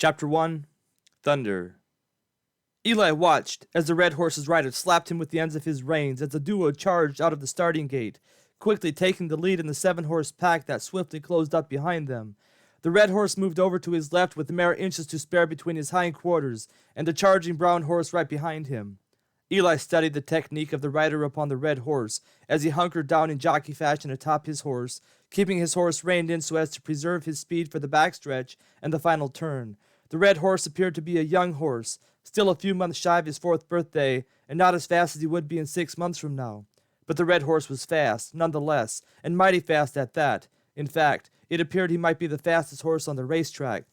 Chapter 1 Thunder. Eli watched as the red horse's rider slapped him with the ends of his reins as the duo charged out of the starting gate, quickly taking the lead in the 7-horse pack that swiftly closed up behind them. The red horse moved over to his left with mere inches to spare between his hindquarters and the charging brown horse right behind him. Eli studied the technique of the rider upon the red horse as he hunkered down in jockey fashion atop his horse, keeping his horse reined in so as to preserve his speed for the backstretch and the final turn. The red horse appeared to be a young horse, still a few months shy of his 4th birthday, and not as fast as he would be in 6 months from now. But the red horse was fast, nonetheless, and mighty fast at that. In fact, it appeared he might be the fastest horse on the racetrack.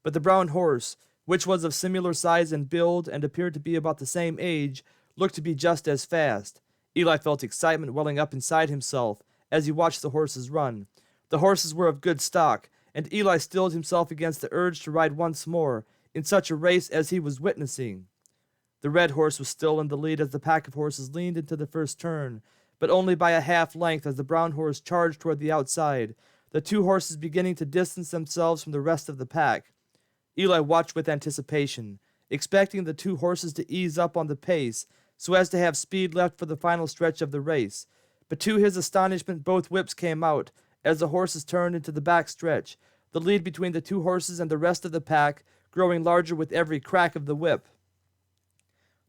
But the brown horse, which was of similar size and build and appeared to be about the same age, looked to be just as fast. Eli felt excitement welling up inside himself as he watched the horses run. The horses were of good stock, and Eli steeled himself against the urge to ride once more in such a race as he was witnessing. The red horse was still in the lead as the pack of horses leaned into the first turn, but only by a half length as the brown horse charged toward the outside, the 2 horses beginning to distance themselves from the rest of the pack. Eli watched with anticipation, expecting the 2 horses to ease up on the pace so as to have speed left for the final stretch of the race. But to his astonishment, both whips came out as the horses turned into the back stretch, the lead between the 2 horses and the rest of the pack growing larger with every crack of the whip.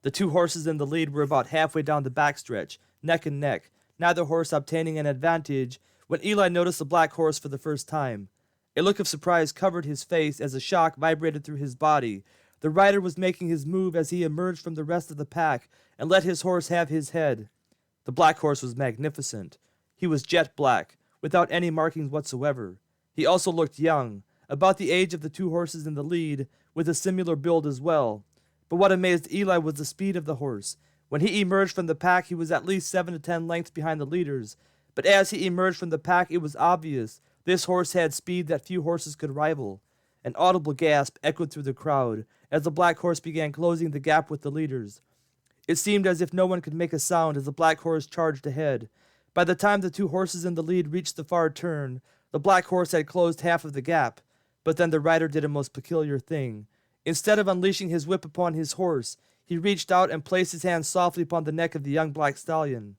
The 2 horses in the lead were about halfway down the backstretch, neck and neck, neither horse obtaining an advantage, when Eli noticed the black horse for the first time. A look of surprise covered his face as a shock vibrated through his body. The rider was making his move as he emerged from the rest of the pack and let his horse have his head. The black horse was magnificent. He was jet black, without any markings whatsoever. He also looked young, about the age of the 2 horses in the lead, with a similar build as well. But what amazed Eli was the speed of the horse. When he emerged from the pack, he was at least 7 to 10 lengths behind the leaders. But as he emerged from the pack, it was obvious this horse had speed that few horses could rival. An audible gasp echoed through the crowd as the black horse began closing the gap with the leaders. It seemed as if no one could make a sound as the black horse charged ahead. By the time the 2 horses in the lead reached the far turn, the black horse had closed half of the gap. But then the rider did a most peculiar thing. Instead of unleashing his whip upon his horse, he reached out and placed his hand softly upon the neck of the young black stallion.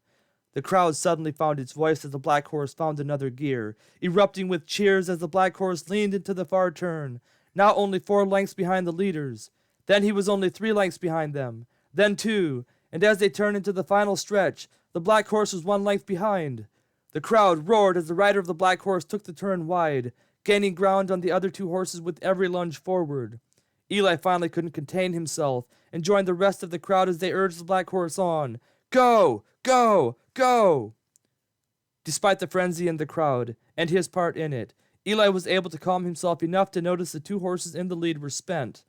The crowd suddenly found its voice as the black horse found another gear, erupting with cheers as the black horse leaned into the far turn, now only 4 lengths behind the leaders. Then he was only 3 lengths behind them, then 2, and as they turned into the final stretch, the black horse was 1 length behind. The crowd roared as the rider of the black horse took the turn wide, gaining ground on the other 2 horses with every lunge forward. Eli finally couldn't contain himself and joined the rest of the crowd as they urged the black horse on. Go! Go! Go! Despite the frenzy in the crowd, and his part in it, Eli was able to calm himself enough to notice the 2 horses in the lead were spent.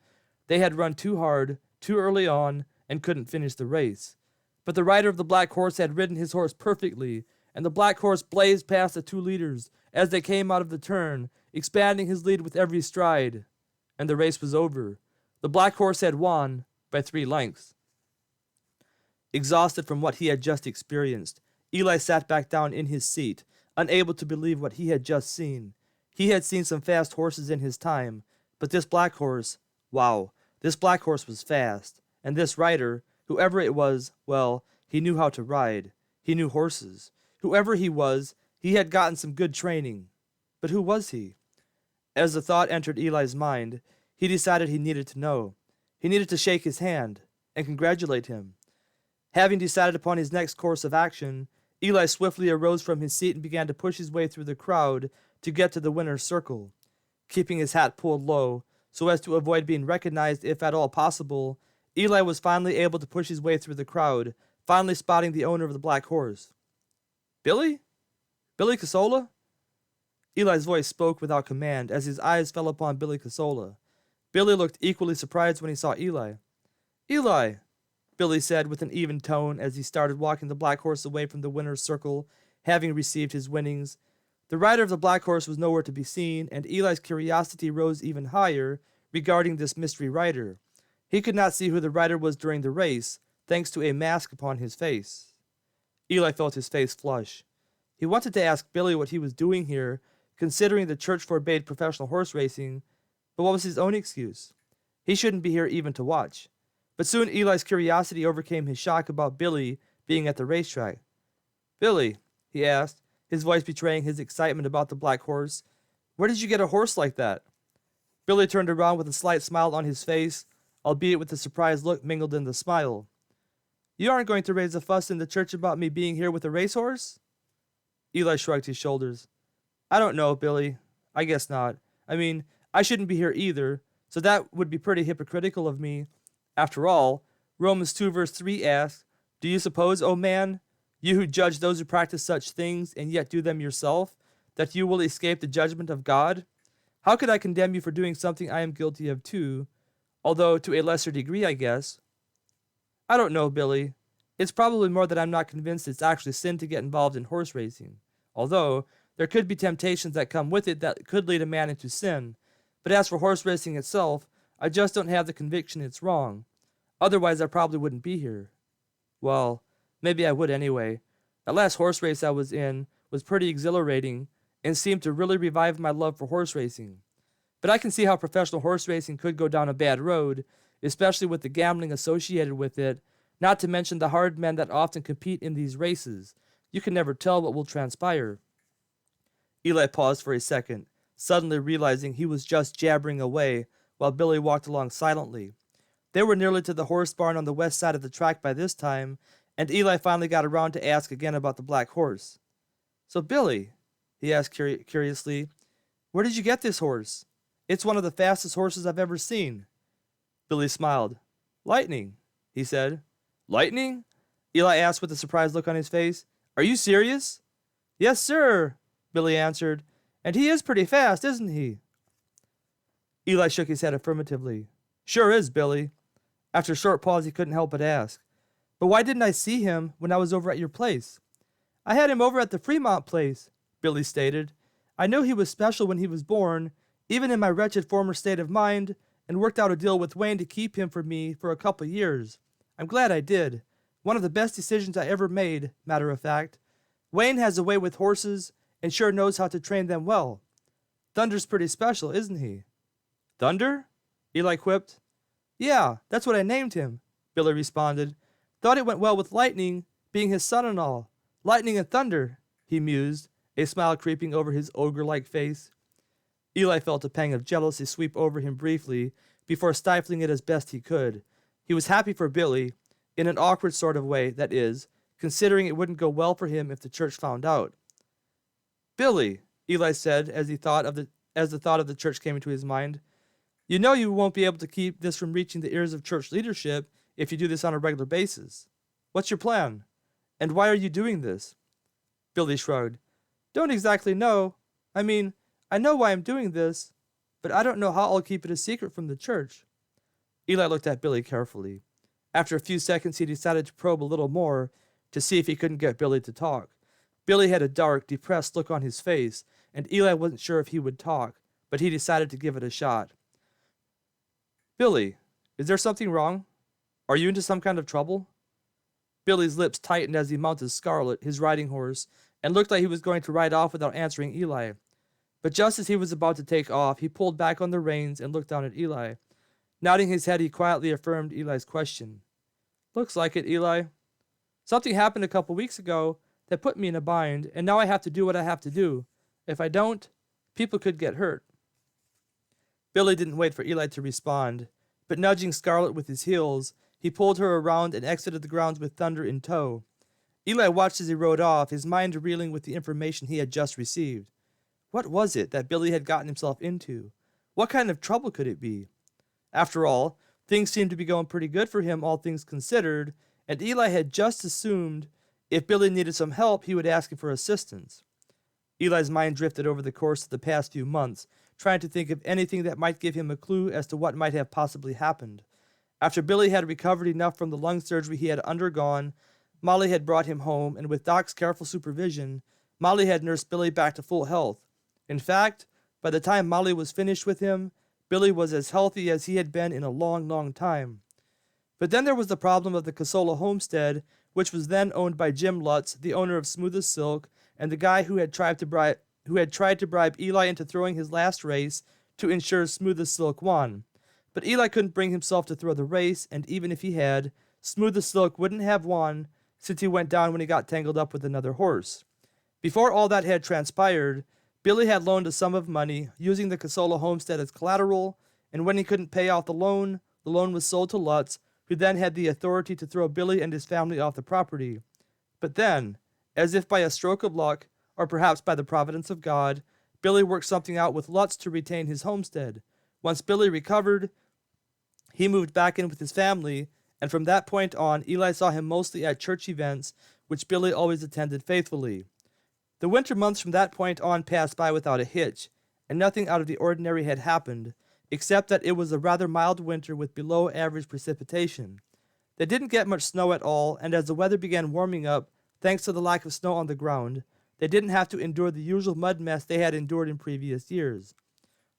They had run too hard, too early on, and couldn't finish the race. But the rider of the black horse had ridden his horse perfectly, and the black horse blazed past the 2 leaders as they came out of the turn, expanding his lead with every stride. And the race was over. The black horse had won by 3 lengths. Exhausted from what he had just experienced, Eli sat back down in his seat, unable to believe what he had just seen. He had seen some fast horses in his time, but this black horse, wow, this black horse was fast. And this rider, whoever it was, well, he knew how to ride. He knew horses. Whoever he was, he had gotten some good training. But who was he? As the thought entered Eli's mind, he decided he needed to know. He needed to shake his hand and congratulate him. Having decided upon his next course of action, Eli swiftly arose from his seat and began to push his way through the crowd to get to the winner's circle. Keeping his hat pulled low, so as to avoid being recognized if at all possible, Eli was finally able to push his way through the crowd, finally spotting the owner of the black horse. Billy? Billy Casola? Eli's voice spoke without command as his eyes fell upon Billy Casola. Billy looked equally surprised when he saw Eli. Eli, Billy said with an even tone as he started walking the black horse away from the winner's circle, having received his winnings. The rider of the black horse was nowhere to be seen, and Eli's curiosity rose even higher regarding this mystery rider. He could not see who the rider was during the race, thanks to a mask upon his face. Eli felt his face flush. He wanted to ask Billy what he was doing here, considering the church forbade professional horse racing, but what was his own excuse? He shouldn't be here even to watch. But soon Eli's curiosity overcame his shock about Billy being at the racetrack. Billy, he asked, his voice betraying his excitement about the black horse, where did you get a horse like that? Billy turned around with a slight smile on his face, albeit with a surprised look mingled in the smile. You aren't going to raise a fuss in the church about me being here with a racehorse? Eli shrugged his shoulders. I don't know, Billy. I guess not. I mean, I shouldn't be here either, so that would be pretty hypocritical of me. After all, Romans 2 verse 3 asks, Do you suppose, O man, you who judge those who practice such things and yet do them yourself, that you will escape the judgment of God? How could I condemn you for doing something I am guilty of too, although to a lesser degree, I guess? I don't know, Billy. It's probably more that I'm not convinced it's actually sin to get involved in horse racing, although there could be temptations that come with it that could lead a man into sin. But as for horse racing itself, I just don't have the conviction it's wrong. Otherwise, I probably wouldn't be here. Well, maybe I would anyway. That last horse race I was in was pretty exhilarating and seemed to really revive my love for horse racing. But I can see how professional horse racing could go down a bad road, especially with the gambling associated with it, not to mention the hard men that often compete in these races. You can never tell what will transpire. Eli paused for a second, suddenly realizing he was just jabbering away while Billy walked along silently. They were nearly to the horse barn on the west side of the track by this time, and Eli finally got around to ask again about the black horse. So, Billy, he asked curiously, where did you get this horse? It's one of the fastest horses I've ever seen. Billy smiled. Lightning, he said. Lightning? Eli asked with a surprised look on his face. Are you serious? Yes, sir, Billy answered. And he is pretty fast, isn't he? Eli shook his head affirmatively. Sure is, Billy. After a short pause, he couldn't help but ask, But why didn't I see him when I was over at your place? I had him over at the Fremont place, Billy stated. I knew he was special when he was born, even in my wretched former state of mind, and worked out a deal with Wayne to keep him for me for a couple years. I'm glad I did. One of the best decisions I ever made, matter of fact. Wayne has a way with horses and sure knows how to train them well. Thunder's pretty special, isn't he? Thunder? Eli quipped. Yeah, that's what I named him, Billy responded. Thought it went well with Lightning, being his son and all. Lightning and Thunder, he mused, a smile creeping over his ogre-like face. Eli felt a pang of jealousy sweep over him briefly before stifling it as best he could. He was happy for Billy, in an awkward sort of way, that is, considering it wouldn't go well for him if the church found out. Billy, Eli said as the thought of the church came into his mind, you know you won't be able to keep this from reaching the ears of church leadership if you do this on a regular basis. What's your plan? And why are you doing this? Billy shrugged. Don't exactly know. I mean, I know why I'm doing this, but I don't know how I'll keep it a secret from the church. Eli looked at Billy carefully. After a few seconds, he decided to probe a little more to see if he couldn't get Billy to talk. Billy had a dark, depressed look on his face, and Eli wasn't sure if he would talk, but he decided to give it a shot. Billy, is there something wrong? Are you into some kind of trouble? Billy's lips tightened as he mounted Scarlet, his riding horse, and looked like he was going to ride off without answering Eli. But just as he was about to take off, he pulled back on the reins and looked down at Eli. Nodding his head, he quietly affirmed Eli's question. Looks like it, Eli. Something happened a couple weeks ago that put me in a bind, and now I have to do what I have to do. If I don't, people could get hurt. Billy didn't wait for Eli to respond, but nudging Scarlet with his heels, he pulled her around and exited the grounds with Thunder in tow. Eli watched as he rode off, his mind reeling with the information he had just received. What was it that Billy had gotten himself into? What kind of trouble could it be? After all, things seemed to be going pretty good for him, all things considered, and Eli had just assumed if Billy needed some help, he would ask him for assistance. Eli's mind drifted over the course of the past few months, trying to think of anything that might give him a clue as to what might have possibly happened. After Billy had recovered enough from the lung surgery he had undergone, Molly had brought him home, and with Doc's careful supervision, Molly had nursed Billy back to full health. In fact, by the time Molly was finished with him, Billy was as healthy as he had been in a long, long time. But then there was the problem of the Casola homestead, which was then owned by Jim Lutz, the owner of Smooth as Silk, and the guy who had tried to bribe Eli into throwing his last race to ensure Smooth as Silk won. But Eli couldn't bring himself to throw the race, and even if he had, Smooth the Silk wouldn't have won since he went down when he got tangled up with another horse. Before all that had transpired, Billy had loaned a sum of money, using the Casola homestead as collateral, and when he couldn't pay off the loan was sold to Lutz, who then had the authority to throw Billy and his family off the property. But then, as if by a stroke of luck, or perhaps by the providence of God, Billy worked something out with Lutz to retain his homestead. Once Billy recovered, he moved back in with his family, and from that point on, Eli saw him mostly at church events, which Billy always attended faithfully. The winter months from that point on passed by without a hitch, and nothing out of the ordinary had happened, except that it was a rather mild winter with below-average precipitation. They didn't get much snow at all, and as the weather began warming up, thanks to the lack of snow on the ground, they didn't have to endure the usual mud mess they had endured in previous years.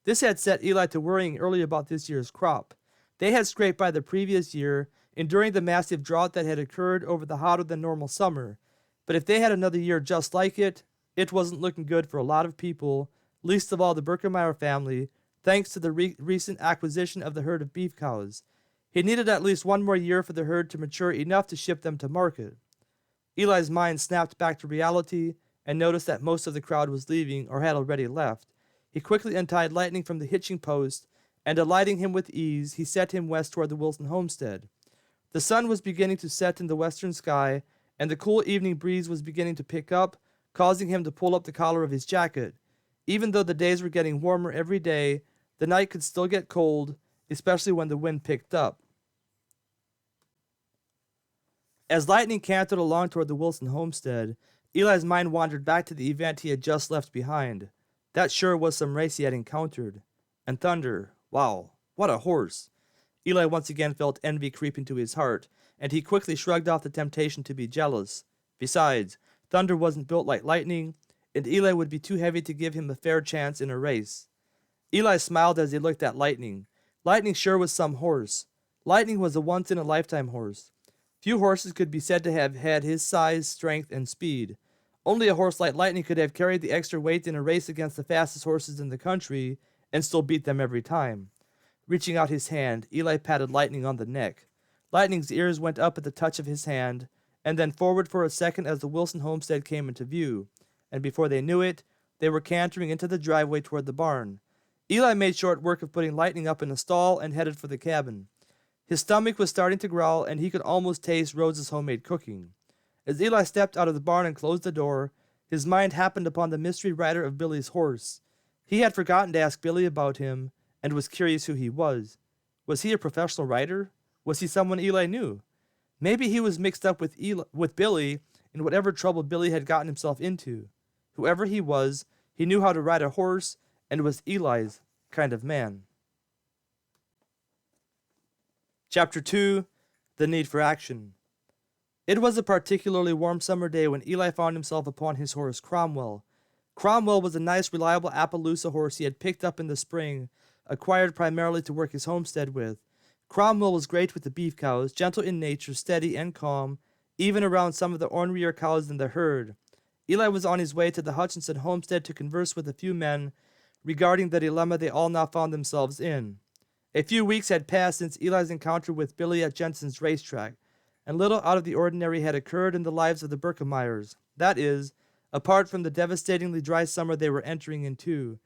This had set Eli to worrying early about this year's crop. They had scraped by the previous year, enduring the massive drought that had occurred over the hotter-than-normal summer, but if they had another year just like it wasn't looking good for a lot of people, least of all the Birkemeyer family, thanks to the recent acquisition of the herd of beef cows. He needed at least one more year for the herd to mature enough to ship them to market. Eli's mind snapped back to reality and noticed that most of the crowd was leaving or had already left. He quickly untied Lightning from the hitching post, and alighting him with ease, he set him west toward the Wilson homestead. The sun was beginning to set in the western sky, and the cool evening breeze was beginning to pick up, causing him to pull up the collar of his jacket. Even though the days were getting warmer every day, the night could still get cold, especially when the wind picked up. As Lightning cantered along toward the Wilson homestead, Eli's mind wandered back to the event he had just left behind. That sure was some race he had encountered. And Thunder, wow, what a horse! Eli once again felt envy creep into his heart, and he quickly shrugged off the temptation to be jealous. Besides, Thunder wasn't built like Lightning, and Eli would be too heavy to give him a fair chance in a race. Eli smiled as he looked at Lightning. Lightning sure was some horse. Lightning was a once-in-a-lifetime horse. Few horses could be said to have had his size, strength, and speed. Only a horse like Lightning could have carried the extra weight in a race against the fastest horses in the country and still beat them every time. Reaching out his hand, Eli patted Lightning on the neck. Lightning's ears went up at the touch of his hand, and then forward for a second as the Wilson homestead came into view, and before they knew it, they were cantering into the driveway toward the barn. Eli made short work of putting Lightning up in the stall and headed for the cabin. His stomach was starting to growl, and he could almost taste Rose's homemade cooking. As Eli stepped out of the barn and closed the door, his mind happened upon the mystery rider of Billy's horse. He had forgotten to ask Billy about him, and was curious who he was. Was he a professional rider? Was he someone Eli knew? Maybe he was mixed up with Billy in whatever trouble Billy had gotten himself into. Whoever he was, he knew how to ride a horse, and was Eli's kind of man. Chapter 2, The Need for Action. It was a particularly warm summer day when Eli found himself upon his horse Cromwell. Cromwell was a nice, reliable Appaloosa horse he had picked up in the spring, acquired primarily to work his homestead with. Cromwell was great with the beef cows, gentle in nature, steady and calm, even around some of the ornerier cows in the herd. Eli was on his way to the Hutchinson homestead to converse with a few men regarding the dilemma they all now found themselves in. A few weeks had passed since Eli's encounter with Billy at Jensen's racetrack, and little out of the ordinary had occurred in the lives of the Birkemeyers. That is, apart from the devastatingly dry summer they were entering into.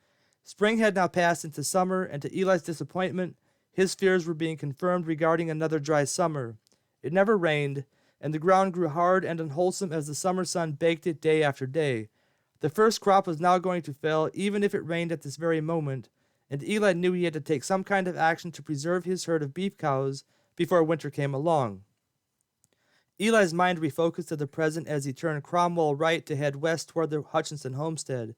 Spring had now passed into summer, and to Eli's disappointment, his fears were being confirmed regarding another dry summer. It never rained, and the ground grew hard and unwholesome as the summer sun baked it day after day. The first crop was now going to fail, even if it rained at this very moment, and Eli knew he had to take some kind of action to preserve his herd of beef cows before winter came along. Eli's mind refocused to the present as he turned Cromwell right to head west toward the Hutchinson homestead.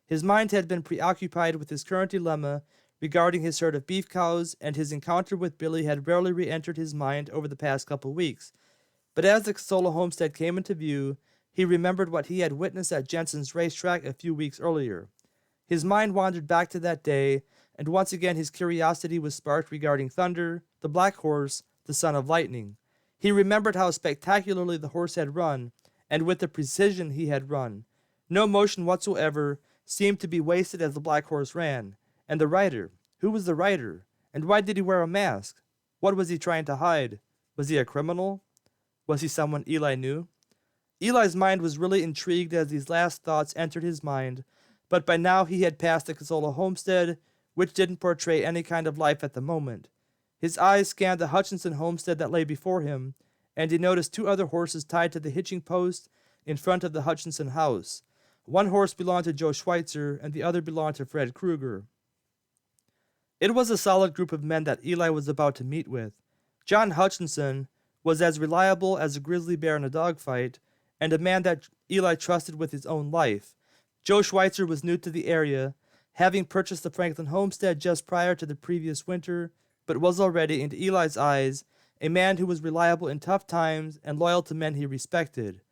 His mind had been preoccupied with his current dilemma regarding his herd of beef cows, and his encounter with Billy had rarely re-entered his mind over the past couple weeks. But as the Casola homestead came into view, he remembered what he had witnessed at Jensen's racetrack a few weeks earlier. His mind wandered back to that day, and once again his curiosity was sparked regarding Thunder, the black horse, the son of Lightning. He remembered how spectacularly the horse had run, and with the precision he had run. No motion whatsoever seemed to be wasted as the black horse ran. And the rider, who was the rider? And why did he wear a mask? What was he trying to hide? Was he a criminal? Was he someone Eli knew? Eli's mind was really intrigued as these last thoughts entered his mind, but by now he had passed the Casola homestead, which didn't portray any kind of life at the moment. His eyes scanned the Hutchinson homestead that lay before him, and he noticed 2 other horses tied to the hitching post in front of the Hutchinson house. One horse belonged to Joe Schweitzer, and the other belonged to Fred Krueger. It was a solid group of men that Eli was about to meet with. John Hutchinson was as reliable as a grizzly bear in a dogfight, and a man that Eli trusted with his own life. Joe Schweitzer was new to the area, having purchased the Franklin homestead just prior to the previous winter, but was already, in Eli's eyes, a man who was reliable in tough times and loyal to men he respected.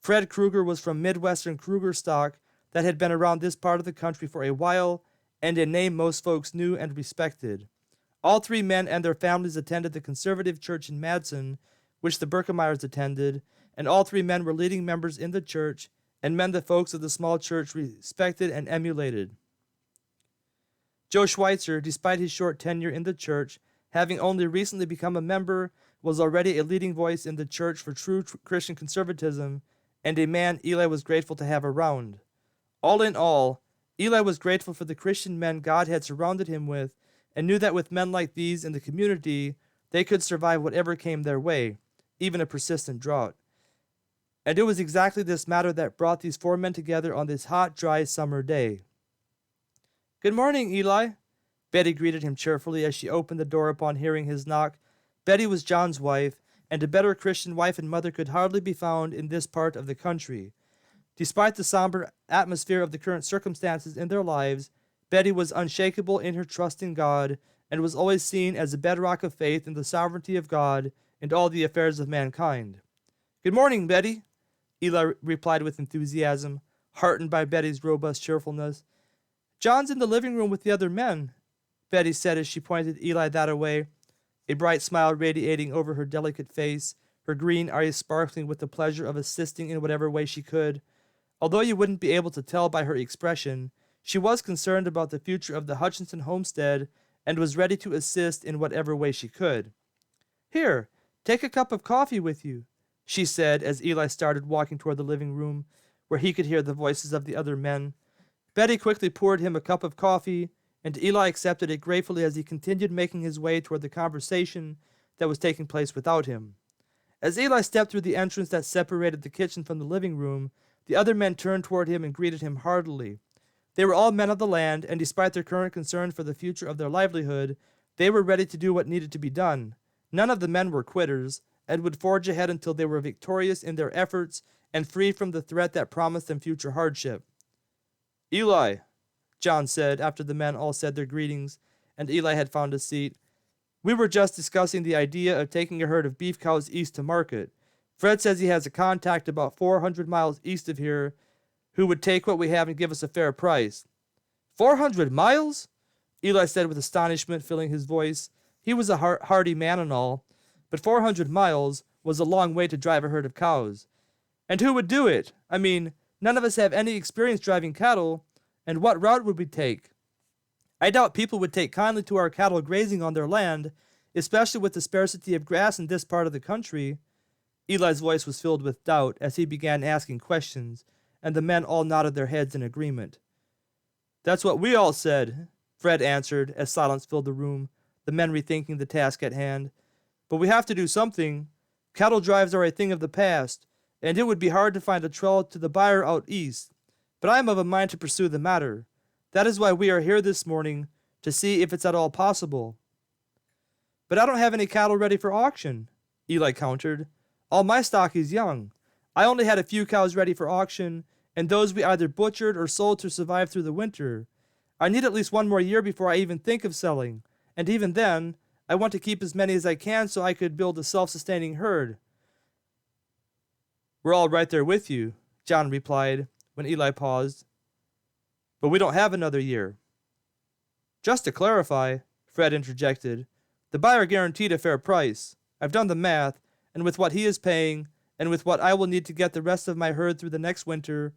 Fred Krueger was from Midwestern Krueger stock that had been around this part of the country for a while, and a name most folks knew and respected. All 3 men and their families attended the conservative church in Madison, which the Berkemeyers attended, and all 3 men were leading members in the church, and men the folks of the small church respected and emulated. Joe Schweitzer, despite his short tenure in the church, having only recently become a member, was already a leading voice in the church for true Christian conservatism, and a man Eli was grateful to have around. All in all, Eli was grateful for the Christian men God had surrounded him with, and knew that with men like these in the community, they could survive whatever came their way, even a persistent drought. And it was exactly this matter that brought these 4 men together on this hot, dry summer day. "Good morning, Eli," Betty greeted him cheerfully as she opened the door upon hearing his knock. Betty was John's wife, and a better Christian wife and mother could hardly be found in this part of the country. Despite the somber atmosphere of the current circumstances in their lives, Betty was unshakable in her trust in God, and was always seen as a bedrock of faith in the sovereignty of God and all the affairs of mankind. "Good morning, Betty," Eli replied with enthusiasm, heartened by Betty's robust cheerfulness. "John's in the living room with the other men," Betty said as she pointed Eli that way, a bright smile radiating over her delicate face, her green eyes sparkling with the pleasure of assisting in whatever way she could. Although you wouldn't be able to tell by her expression, she was concerned about the future of the Hutchinson homestead and was ready to assist in whatever way she could. "Here, take a cup of coffee with you," she said as Eli started walking toward the living room, where he could hear the voices of the other men. Betty quickly poured him a cup of coffee, and Eli accepted it gratefully as he continued making his way toward the conversation that was taking place without him. As Eli stepped through the entrance that separated the kitchen from the living room, the other men turned toward him and greeted him heartily. They were all men of the land, and despite their current concern for the future of their livelihood, they were ready to do what needed to be done. None of the men were quitters, and would forge ahead until they were victorious in their efforts and free from the threat that promised them future hardship. "Eli," John said after the men all said their greetings, and Eli had found a seat, "we were just discussing the idea of taking a herd of beef cows east to market. Fred says he has a contact about 400 miles east of here who would take what we have and give us a fair price." 400 miles? Eli said with astonishment filling his voice. He was a hardy man and all, but 400 miles was a long way to drive a herd of cows. "And who would do it? I mean, none of us have any experience driving cattle, and what route would we take? I doubt people would take kindly to our cattle grazing on their land, especially with the scarcity of grass in this part of the country." Eli's voice was filled with doubt as he began asking questions, and the men all nodded their heads in agreement. "That's what we all said," Fred answered as silence filled the room, the men rethinking the task at hand. "But we have to do something. Cattle drives are a thing of the past, and it would be hard to find a trail to the buyer out east. But I am of a mind to pursue the matter. That is why we are here this morning, to see if it's at all possible." "But I don't have any cattle ready for auction," Eli countered. "All my stock is young. I only had a few cows ready for auction, and those we either butchered or sold to survive through the winter. I need at least 1 more year before I even think of selling, and even then, I want to keep as many as I can so I could build a self-sustaining herd." "We're all right there with you," John replied when Eli paused. "But we don't have another year." "Just to clarify," Fred interjected, "the buyer guaranteed a fair price. I've done the math, and with what he is paying, and with what I will need to get the rest of my herd through the next winter,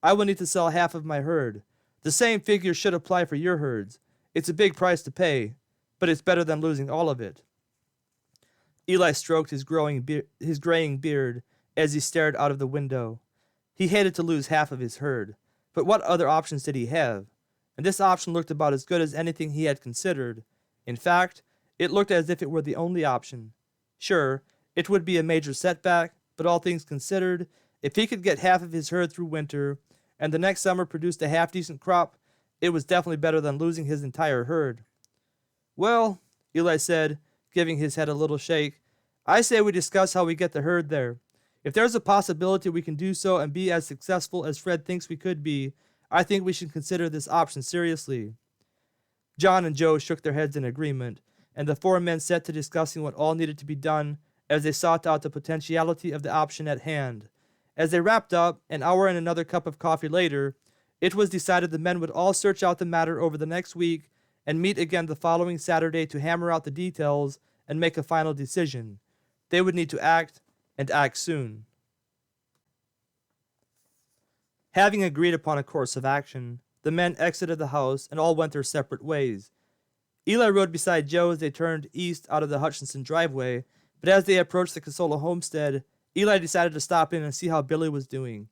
I will need to sell half of my herd. The same figure should apply for your herds. It's a big price to pay, but it's better than losing all of it. Eli stroked his graying beard as he stared out of the window. He hated to lose half of his herd, but what other options did he have? And this option looked about as good as anything he had considered. In fact, it looked as if it were the only option. Sure, it would be a major setback, but all things considered, if he could get half of his herd through winter, and the next summer produced a half-decent crop, it was definitely better than losing his entire herd. Well, Eli said, giving his head a little shake, I say we discuss how we get the herd there. If there's a possibility we can do so and be as successful as Fred thinks we could be, I think we should consider this option seriously. John and Joe shook their heads in agreement, and the four men set to discussing what all needed to be done as they sought out the potentiality of the option at hand. As they wrapped up, an hour and another cup of coffee later, it was decided the men would all search out the matter over the next week and meet again the following Saturday to hammer out the details and make a final decision. They would need to act, and act soon. Having agreed upon a course of action, the men exited the house and all went their separate ways. Eli rode beside Joe as they turned east out of the Hutchinson driveway, but as they approached the Casola homestead, Eli decided to stop in and see how Billy was doing.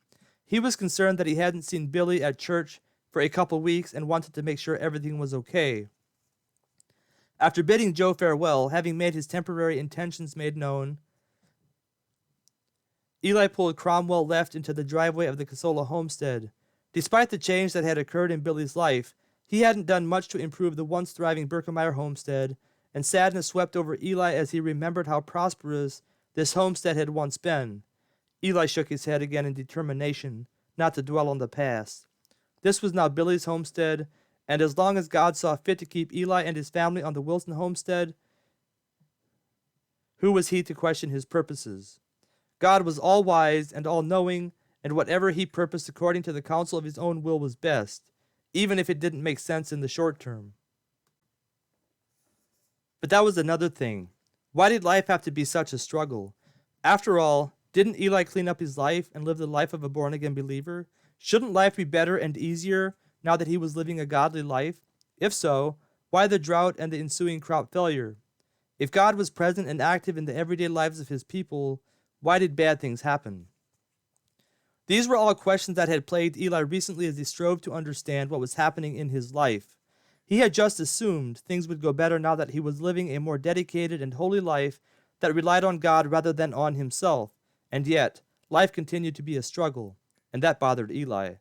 He was concerned that he hadn't seen Billy at church for a couple weeks and wanted to make sure everything was okay. After bidding Joe farewell, having made his temporary intentions made known, Eli pulled Cromwell left into the driveway of the Casola homestead. Despite the change that had occurred in Billy's life, he hadn't done much to improve the once thriving Birkemeyer homestead, and sadness swept over Eli as he remembered how prosperous this homestead had once been. Eli shook his head again in determination not to dwell on the past. This was now Billy's homestead, and as long as God saw fit to keep Eli and his family on the Wilson homestead, who was he to question his purposes? God was all-wise and all-knowing, and whatever he purposed according to the counsel of his own will was best, even if it didn't make sense in the short term. But that was another thing. Why did life have to be such a struggle? After all, didn't Eli clean up his life and live the life of a born-again believer? Shouldn't life be better and easier now that he was living a godly life? If so, why the drought and the ensuing crop failure? If God was present and active in the everyday lives of his people, why did bad things happen? These were all questions that had plagued Eli recently as he strove to understand what was happening in his life. He had just assumed things would go better now that he was living a more dedicated and holy life that relied on God rather than on himself, and yet life continued to be a struggle, and that bothered Eli.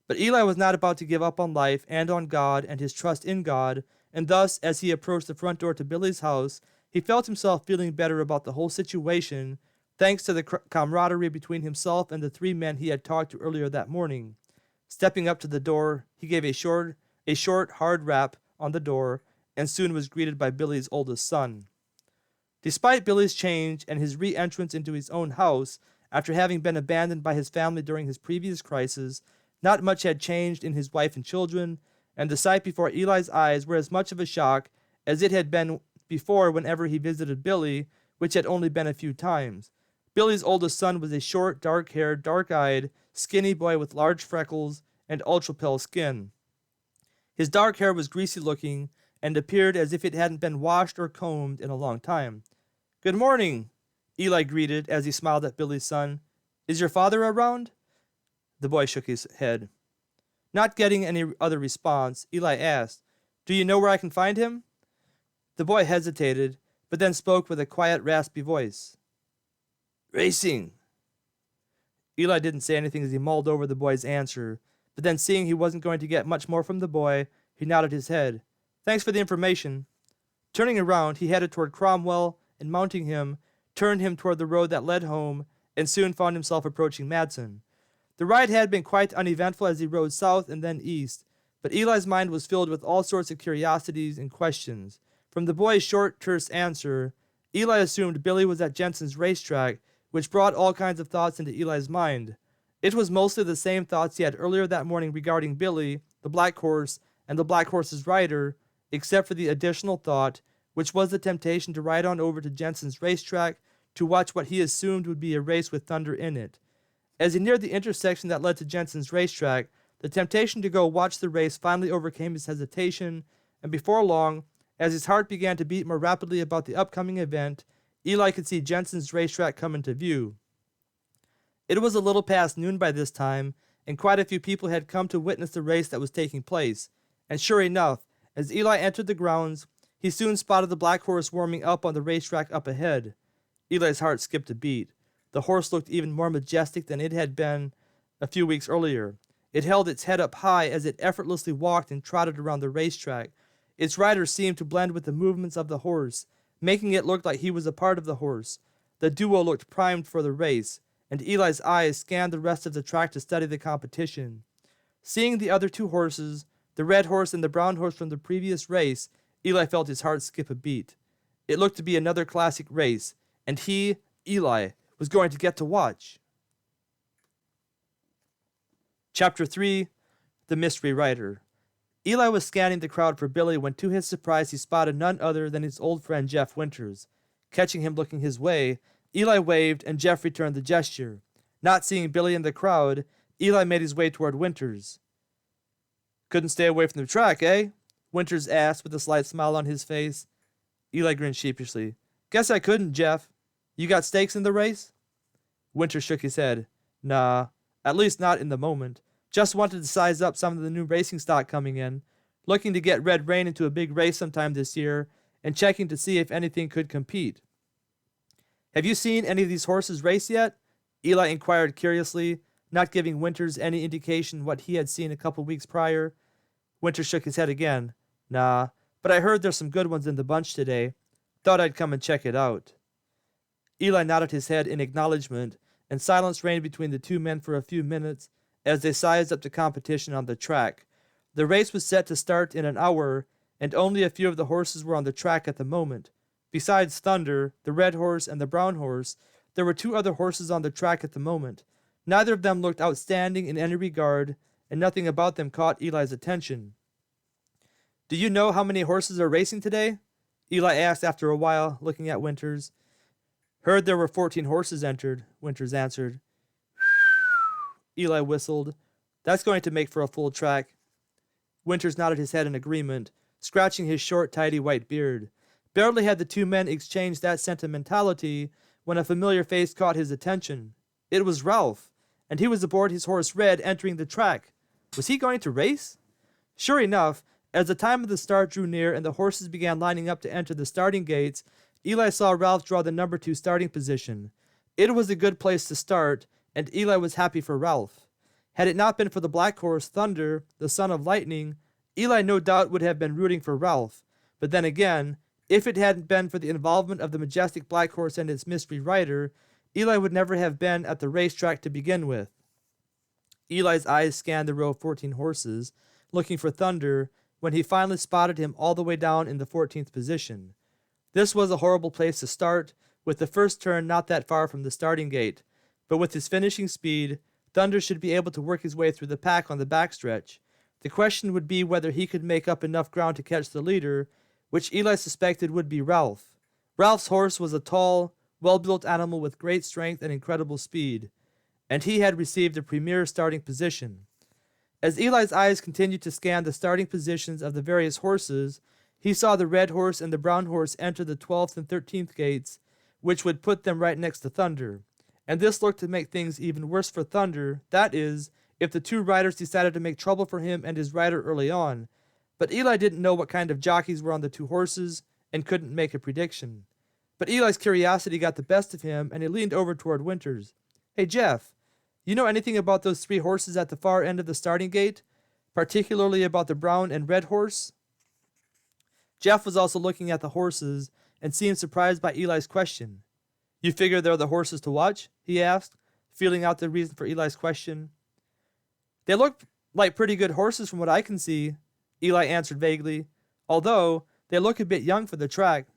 But Eli was not about to give up on life and on God and his trust in God, and thus, as he approached the front door to Billy's house, he felt himself feeling better about the whole situation, thanks to the camaraderie between himself and the three men he had talked to earlier that morning. Stepping up to the door, he gave a short, hard rap on the door, and soon was greeted by Billy's oldest son. Despite Billy's change and his re-entrance into his own house after having been abandoned by his family during his previous crisis, not much had changed in his wife and children, and the sight before Eli's eyes were as much of a shock as it had been before whenever he visited Billy, which had only been a few times. Billy's oldest son was a short, dark-haired, dark-eyed, skinny boy with large freckles and ultra-pale skin. His dark hair was greasy-looking and appeared as if it hadn't been washed or combed in a long time. "Good morning," Eli greeted as he smiled at Billy's son. "Is your father around?" The boy shook his head. Not getting any other response, Eli asked, "Do you know where I can find him?" The boy hesitated, but then spoke with a quiet, raspy voice. "Racing." Eli didn't say anything as he mulled over the boy's answer, but then seeing he wasn't going to get much more from the boy, he nodded his head. "Thanks for the information." Turning around, he headed toward Cromwell, and mounting him, turned him toward the road that led home, and soon found himself approaching Madsen. The ride had been quite uneventful as he rode south and then east, but Eli's mind was filled with all sorts of curiosities and questions. From the boy's short, terse answer, Eli assumed Billy was at Jensen's racetrack, which brought all kinds of thoughts into Eli's mind. It was mostly the same thoughts he had earlier that morning regarding Billy, the black horse, and the black horse's rider, except for the additional thought, which was the temptation to ride on over to Jensen's racetrack to watch what he assumed would be a race with Thunder in it. As he neared the intersection that led to Jensen's racetrack, the temptation to go watch the race finally overcame his hesitation, and before long, As his heart began to beat more rapidly about the upcoming event, Eli could see Jensen's racetrack come into view. It was a little past noon by this time, and quite a few people had come to witness the race that was taking place. And sure enough, as Eli entered the grounds, he soon spotted the black horse warming up on the racetrack up ahead. Eli's heart skipped a beat. The horse looked even more majestic than it had been a few weeks earlier. It held its head up high as it effortlessly walked and trotted around the racetrack. Its rider seemed to blend with the movements of the horse, making it look like he was a part of the horse. The duo looked primed for the race, and Eli's eyes scanned the rest of the track to study the competition. Seeing the other two horses, the red horse and the brown horse from the previous race, Eli felt his heart skip a beat. It looked to be another classic race, and he, Eli, was going to get to watch. Chapter 3, The Mystery Rider. Eli was scanning the crowd for Billy when to his surprise he spotted none other than his old friend Jeff Winters. Catching him looking his way, Eli waved and Jeff returned the gesture. Not seeing Billy in the crowd, Eli made his way toward Winters. "Couldn't stay away from the track, eh?" Winters asked with a slight smile on his face. Eli grinned sheepishly. "Guess I couldn't, Jeff. You got stakes in the race?" Winters shook his head. "Nah, at least not in the moment. Just wanted to size up some of the new racing stock coming in. Looking to get Red Rain into a big race sometime this year, and checking to see if anything could compete." "Have you seen any of these horses race yet?" Eli inquired curiously, not giving Winters any indication what he had seen a couple weeks prior. Winters shook his head again. "Nah, but I heard there's some good ones in the bunch today. Thought I'd come and check it out." Eli nodded his head in acknowledgement, and silence reigned between the two men for a few minutes as they sized up the competition on the track. The race was set to start in an hour, and only a few of the horses were on the track at the moment. Besides Thunder, the red horse, and the brown horse, there were two other horses on the track at the moment. Neither of them looked outstanding in any regard, and nothing about them caught Eli's attention. "Do you know how many horses are racing today?" Eli asked after a while, looking at Winters. "Heard there were 14 horses entered," Winters answered. Eli whistled. "That's going to make for a full track." Winters nodded his head in agreement, scratching his short, tidy white beard. Barely had the two men exchanged that sentimentality when a familiar face caught his attention. It was Ralph, and he was aboard his horse Red, entering the track. Was he going to race? Sure enough, as the time of the start drew near and the horses began lining up to enter the starting gates, Eli saw Ralph draw the number 2 starting position. It was a good place to start, and Eli was happy for Ralph. Had it not been for the black horse Thunder, the son of Lightning, Eli no doubt would have been rooting for Ralph. But then again, if it hadn't been for the involvement of the majestic black horse and its mystery rider, Eli would never have been at the racetrack to begin with. Eli's eyes scanned the row of 14 horses, looking for Thunder, when he finally spotted him all the way down in the 14th position. This was a horrible place to start, with the first turn not that far from the starting gate, but with his finishing speed, Thunder should be able to work his way through the pack on the backstretch. The question would be whether he could make up enough ground to catch the leader, which Eli suspected would be Ralph. Ralph's horse was a tall, well-built animal with great strength and incredible speed, and he had received a premier starting position. As Eli's eyes continued to scan the starting positions of the various horses, he saw the red horse and the brown horse enter the 12th and 13th gates, which would put them right next to Thunder. And this looked to make things even worse for Thunder, that is, if the two riders decided to make trouble for him and his rider early on. But Eli didn't know what kind of jockeys were on the two horses, and couldn't make a prediction. But Eli's curiosity got the best of him, and he leaned over toward Winters. "Hey, Jeff, you know anything about those 3 horses at the far end of the starting gate? Particularly about the brown and red horse?" Jeff was also looking at the horses, and seemed surprised by Eli's question. "You figure they're the horses to watch?" he asked, feeling out the reason for Eli's question. "They look like pretty good horses from what I can see," Eli answered vaguely, "although they look a bit young for the track."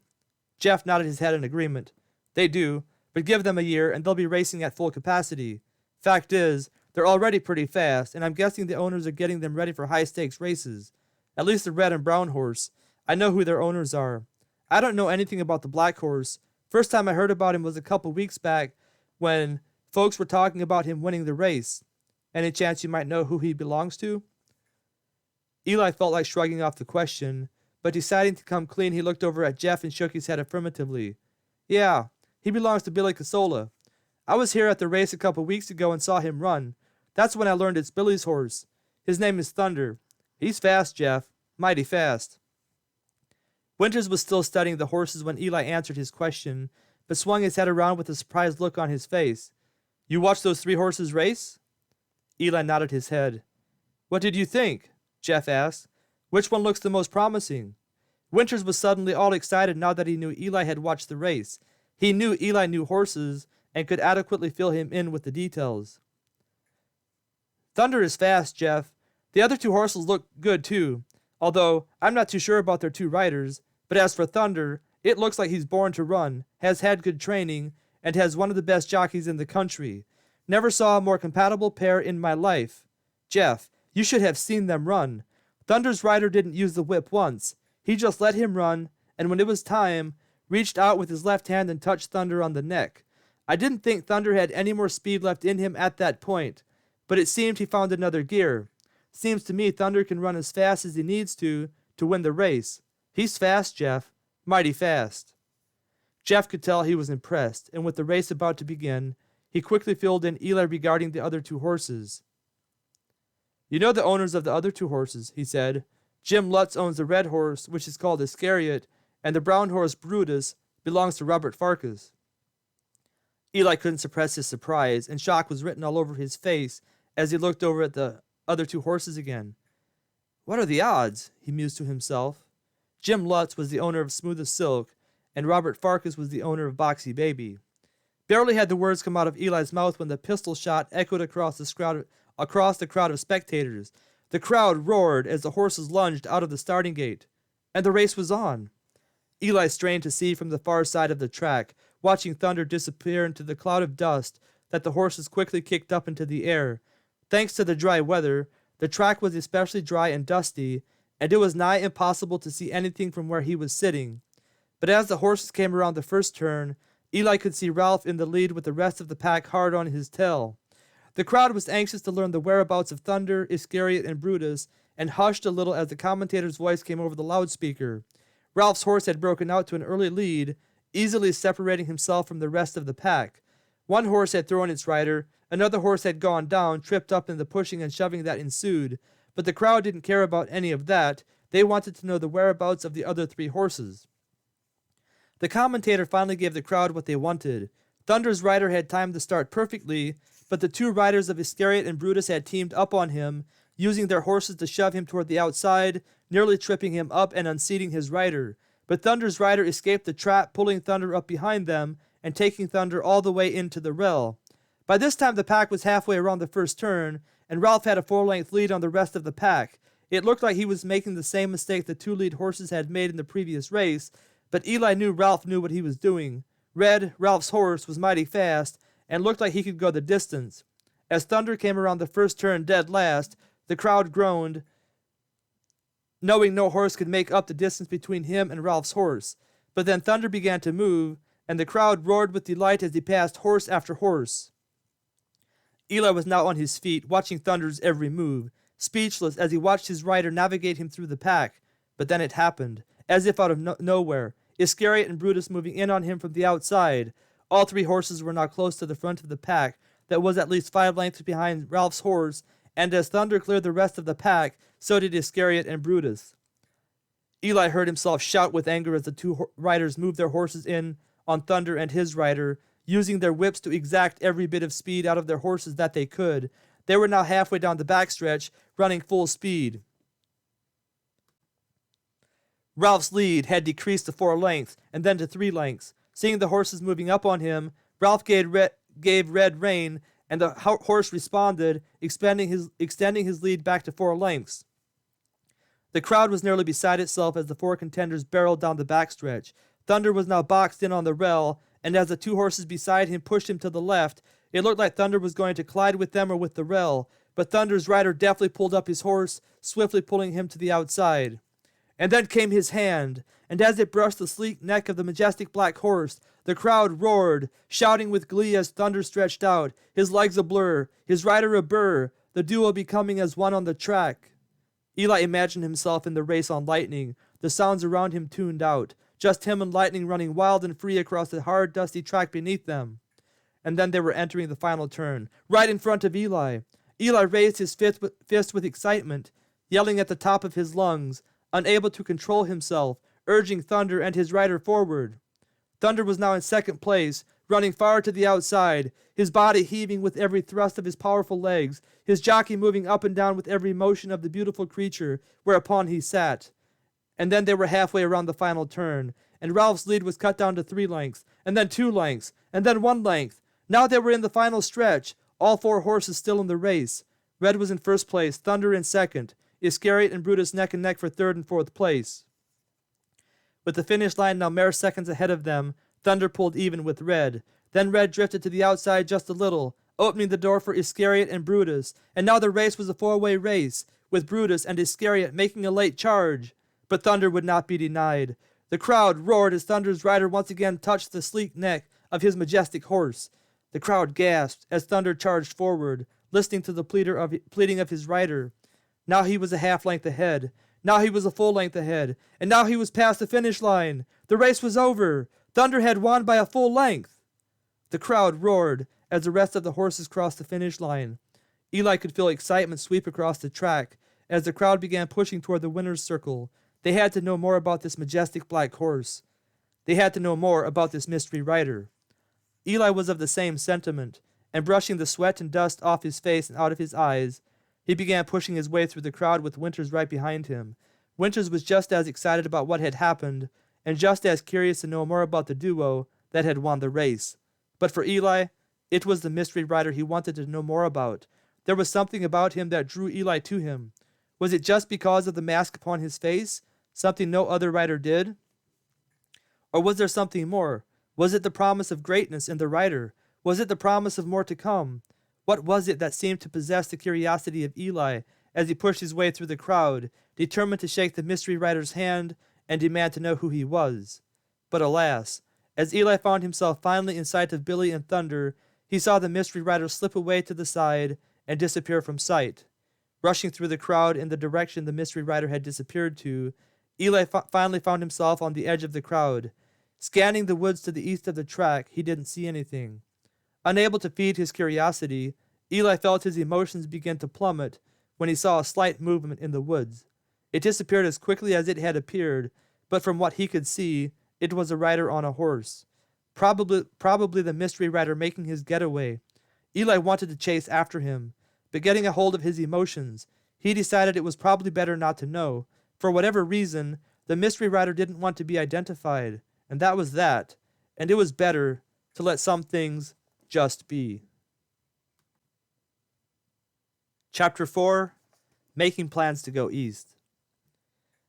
Jeff nodded his head in agreement. "They do, but give them a year and they'll be racing at full capacity. Fact is, they're already pretty fast, and I'm guessing the owners are getting them ready for high-stakes races. At least the red and brown horse. I know who their owners are. I don't know anything about the black horse. First time I heard about him was a couple weeks back when folks were talking about him winning the race. Any chance you might know who he belongs to?" Eli felt like shrugging off the question, but deciding to come clean, he looked over at Jeff and shook his head affirmatively. Yeah, he belongs to Billy Casola. I was here at the race a couple weeks ago and saw him run. That's when I learned it's Billy's horse. His name is Thunder. He's fast, Jeff. Mighty fast. Winters was still studying the horses when Eli answered his question, but swung his head around with a surprised look on his face. You watched those 3 horses race? Eli nodded his head. What did you think? Jeff asked. Which one looks the most promising? Winters was suddenly all excited now that he knew Eli had watched the race. He knew Eli knew horses and could adequately fill him in with the details. Thunder is fast, Jeff. The other 2 horses look good too, although I'm not too sure about their 2 riders. But as for Thunder, it looks like he's born to run, has had good training, and has one of the best jockeys in the country. Never saw a more compatible pair in my life. Jeff, you should have seen them run. Thunder's rider didn't use the whip once. He just let him run, and when it was time, reached out with his left hand and touched Thunder on the neck. I didn't think Thunder had any more speed left in him at that point, but it seemed he found another gear. Seems to me Thunder can run as fast as he needs to win the race. He's fast, Jeff. Mighty fast. Jeff could tell he was impressed, and with the race about to begin, he quickly filled in Eli regarding the other 2 horses. You know the owners of the other 2 horses, he said. Jim Lutz owns the red horse, which is called Iscariot, and the brown horse, Brutus, belongs to Robert Farkas. Eli couldn't suppress his surprise, and shock was written all over his face as he looked over at the other 2 horses again. What are the odds? He mused to himself. Jim Lutz was the owner of Smooth as Silk, and Robert Farkas was the owner of Boxy Baby. Barely had the words come out of Eli's mouth when the pistol shot echoed across the crowd of spectators. The crowd roared as the horses lunged out of the starting gate, and the race was on. Eli strained to see from the far side of the track, watching Thunder disappear into the cloud of dust that the horses quickly kicked up into the air. Thanks to the dry weather, the track was especially dry and dusty, and it was nigh impossible to see anything from where he was sitting. But as the horses came around the first turn, Eli could see Ralph in the lead with the rest of the pack hard on his tail. The crowd was anxious to learn the whereabouts of Thunder, Iscariot, and Brutus, and hushed a little as the commentator's voice came over the loudspeaker. Ralph's horse had broken out to an early lead, easily separating himself from the rest of the pack. One horse had thrown its rider, another horse had gone down, tripped up in the pushing and shoving that ensued, but the crowd didn't care about any of that. They wanted to know the whereabouts of the other 3 horses. The commentator finally gave the crowd what they wanted. Thunder's rider had timed the start perfectly, but the 2 riders of Iscariot and Brutus had teamed up on him, using their horses to shove him toward the outside, nearly tripping him up and unseating his rider. But Thunder's rider escaped the trap, pulling Thunder up behind them and taking Thunder all the way into the rail. By this time the pack was halfway around the first turn, and Ralph had a 4-length lead on the rest of the pack. It looked like he was making the same mistake the 2 lead horses had made in the previous race, but Eli knew Ralph knew what he was doing. Red, Ralph's horse, was mighty fast, and looked like he could go the distance. As Thunder came around the first turn dead last, the crowd groaned, knowing no horse could make up the distance between him and Ralph's horse. But then Thunder began to move, and the crowd roared with delight as he passed horse after horse. Eli was now on his feet, watching Thunder's every move, speechless as he watched his rider navigate him through the pack. But then it happened, as if out of nowhere, Iscariot and Brutus moving in on him from the outside. All 3 horses were now close to the front of the pack, that was at least 5 lengths behind Ralph's horse, and as Thunder cleared the rest of the pack, so did Iscariot and Brutus. Eli heard himself shout with anger as the 2 riders moved their horses in on Thunder and his rider, using their whips to exact every bit of speed out of their horses that they could. They were now halfway down the backstretch, running full speed. Ralph's lead had decreased to 4 lengths, and then to 3 lengths. Seeing the horses moving up on him, Ralph gave red rein, and the horse responded, extending his lead back to 4 lengths. The crowd was nearly beside itself as the 4 contenders barreled down the backstretch. Thunder was now boxed in on the rail, and as the 2 horses beside him pushed him to the left, it looked like Thunder was going to collide with them or with the rail, but Thunder's rider deftly pulled up his horse, swiftly pulling him to the outside. And then came his hand, and as it brushed the sleek neck of the majestic black horse, the crowd roared, shouting with glee as Thunder stretched out, his legs a blur, his rider a burr, the duo becoming as one on the track. Eli imagined himself in the race on Lightning, the sounds around him tuned out, just him and Lightning running wild and free across the hard, dusty track beneath them. And then they were entering the final turn, right in front of Eli. Eli raised his fist with excitement, yelling at the top of his lungs, unable to control himself, urging Thunder and his rider forward. Thunder was now in second place, running far to the outside, his body heaving with every thrust of his powerful legs, his jockey moving up and down with every motion of the beautiful creature whereupon he sat. And then they were halfway around the final turn, and Ralph's lead was cut down to 3 lengths, and then 2 lengths, and then 1 length. Now they were in the final stretch, all 4 horses still in the race. Red was in first place, Thunder in second, Iscariot and Brutus neck and neck for 3rd and 4th place. With the finish line now mere seconds ahead of them, Thunder pulled even with Red. Then Red drifted to the outside just a little, opening the door for Iscariot and Brutus, and now the race was a 4-way race, with Brutus and Iscariot making a late charge. But Thunder would not be denied. The crowd roared as Thunder's rider once again touched the sleek neck of his majestic horse. The crowd gasped as Thunder charged forward, listening to the pleading of his rider. Now he was a half length ahead. Now he was a full length ahead. And now he was past the finish line. The race was over. Thunder had won by a full length. The crowd roared as the rest of the horses crossed the finish line. Eli could feel excitement sweep across the track as the crowd began pushing toward the winner's circle. They had to know more about this majestic black horse. They had to know more about this mystery rider. Eli was of the same sentiment, and brushing the sweat and dust off his face and out of his eyes, he began pushing his way through the crowd with Winters right behind him. Winters was just as excited about what had happened, and just as curious to know more about the duo that had won the race. But for Eli, it was the mystery rider he wanted to know more about. There was something about him that drew Eli to him. Was it just because of the mask upon his face? Something no other rider did? Or was there something more? Was it the promise of greatness in the rider? Was it the promise of more to come? What was it that seemed to possess the curiosity of Eli as he pushed his way through the crowd, determined to shake the mystery rider's hand and demand to know who he was? But alas, as Eli found himself finally in sight of Billy and Thunder, he saw the mystery rider slip away to the side and disappear from sight. Rushing through the crowd in the direction the mystery rider had disappeared to, Eli finally found himself on the edge of the crowd. Scanning the woods to the east of the track, he didn't see anything. Unable to feed his curiosity, Eli felt his emotions begin to plummet when he saw a slight movement in the woods. It disappeared as quickly as it had appeared, but from what he could see, it was a rider on a horse. Probably the mystery rider making his getaway. Eli wanted to chase after him, but getting a hold of his emotions, he decided it was probably better not to know. For whatever reason, the mystery rider didn't want to be identified, and that was that, and it was better to let some things just be. Chapter 4. Making Plans to Go East.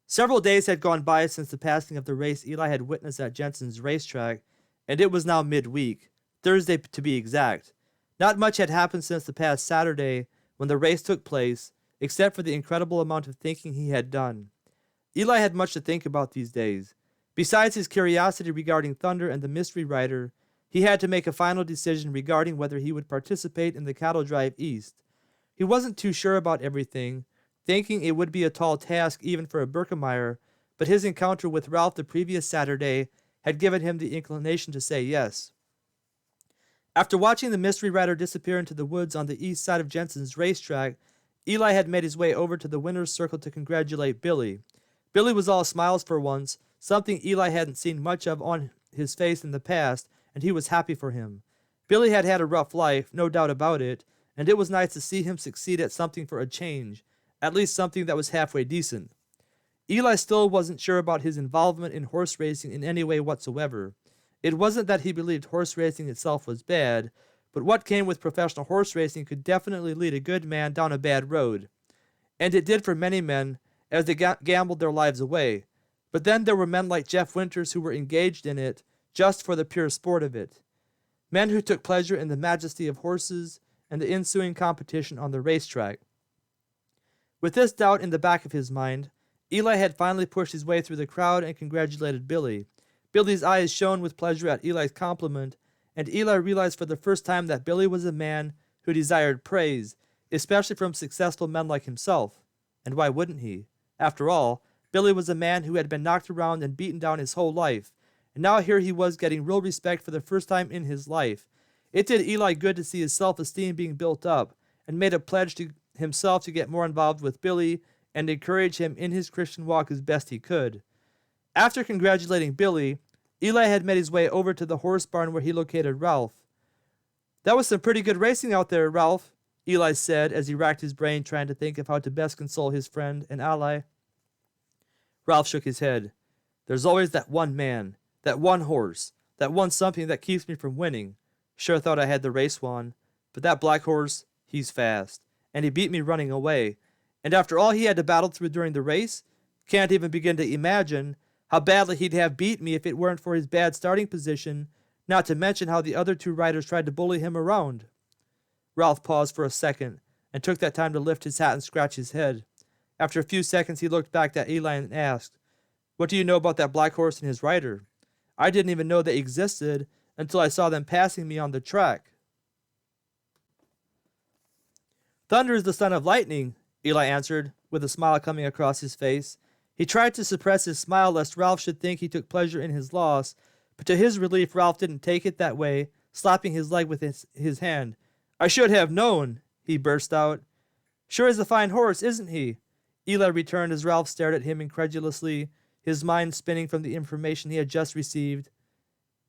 Several days had gone by since the passing of the race Eli had witnessed at Jensen's racetrack, and it was now midweek, Thursday to be exact. Not much had happened since the past Saturday when the race took place, except for the incredible amount of thinking he had done. Eli had much to think about these days. Besides his curiosity regarding Thunder and the mystery rider, he had to make a final decision regarding whether he would participate in the cattle drive east. He wasn't too sure about everything, thinking it would be a tall task even for a Birkemeyer, but his encounter with Ralph the previous Saturday had given him the inclination to say yes. After watching the mystery rider disappear into the woods on the east side of Jensen's racetrack, Eli had made his way over to the winner's circle to congratulate Billy. Billy was all smiles for once, something Eli hadn't seen much of on his face in the past, and he was happy for him. Billy had had a rough life, no doubt about it, and it was nice to see him succeed at something for a change, at least something that was halfway decent. Eli still wasn't sure about his involvement in horse racing in any way whatsoever. It wasn't that he believed horse racing itself was bad, but what came with professional horse racing could definitely lead a good man down a bad road. And it did for many men, as they gambled their lives away. But then there were men like Jeff Winters who were engaged in it just for the pure sport of it. Men who took pleasure in the majesty of horses and the ensuing competition on the racetrack. With this doubt in the back of his mind, Eli had finally pushed his way through the crowd and congratulated Billy. Billy's eyes shone with pleasure at Eli's compliment, and Eli realized for the first time that Billy was a man who desired praise, especially from successful men like himself. And why wouldn't he? After all, Billy was a man who had been knocked around and beaten down his whole life, and now here he was getting real respect for the first time in his life. It did Eli good to see his self-esteem being built up, and made a pledge to himself to get more involved with Billy and encourage him in his Christian walk as best he could. After congratulating Billy, Eli had made his way over to the horse barn where he located Ralph. "That was some pretty good racing out there, Ralph," Eli said as he racked his brain trying to think of how to best console his friend and ally. Ralph shook his head. "There's always that one man, that one horse, that one something that keeps me from winning. Sure thought I had the race won, but that black horse, he's fast, and he beat me running away. And after all he had to battle through during the race, can't even begin to imagine how badly he'd have beat me if it weren't for his bad starting position, not to mention how the other two riders tried to bully him around." Ralph paused for a second and took that time to lift his hat and scratch his head. After a few seconds, he looked back at Eli and asked, "What do you know about that black horse and his rider? I didn't even know they existed until I saw them passing me on the track." "Thunder is the son of lightning," Eli answered, with a smile coming across his face. He tried to suppress his smile lest Ralph should think he took pleasure in his loss, but to his relief Ralph didn't take it that way, slapping his leg with his hand. "I should have known," he burst out. "Sure is a fine horse, isn't he?" Eli returned as Ralph stared at him incredulously, his mind spinning from the information he had just received.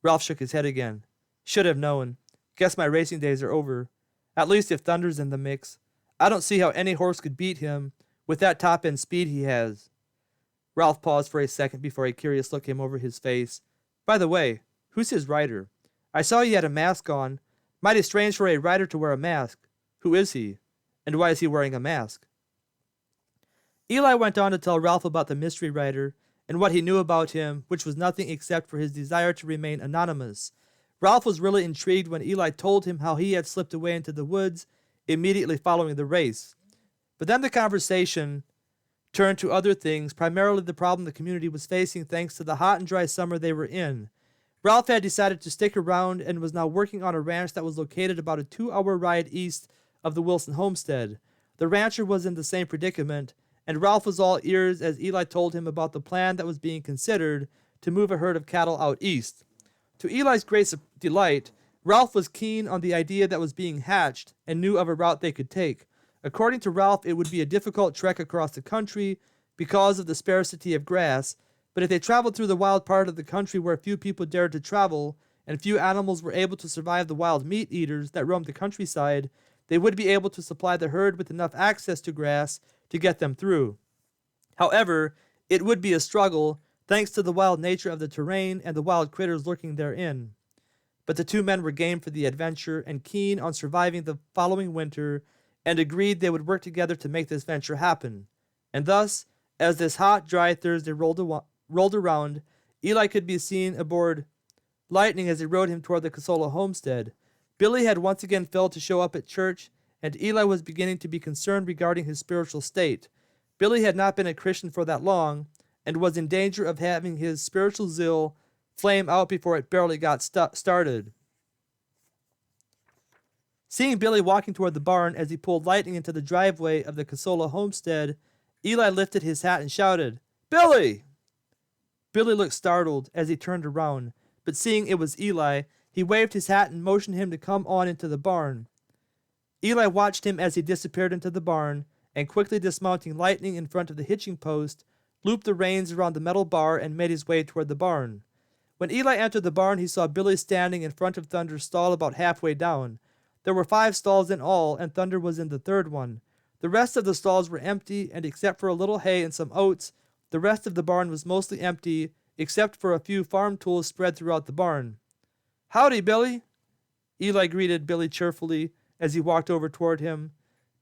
Ralph shook his head again. "Should have known. Guess my racing days are over. At least if Thunder's in the mix. I don't see how any horse could beat him, with that top-end speed he has." Ralph paused for a second before a curious look came over his face. "By the way, who's his rider? I saw he had a mask on. Mighty strange for a rider to wear a mask. Who is he? And why is he wearing a mask?" Eli went on to tell Ralph about the mystery rider and what he knew about him, which was nothing except for his desire to remain anonymous. Ralph was really intrigued when Eli told him how he had slipped away into the woods immediately following the race. But then the conversation turned to other things, primarily the problem the community was facing thanks to the hot and dry summer they were in. Ralph had decided to stick around and was now working on a ranch that was located about a 2-hour ride east of the Wilson homestead. The rancher was in the same predicament, and Ralph was all ears as Eli told him about the plan that was being considered to move a herd of cattle out east. To Eli's great delight, Ralph was keen on the idea that was being hatched and knew of a route they could take. According to Ralph, it would be a difficult trek across the country because of the scarcity of grass, but if they traveled through the wild part of the country where few people dared to travel and few animals were able to survive the wild meat eaters that roamed the countryside, they would be able to supply the herd with enough access to grass to get them through. However, it would be a struggle, thanks to the wild nature of the terrain and the wild critters lurking therein. But the two men were game for the adventure and keen on surviving the following winter, and agreed they would work together to make this venture happen. And thus, as this hot, dry Thursday rolled around, Eli could be seen aboard Lightning as he rode him toward the Casola homestead. Billy had once again failed to show up at church, and Eli was beginning to be concerned regarding his spiritual state. Billy had not been a Christian for that long, and was in danger of having his spiritual zeal flame out before it barely got started. Seeing Billy walking toward the barn as he pulled Lightning into the driveway of the Casola homestead, Eli lifted his hat and shouted, "Billy!" Billy looked startled as he turned around, but seeing it was Eli, he waved his hat and motioned him to come on into the barn. Eli watched him as he disappeared into the barn, and quickly dismounting Lightning in front of the hitching post, looped the reins around the metal bar and made his way toward the barn. When Eli entered the barn, he saw Billy standing in front of Thunder's stall about halfway down. There were 5 stalls in all, and Thunder was in the 3rd one. The rest of the stalls were empty, and except for a little hay and some oats, the rest of the barn was mostly empty, except for a few farm tools spread throughout the barn. "Howdy, Billy!" Eli greeted Billy cheerfully as he walked over toward him.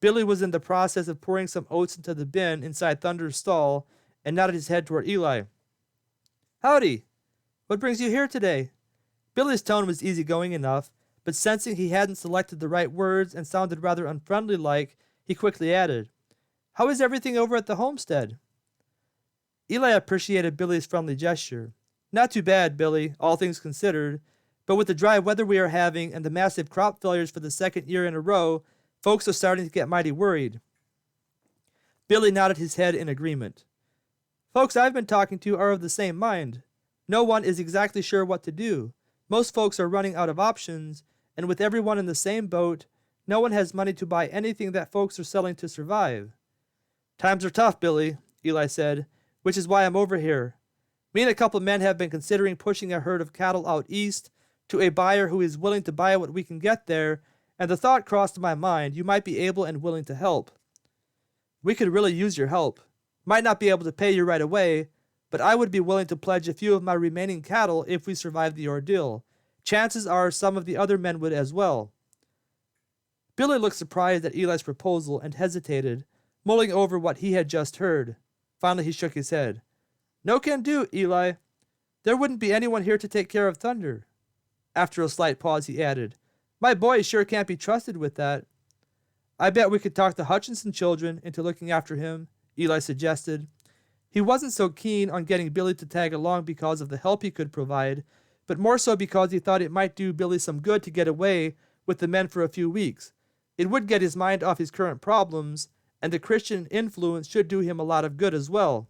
Billy was in the process of pouring some oats into the bin inside Thunder's stall, and nodded his head toward Eli. "Howdy! What brings you here today?" Billy's tone was easygoing enough, but sensing he hadn't selected the right words and sounded rather unfriendly-like, he quickly added, "How is everything over at the homestead?" Eli appreciated Billy's friendly gesture. "Not too bad, Billy, all things considered, but with the dry weather we are having and the massive crop failures for the 2nd year in a row, folks are starting to get mighty worried." Billy nodded his head in agreement. Folks I've been talking to are of the same mind. No one is exactly sure what to do. Most folks are running out of options, and with everyone in the same boat, no one has money to buy anything that folks are selling to survive. Times are tough, Billy, Eli said, which is why I'm over here. Me and a couple men have been considering pushing a herd of cattle out east to a buyer who is willing to buy what we can get there, and the thought crossed my mind you might be able and willing to help. We could really use your help. Might not be able to pay you right away, but I would be willing to pledge a few of my remaining cattle if we survive the ordeal. Chances are some of the other men would as well. Billy looked surprised at Eli's proposal and hesitated, mulling over what he had just heard. Finally he shook his head. No can do, Eli. There wouldn't be anyone here to take care of Thunder. After a slight pause he added, My boy sure can't be trusted with that. I bet we could talk the Hutchinson children into looking after him, Eli suggested. He wasn't so keen on getting Billy to tag along because of the help he could provide, but more so because he thought it might do Billy some good to get away with the men for a few weeks. It would get his mind off his current problems, and the Christian influence should do him a lot of good as well.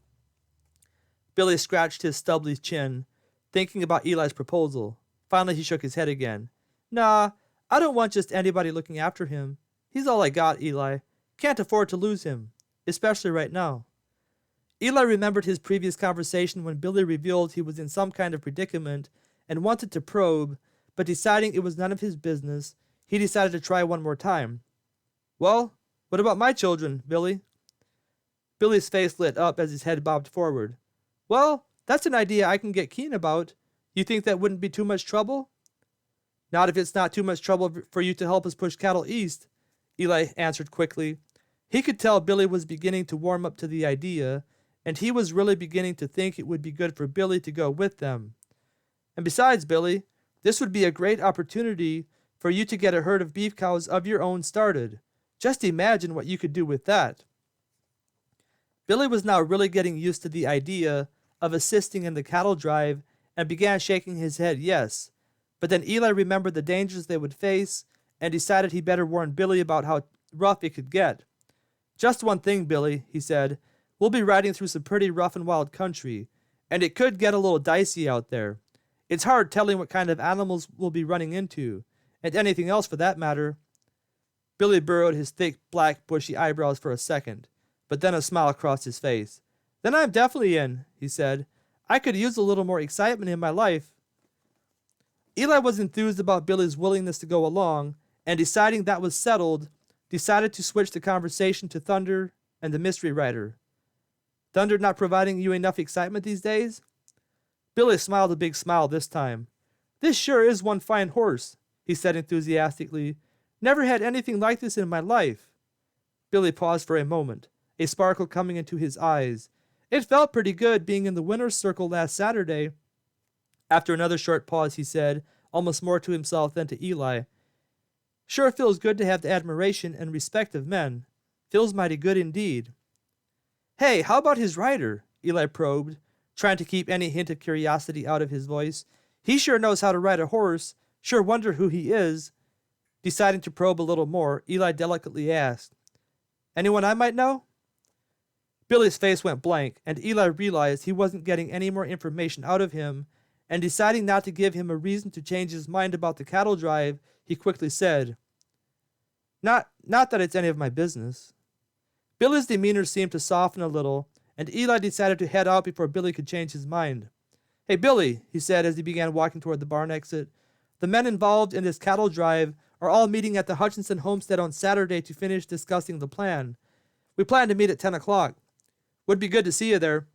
Billy scratched his stubbly chin, thinking about Eli's proposal. Finally he shook his head again. Nah, I don't want just anybody looking after him. He's all I got, Eli. Can't afford to lose him, especially right now. Eli remembered his previous conversation when Billy revealed he was in some kind of predicament and wanted to probe, but deciding it was none of his business, he decided to try one more time. Well, what about my children, Billy? Billy's face lit up as his head bobbed forward. Well, that's an idea I can get keen about. You think that wouldn't be too much trouble? Not if it's not too much trouble for you to help us push cattle east, Eli answered quickly. He could tell Billy was beginning to warm up to the idea, and he was really beginning to think it would be good for Billy to go with them. And besides, Billy, this would be a great opportunity for you to get a herd of beef cows of your own started. Just imagine what you could do with that. Billy was now really getting used to the idea of assisting in the cattle drive and began shaking his head yes. But then Eli remembered the dangers they would face and decided he better warn Billy about how rough it could get. Just one thing, Billy, he said. We'll be riding through some pretty rough and wild country, and it could get a little dicey out there. It's hard telling what kind of animals we'll be running into, and anything else for that matter. Billy burrowed his thick, black, bushy eyebrows for a second, but then a smile crossed his face. Then I'm definitely in, he said. I could use a little more excitement in my life. Eli was enthused about Billy's willingness to go along, and deciding that was settled, decided to switch the conversation to Thunder and the mystery rider. Thunder not providing you enough excitement these days? Billy smiled a big smile this time. This sure is one fine horse, he said enthusiastically. Never had anything like this in my life. Billy paused for a moment, a sparkle coming into his eyes. It felt pretty good being in the winner's circle last Saturday. After another short pause, he said, almost more to himself than to Eli, Sure feels good to have the admiration and respect of men. Feels mighty good indeed. Hey, how about his rider? Eli probed, trying to keep any hint of curiosity out of his voice. He sure knows how to ride a horse. Sure wonder who he is. Deciding to probe a little more, Eli delicately asked, Anyone I might know? Billy's face went blank, and Eli realized he wasn't getting any more information out of him, and deciding not to give him a reason to change his mind about the cattle drive, he quickly said, Not that it's any of my business. Billy's demeanor seemed to soften a little, and Eli decided to head out before Billy could change his mind. Hey, Billy, he said as he began walking toward the barn exit, the men involved in this cattle drive are all meeting at the Hutchinson homestead on Saturday to finish discussing the plan. We plan to meet at 10 o'clock. Would be good to see you there.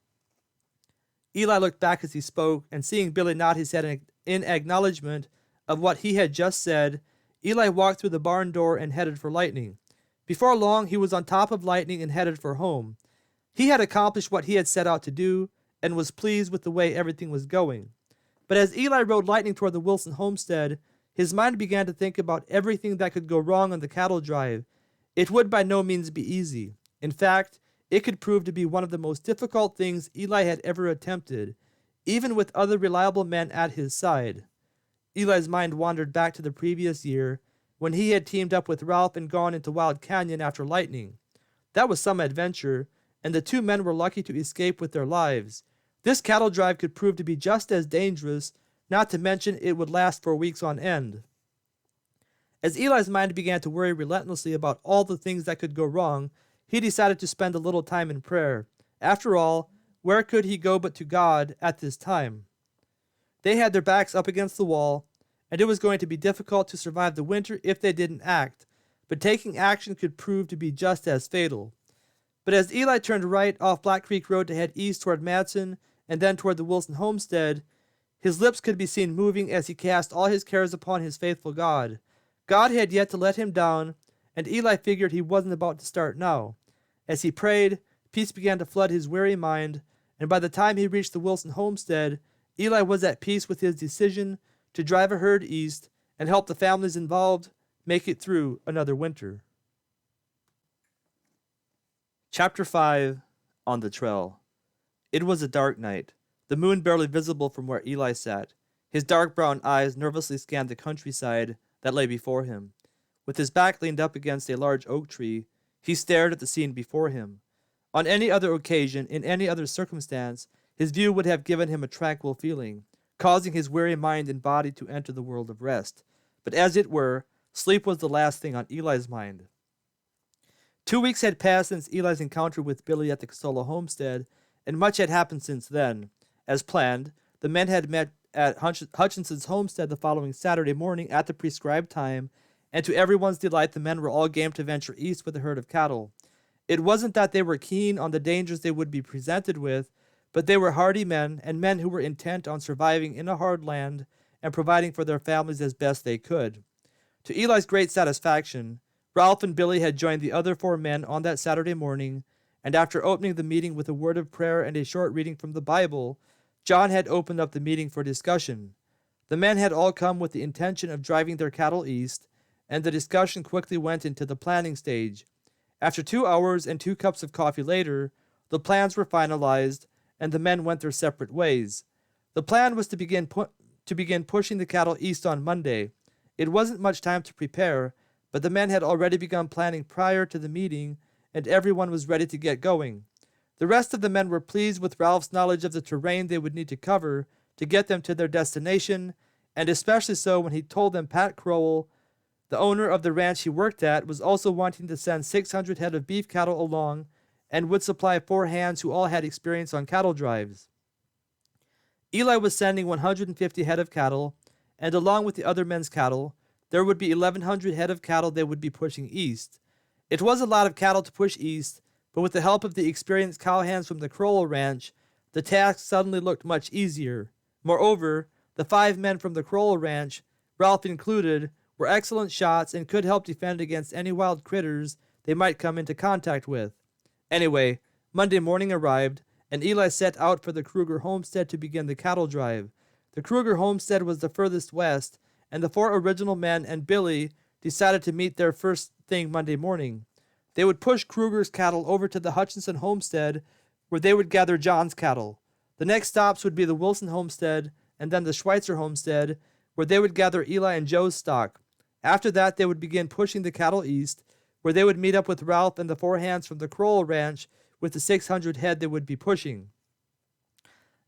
Eli looked back as he spoke, and seeing Billy nod his head in acknowledgement of what he had just said, Eli walked through the barn door and headed for Lightning. Before long, he was on top of Lightning and headed for home. He had accomplished what he had set out to do, and was pleased with the way everything was going. But as Eli rode Lightning toward the Wilson homestead, his mind began to think about everything that could go wrong on the cattle drive. It would by no means be easy. In fact, it could prove to be one of the most difficult things Eli had ever attempted, even with other reliable men at his side. Eli's mind wandered back to the previous year, when he had teamed up with Ralph and gone into Wild Canyon after Lightning. That was some adventure, and the two men were lucky to escape with their lives. This cattle drive could prove to be just as dangerous, not to mention it would last for weeks on end. As Eli's mind began to worry relentlessly about all the things that could go wrong, he decided to spend a little time in prayer. After all, where could he go but to God at this time? They had their backs up against the wall, and it was going to be difficult to survive the winter if they didn't act, but taking action could prove to be just as fatal. But as Eli turned right off Black Creek Road to head east toward Madison and then toward the Wilson homestead, his lips could be seen moving as he cast all his cares upon his faithful God. God had yet to let him down, and Eli figured he wasn't about to start now. As he prayed, peace began to flood his weary mind, and by the time he reached the Wilson homestead, Eli was at peace with his decision to drive a herd east and help the families involved make it through another winter. Chapter 5. On the Trail. It was a dark night, the moon barely visible from where Eli sat. His dark brown eyes nervously scanned the countryside that lay before him. With his back leaned up against a large oak tree, he stared at the scene before him. On any other occasion, in any other circumstance, his view would have given him a tranquil feeling, causing his weary mind and body to enter the world of rest. But as it were, sleep was the last thing on Eli's mind. 2 weeks had passed since Eli's encounter with Billy at the Casola homestead, and much had happened since then. As planned, the men had met at Hutchinson's homestead the following Saturday morning at the prescribed time, and to everyone's delight the men were all game to venture east with a herd of cattle. It wasn't that they were keen on the dangers they would be presented with, but they were hardy men, and men who were intent on surviving in a hard land and providing for their families as best they could. To Eli's great satisfaction, Ralph and Billy had joined the other 4 men on that Saturday morning, and after opening the meeting with a word of prayer and a short reading from the Bible, John had opened up the meeting for discussion. The men had all come with the intention of driving their cattle east, and the discussion quickly went into the planning stage. After 2 hours and 2 cups of coffee later, the plans were finalized, and the men went their separate ways. The plan was to begin pushing the cattle east on Monday. It wasn't much time to prepare, but the men had already begun planning prior to the meeting, and everyone was ready to get going. The rest of the men were pleased with Ralph's knowledge of the terrain they would need to cover to get them to their destination, and especially so when he told them Pat Crowell, the owner of the ranch he worked at, was also wanting to send 600 head of beef cattle along and would supply 4 hands who all had experience on cattle drives. Eli was sending 150 head of cattle, and along with the other men's cattle, there would be 1,100 head of cattle they would be pushing east. It was a lot of cattle to push east, but with the help of the experienced cowhands from the Crowell Ranch, the task suddenly looked much easier. Moreover, the 5 men from the Crowell Ranch, Ralph included, were excellent shots and could help defend against any wild critters they might come into contact with. Anyway, Monday morning arrived, and Eli set out for the Kruger homestead to begin the cattle drive. The Kruger homestead was the furthest west, and the 4 original men and Billy decided to meet there first thing Monday morning. They would push Kruger's cattle over to the Hutchinson homestead, where they would gather John's cattle. The next stops would be the Wilson homestead, and then the Schweitzer homestead, where they would gather Eli and Joe's stock. After that, they would begin pushing the cattle east, where they would meet up with Ralph and the 4 hands from the Crowell Ranch with the 600 head they would be pushing.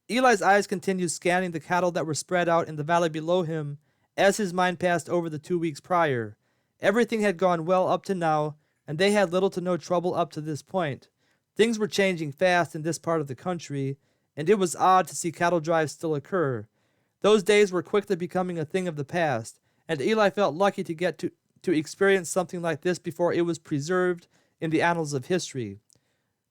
Eli's eyes continued scanning the cattle that were spread out in the valley below him as his mind passed over the 2 weeks prior. Everything had gone well up to now, and they had little to no trouble up to this point. Things were changing fast in this part of the country, and it was odd to see cattle drives still occur. Those days were quickly becoming a thing of the past, and Eli felt lucky to get to experience something like this before it was preserved in the annals of history.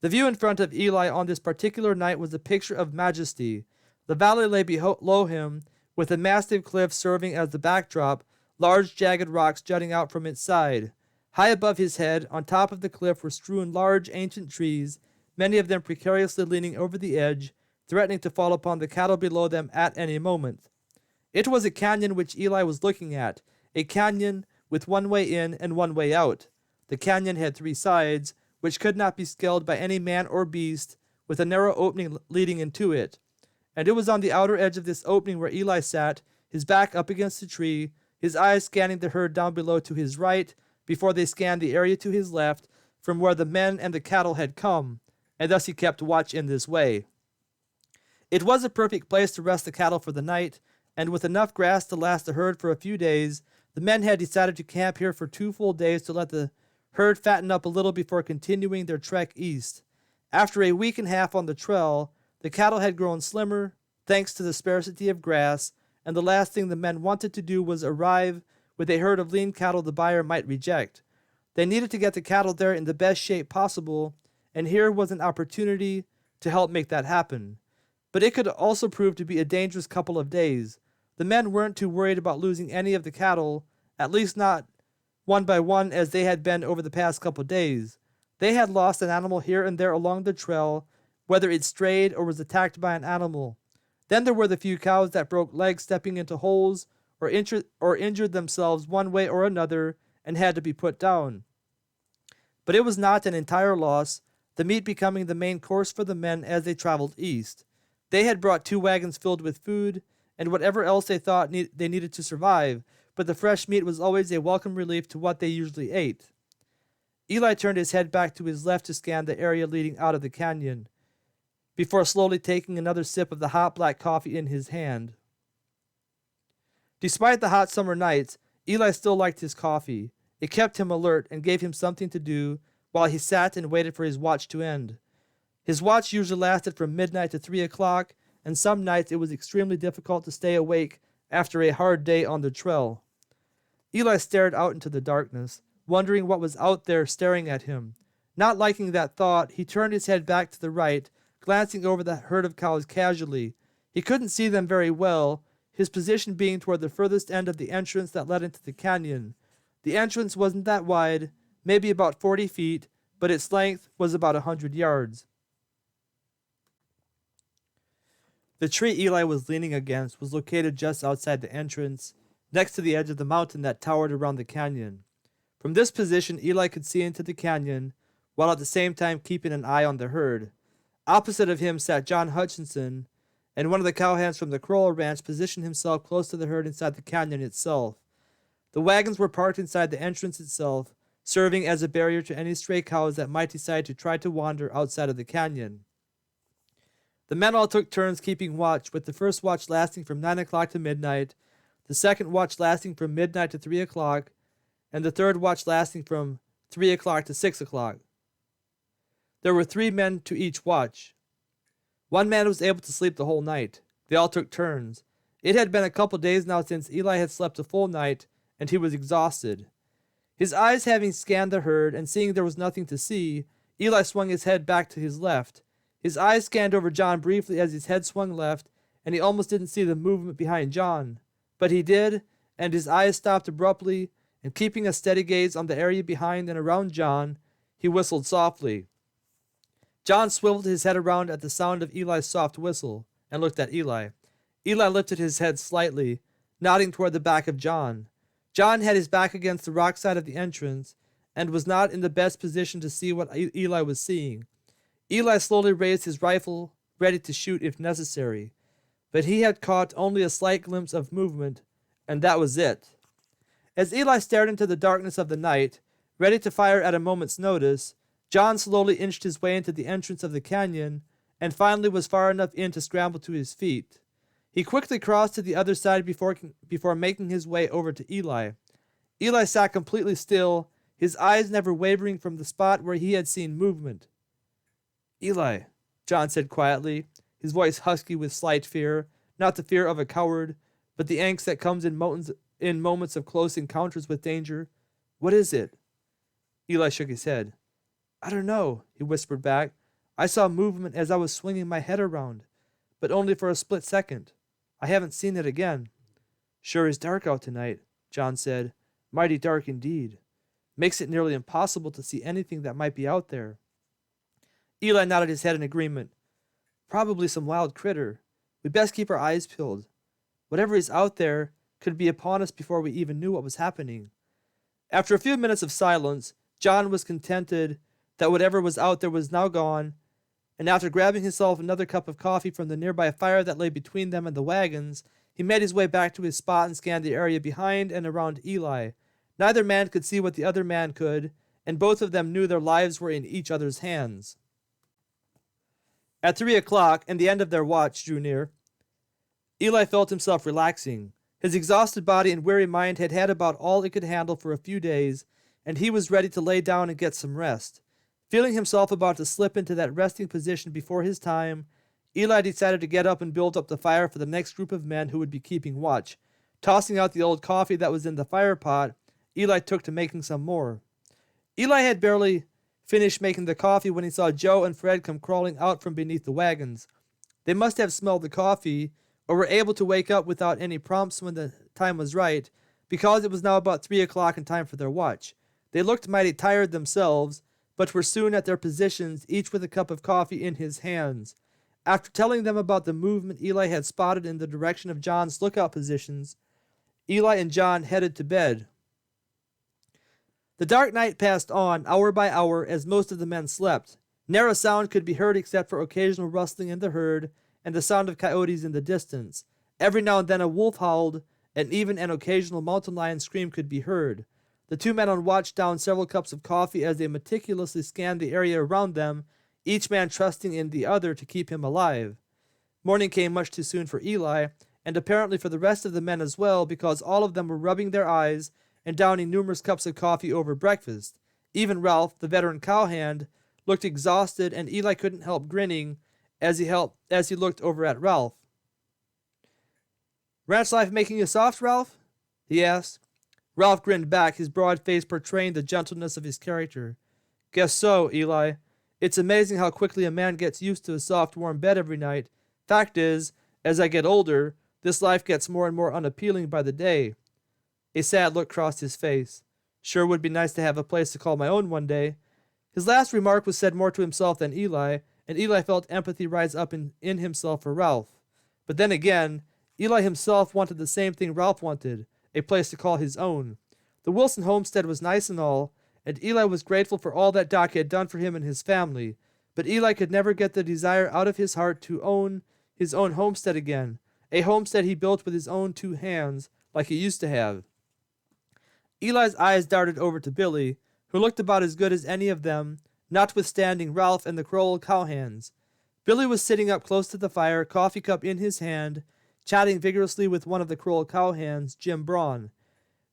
The view in front of Eli on this particular night was a picture of majesty. The valley lay below him, with a massive cliff serving as the backdrop, large jagged rocks jutting out from its side. High above his head, on top of the cliff, were strewn large ancient trees, many of them precariously leaning over the edge, threatening to fall upon the cattle below them at any moment. It was a canyon which Eli was looking at, a canyon with one way in and one way out. The canyon had 3 sides, which could not be scaled by any man or beast, with a narrow opening leading into it. And it was on the outer edge of this opening where Eli sat, his back up against the tree, his eyes scanning the herd down below to his right, before they scanned the area to his left, from where the men and the cattle had come. and thus he kept watch in this way. It was a perfect place to rest the cattle for the night, and with enough grass to last the herd for a few days, the men had decided to camp here for 2 full days to let the herd fatten up a little before continuing their trek east. After a week and a half on the trail, the cattle had grown slimmer, thanks to the scarcity of grass, and the last thing the men wanted to do was arrive with a herd of lean cattle the buyer might reject. They needed to get the cattle there in the best shape possible, and here was an opportunity to help make that happen. But it could also prove to be a dangerous couple of days. The men weren't too worried about losing any of the cattle, at least not one by one as they had been over the past couple of days. They had lost an animal here and there along the trail, whether it strayed or was attacked by an animal. Then there were the few cows that broke legs stepping into holes or injured themselves one way or another and had to be put down. But it was not an entire loss, the meat becoming the main course for the men as they traveled east. They had brought 2 wagons filled with food and whatever else they thought they needed to survive, but the fresh meat was always a welcome relief to what they usually ate. Eli turned his head back to his left to scan the area leading out of the canyon, before slowly taking another sip of the hot black coffee in his hand. Despite the hot summer nights, Eli still liked his coffee. It kept him alert and gave him something to do while he sat and waited for his watch to end. His watch usually lasted from midnight to 3 o'clock, and some nights it was extremely difficult to stay awake after a hard day on the trail. Eli stared out into the darkness, wondering what was out there staring at him. Not liking that thought, he turned his head back to the right, glancing over the herd of cows casually. He couldn't see them very well, his position being toward the furthest end of the entrance that led into the canyon. The entrance wasn't that wide, maybe about 40 feet, but its length was about 100 yards. The tree Eli was leaning against was located just outside the entrance, next to the edge of the mountain that towered around the canyon. From this position, Eli could see into the canyon, while at the same time keeping an eye on the herd. Opposite of him sat John Hutchinson, and one of the cowhands from the Crowell Ranch positioned himself close to the herd inside the canyon itself. The wagons were parked inside the entrance itself, serving as a barrier to any stray cows that might decide to try to wander outside of the canyon. The men all took turns keeping watch, with the first watch lasting from 9 o'clock to midnight, the second watch lasting from midnight to 3 o'clock, and the third watch lasting from 3 o'clock to 6 o'clock. There were 3 men to each watch. One man was able to sleep the whole night. They all took turns. It had been a couple days now since Eli had slept a full night, and he was exhausted. His eyes having scanned the herd and seeing there was nothing to see, Eli swung his head back to his left. His eyes scanned over John briefly as his head swung left, and he almost didn't see the movement behind John. But he did, and his eyes stopped abruptly, and keeping a steady gaze on the area behind and around John, he whistled softly. John swiveled his head around at the sound of Eli's soft whistle, and looked at Eli. Eli lifted his head slightly, nodding toward the back of John. John had his back against the rock side of the entrance, and was not in the best position to see what Eli was seeing. Eli slowly raised his rifle, ready to shoot if necessary, but he had caught only a slight glimpse of movement, and that was it. As Eli stared into the darkness of the night, ready to fire at a moment's notice, John slowly inched his way into the entrance of the canyon, and finally was far enough in to scramble to his feet. He quickly crossed to the other side before making his way over to Eli. Eli sat completely still, his eyes never wavering from the spot where he had seen movement. "Eli," John said quietly, his voice husky with slight fear, not the fear of a coward, but the angst that comes in moments of close encounters with danger. "What is it?" Eli shook his head. "I don't know," he whispered back. "I saw movement as I was swinging my head around, but only for a split second. I haven't seen it again." "Sure is dark out tonight," John said. "Mighty dark indeed. Makes it nearly impossible to see anything that might be out there." Eli nodded his head in agreement. "Probably some wild critter. We best keep our eyes peeled. Whatever is out there could be upon us before we even knew what was happening." After a few minutes of silence, John was contented that whatever was out there was now gone, and after grabbing himself another cup of coffee from the nearby fire that lay between them and the wagons, he made his way back to his spot and scanned the area behind and around Eli. Neither man could see what the other man could, and both of them knew their lives were in each other's hands. At 3 o'clock, and the end of their watch drew near, Eli felt himself relaxing. His exhausted body and weary mind had had about all it could handle for a few days, and he was ready to lay down and get some rest. Feeling himself about to slip into that resting position before his time, Eli decided to get up and build up the fire for the next group of men who would be keeping watch. Tossing out the old coffee that was in the fire pot, Eli took to making some more. Eli had barely finished making the coffee when he saw Joe and Fred come crawling out from beneath the wagons. They must have smelled the coffee, or were able to wake up without any prompts when the time was right, because it was now about 3 o'clock and time for their watch. They looked mighty tired themselves, but were soon at their positions, each with a cup of coffee in his hands. After telling them about the movement Eli had spotted in the direction of John's lookout positions, Eli and John headed to bed. The dark night passed on, hour by hour, as most of the men slept. Ne'er a sound could be heard except for occasional rustling in the herd and the sound of coyotes in the distance. Every now and then a wolf howled, and even an occasional mountain lion scream could be heard. The two men on watch downed several cups of coffee as they meticulously scanned the area around them, each man trusting in the other to keep him alive. Morning came much too soon for Eli, and apparently for the rest of the men as well, because all of them were rubbing their eyes and downing numerous cups of coffee over breakfast. Even Ralph, the veteran cowhand, looked exhausted, and Eli couldn't help grinning as he looked over at Ralph. "Ranch life making you soft, Ralph?" he asked. Ralph grinned back, his broad face portraying the gentleness of his character. "Guess so, Eli. It's amazing how quickly a man gets used to a soft, warm bed every night. Fact is, as I get older, this life gets more and more unappealing by the day." A sad look crossed his face. "Sure would be nice to have a place to call my own one day." His last remark was said more to himself than Eli, and Eli felt empathy rise up in himself for Ralph. But then again, Eli himself wanted the same thing Ralph wanted, a place to call his own. The Wilson homestead was nice and all, and Eli was grateful for all that Doc had done for him and his family, but Eli could never get the desire out of his heart to own his own homestead again, a homestead he built with his own two hands, like he used to have. Eli's eyes darted over to Billy, who looked about as good as any of them, notwithstanding Ralph and the Crowell cowhands. Billy was sitting up close to the fire, coffee cup in his hand, chatting vigorously with one of the Crowell cowhands, Jim Braun.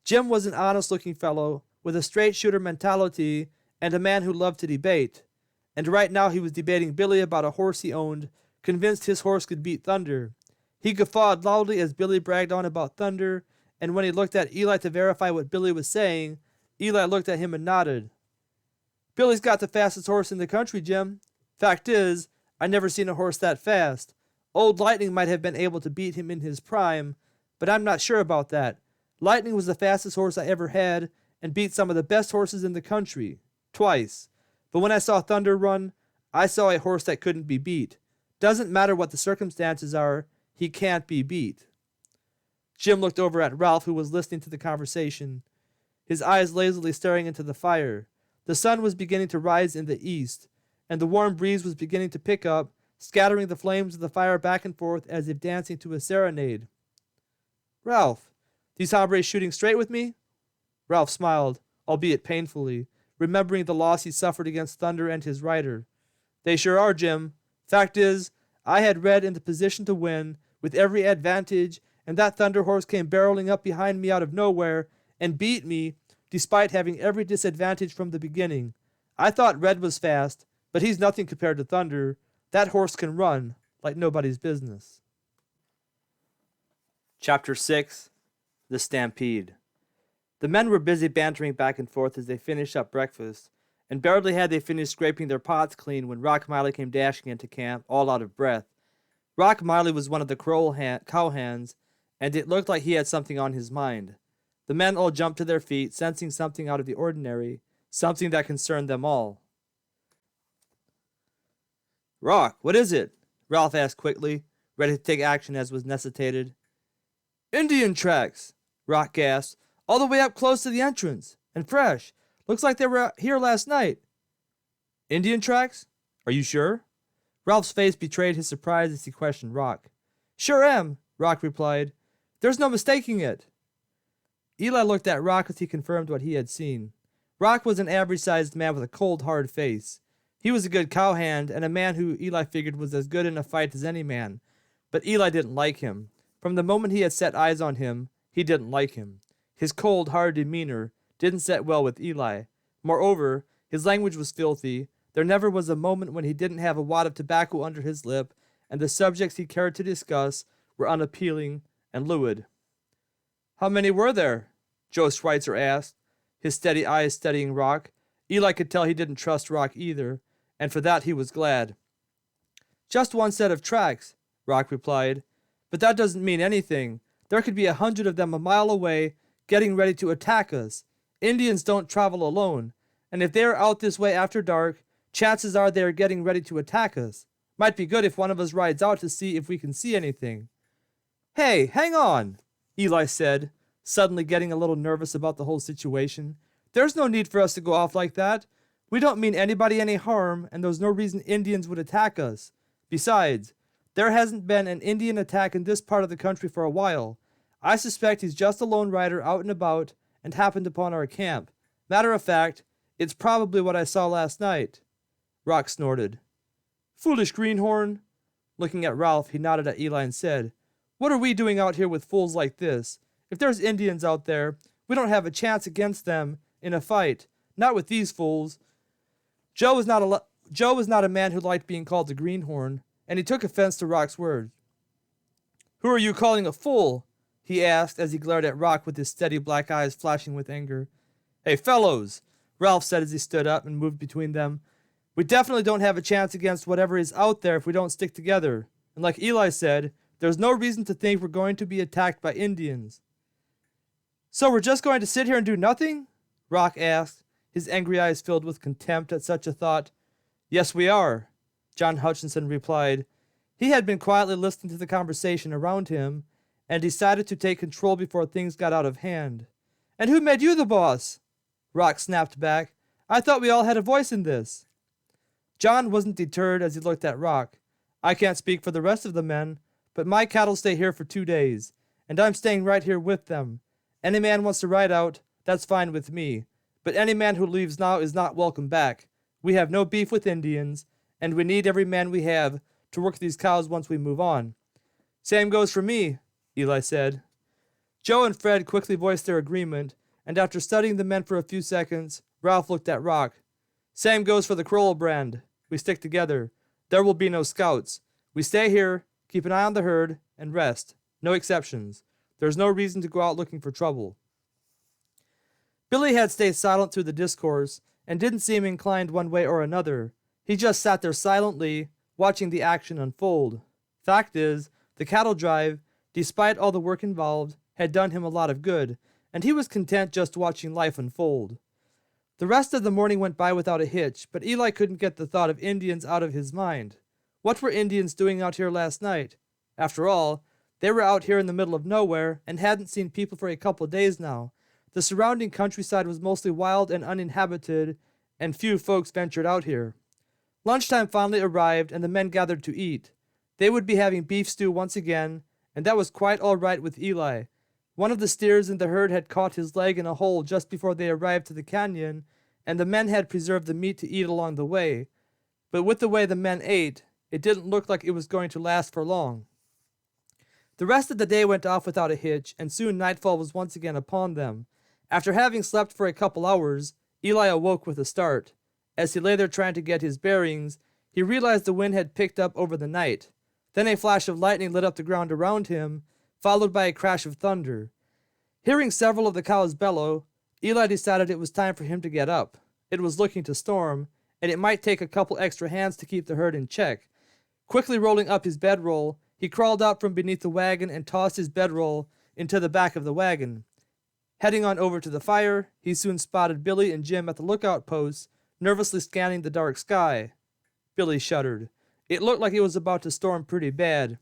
Jim was an honest-looking fellow, with a straight-shooter mentality and a man who loved to debate. And right now he was debating Billy about a horse he owned, convinced his horse could beat Thunder. He guffawed loudly as Billy bragged on about Thunder, and when he looked at Eli to verify what Billy was saying, Eli looked at him and nodded. "Billy's got the fastest horse in the country, Jim. Fact is, I never seen a horse that fast. Old Lightning might have been able to beat him in his prime, but I'm not sure about that. Lightning was the fastest horse I ever had, and beat some of the best horses in the country. Twice. But when I saw Thunder run, I saw a horse that couldn't be beat. Doesn't matter what the circumstances are, he can't be beat." Jim looked over at Ralph, who was listening to the conversation, his eyes lazily staring into the fire. The sun was beginning to rise in the east, and the warm breeze was beginning to pick up, scattering the flames of the fire back and forth as if dancing to a serenade. "Ralph, these hombres shooting straight with me?" Ralph smiled, albeit painfully, remembering the loss he suffered against Thunder and his rider. "They sure are, Jim. Fact is, I had Red in the position to win, with every advantage, and that Thunder horse came barreling up behind me out of nowhere and beat me, despite having every disadvantage from the beginning. I thought Red was fast, but he's nothing compared to Thunder. That horse can run like nobody's business." Chapter 6. The Stampede. The men were busy bantering back and forth as they finished up breakfast, and barely had they finished scraping their pots clean when Rock Miley came dashing into camp, all out of breath. Rock Miley was one of the Crowell cowhands, and it looked like he had something on his mind. The men all jumped to their feet, sensing something out of the ordinary, something that concerned them all. "Rock, what is it?" Ralph asked quickly, ready to take action as was necessitated. "Indian tracks," Rock gasped, "all the way up close to the entrance, and fresh. Looks like they were here last night." "Indian tracks? Are you sure?" Ralph's face betrayed his surprise as he questioned Rock. "Sure am," Rock replied. "There's no mistaking it." Eli looked at Rock as he confirmed what he had seen. Rock was an average-sized man with a cold, hard face. He was a good cowhand and a man who Eli figured was as good in a fight as any man. But Eli didn't like him. From the moment he had set eyes on him, he didn't like him. His cold, hard demeanor didn't set well with Eli. Moreover, his language was filthy. There never was a moment when he didn't have a wad of tobacco under his lip, and the subjects he cared to discuss were unappealing and lewd. "How many were there?" Joe Schweitzer asked, his steady eyes studying Rock. Eli could tell he didn't trust Rock either, and for that he was glad. "Just one set of tracks," Rock replied. "But that doesn't mean anything. There could be 100 of them a mile away, getting ready to attack us. Indians don't travel alone, and if they are out this way after dark, chances are they are getting ready to attack us. Might be good if one of us rides out to see if we can see anything." "Hey, hang on," Eli said, suddenly getting a little nervous about the whole situation. "There's no need for us to go off like that. We don't mean anybody any harm, and there's no reason Indians would attack us. Besides, there hasn't been an Indian attack in this part of the country for a while. I suspect he's just a lone rider out and about and happened upon our camp. Matter of fact, it's probably what I saw last night." Rock snorted. "Foolish greenhorn." Looking at Ralph, he nodded at Eli and said, "What are we doing out here with fools like this? If there's Indians out there, we don't have a chance against them in a fight. Not with these fools." Joe was not a man who liked being called a greenhorn, and he took offense to Rock's words. "Who are you calling a fool?" he asked as he glared at Rock with his steady black eyes flashing with anger. "Hey, fellows," Ralph said as he stood up and moved between them. "We definitely don't have a chance against whatever is out there if we don't stick together. And like Eli said, there's no reason to think we're going to be attacked by Indians." "So we're just going to sit here and do nothing?" Rock asked, his angry eyes filled with contempt at such a thought. "Yes, we are," John Hutchinson replied. He had been quietly listening to the conversation around him and decided to take control before things got out of hand. "And who made you the boss?" Rock snapped back. "I thought we all had a voice in this." John wasn't deterred as he looked at Rock. "I can't speak for the rest of the men, but my cattle stay here for 2 days, and I'm staying right here with them. Any man wants to ride out, that's fine with me, but any man who leaves now is not welcome back. We have no beef with Indians, and we need every man we have to work these cows once we move on." "Same goes for me," Eli said. Joe and Fred quickly voiced their agreement, and after studying the men for a few seconds, Ralph looked at Rock. "Same goes for the Crowell brand. We stick together. There will be no scouts. We stay here, keep an eye on the herd, and rest. No exceptions. There's no reason to go out looking for trouble." Billy had stayed silent through the discourse and didn't seem inclined one way or another. He just sat there silently, watching the action unfold. Fact is, the cattle drive, despite all the work involved, had done him a lot of good, and he was content just watching life unfold. The rest of the morning went by without a hitch, but Eli couldn't get the thought of Indians out of his mind. What were Indians doing out here last night? After all, they were out here in the middle of nowhere and hadn't seen people for a couple of days now. The surrounding countryside was mostly wild and uninhabited, and few folks ventured out here. Lunchtime finally arrived, and the men gathered to eat. They would be having beef stew once again, and that was quite all right with Eli. One of the steers in the herd had caught his leg in a hole just before they arrived to the canyon, and the men had preserved the meat to eat along the way. But with the way the men ate, it didn't look like it was going to last for long. The rest of the day went off without a hitch, and soon nightfall was once again upon them. After having slept for a couple hours, Eli awoke with a start. As he lay there trying to get his bearings, he realized the wind had picked up over the night. Then a flash of lightning lit up the ground around him, followed by a crash of thunder. Hearing several of the cows bellow, Eli decided it was time for him to get up. It was looking to storm, and it might take a couple extra hands to keep the herd in check. Quickly rolling up his bedroll, he crawled out from beneath the wagon and tossed his bedroll into the back of the wagon. Heading on over to the fire, he soon spotted Billy and Jim at the lookout post, nervously scanning the dark sky. Billy shuddered. It looked like it was about to storm pretty bad.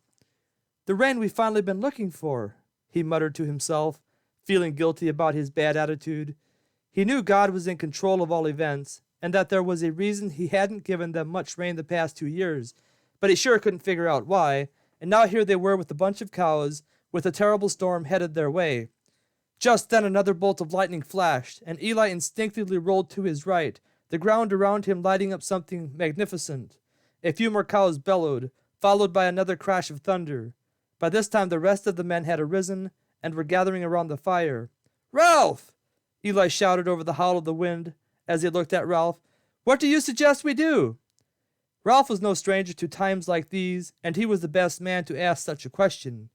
"The rain we've finally been looking for," he muttered to himself, feeling guilty about his bad attitude. He knew God was in control of all events, and that there was a reason he hadn't given them much rain the past 2 years, but he sure couldn't figure out why, and now here they were with a bunch of cows, with a terrible storm headed their way. Just then another bolt of lightning flashed, and Eli instinctively rolled to his right, the ground around him lighting up something magnificent. A few more cows bellowed, followed by another crash of thunder. By this time the rest of the men had arisen and were gathering around the fire. "Ralph!" Eli shouted over the howl of the wind as he looked at Ralph. "What do you suggest we do?" Ralph was no stranger to times like these, and he was the best man to ask such a question.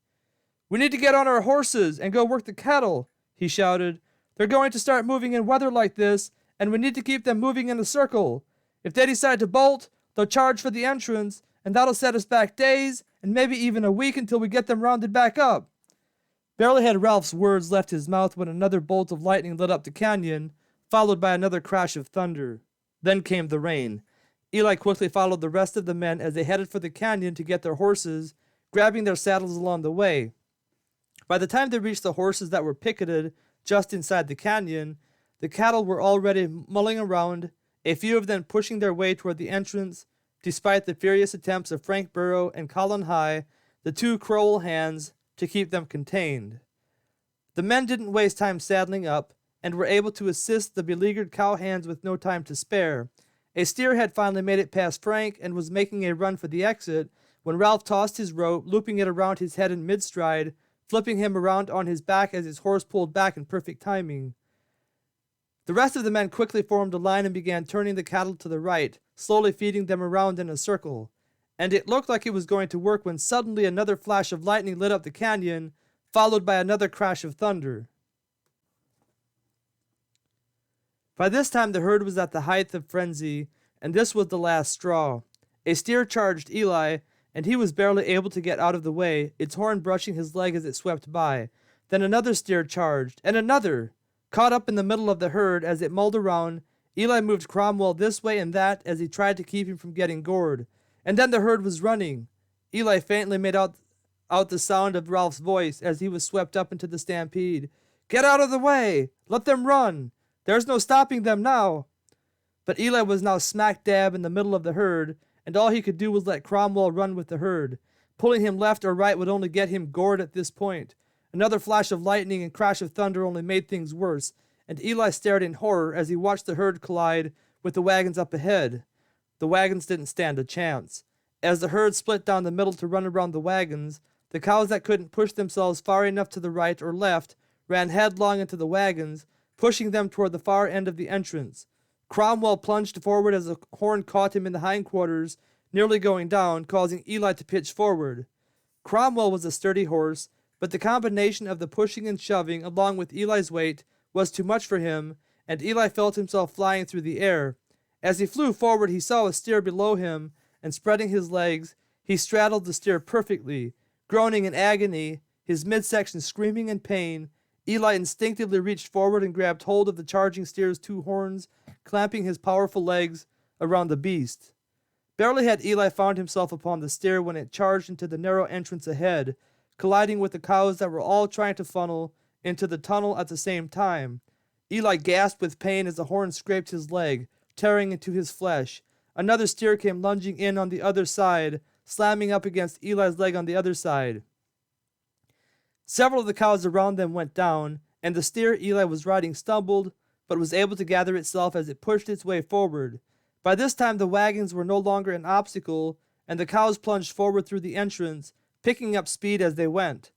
"We need to get on our horses and go work the cattle," he shouted. "They're going to start moving in weather like this, and we need to keep them moving in a circle. If they decide to bolt, they'll charge for the entrance, and that'll set us back days and maybe even a week until we get them rounded back up." Barely had Ralph's words left his mouth when another bolt of lightning lit up the canyon, followed by another crash of thunder. Then came the rain. Eli quickly followed the rest of the men as they headed for the canyon to get their horses, grabbing their saddles along the way. By the time they reached the horses that were picketed just inside the canyon, the cattle were already mulling around, a few of them pushing their way toward the entrance, despite the furious attempts of Frank Burrow and Colin High, the two Crowell hands, to keep them contained. The men didn't waste time saddling up, and were able to assist the beleaguered cowhands with no time to spare. A steer had finally made it past Frank and was making a run for the exit when Ralph tossed his rope, looping it around his head in mid-stride, flipping him around on his back as his horse pulled back in perfect timing. The rest of the men quickly formed a line and began turning the cattle to the right, slowly feeding them around in a circle. And it looked like it was going to work when suddenly another flash of lightning lit up the canyon, followed by another crash of thunder. By this time the herd was at the height of frenzy, and this was the last straw. A steer charged Eli, and he was barely able to get out of the way, its horn brushing his leg as it swept by. Then another steer charged, and another. Caught up in the middle of the herd as it mulled around, Eli moved Cromwell this way and that as he tried to keep him from getting gored. And then the herd was running. Eli faintly made out the sound of Ralph's voice as he was swept up into the stampede. "Get out of the way! Let them run! There's no stopping them now!" But Eli was now smack dab in the middle of the herd, and all he could do was let Cromwell run with the herd. Pulling him left or right would only get him gored at this point. Another flash of lightning and crash of thunder only made things worse, and Eli stared in horror as he watched the herd collide with the wagons up ahead. The wagons didn't stand a chance. As the herd split down the middle to run around the wagons, the cows that couldn't push themselves far enough to the right or left ran headlong into the wagons, pushing them toward the far end of the entrance. Cromwell plunged forward as a horn caught him in the hindquarters, nearly going down, causing Eli to pitch forward. Cromwell was a sturdy horse, but the combination of the pushing and shoving along with Eli's weight was too much for him, and Eli felt himself flying through the air. As he flew forward, he saw a steer below him, and spreading his legs, he straddled the steer perfectly. Groaning in agony, his midsection screaming in pain, Eli instinctively reached forward and grabbed hold of the charging steer's two horns, clamping his powerful legs around the beast. Barely had Eli found himself upon the steer when it charged into the narrow entrance ahead, colliding with the cows that were all trying to funnel into the tunnel at the same time. Eli gasped with pain as the horn scraped his leg, tearing into his flesh. Another steer came lunging in on the other side, slamming up against Eli's leg on the other side. Several of the cows around them went down, and the steer Eli was riding stumbled, but was able to gather itself as it pushed its way forward. By this time the wagons were no longer an obstacle, and the cows plunged forward through the entrance, picking up speed as they went.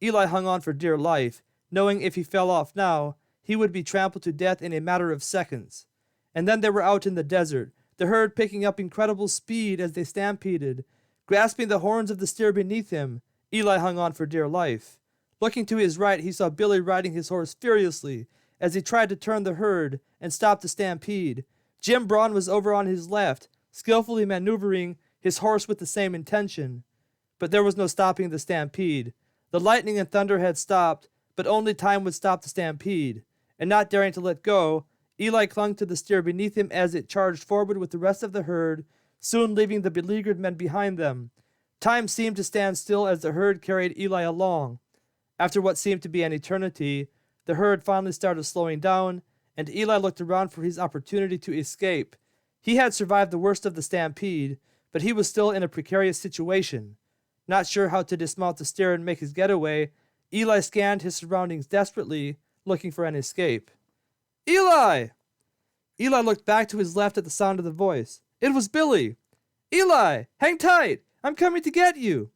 Eli hung on for dear life, knowing if he fell off now, he would be trampled to death in a matter of seconds. And then they were out in the desert, the herd picking up incredible speed as they stampeded. Grasping the horns of the steer beneath him, Eli hung on for dear life. Looking to his right, he saw Billy riding his horse furiously as he tried to turn the herd and stop the stampede. Jim Braun was over on his left, skillfully maneuvering his horse with the same intention. But there was no stopping the stampede. The lightning and thunder had stopped, but only time would stop the stampede. And not daring to let go, Eli clung to the steer beneath him as it charged forward with the rest of the herd, soon leaving the beleaguered men behind them. Time seemed to stand still as the herd carried Eli along. After what seemed to be an eternity, the herd finally started slowing down, and Eli looked around for his opportunity to escape. He had survived the worst of the stampede, but he was still in a precarious situation. Not sure how to dismount the steer and make his getaway, Eli scanned his surroundings desperately, looking for an escape. "Eli!" Eli looked back to his left at the sound of the voice. It was Billy. Eli, hang tight! I'm coming to get you!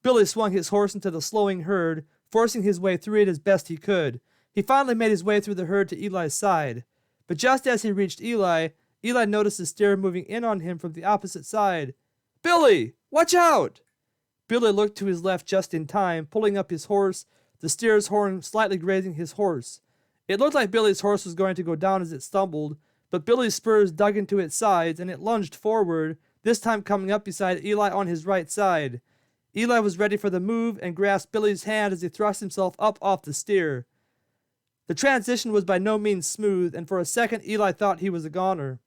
Billy swung his horse into the slowing herd, forcing his way through it as best he could. He finally made his way through the herd to Eli's side. But just as he reached Eli, Eli noticed the steer moving in on him from the opposite side. Billy, watch out! Billy looked to his left just in time, pulling up his horse, the steer's horn slightly grazing his horse. It looked like Billy's horse was going to go down as it stumbled, but Billy's spurs dug into its sides and it lunged forward, this time coming up beside Eli on his right side. Eli was ready for the move and grasped Billy's hand as he thrust himself up off the steer. The transition was by no means smooth, and for a second Eli thought he was a goner.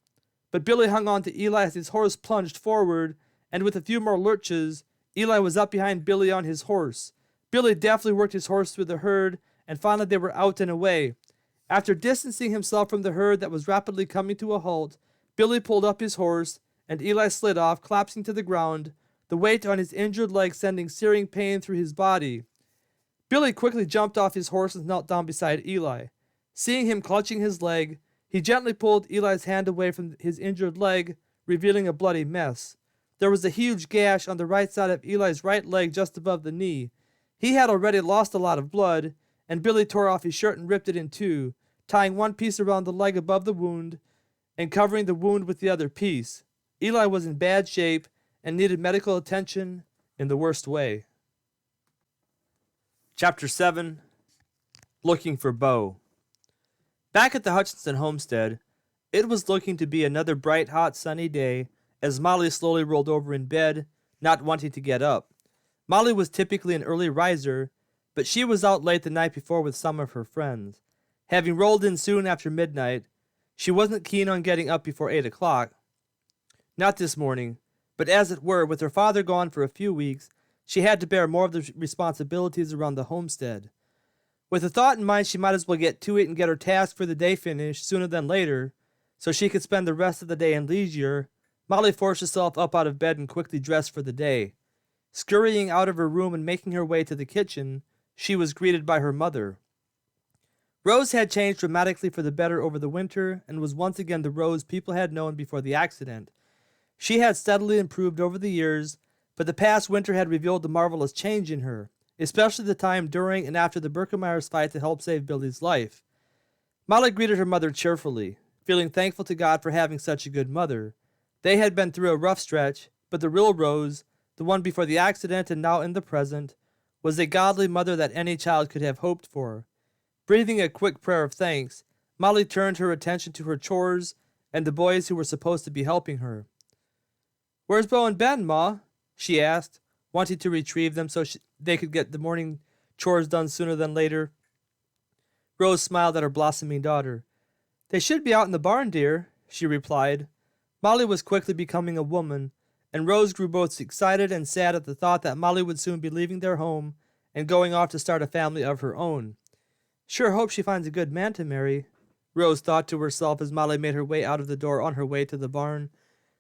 But Billy hung on to Eli as his horse plunged forward, and with a few more lurches, Eli was up behind Billy on his horse. Billy deftly worked his horse through the herd, and finally they were out and away. After distancing himself from the herd that was rapidly coming to a halt, Billy pulled up his horse, and Eli slid off, collapsing to the ground, the weight on his injured leg sending searing pain through his body. Billy quickly jumped off his horse and knelt down beside Eli. Seeing him clutching his leg, he gently pulled Eli's hand away from his injured leg, revealing a bloody mess. There was a huge gash on the right side of Eli's right leg just above the knee. He had already lost a lot of blood, and Billy tore off his shirt and ripped it in two, tying one piece around the leg above the wound and covering the wound with the other piece. Eli was in bad shape and needed medical attention in the worst way. Chapter 7. Looking for Bo. Back at the Hutchinson homestead, it was looking to be another bright, hot, sunny day as Molly slowly rolled over in bed, not wanting to get up. Molly was typically an early riser, but she was out late the night before with some of her friends. Having rolled in soon after midnight, she wasn't keen on getting up before 8 o'clock. Not this morning, but as it were, with her father gone for a few weeks, she had to bear more of the responsibilities around the homestead. With the thought in mind she might as well get to it and get her task for the day finished sooner than later, so she could spend the rest of the day in leisure, Molly forced herself up out of bed and quickly dressed for the day. Scurrying out of her room and making her way to the kitchen, she was greeted by her mother. Rose had changed dramatically for the better over the winter and was once again the Rose people had known before the accident. She had steadily improved over the years, but the past winter had revealed the marvelous change in her, especially the time during and after the Berkemeyers' fight to help save Billy's life. Molly greeted her mother cheerfully, feeling thankful to God for having such a good mother. They had been through a rough stretch, but the real Rose, the one before the accident and now in the present, was a godly mother that any child could have hoped for. Breathing a quick prayer of thanks, Molly turned her attention to her chores and the boys who were supposed to be helping her. "Where's Bo and Ben, Ma?" she asked, wanting to retrieve them so they could get the morning chores done sooner than later. Rose smiled at her blossoming daughter. "They should be out in the barn, dear," she replied. Molly was quickly becoming a woman, and Rose grew both excited and sad at the thought that Molly would soon be leaving their home and going off to start a family of her own. "Sure hope she finds a good man to marry," Rose thought to herself as Molly made her way out of the door on her way to the barn.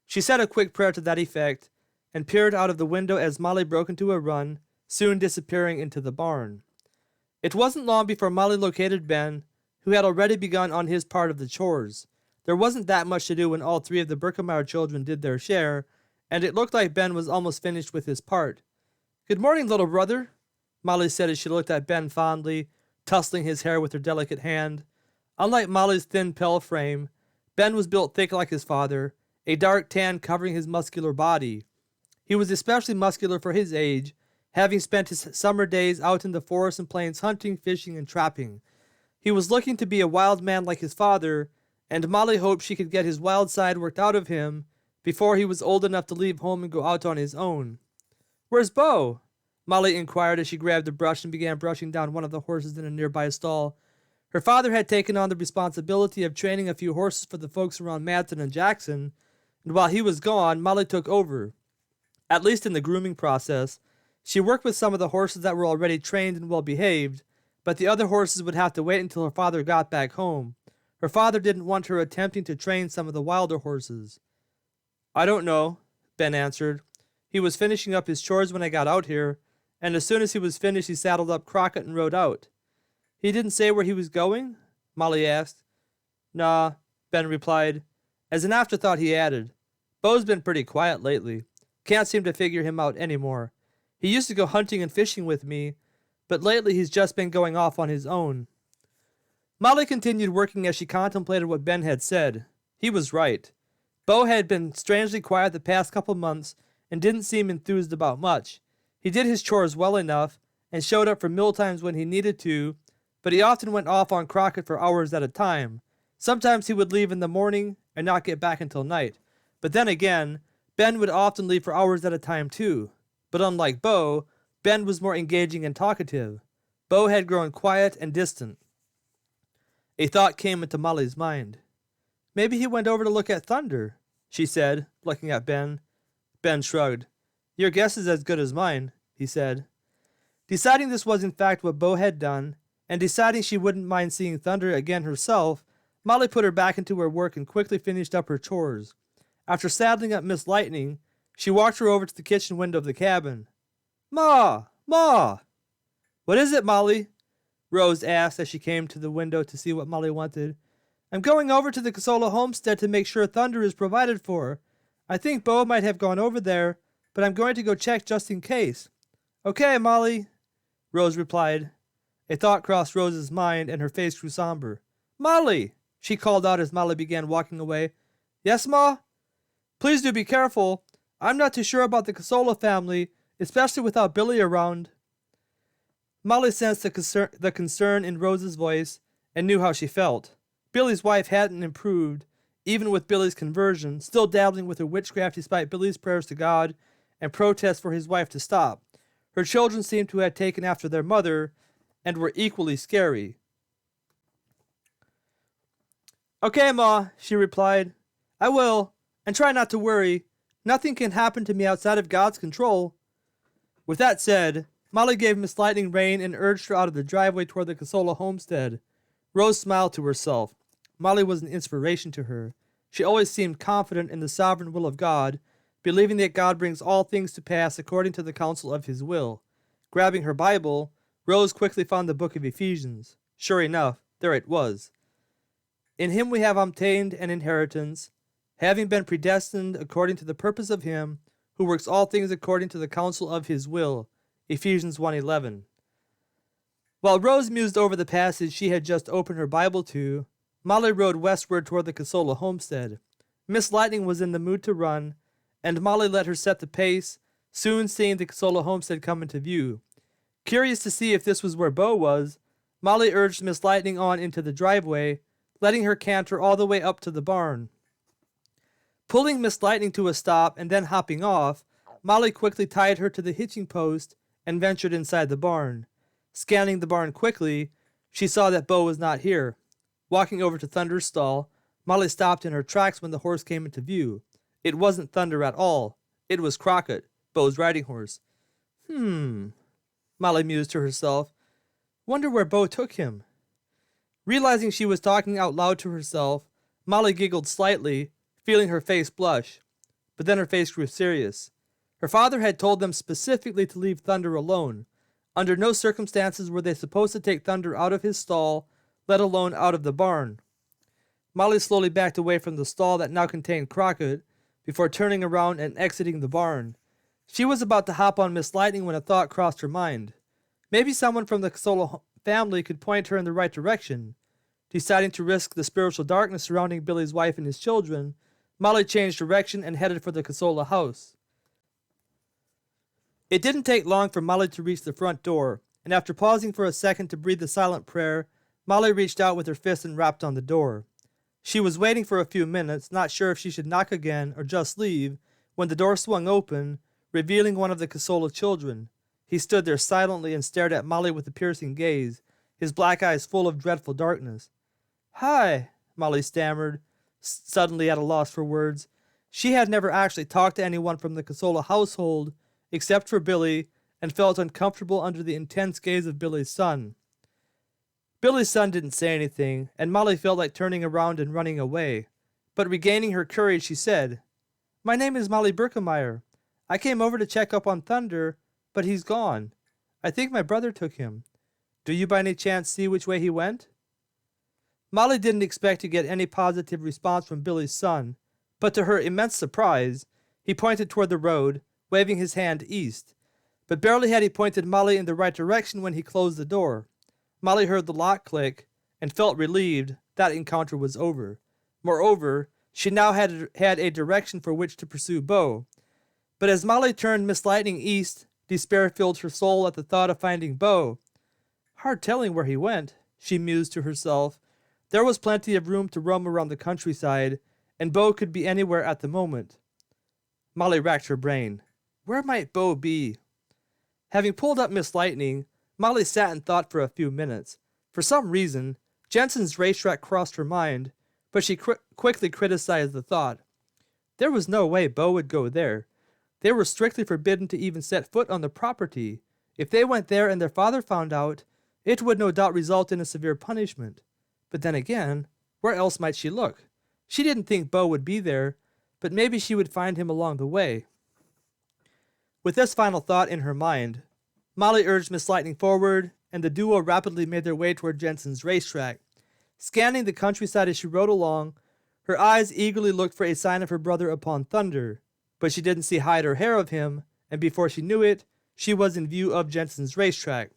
She said a quick prayer to that effect and peered out of the window as Molly broke into a run, soon disappearing into the barn. It wasn't long before Molly located Ben, who had already begun on his part of the chores. There wasn't that much to do when all three of the Berkemeyer children did their share, and it looked like Ben was almost finished with his part. "Good morning, little brother," Molly said as she looked at Ben fondly, tussling his hair with her delicate hand. Unlike Molly's thin, pale frame, Ben was built thick like his father, a dark tan covering his muscular body. He was especially muscular for his age, having spent his summer days out in the forest and plains hunting, fishing, and trapping. He was looking to be a wild man like his father, and Molly hoped she could get his wild side worked out of him before he was old enough to leave home and go out on his own. "Where's Bo?" Molly inquired as she grabbed a brush and began brushing down one of the horses in a nearby stall. Her father had taken on the responsibility of training a few horses for the folks around Madison and Jackson, and while he was gone, Molly took over. At least in the grooming process, she worked with some of the horses that were already trained and well behaved, but the other horses would have to wait until her father got back home. Her father didn't want her attempting to train some of the wilder horses. "I don't know," Ben answered. "He was finishing up his chores when I got out here, and as soon as he was finished he saddled up Crockett and rode out." "He didn't say where he was going?" Molly asked. "Nah, Ben replied. As an afterthought, he added, Bo's been pretty quiet lately. Can't seem to figure him out anymore. He used to go hunting and fishing with me, but lately he's just been going off on his own. Molly continued working as she contemplated what Ben had said. He was right. Bo had been strangely quiet the past couple months and didn't seem enthused about much. He did his chores well enough and showed up for meal times when he needed to, but he often went off on Crockett for hours at a time. Sometimes he would leave in the morning and not get back until night. But then again, Ben would often leave for hours at a time too. But unlike Bo, Ben was more engaging and talkative. Bo had grown quiet and distant. A thought came into Molly's mind. Maybe he went over to look at Thunder, she said, looking at Ben. Ben shrugged. Your guess is as good as mine, he said. Deciding this was in fact what Bo had done, and deciding she wouldn't mind seeing Thunder again herself, Molly put her back into her work and quickly finished up her chores. After saddling up Miss Lightning, she walked her over to the kitchen window of the cabin. Ma! Ma! What is it, Molly? Rose asked as she came to the window to see what Molly wanted. I'm going over to the Casola homestead to make sure Thunder is provided for. I think Bo might have gone over there, but I'm going to go check just in case. Okay, Molly, Rose replied. A thought crossed Rose's mind and her face grew somber. Molly, she called out as Molly began walking away. Yes, Ma? Please do be careful. I'm not too sure about the Casola family, especially without Billy around. Molly sensed the concern in Rose's voice and knew how she felt. Billy's wife hadn't improved, even with Billy's conversion, still dabbling with her witchcraft despite Billy's prayers to God and protests for his wife to stop. Her children seemed to have taken after their mother and were equally scary. Okay, Ma, she replied. I will, and try not to worry. Nothing can happen to me outside of God's control. With that said, Molly gave Miss Lightning rein and urged her out of the driveway toward the Casola homestead. Rose smiled to herself. Molly was an inspiration to her. She always seemed confident in the sovereign will of God, believing that God brings all things to pass according to the counsel of his will. Grabbing her Bible, Rose quickly found the book of Ephesians. Sure enough, there it was. In him we have obtained an inheritance, having been predestined according to the purpose of him who works all things according to the counsel of his will. Ephesians 1:11. While Rose mused over the passage she had just opened her Bible to, Molly rode westward toward the Casola homestead. Miss Lightning was in the mood to run, and Molly let her set the pace, soon seeing the Casola homestead come into view. Curious to see if this was where Bo was, Molly urged Miss Lightning on into the driveway, letting her canter all the way up to the barn. Pulling Miss Lightning to a stop and then hopping off, Molly quickly tied her to the hitching post and ventured inside the barn. Scanning the barn quickly, she saw that Bo was not here. Walking over to Thunder's stall, Molly stopped in her tracks when the horse came into view. It wasn't Thunder at all. It was Crockett, Bo's riding horse. Molly mused to herself. Wonder where Bo took him. Realizing she was talking out loud to herself, Molly giggled slightly, feeling her face blush. But then her face grew serious. Her father had told them specifically to leave Thunder alone. Under no circumstances were they supposed to take Thunder out of his stall, let alone out of the barn. Molly slowly backed away from the stall that now contained Crockett, before turning around and exiting the barn. She was about to hop on Miss Lightning when a thought crossed her mind. Maybe someone from the Casola family could point her in the right direction. Deciding to risk the spiritual darkness surrounding Billy's wife and his children, Molly changed direction and headed for the Casola house. It didn't take long for Molly to reach the front door, and after pausing for a second to breathe a silent prayer, Molly reached out with her fist and rapped on the door. She was waiting for a few minutes, not sure if she should knock again or just leave, when the door swung open, revealing one of the Casola children. He stood there silently and stared at Molly with a piercing gaze, his black eyes full of dreadful darkness. Hi, Molly stammered, suddenly at a loss for words. She had never actually talked to anyone from the Casola household, except for Billy, and felt uncomfortable under the intense gaze of Billy's son. Billy's son didn't say anything, and Molly felt like turning around and running away. But regaining her courage, she said, My name is Molly Birkemeyer. I came over to check up on Thunder, but he's gone. I think my brother took him. Do you by any chance see which way he went? Molly didn't expect to get any positive response from Billy's son, but to her immense surprise, he pointed toward the road, waving his hand east. But barely had he pointed Molly in the right direction when he closed the door. Molly heard the lock click and felt relieved that encounter was over. Moreover, she now had a direction for which to pursue Bo. But as Molly turned Miss Lightning east, despair filled her soul at the thought of finding Bo. Hard telling where he went, she mused to herself. There was plenty of room to roam around the countryside, and Bo could be anywhere at the moment. Molly racked her brain. Where might Bo be? Having pulled up Miss Lightning, Molly sat and thought for a few minutes. For some reason, Jensen's racetrack crossed her mind, but she quickly criticized the thought. There was no way Bo would go there. They were strictly forbidden to even set foot on the property. If they went there and their father found out, it would no doubt result in a severe punishment. But then again, where else might she look? She didn't think Bo would be there, but maybe she would find him along the way. With this final thought in her mind, Molly urged Miss Lightning forward, and the duo rapidly made their way toward Jensen's racetrack. Scanning the countryside as she rode along, her eyes eagerly looked for a sign of her brother upon Thunder, but she didn't see hide or hair of him, and before she knew it, she was in view of Jensen's racetrack.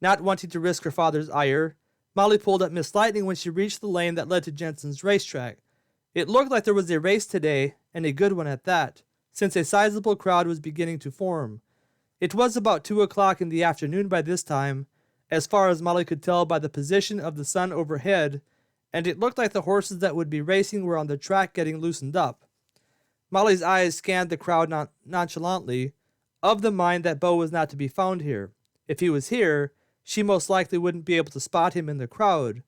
Not wanting to risk her father's ire, Molly pulled up Miss Lightning when she reached the lane that led to Jensen's racetrack. It looked like there was a race today, and a good one at that, since a sizable crowd was beginning to form. It was about 2 o'clock in the afternoon by this time, as far as Molly could tell by the position of the sun overhead, and it looked like the horses that would be racing were on the track getting loosened up. Molly's eyes scanned the crowd nonchalantly, of the mind that Bo was not to be found here. If he was here, she most likely wouldn't be able to spot him in the crowd.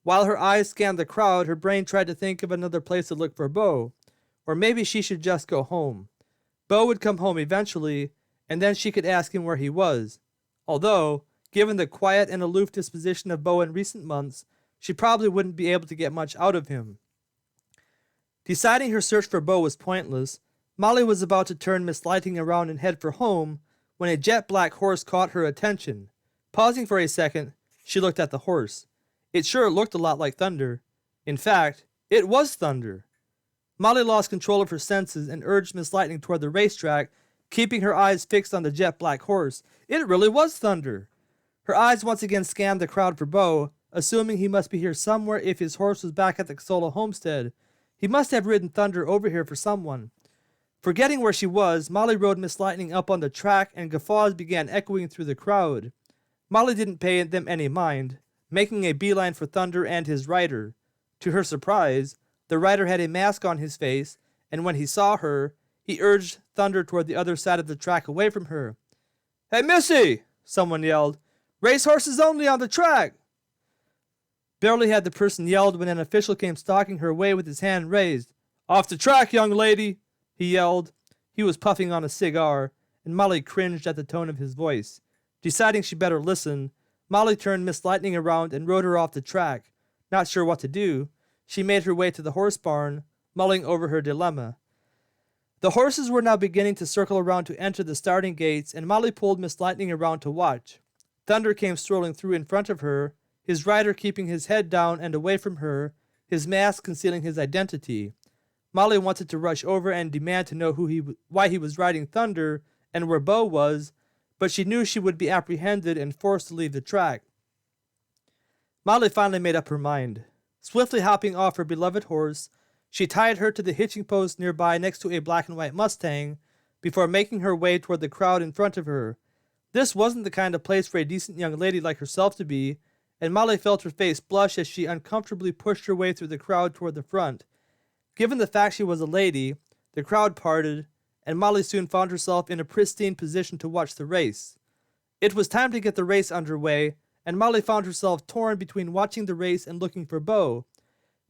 While her eyes scanned the crowd, her brain tried to think of another place to look for Bo, or maybe she should just go home. Bo would come home eventually, and then she could ask him where he was. Although, given the quiet and aloof disposition of Bo in recent months, she probably wouldn't be able to get much out of him. Deciding her search for Bo was pointless, Molly was about to turn Miss Lightning around and head for home when a jet-black horse caught her attention. Pausing for a second, she looked at the horse. It sure looked a lot like Thunder. In fact, it was Thunder. Molly lost control of her senses and urged Miss Lightning toward the racetrack, keeping her eyes fixed on the jet-black horse. It really was Thunder. Her eyes once again scanned the crowd for Bo, assuming he must be here somewhere if his horse was back at the Casola homestead. He must have ridden Thunder over here for someone. Forgetting where she was, Molly rode Miss Lightning up on the track, and guffaws began echoing through the crowd. Molly didn't pay them any mind, making a beeline for Thunder and his rider. To her surprise, the rider had a mask on his face, and when he saw her, he urged Thunder toward the other side of the track away from her. "Hey, Missy!" someone yelled. "Racehorses only on the track!" Barely had the person yelled when an official came stalking her way with his hand raised. "Off the track, young lady!" he yelled. He was puffing on a cigar, and Molly cringed at the tone of his voice. Deciding she better listen, Molly turned Miss Lightning around and rode her off the track. Not sure what to do, she made her way to the horse barn, mulling over her dilemma. The horses were now beginning to circle around to enter the starting gates, and Molly pulled Miss Lightning around to watch. Thunder came strolling through in front of her, his rider keeping his head down and away from her, his mask concealing his identity. Molly wanted to rush over and demand to know why he was riding Thunder and where Bo was, but she knew she would be apprehended and forced to leave the track. Molly finally made up her mind. Swiftly hopping off her beloved horse, she tied her to the hitching post nearby next to a black and white Mustang before making her way toward the crowd in front of her. This wasn't the kind of place for a decent young lady like herself to be, and Molly felt her face blush as she uncomfortably pushed her way through the crowd toward the front. Given the fact she was a lady, the crowd parted, and Molly soon found herself in a pristine position to watch the race. It was time to get the race underway, and Molly found herself torn between watching the race and looking for Bo.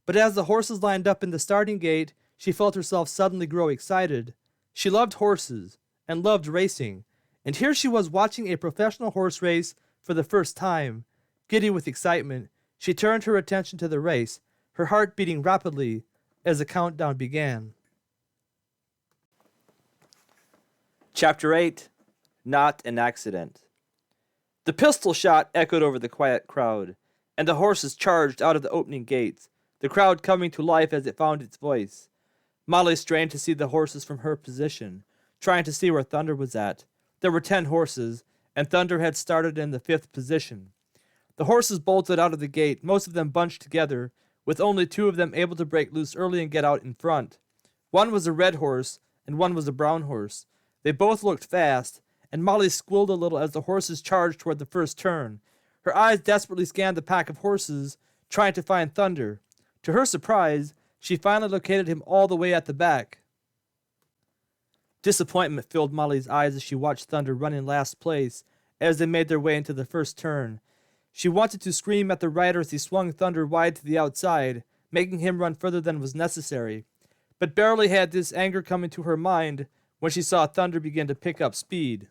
But as the horses lined up in the starting gate, she felt herself suddenly grow excited. She loved horses, and loved racing, and here she was watching a professional horse race for the first time. Giddy with excitement, she turned her attention to the race, her heart beating rapidly as the countdown began. Chapter 8. Not an Accident. The pistol shot echoed over the quiet crowd, and the horses charged out of the opening gates, the crowd coming to life as it found its voice. Molly strained to see the horses from her position, trying to see where Thunder was at. There were 10 horses, and Thunder had started in the 5th position. The horses bolted out of the gate, most of them bunched together, with only 2 of them able to break loose early and get out in front. One was a red horse, and one was a brown horse. They both looked fast, and Molly squealed a little as the horses charged toward the first turn. Her eyes desperately scanned the pack of horses, trying to find Thunder. To her surprise, she finally located him all the way at the back. Disappointment filled Molly's eyes as she watched Thunder run in last place as they made their way into the first turn. She wanted to scream at the rider as he swung Thunder wide to the outside, making him run further than was necessary. But barely had this anger come into her mind when she saw Thunder begin to pick up speed.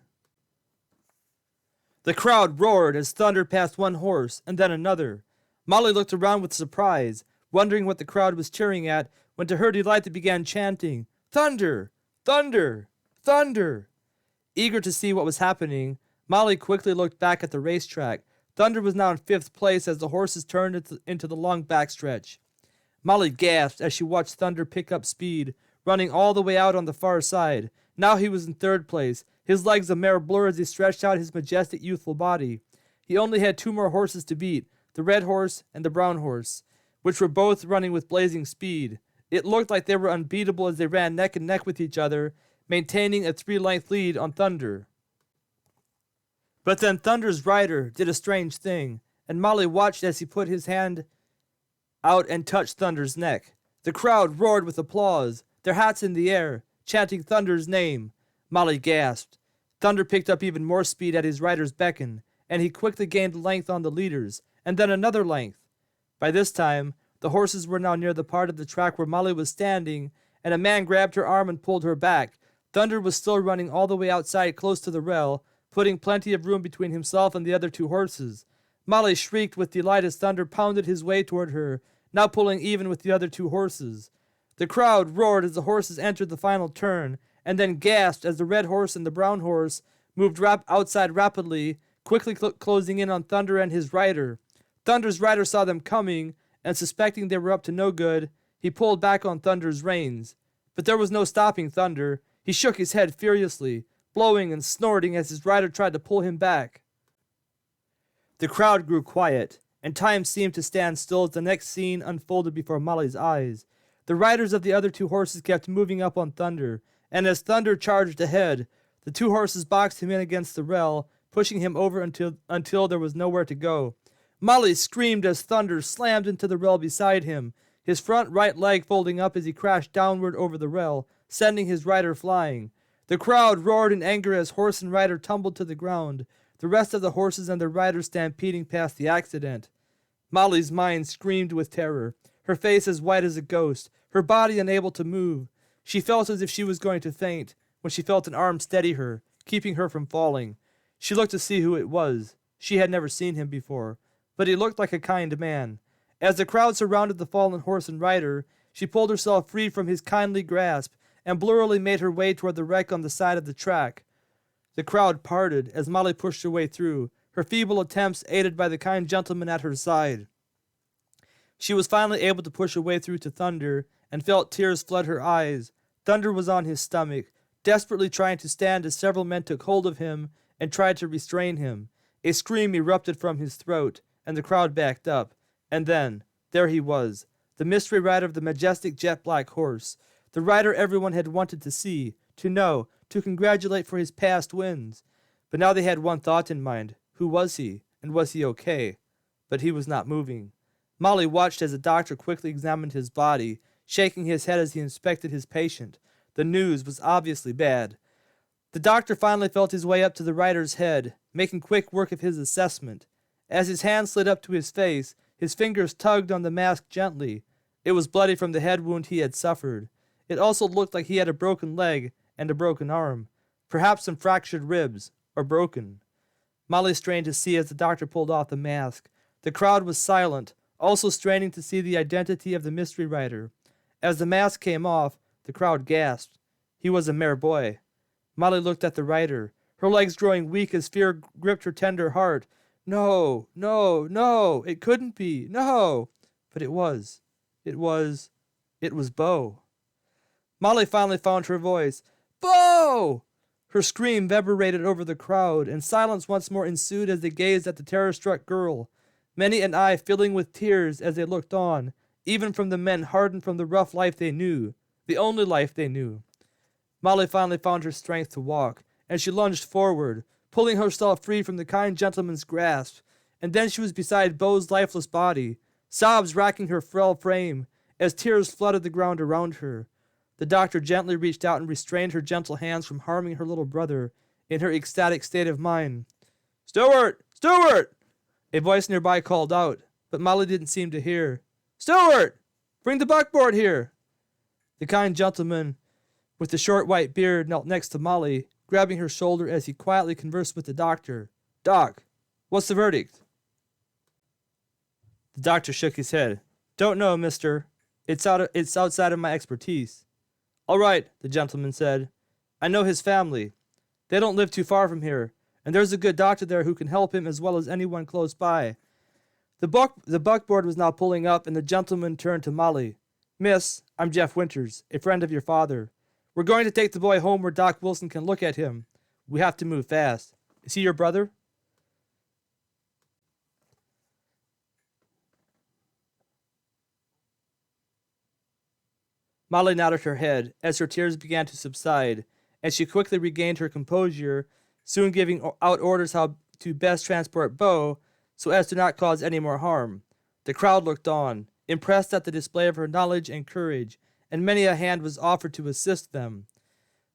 The crowd roared as Thunder passed one horse and then another. Molly looked around with surprise, wondering what the crowd was cheering at, when to her delight they began chanting, "Thunder! Thunder! Thunder!" Eager to see what was happening, Molly quickly looked back at the racetrack. Thunder was now in 5th place as the horses turned into the long backstretch. Molly gasped as she watched Thunder pick up speed, running all the way out on the far side. Now he was in 3rd place, his legs a mere blur as he stretched out his majestic youthful body. He only had 2 more horses to beat, the red horse and the brown horse, which were both running with blazing speed. It looked like they were unbeatable as they ran neck and neck with each other, maintaining a 3-length lead on Thunder. But then Thunder's rider did a strange thing, and Molly watched as he put his hand out and touched Thunder's neck. The crowd roared with applause, their hats in the air, chanting Thunder's name. Molly gasped. Thunder picked up even more speed at his rider's beckon, and he quickly gained length on the leaders, and then another length. By this time, the horses were now near the part of the track where Molly was standing, and a man grabbed her arm and pulled her back. Thunder was still running all the way outside close to the rail, putting plenty of room between himself and the other 2 horses. Molly shrieked with delight as Thunder pounded his way toward her, now pulling even with the other 2 horses. The crowd roared as the horses entered the final turn, and then gasped as the red horse and the brown horse moved outside rapidly, quickly closing in on Thunder and his rider. Thunder's rider saw them coming, and suspecting they were up to no good, he pulled back on Thunder's reins. But there was no stopping Thunder. He shook his head furiously, blowing and snorting as his rider tried to pull him back. The crowd grew quiet, and time seemed to stand still as the next scene unfolded before Molly's eyes. The riders of the other 2 horses kept moving up on Thunder, and as Thunder charged ahead, the 2 horses boxed him in against the rail, pushing him over until there was nowhere to go. Molly screamed as Thunder slammed into the rail beside him, his front right leg folding up as he crashed downward over the rail, sending his rider flying. The crowd roared in anger as horse and rider tumbled to the ground, the rest of the horses and their riders stampeding past the accident. Molly's mind screamed with terror, her face as white as a ghost, her body unable to move. She felt as if she was going to faint, when she felt an arm steady her, keeping her from falling. She looked to see who it was. She had never seen him before, but he looked like a kind man. As the crowd surrounded the fallen horse and rider, she pulled herself free from his kindly grasp and blurrily made her way toward the wreck on the side of the track. The crowd parted as Molly pushed her way through, her feeble attempts aided by the kind gentleman at her side. She was finally able to push her way through to Thunder and felt tears flood her eyes. Thunder was on his stomach, desperately trying to stand as several men took hold of him and tried to restrain him. A scream erupted from his throat, and the crowd backed up. And then, there he was, the mystery rider of the majestic jet-black horse, the rider everyone had wanted to see, to know, to congratulate for his past wins. But now they had one thought in mind. Who was he, and was he okay? But he was not moving. Molly watched as the doctor quickly examined his body, shaking his head as he inspected his patient. The news was obviously bad. The doctor finally felt his way up to the rider's head, making quick work of his assessment. As his hand slid up to his face, his fingers tugged on the mask gently. It was bloody from the head wound he had suffered. It also looked like he had a broken leg and a broken arm, perhaps some fractured ribs, or broken. Molly strained to see as the doctor pulled off the mask. The crowd was silent, also straining to see the identity of the mystery rider. As the mask came off, the crowd gasped. He was a mere boy. Molly looked at the rider, her legs growing weak as fear gripped her tender heart. No, no, no, it couldn't be. No. But it was. It was Bo. Molly finally found her voice. Bo! Her scream reverberated over the crowd, and silence once more ensued as they gazed at the terror-struck girl, many an eye filling with tears as they looked on, even from the men hardened from the rough life they knew, the only life they knew. Molly finally found her strength to walk, and she lunged forward, pulling herself free from the kind gentleman's grasp, and then she was beside Bo's lifeless body, sobs racking her frail frame as tears flooded the ground around her. The doctor gently reached out and restrained her gentle hands from harming her little brother in her ecstatic state of mind. Stewart! Stewart! A voice nearby called out, but Molly didn't seem to hear. Stewart! Bring the buckboard here! The kind gentleman with the short white beard knelt next to Molly, grabbing her shoulder as he quietly conversed with the doctor. Doc, what's the verdict? The doctor shook his head. Don't know, mister. It's outside of my expertise. All right, the gentleman said. I know his family. They don't live too far from here, and there's a good doctor there who can help him as well as anyone close by. The buckboard was now pulling up, and the gentleman turned to Molly. Miss, I'm Jeff Winters, a friend of your father. We're going to take the boy home where Doc Wilson can look at him. We have to move fast. Is he your brother? Molly nodded her head as her tears began to subside, and she quickly regained her composure, soon giving out orders how to best transport Bo so as to not cause any more harm. The crowd looked on, impressed at the display of her knowledge and courage, and many a hand was offered to assist them.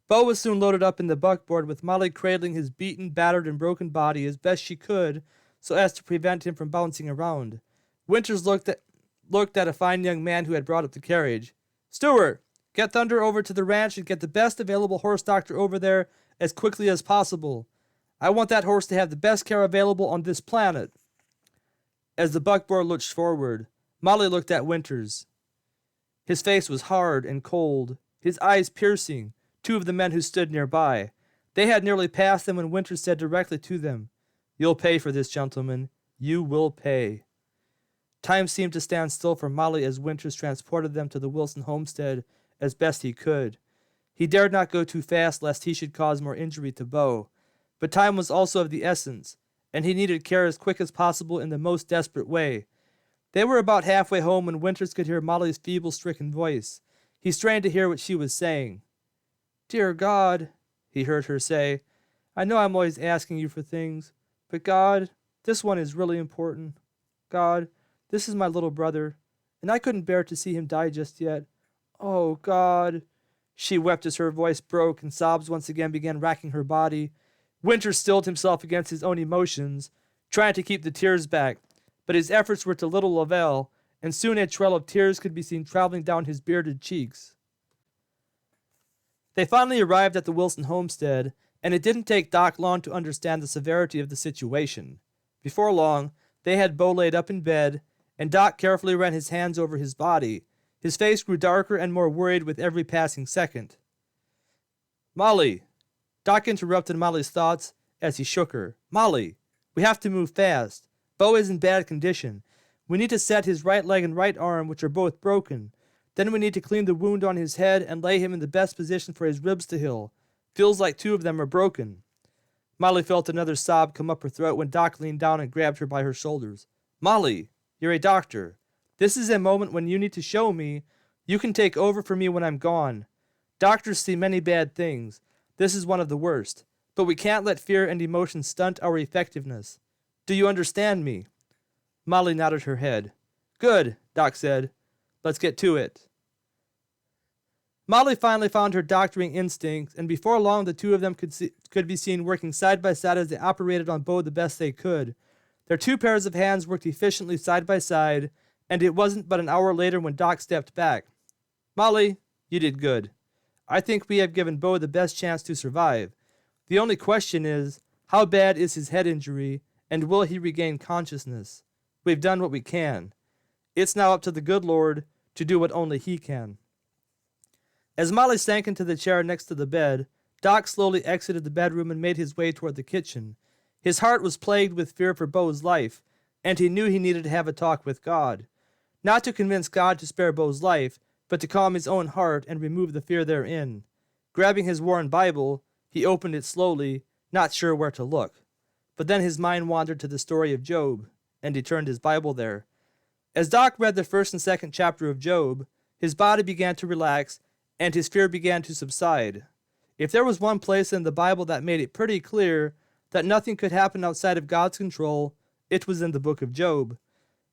Bo was soon loaded up in the buckboard, with Molly cradling his beaten, battered, and broken body as best she could so as to prevent him from bouncing around. Winters looked at a fine young man who had brought up the carriage. Stewart, get Thunder over to the ranch and get the best available horse doctor over there as quickly as possible. I want that horse to have the best care available on this planet. As the buckboard lurched forward, Molly looked at Winters. His face was hard and cold, his eyes piercing, two of the men who stood nearby. They had nearly passed them when Winters said directly to them, You'll pay for this, gentlemen. You will pay. Time seemed to stand still for Molly as Winters transported them to the Wilson homestead as best he could. He dared not go too fast lest he should cause more injury to Bo, but time was also of the essence, and he needed care as quick as possible in the most desperate way. They were about halfway home when Winters could hear Molly's feeble, stricken voice. He strained to hear what she was saying. Dear God, he heard her say, I know I'm always asking you for things, but God, this one is really important. God, this is my little brother, and I couldn't bear to see him die just yet. Oh, God. She wept as her voice broke, and sobs once again began racking her body. Winters stilled himself against his own emotions, trying to keep the tears back, but his efforts were to little avail, and soon a trail of tears could be seen traveling down his bearded cheeks. They finally arrived at the Wilson homestead, and it didn't take Doc long to understand the severity of the situation. Before long, they had Bo laid up in bed, and Doc carefully ran his hands over his body. His face grew darker and more worried with every passing second. Molly! Doc interrupted Molly's thoughts as he shook her. Molly, we have to move fast. Bo is in bad condition. We need to set his right leg and right arm, which are both broken. Then we need to clean the wound on his head and lay him in the best position for his ribs to heal. Feels like two of them are broken. Molly felt another sob come up her throat when Doc leaned down and grabbed her by her shoulders. Molly, you're a doctor. This is a moment when you need to show me you can take over for me when I'm gone. Doctors see many bad things. This is one of the worst. But we can't let fear and emotion stunt our effectiveness. Do you understand me? Molly nodded her head. Good, Doc said. Let's get to it. Molly finally found her doctoring instincts, and before long the two of them could be seen working side by side as they operated on Bo the best they could. Their two pairs of hands worked efficiently side by side, and it wasn't but an hour later when Doc stepped back. Molly, you did good. I think we have given Bo the best chance to survive. The only question is, how bad is his head injury, and will he regain consciousness? We've done what we can. It's now up to the good Lord to do what only He can. As Molly sank into the chair next to the bed, Doc slowly exited the bedroom and made his way toward the kitchen. His heart was plagued with fear for Bo's life, and he knew he needed to have a talk with God. Not to convince God to spare Bo's life, but to calm his own heart and remove the fear therein. Grabbing his worn Bible, he opened it slowly, not sure where to look. But then his mind wandered to the story of Job, and he turned his Bible there. As Doc read the first and second chapter of Job, his body began to relax, and his fear began to subside. If there was one place in the Bible that made it pretty clear that nothing could happen outside of God's control, it was in the book of Job.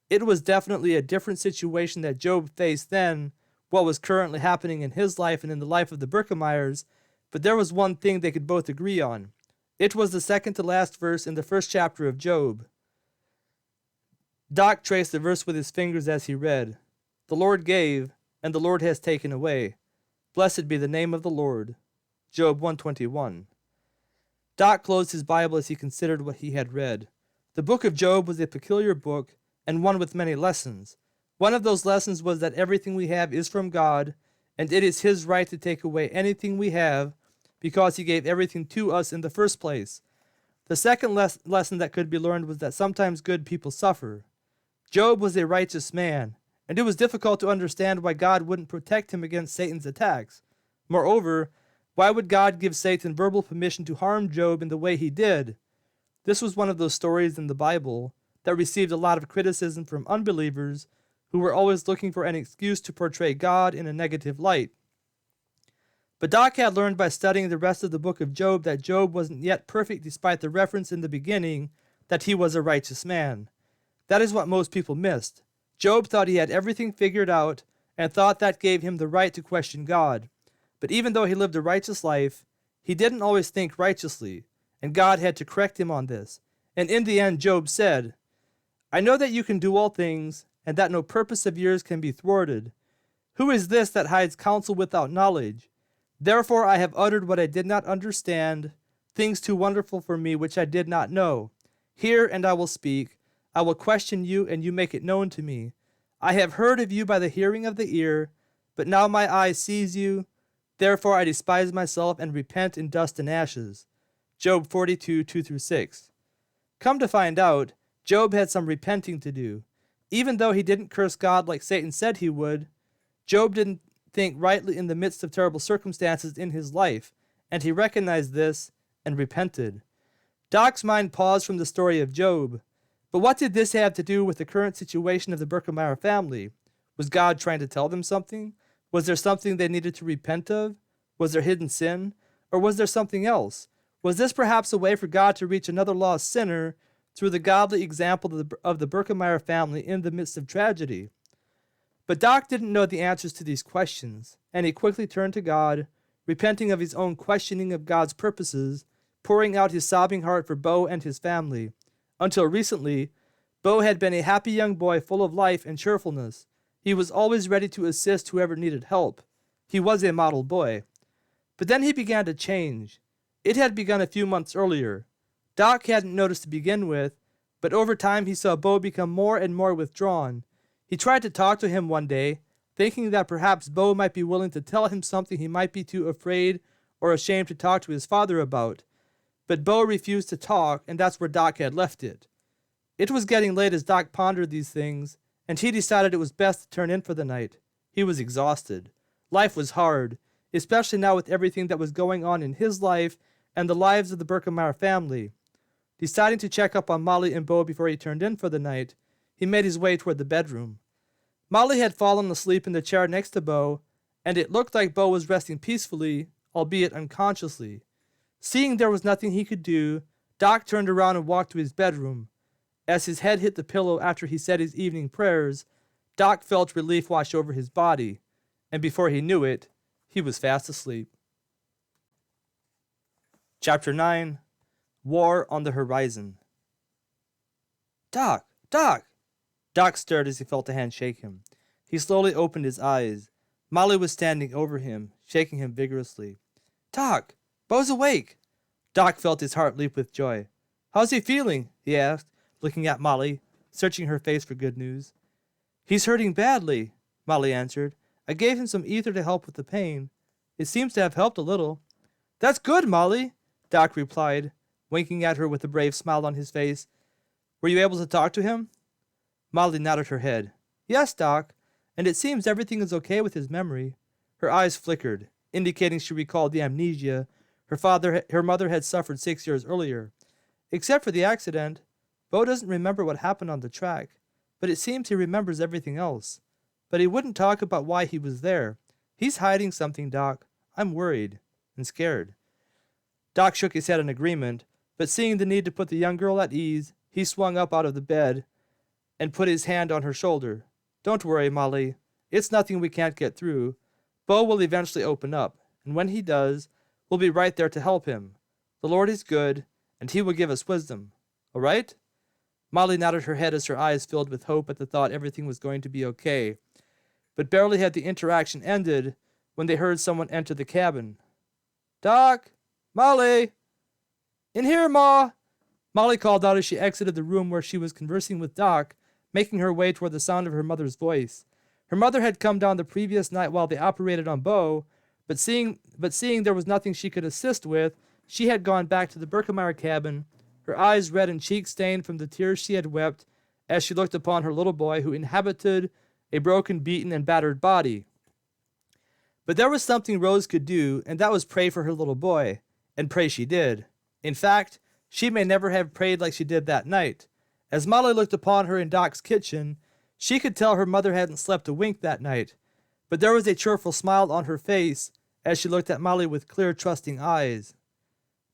It was definitely a different situation that Job faced than what was currently happening in his life and in the life of the Berkemeyers, but there was one thing they could both agree on. It was the second to last verse in the first chapter of Job. Doc traced the verse with his fingers as he read, "The Lord gave, and the Lord has taken away. Blessed be the name of the Lord." Job 121. Doc closed his Bible as he considered what he had read. The book of Job was a peculiar book, and one with many lessons. One of those lessons was that everything we have is from God, and it is His right to take away anything we have, because He gave everything to us in the first place. The second lesson that could be learned was that sometimes good people suffer. Job was a righteous man, and it was difficult to understand why God wouldn't protect him against Satan's attacks. Moreover, why would God give Satan verbal permission to harm Job in the way he did? This was one of those stories in the Bible that received a lot of criticism from unbelievers who were always looking for an excuse to portray God in a negative light. But Doc had learned by studying the rest of the book of Job that Job wasn't yet perfect despite the reference in the beginning that he was a righteous man. That is what most people missed. Job thought he had everything figured out and thought that gave him the right to question God. But even though he lived a righteous life, he didn't always think righteously, and God had to correct him on this. And in the end, Job said, "I know that you can do all things, and that no purpose of yours can be thwarted. Who is this that hides counsel without knowledge? Therefore I have uttered what I did not understand, things too wonderful for me which I did not know. Hear, and I will speak. I will question you, and you make it known to me. I have heard of you by the hearing of the ear, but now my eye sees you. Therefore I despise myself and repent in dust and ashes." Job 42, 2-6. Come to find out, Job had some repenting to do. Even though he didn't curse God like Satan said he would, Job didn't think rightly in the midst of terrible circumstances in his life, and he recognized this and repented. Doc's mind paused from the story of Job. But what did this have to do with the current situation of the Berkemeyer family? Was God trying to tell them something? Was there something they needed to repent of? Was there hidden sin? Or was there something else? Was this perhaps a way for God to reach another lost sinner through the godly example of the Berkemeyer family in the midst of tragedy? But Doc didn't know the answers to these questions, and he quickly turned to God, repenting of his own questioning of God's purposes, pouring out his sobbing heart for Bo and his family. Until recently, Bo had been a happy young boy full of life and cheerfulness. He was always ready to assist whoever needed help. He was a model boy. But then he began to change. It had begun a few months earlier. Doc hadn't noticed to begin with, but over time he saw Bo become more and more withdrawn. He tried to talk to him one day, thinking that perhaps Bo might be willing to tell him something he might be too afraid or ashamed to talk to his father about. But Bo refused to talk, and that's where Doc had left it. It was getting late as Doc pondered these things, and he decided it was best to turn in for the night. He was exhausted. Life was hard, especially now with everything that was going on in his life and the lives of the Berkemeyer family. Deciding to check up on Molly and Bo before he turned in for the night, he made his way toward the bedroom. Molly had fallen asleep in the chair next to Bo, and it looked like Bo was resting peacefully, albeit unconsciously. Seeing there was nothing he could do, Doc turned around and walked to his bedroom. As his head hit the pillow after he said his evening prayers, Doc felt relief wash over his body, and before he knew it, he was fast asleep. Chapter 9. War on the Horizon. Doc! Doc! Doc stirred as he felt a hand shake him. He slowly opened his eyes. Molly was standing over him, shaking him vigorously. Doc! Bo's awake! Doc felt his heart leap with joy. How's he feeling? He asked, looking at Molly, searching her face for good news. He's hurting badly, Molly answered. I gave him some ether to help with the pain. It seems to have helped a little. That's good, Molly, Doc replied. winking at her with a brave smile on his face. "Were you able to talk to him?" Molly nodded her head. "Yes, Doc, and it seems everything is okay with his memory." Her eyes flickered, indicating she recalled the amnesia her mother had suffered 6 years earlier. Except for the accident, Bo doesn't remember what happened on the track, but it seems he remembers everything else. But he wouldn't talk about why he was there. He's hiding something, Doc. I'm worried and scared. Doc shook his head in agreement, but seeing the need to put the young girl at ease, he swung up out of the bed and put his hand on her shoulder. "Don't worry, Molly. It's nothing we can't get through. Bo will eventually open up, and when he does, we'll be right there to help him. The Lord is good, and he will give us wisdom. All right?" Molly nodded her head as her eyes filled with hope at the thought everything was going to be okay. But barely had the interaction ended when they heard someone enter the cabin. "Doc! Molly! In here, Ma!" Molly called out as she exited the room where she was conversing with Doc, making her way toward the sound of her mother's voice. Her mother had come down the previous night while they operated on Bo, but seeing there was nothing she could assist with, she had gone back to the Birkemeyer cabin, her eyes red and cheeks stained from the tears she had wept as she looked upon her little boy who inhabited a broken, beaten, and battered body. But there was something Rose could do, and that was pray for her little boy, and pray she did. In fact, she may never have prayed like she did that night. As Molly looked upon her in Doc's kitchen, she could tell her mother hadn't slept a wink that night, but there was a cheerful smile on her face as she looked at Molly with clear, trusting eyes.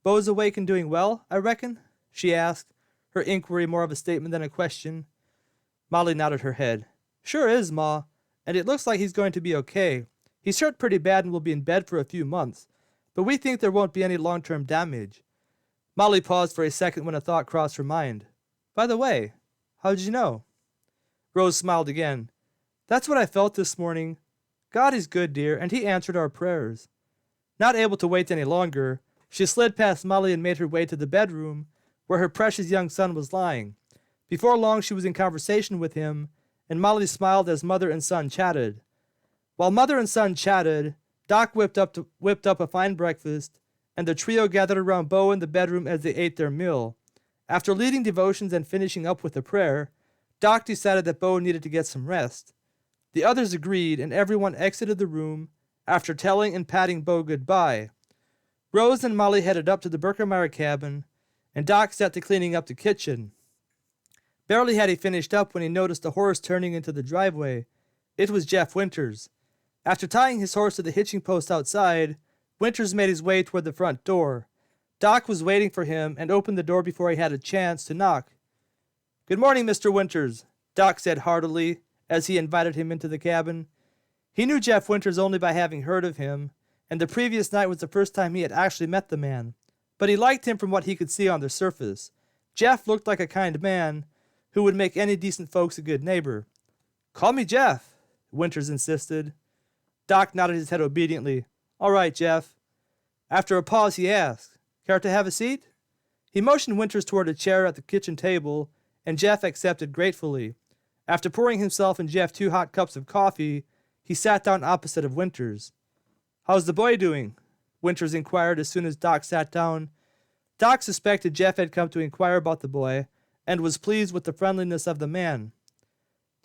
"Bo's awake and doing well, I reckon?" she asked, her inquiry more of a statement than a question. Molly nodded her head. "Sure is, Ma, and it looks like he's going to be okay. He's hurt pretty bad and will be in bed for a few months, but we think there won't be any long-term damage." Molly paused for a second when a thought crossed her mind. "By the way, how did you know?" Rose smiled again. "That's what I felt this morning. God is good, dear, and he answered our prayers." Not able to wait any longer, she slid past Molly and made her way to the bedroom where her precious young son was lying. Before long, she was in conversation with him, and Molly smiled as mother and son chatted. While mother and son chatted, Doc whipped up a fine breakfast, and the trio gathered around Bo in the bedroom as they ate their meal. After leading devotions and finishing up with a prayer, Doc decided that Bo needed to get some rest. The others agreed, and everyone exited the room after telling and patting Bo goodbye. Rose and Molly headed up to the Birkemeyer cabin, and Doc set to cleaning up the kitchen. Barely had he finished up when he noticed a horse turning into the driveway. It was Jeff Winters. After tying his horse to the hitching post outside, Winters made his way toward the front door. Doc was waiting for him and opened the door before he had a chance to knock. "Good morning, Mr. Winters," Doc said heartily as he invited him into the cabin. He knew Jeff Winters only by having heard of him, and the previous night was the first time he had actually met the man. But he liked him from what he could see on the surface. Jeff looked like a kind man who would make any decent folks a good neighbor. "Call me Jeff," Winters insisted. Doc nodded his head obediently. "All right, Jeff." After a pause, he asked, "Care to have a seat?" He motioned Winters toward a chair at the kitchen table, and Jeff accepted gratefully. After pouring himself and Jeff 2 hot cups of coffee, he sat down opposite of Winters. "How's the boy doing?" Winters inquired as soon as Doc sat down. Doc suspected Jeff had come to inquire about the boy, and was pleased with the friendliness of the man.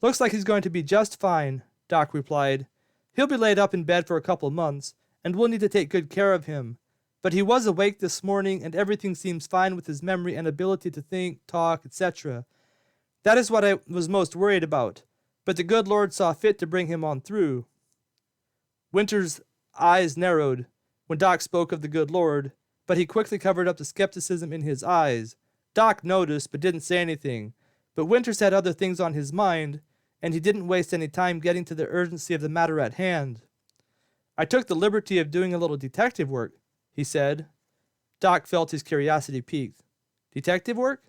"Looks like he's going to be just fine," Doc replied. "He'll be laid up in bed for a couple months, and we'll need to take good care of him. But he was awake this morning, and everything seems fine with his memory and ability to think, talk, etc. That is what I was most worried about, but the good Lord saw fit to bring him on through." Winters' eyes narrowed when Doc spoke of the good Lord, but he quickly covered up the skepticism in his eyes. Doc noticed, but didn't say anything. But Winters had other things on his mind, and he didn't waste any time getting to the urgency of the matter at hand. "I took the liberty of doing a little detective work," he said. Doc felt his curiosity piqued. "Detective work?"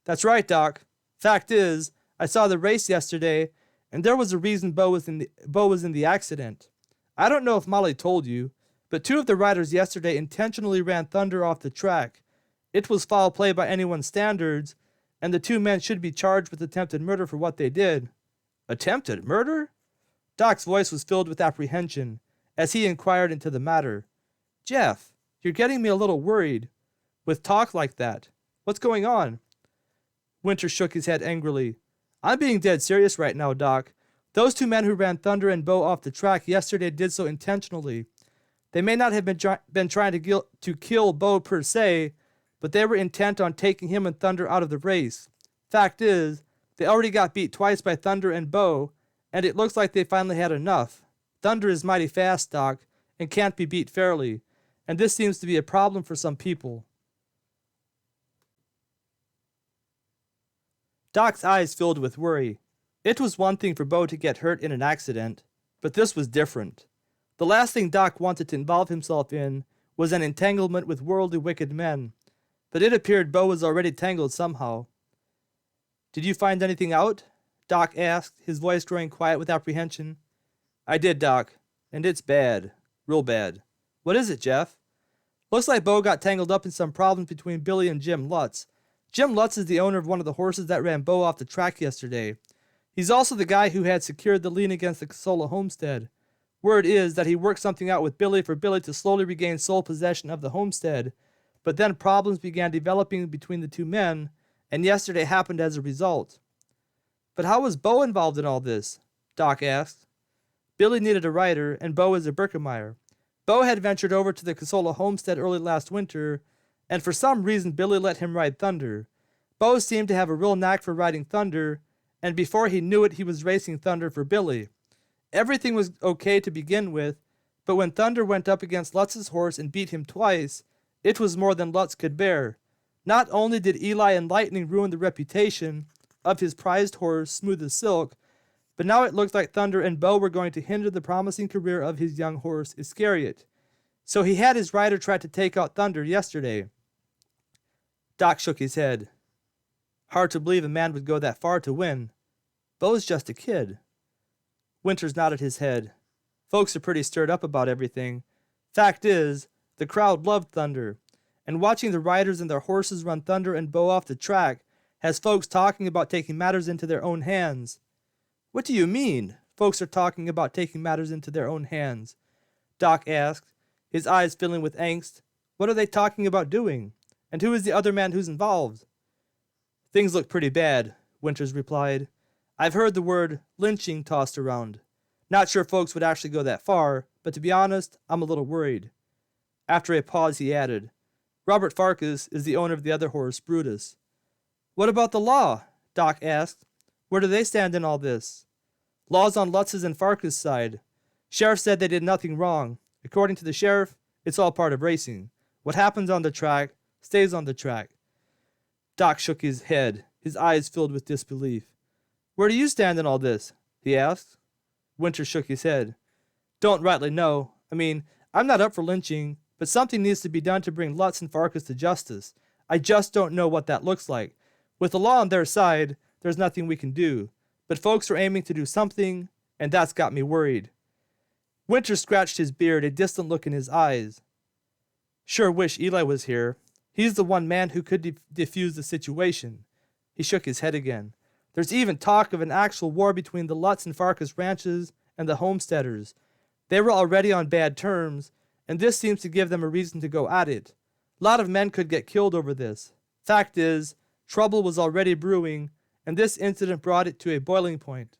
"That's right, Doc. Fact is, I saw the race yesterday, and there was a reason Bo was in the accident. I don't know if Molly told you, but 2 of the riders yesterday intentionally ran Thunder off the track. It was foul play by anyone's standards, and the 2 men should be charged with attempted murder for what they did." "Attempted murder?" Doc's voice was filled with apprehension as he inquired into the matter. "Jeff, you're getting me a little worried. with talk like that. What's going on? Winter shook his head angrily. I'm being dead serious right now, Doc. Those two men who ran Thunder and Bo off the track yesterday did so intentionally. They may not have been trying to kill Bo per se, but they were intent on taking him and Thunder out of the race. Fact is, they already got beat twice by Thunder and Bo, and it looks like they finally had enough. Thunder is mighty fast, Doc, and can't be beat fairly, and this seems to be a problem for some people. Doc's eyes filled with worry. It was one thing for Bo to get hurt in an accident, but this was different. The last thing Doc wanted to involve himself in was an entanglement with worldly wicked men, but it appeared Bo was already tangled somehow. Did you find anything out? Doc asked, his voice growing quiet with apprehension. I did, Doc, and it's bad. Real bad. What is it, Jeff? Looks like Bo got tangled up in some problems between Billy and Jim Lutz. Jim Lutz is the owner of one of the horses that ran Bo off the track yesterday. He's also the guy who had secured the lien against the Casola homestead. Word is that he worked something out with Billy for Billy to slowly regain sole possession of the homestead, but then problems began developing between the two men, and yesterday happened as a result. But how was Bo involved in all this? Doc asked. Billy needed a rider, and Bo is a Birkemeyer. Bo had ventured over to the Casola homestead early last winter, and for some reason Billy let him ride Thunder. Bo seemed to have a real knack for riding Thunder, and before he knew it, he was racing Thunder for Billy. Everything was okay to begin with, but when Thunder went up against Lutz's horse and beat him twice, it was more than Lutz could bear. Not only did Eli and Lightning ruin the reputation of his prized horse, Smooth as Silk, but now it looked like Thunder and Bo were going to hinder the promising career of his young horse, Iscariot. So he had his rider try to take out Thunder yesterday. Doc shook his head. Hard to believe a man would go that far to win. Bo's just a kid. Winters nodded his head. Folks are pretty stirred up about everything. Fact is, the crowd loved Thunder, and watching the riders and their horses run Thunder and Bo off the track has folks talking about taking matters into their own hands. What do you mean, folks are talking about taking matters into their own hands? Doc asked, his eyes filling with angst. What are they talking about doing? And who is the other man who's involved? Things look pretty bad, Winters replied. I've heard the word lynching tossed around. Not sure folks would actually go that far, but to be honest, I'm a little worried. After a pause, he added, Robert Farkas is the owner of the other horse, Brutus. What about the law? Doc asked. Where do they stand in all this? Law's on Lutz's and Farkas' side. Sheriff said they did nothing wrong. According to the sheriff, it's all part of racing. What happens on the track stays on the track. Doc shook his head, his eyes filled with disbelief. Where do you stand in all this? He asked. Winter shook his head. Don't rightly know. I mean, I'm not up for lynching, but something needs to be done to bring Lutz and Farkas to justice. I just don't know what that looks like. With the law on their side, there's nothing we can do, but folks are aiming to do something, and that's got me worried. Winter scratched his beard, a distant look in his eyes. Sure wish Eli was here. He's the one man who could defuse the situation. He shook his head again. There's even talk of an actual war between the Lutz and Farkas ranches and the homesteaders. They were already on bad terms, and this seems to give them a reason to go at it. A lot of men could get killed over this. Fact is, trouble was already brewing, and this incident brought it to a boiling point.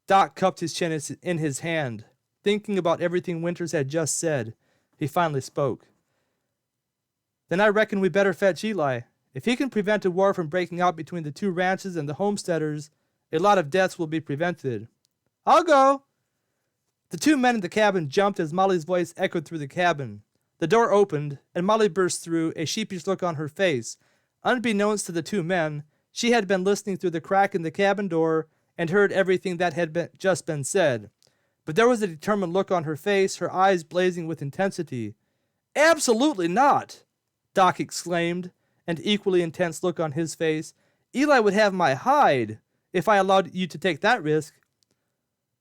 Doc cupped his chin in his hand, thinking about everything Winters had just said. He finally spoke. Then I reckon we better fetch Eli. If he can prevent a war from breaking out between the two ranches and the homesteaders, a lot of deaths will be prevented. I'll go. The two men in the cabin jumped as Molly's voice echoed through the cabin. The door opened, and Molly burst through, a sheepish look on her face. Unbeknownst to the two men, she had been listening through the crack in the cabin door and heard everything that had just been said. But there was a determined look on her face, her eyes blazing with intensity. Absolutely not, Doc exclaimed, an equally intense look on his face. Eli would have my hide if I allowed you to take that risk.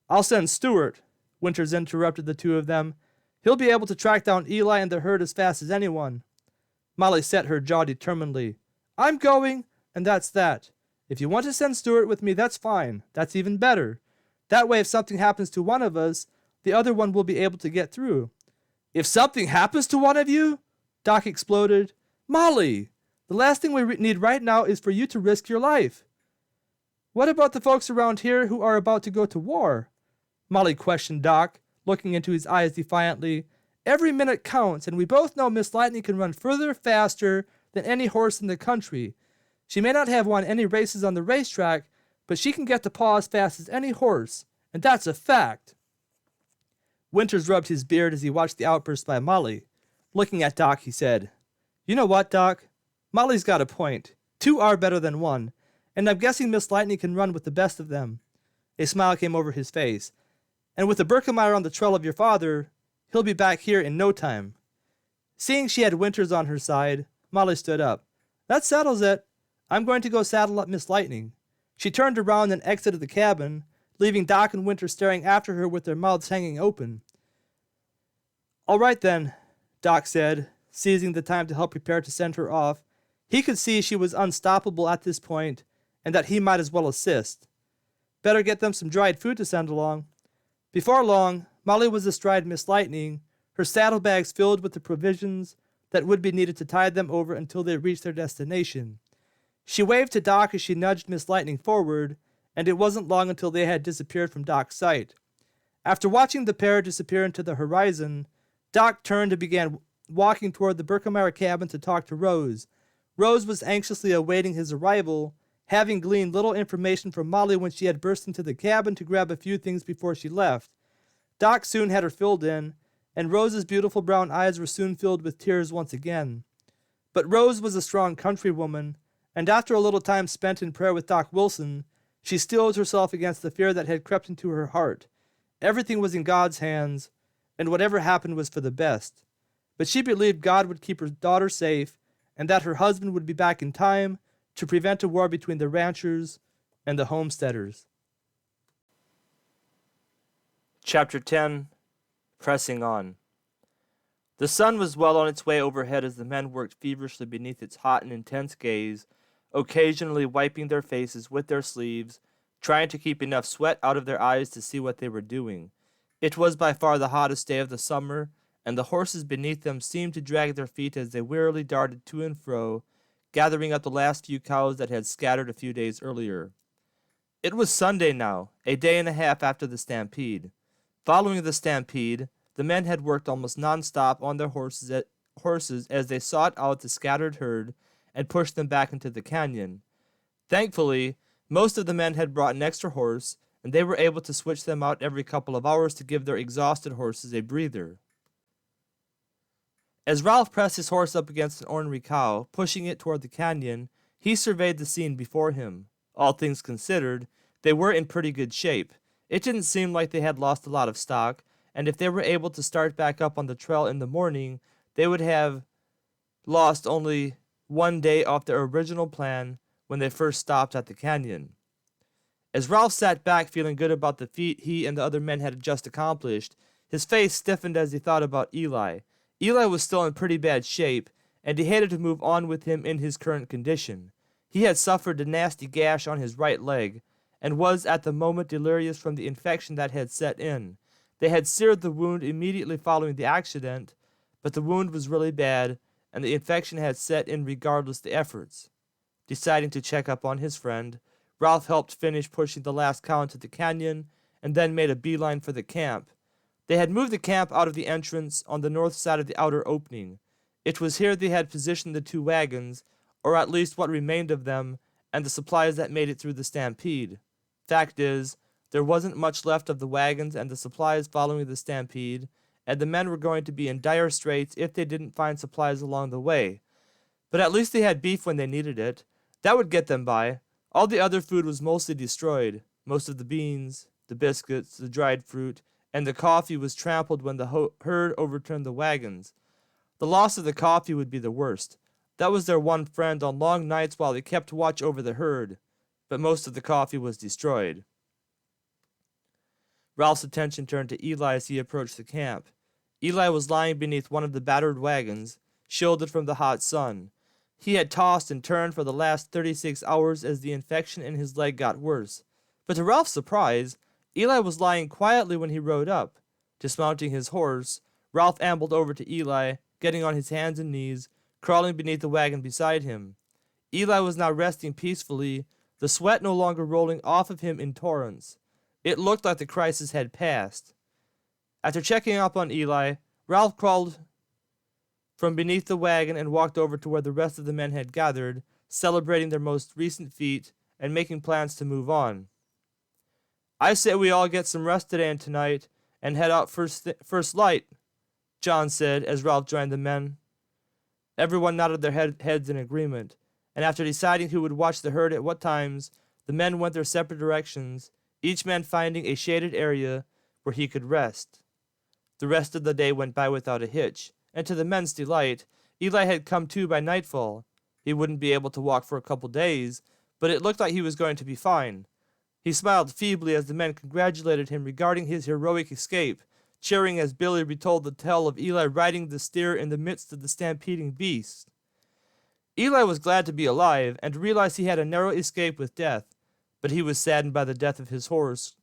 I'll send Stuart, Winters interrupted the two of them. He'll be able to track down Eli and the herd as fast as anyone. Molly set her jaw determinedly. I'm going, and that's that. If you want to send Stuart with me, that's fine. That's even better. That way, if something happens to one of us, the other one will be able to get through. If something happens to one of you? Doc exploded. Molly, the last thing we need right now is for you to risk your life. What about the folks around here who are about to go to war? Molly questioned Doc, looking into his eyes defiantly. Every minute counts, and we both know Miss Lightning can run further, faster than any horse in the country. She may not have won any races on the racetrack, but she can get to paw as fast as any horse, and that's a fact. Winters rubbed his beard as he watched the outburst by Molly. Looking at Doc, he said, "You know what, Doc? Molly's got a point. 2 are better than 1, and I'm guessing Miss Lightning can run with the best of them." A smile came over his face. "And with the Birkemeyer on the trail of your father, he'll be back here in no time." Seeing she had Winters on her side, Molly stood up. "That settles it. I'm going to go saddle up Miss Lightning." She turned around and exited the cabin, leaving Doc and Winters staring after her with their mouths hanging open. "All right then," Doc said, seizing the time to help prepare to send her off. He could see she was unstoppable at this point, and that he might as well assist. Better get them some dried food to send along. Before long, Molly was astride Miss Lightning, her saddlebags filled with the provisions that would be needed to tide them over until they reached their destination. She waved to Doc as she nudged Miss Lightning forward, and it wasn't long until they had disappeared from Doc's sight. After watching the pair disappear into the horizon, Doc turned and began walking toward the Birkemeyer cabin to talk to Rose. Rose was anxiously awaiting his arrival, having gleaned little information from Molly when she had burst into the cabin to grab a few things before she left. Doc soon had her filled in, and Rose's beautiful brown eyes were soon filled with tears once again. But Rose was a strong countrywoman, and after a little time spent in prayer with Doc Wilson, she steeled herself against the fear that had crept into her heart. Everything was in God's hands, and whatever happened was for the best. But she believed God would keep her daughter safe, and that her husband would be back in time to prevent a war between the ranchers and the homesteaders. Chapter 10. Pressing On. The sun was well on its way overhead as the men worked feverishly beneath its hot and intense gaze, occasionally wiping their faces with their sleeves, trying to keep enough sweat out of their eyes to see what they were doing. It was by far the hottest day of the summer, and the horses beneath them seemed to drag their feet as they wearily darted to and fro, gathering up the last few cows that had scattered a few days earlier. It was Sunday now, a day and a half after the stampede. Following the stampede, the men had worked almost non-stop on their horses as they sought out the scattered herd and pushed them back into the canyon. Thankfully, most of the men had brought an extra horse, and they were able to switch them out every couple of hours to give their exhausted horses a breather. As Ralph pressed his horse up against an ornery cow, pushing it toward the canyon, he surveyed the scene before him. All things considered, they were in pretty good shape. It didn't seem like they had lost a lot of stock, and if they were able to start back up on the trail in the morning, they would have lost only 1 day off their original plan when they first stopped at the canyon. As Ralph sat back feeling good about the feat he and the other men had just accomplished, his face stiffened as he thought about Eli. Eli was still in pretty bad shape, and he hated to move on with him in his current condition. He had suffered a nasty gash on his right leg, and was at the moment delirious from the infection that had set in. They had seared the wound immediately following the accident, but the wound was really bad, and the infection had set in regardless the efforts. Deciding to check up on his friend, Ralph helped finish pushing the last cow into the canyon, and then made a beeline for the camp. They had moved the camp out of the entrance on the north side of the outer opening. It was here they had positioned the 2 wagons, or at least what remained of them, and the supplies that made it through the stampede. Fact is, there wasn't much left of the wagons and the supplies following the stampede, and the men were going to be in dire straits if they didn't find supplies along the way. But at least they had beef when they needed it. That would get them by. All the other food was mostly destroyed. Most of the beans, the biscuits, the dried fruit, and the coffee was trampled when the herd overturned the wagons. The loss of the coffee would be the worst. That was their one friend on long nights while they kept watch over the herd, but most of the coffee was destroyed. Ralph's attention turned to Eli as he approached the camp. Eli was lying beneath one of the battered wagons, shielded from the hot sun. He had tossed and turned for the last 36 hours as the infection in his leg got worse. But to Ralph's surprise, Eli was lying quietly when he rode up. Dismounting his horse, Ralph ambled over to Eli, getting on his hands and knees, crawling beneath the wagon beside him. Eli was now resting peacefully, the sweat no longer rolling off of him in torrents. It looked like the crisis had passed. After checking up on Eli, Ralph crawled from beneath the wagon and walked over to where the rest of the men had gathered, celebrating their most recent feat and making plans to move on. "I say we all get some rest today and tonight and head out first light," John said as Ralph joined the men. Everyone nodded their heads in agreement, and after deciding who would watch the herd at what times, the men went their separate directions, each man finding a shaded area where he could rest. The rest of the day went by without a hitch, and to the men's delight, Eli had come to by nightfall. He wouldn't be able to walk for a couple days, but it looked like he was going to be fine. He smiled feebly as the men congratulated him regarding his heroic escape, cheering as Billy retold the tale of Eli riding the steer in the midst of the stampeding beasts. Eli was glad to be alive and realized he had a narrow escape with death, but he was saddened by the death of his horse.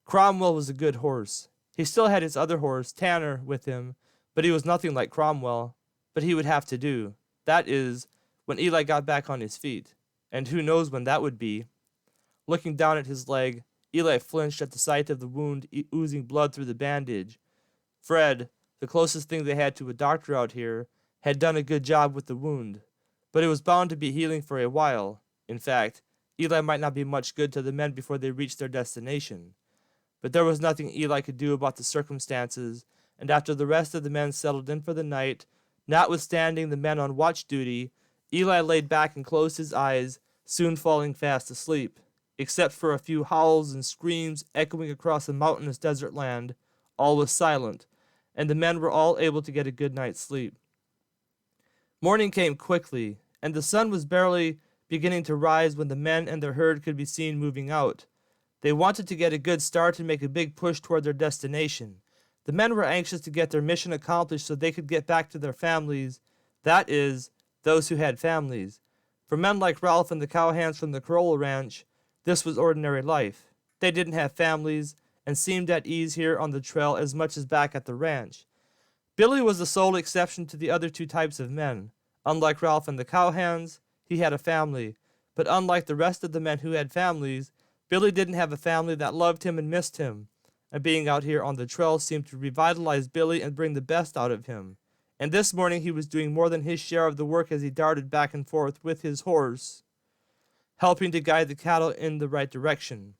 Cromwell was a good horse. He still had his other horse, Tanner, with him, but he was nothing like Cromwell. But he would have to do. That is, when Eli got back on his feet. And who knows when that would be. Looking down at his leg, Eli flinched at the sight of the wound oozing blood through the bandage. Fred, the closest thing they had to a doctor out here, had done a good job with the wound, but it was bound to be healing for a while. In fact, Eli might not be much good to the men before they reached their destination. But there was nothing Eli could do about the circumstances, and after the rest of the men settled in for the night, notwithstanding the men on watch duty, Eli laid back and closed his eyes, soon falling fast asleep. Except for a few howls and screams echoing across the mountainous desert land, all was silent, and the men were all able to get a good night's sleep. Morning came quickly, and the sun was barely beginning to rise when the men and their herd could be seen moving out. They wanted to get a good start and make a big push toward their destination. The men were anxious to get their mission accomplished so they could get back to their families, that is, those who had families. For men like Ralph and the cowhands from the Corolla Ranch, this was ordinary life. They didn't have families and seemed at ease here on the trail as much as back at the ranch. Billy was the sole exception to the other two types of men. Unlike Ralph and the cowhands, he had a family, but unlike the rest of the men who had families, Billy didn't have a family that loved him and missed him, and being out here on the trail seemed to revitalize Billy and bring the best out of him. And this morning he was doing more than his share of the work as he darted back and forth with his horse, helping to guide the cattle in the right direction.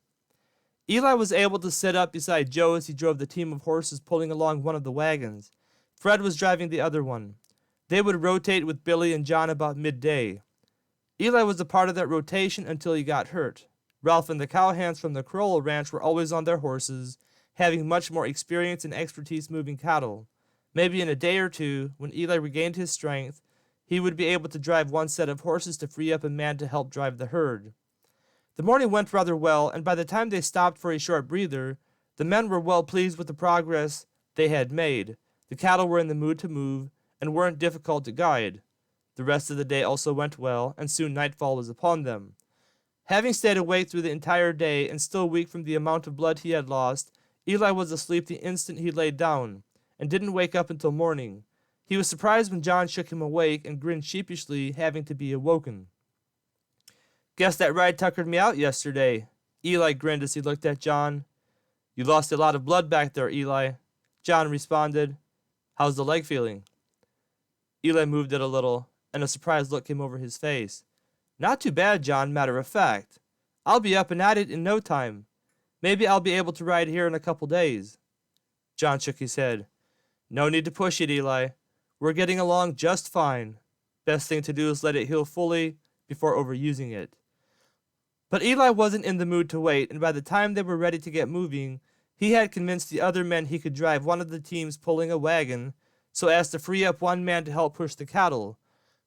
Eli was able to sit up beside Joe as he drove the team of horses pulling along one of the wagons. Fred was driving the other one. They would rotate with Billy and John about midday. Eli was a part of that rotation until he got hurt. Ralph and the cowhands from the Corolla Ranch were always on their horses, having much more experience and expertise moving cattle. Maybe in a day or two, when Eli regained his strength, he would be able to drive one set of horses to free up a man to help drive the herd. The morning went rather well, and by the time they stopped for a short breather, the men were well pleased with the progress they had made. The cattle were in the mood to move, and weren't difficult to guide. The rest of the day also went well, and soon nightfall was upon them. Having stayed awake through the entire day, and still weak from the amount of blood he had lost, Eli was asleep the instant he laid down, and didn't wake up until morning. He was surprised when John shook him awake and grinned sheepishly, having to be awoken. "Guess that ride tuckered me out yesterday." Eli grinned as he looked at John. "You lost a lot of blood back there, Eli." John responded. "How's the leg feeling?" Eli moved it a little, and a surprised look came over his face. "Not too bad, John, matter of fact. I'll be up and at it in no time. Maybe I'll be able to ride here in a couple days." John shook his head. "No need to push it, Eli. We're getting along just fine. Best thing to do is let it heal fully before overusing it." But Eli wasn't in the mood to wait, and by the time they were ready to get moving, he had convinced the other men he could drive one of the teams pulling a wagon so as to free up one man to help push the cattle.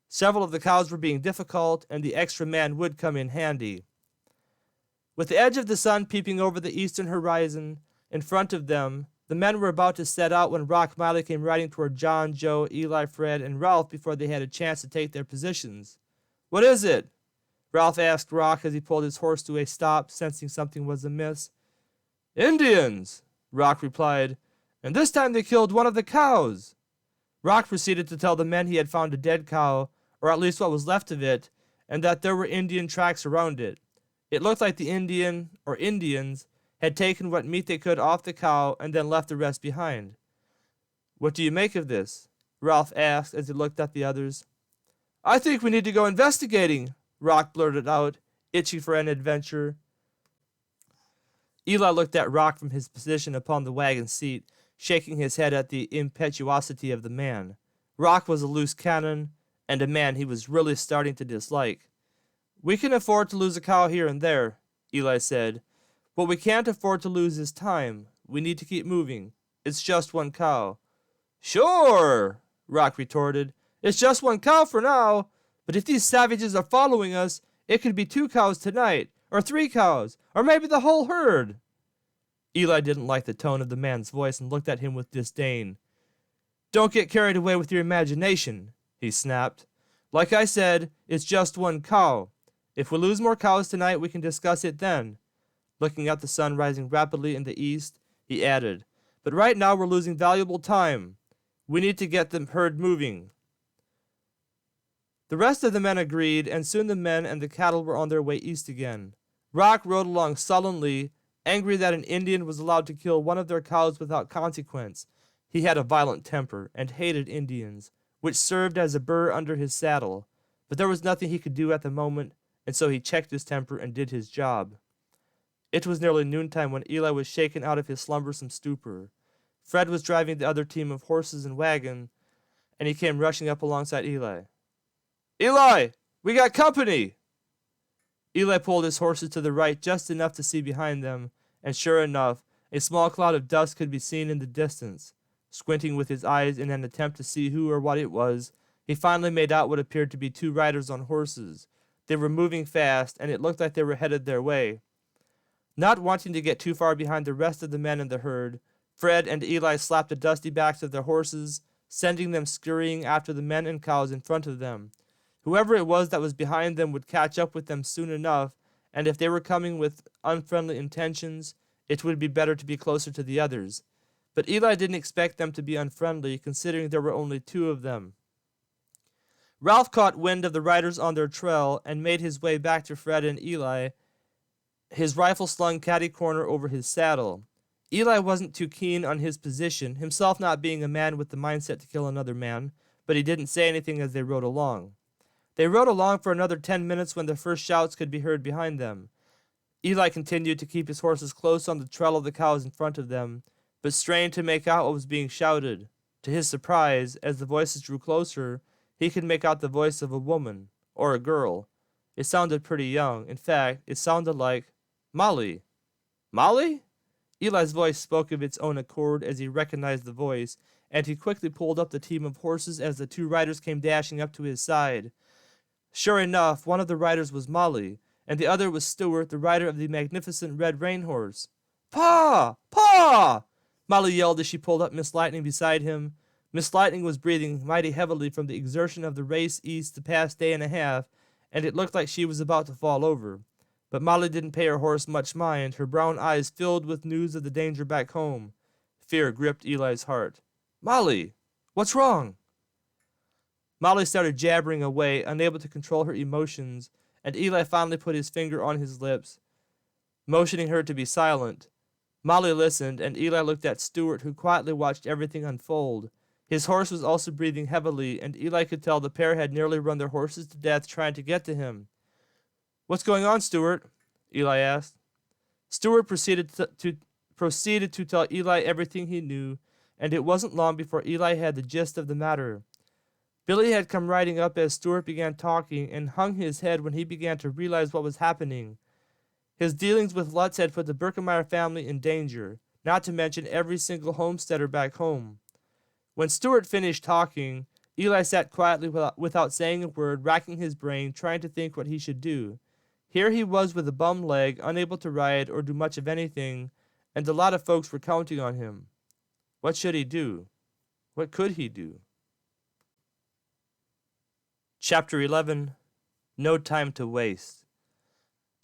Several of the cows were being difficult, and the extra man would come in handy. With the edge of the sun peeping over the eastern horizon in front of them, the men were about to set out when Rock Miley came riding toward John, Joe, Eli, Fred, and Ralph before they had a chance to take their positions. "What is it?" Ralph asked Rock as he pulled his horse to a stop, sensing something was amiss. "Indians," Rock replied, "and this time they killed one of the cows." Rock proceeded to tell the men he had found a dead cow, or at least what was left of it, and that there were Indian tracks around it. It looked like the Indians had taken what meat they could off the cow and then left the rest behind. "What do you make of this?" Ralph asked as he looked at the others. "I think we need to go investigating," Rock blurted out, itching for an adventure. Eli looked at Rock from his position upon the wagon seat, shaking his head at the impetuosity of the man. Rock was a loose cannon, and a man he was really starting to dislike. "We can afford to lose a cow here and there," Eli said. "What we can't afford to lose is time. We need to keep moving. It's just one cow." "Sure," Rock retorted. "It's just one cow for now, but if these savages are following us, it could be 2 cows tonight, or 3 cows, or maybe the whole herd." Eli didn't like the tone of the man's voice and looked at him with disdain. "Don't get carried away with your imagination," he snapped. "Like I said, it's just one cow. If we lose more cows tonight, we can discuss it then." Looking at the sun rising rapidly in the east, he added, "But right now we're losing valuable time. We need to get the herd moving." The rest of the men agreed, and soon the men and the cattle were on their way east again. Rock rode along sullenly, angry that an Indian was allowed to kill one of their cows without consequence. He had a violent temper and hated Indians, which served as a burr under his saddle, but there was nothing he could do at the moment, and so he checked his temper and did his job. It was nearly noontime when Eli was shaken out of his slumbersome stupor. Fred was driving the other team of horses and wagon, and he came rushing up alongside Eli. "Eli, we got company!" Eli pulled his horses to the right just enough to see behind them, and sure enough, a small cloud of dust could be seen in the distance. Squinting with his eyes in an attempt to see who or what it was, he finally made out what appeared to be 2 riders on horses. They were moving fast, and it looked like they were headed their way. Not wanting to get too far behind the rest of the men in the herd, Fred and Eli slapped the dusty backs of their horses, sending them scurrying after the men and cows in front of them. Whoever it was that was behind them would catch up with them soon enough, and if they were coming with unfriendly intentions, it would be better to be closer to the others. But Eli didn't expect them to be unfriendly, considering there were only 2 of them. Ralph caught wind of the riders on their trail and made his way back to Fred and Eli, his rifle slung catty-corner over his saddle. Eli wasn't too keen on his position, himself not being a man with the mindset to kill another man, but he didn't say anything as they rode along. They rode along for another 10 minutes when the first shouts could be heard behind them. Eli continued to keep his horses close on the trail of the cows in front of them, but strained to make out what was being shouted. To his surprise, as the voices drew closer, he could make out the voice of a woman, or a girl. It sounded pretty young. In fact, it sounded like Molly. "Molly?" Eli's voice spoke of its own accord as he recognized the voice, and he quickly pulled up the team of horses as the 2 riders came dashing up to his side. Sure enough, one of the riders was Molly, and the other was Stuart, the rider of the magnificent red rain horse. "Pa! Pa!" Molly yelled as she pulled up Miss Lightning beside him. Miss Lightning was breathing mighty heavily from the exertion of the race east the past day and a half, and it looked like she was about to fall over. But Molly didn't pay her horse much mind, her brown eyes filled with news of the danger back home. Fear gripped Eli's heart. "Molly, what's wrong?" Molly started jabbering away, unable to control her emotions, and Eli finally put his finger on his lips, motioning her to be silent. Molly listened, and Eli looked at Stuart, who quietly watched everything unfold. His horse was also breathing heavily, and Eli could tell the pair had nearly run their horses to death trying to get to him. "What's going on, Stuart?" Eli asked. Stuart proceeded to tell Eli everything he knew, and it wasn't long before Eli had the gist of the matter. Billy had come riding up as Stuart began talking and hung his head when he began to realize what was happening. His dealings with Lutz had put the Birkemeyer family in danger, not to mention every single homesteader back home. When Stuart finished talking, Eli sat quietly without saying a word, racking his brain, trying to think what he should do. Here he was with a bum leg, unable to ride or do much of anything, and a lot of folks were counting on him. What should he do? What could he do? Chapter 11. No Time to Waste.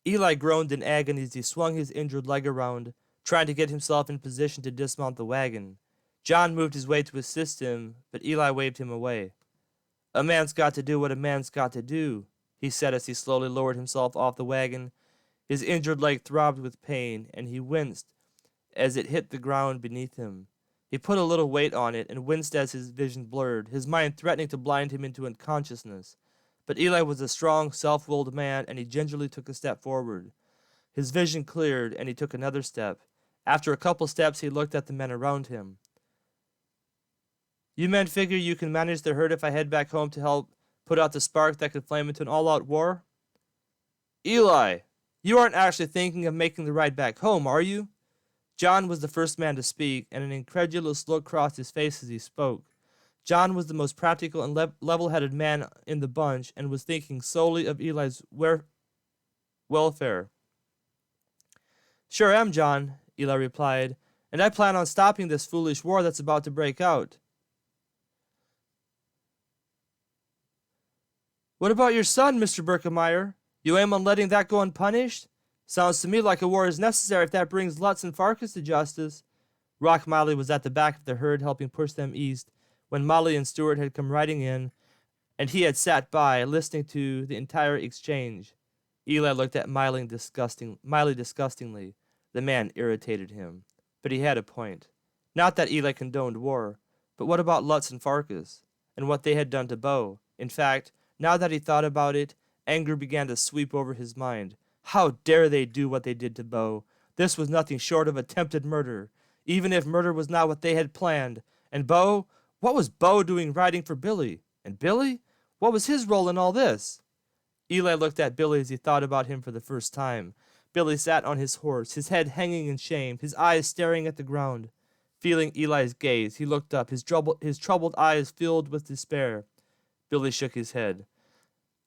Eli groaned in agony as he swung his injured leg around, trying to get himself in position to dismount the wagon. John moved his way to assist him, but Eli waved him away. A man's got to do what a man's got to do, he said as he slowly lowered himself off the wagon. His injured leg throbbed with pain, and he winced as it hit the ground beneath him. He put a little weight on it and winced as his vision blurred, his mind threatening to blind him into unconsciousness. But Eli was a strong, self-willed man, and he gingerly took a step forward. His vision cleared, and he took another step. After a couple steps, he looked at the men around him. You men figure you can manage the herd if I head back home to help put out the spark that could flame into an all-out war? Eli, you aren't actually thinking of making the ride back home, are you? John was the first man to speak, and an incredulous look crossed his face as he spoke. John was the most practical and level-headed man in the bunch and was thinking solely of Eli's welfare. Sure am, John, Eli replied, and I plan on stopping this foolish war that's about to break out. What about your son, Mr. Birkemeyer? You aim on letting that go unpunished? Sounds to me like a war is necessary if that brings Lutz and Farkas to justice. Rock Molly was at the back of the herd helping push them east when Molly and Stewart had come riding in, and he had sat by, listening to the entire exchange. Eli looked at Miley disgustingly. The man irritated him. But he had a point. Not that Eli condoned war, but what about Lutz and Farkas, and what they had done to Bo? In fact, now that he thought about it, anger began to sweep over his mind. How dare they do what they did to Bo? This was nothing short of attempted murder, even if murder was not what they had planned. And Bo? What was Bo doing riding for Billy? And Billy? What was his role in all this? Eli looked at Billy as he thought about him for the first time. Billy sat on his horse, his head hanging in shame, his eyes staring at the ground. Feeling Eli's gaze, he looked up, his troubled eyes filled with despair. Billy shook his head.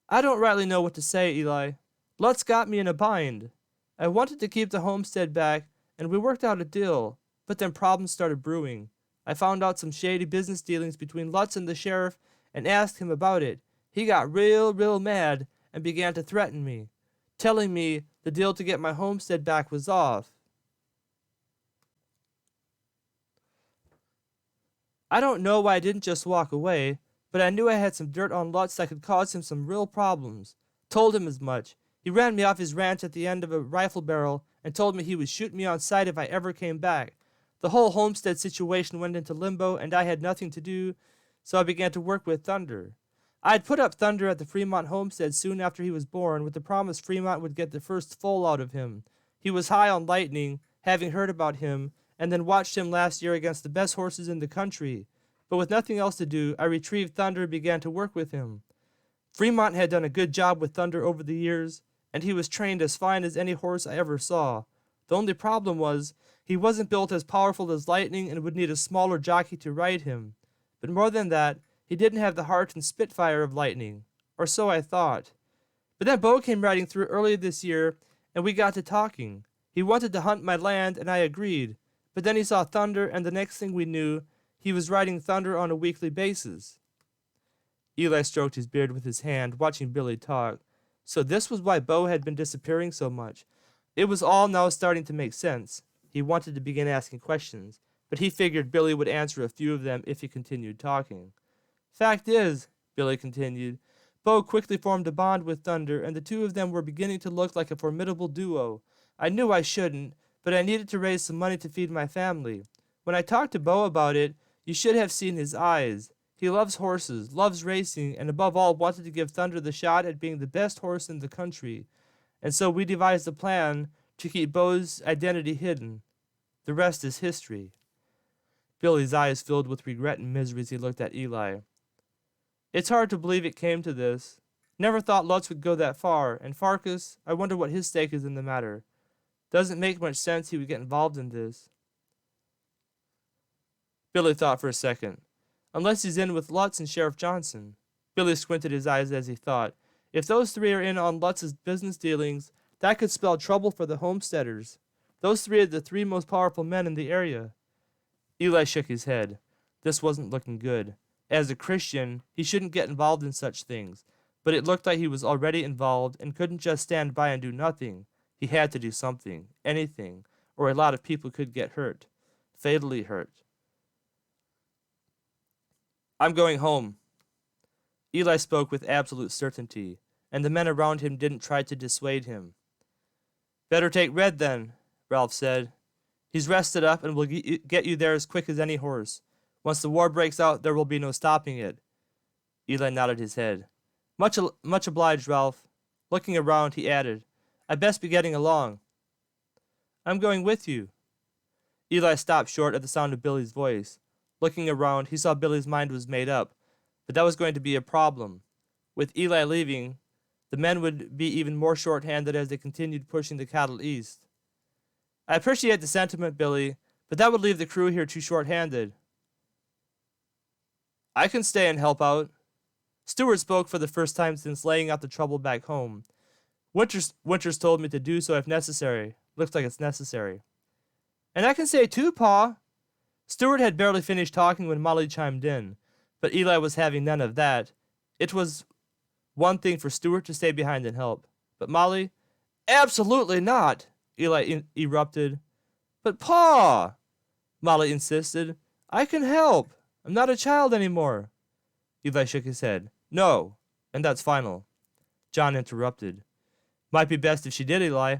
I don't rightly know what to say, Eli. Lutz got me in a bind. I wanted to keep the homestead back, and we worked out a deal, but then problems started brewing. I found out some shady business dealings between Lutz and the sheriff and asked him about it. He got real mad and began to threaten me, telling me the deal to get my homestead back was off. I don't know why I didn't just walk away, but I knew I had some dirt on Lutz that could cause him some real problems. Told him as much. He ran me off his ranch at the end of a rifle barrel and told me he would shoot me on sight if I ever came back. The whole homestead situation went into limbo, and I had nothing to do, so I began to work with Thunder. I had put up Thunder at the Fremont homestead soon after he was born, with the promise Fremont would get the first foal out of him. He was high on Lightning, having heard about him, and then watched him last year against the best horses in the country. But with nothing else to do, I retrieved Thunder and began to work with him. Fremont had done a good job with Thunder over the years, and he was trained as fine as any horse I ever saw. The only problem was, he wasn't built as powerful as Lightning and would need a smaller jockey to ride him. But more than that, he didn't have the heart and spitfire of Lightning. Or so I thought. But then Bo came riding through earlier this year, and we got to talking. He wanted to hunt my land, and I agreed. But then he saw Thunder, and the next thing we knew, he was riding Thunder on a weekly basis. Eli stroked his beard with his hand, watching Billy talk. So this was why Bo had been disappearing so much. It was all now starting to make sense. He wanted to begin asking questions, but he figured Billy would answer a few of them if he continued talking. Fact is, Billy continued, Bo quickly formed a bond with Thunder, and the two of them were beginning to look like a formidable duo. I knew I shouldn't, but I needed to raise some money to feed my family. When I talked to Bo about it, you should have seen his eyes. He loves horses, loves racing, and above all wanted to give Thunder the shot at being the best horse in the country. And so we devised a plan to keep Bo's identity hidden. The rest is history. Billy's eyes filled with regret and misery as he looked at Eli. It's hard to believe it came to this. Never thought Lutz would go that far, and Farkas, I wonder what his stake is in the matter. Doesn't make much sense he would get involved in this. Billy thought for a second. Unless he's in with Lutz and Sheriff Johnson. Billy squinted his eyes as he thought. If those three are in on Lutz's business dealings, that could spell trouble for the homesteaders. Those three are the three most powerful men in the area. Eli shook his head. This wasn't looking good. As a Christian, he shouldn't get involved in such things, but it looked like he was already involved and couldn't just stand by and do nothing. He had to do something, anything, or a lot of people could get hurt. Fatally hurt. I'm going home. Eli spoke with absolute certainty, and the men around him didn't try to dissuade him. Better take Red then, Ralph said. He's rested up and will get you there as quick as any horse. Once the war breaks out, there will be no stopping it. Eli nodded his head. Much obliged, Ralph. Looking around, he added, I'd best be getting along. I'm going with you. Eli stopped short at the sound of Billy's voice. Looking around, he saw Billy's mind was made up, but that was going to be a problem. With Eli leaving, the men would be even more short-handed as they continued pushing the cattle east. I appreciate the sentiment, Billy, but that would leave the crew here too short-handed. I can stay and help out. Stewart spoke for the first time since laying out the trouble back home. Winters told me to do so if necessary. Looks like it's necessary. And I can say too, Pa. Stewart had barely finished talking when Molly chimed in, but Eli was having none of that. It was one thing for Stewart to stay behind and help, but Molly, absolutely not, Eli erupted. But Pa, Molly insisted, I can help. I'm not a child anymore. Eli shook his head. No, and that's final. John interrupted. Might be best if she did, Eli.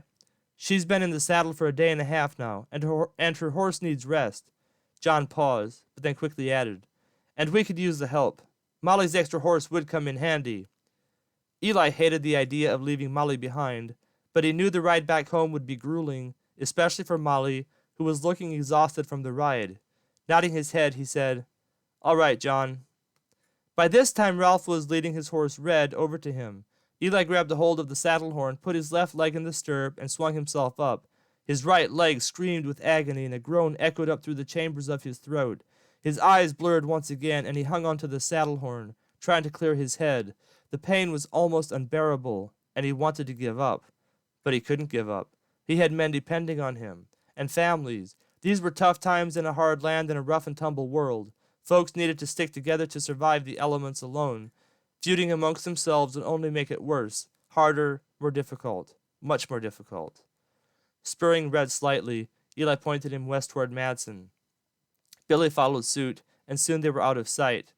She's been in the saddle for a day and a half now, and her horse needs rest. John paused, but then quickly added, and we could use the help. Molly's extra horse would come in handy. Eli hated the idea of leaving Molly behind, but he knew the ride back home would be grueling, especially for Molly, who was looking exhausted from the ride. Nodding his head, he said, All right, John. By this time, Ralph was leading his horse Red over to him. Eli grabbed a hold of the saddle horn, put his left leg in the stirrup, and swung himself up. His right leg screamed with agony, and a groan echoed up through the chambers of his throat. His eyes blurred once again, and he hung onto the saddle horn, trying to clear his head. The pain was almost unbearable, and he wanted to give up. But he couldn't give up. He had men depending on him, and families. These were tough times in a hard land and a rough-and-tumble world. Folks needed to stick together to survive the elements alone. Feuding amongst themselves would only make it worse, harder, more difficult, much more difficult. Spurring Red slightly, Eli pointed him west toward Madsen. Billy followed suit, and soon they were out of sight.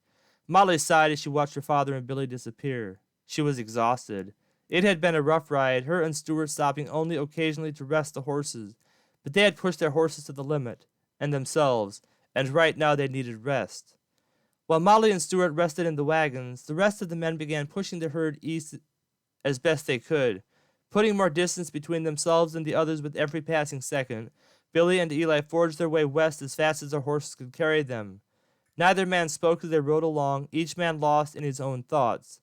Molly sighed as she watched her father and Billy disappear. She was exhausted. It had been a rough ride, her and Stewart stopping only occasionally to rest the horses, but they had pushed their horses to the limit, and themselves, and right now they needed rest. While Molly and Stewart rested in the wagons, the rest of the men began pushing the herd east as best they could, putting more distance between themselves and the others with every passing second. Billy and Eli forged their way west as fast as their horses could carry them. Neither man spoke as they rode along, each man lost in his own thoughts.